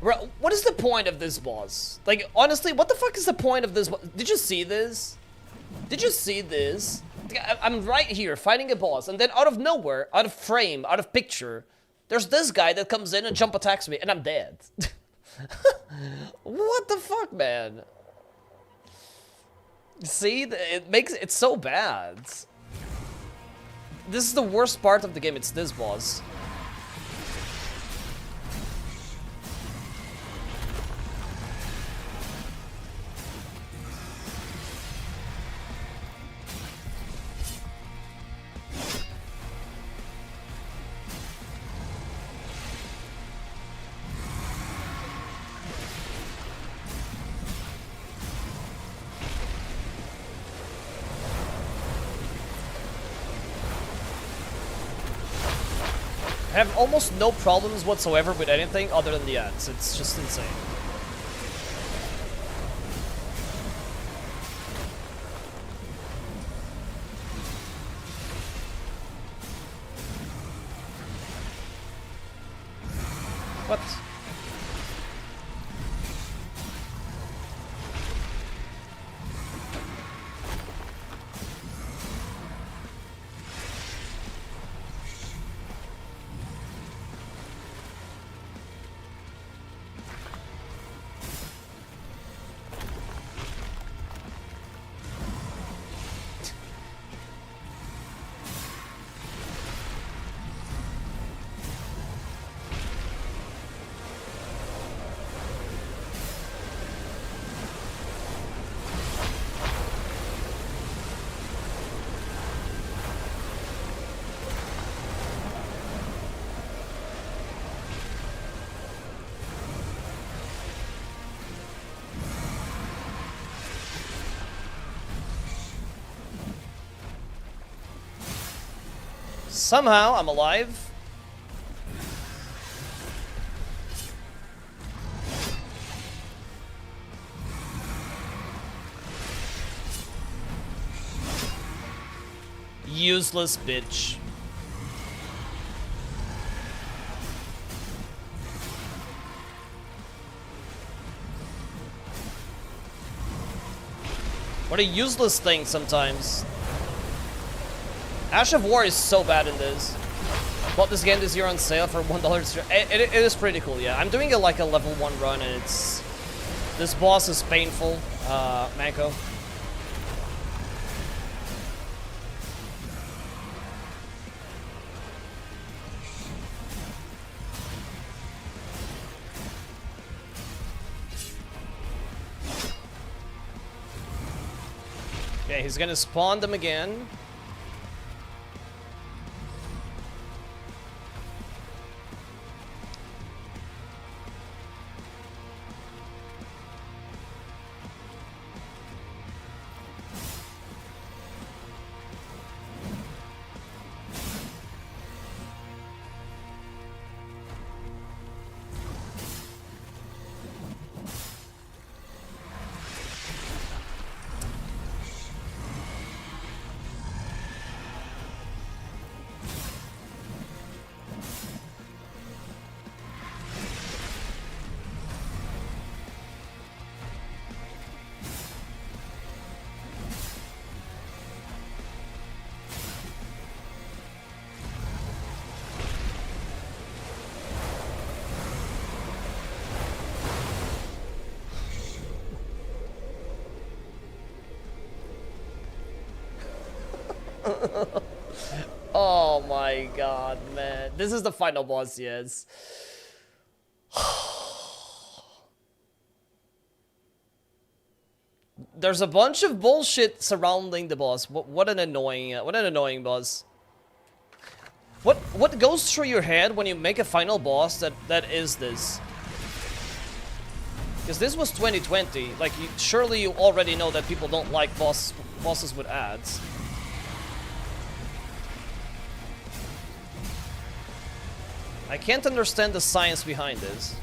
Bro, what is the point of this boss? Like, honestly, what the fuck is the point of this boss? Did you see this? Did you see this? I'm right here fighting a boss, and then out of nowhere, out of frame, out of picture, there's this guy that comes in and jump attacks me, and I'm dead. What the fuck, man? See, it makes it so bad. This is the worst part of the game. It's this boss. I have almost no problems whatsoever with anything other than the ads. It's just insane. What? Somehow, I'm alive. Useless bitch. What a useless thing sometimes. Ash of War is so bad in this. Bought this game this year on sale for $1. It is pretty cool, yeah. I'm doing like a level 1 run, and it's... This boss is painful, Mako. Okay, he's gonna spawn them again. Oh my god, man. This is the final boss, yes. There's a bunch of bullshit surrounding the boss. What an annoying boss. What goes through your head when you make a final boss that is this? Because this was 2020. Like, surely you already know that people don't like bosses with ads. I can't understand the science behind this.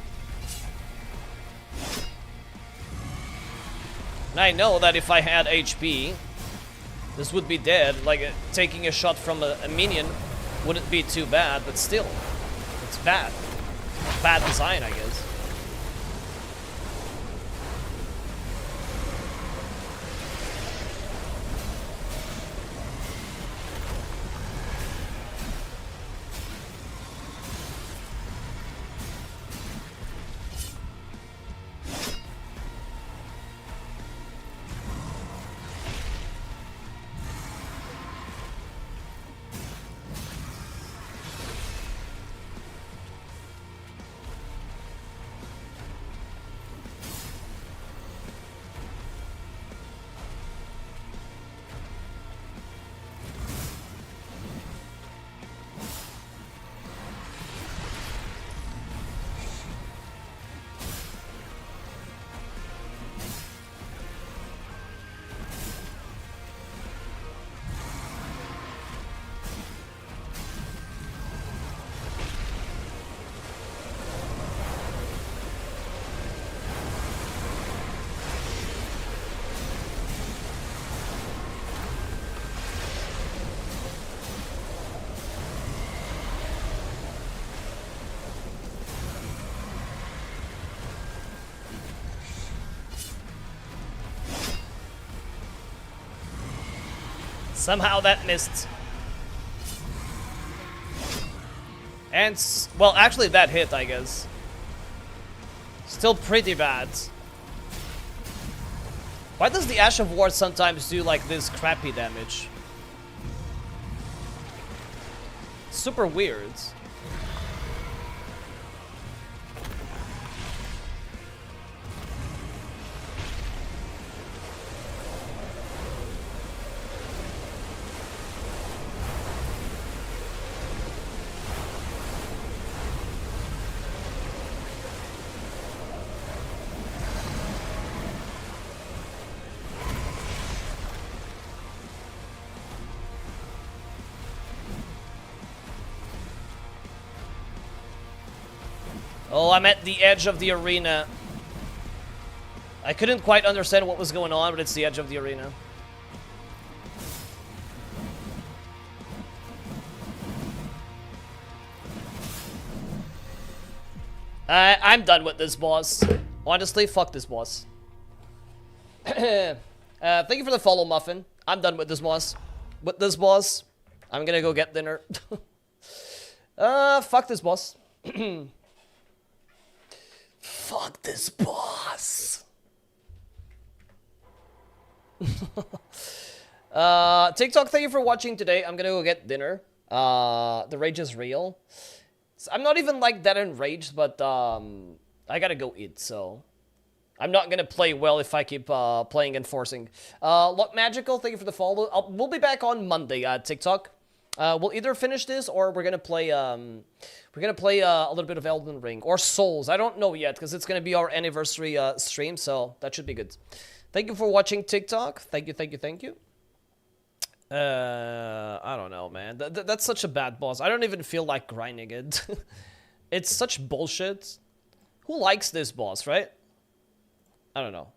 And I know that if I had HP, this would be dead. Like, taking a shot from a minion wouldn't be too bad, but still, it's bad. Bad design, I guess. Somehow that missed. And, well, actually that hit, I guess. Still pretty bad. Why does the Ash of War sometimes do, like, this crappy damage? Super weird. Oh, I'm at the edge of the arena. I couldn't quite understand what was going on, but it's the edge of the arena. I'm done with this boss. Honestly, fuck this boss. Thank you for the follow, Muffin. I'm done with this boss. I'm gonna go get dinner. Fuck this boss. Fuck this boss. TikTok, thank you for watching today. I'm gonna go get dinner. The rage is real. So I'm not even like that enraged, but I gotta go eat, so I'm not gonna play well if I keep playing and forcing. Look, Magical, thank you for the follow. We'll be back on Monday, TikTok. We'll either finish this or we're gonna play a little bit of Elden Ring or Souls. I don't know yet because it's gonna be our anniversary stream, so that should be good. Thank you for watching TikTok. Thank you. I don't know, man. That's such a bad boss. I don't even feel like grinding it. It's such bullshit. Who likes this boss, right? I don't know.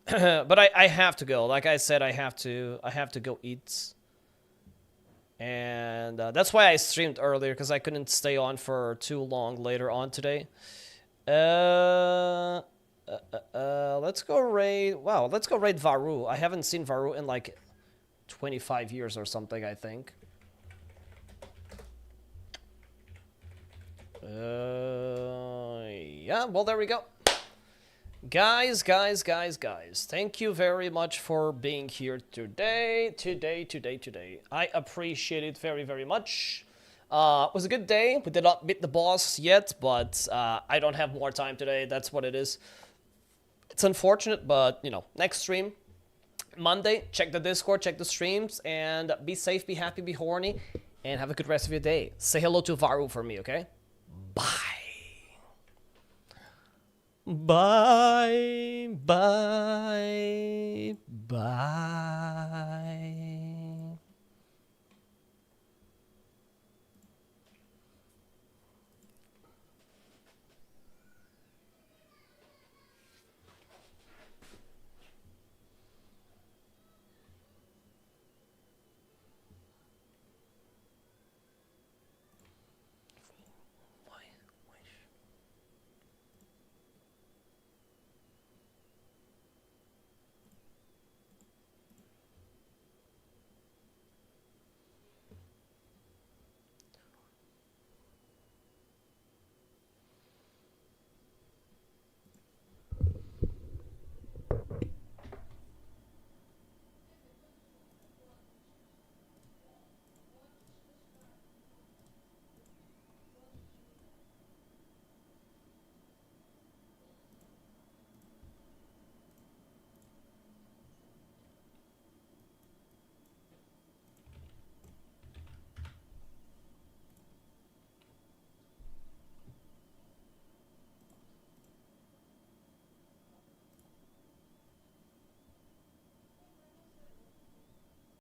But I have to go. Like I said, I have to go eat. And that's why I streamed earlier, because I couldn't stay on for too long later on today. Let's go raid... Wow, let's go raid Varu. I haven't seen Varu in like 25 years or something, I think. Yeah, well, there we go. Guys, thank you very much for being here today. I appreciate it very, very much. It was a good day. We did not beat the boss yet, but I don't have more time today. That's what it is. It's unfortunate, but, you know, next stream, Monday, check the Discord, check the streams, and be safe, be happy, be horny, and have a good rest of your day. Say hello to Varu for me, okay? Bye. Bye.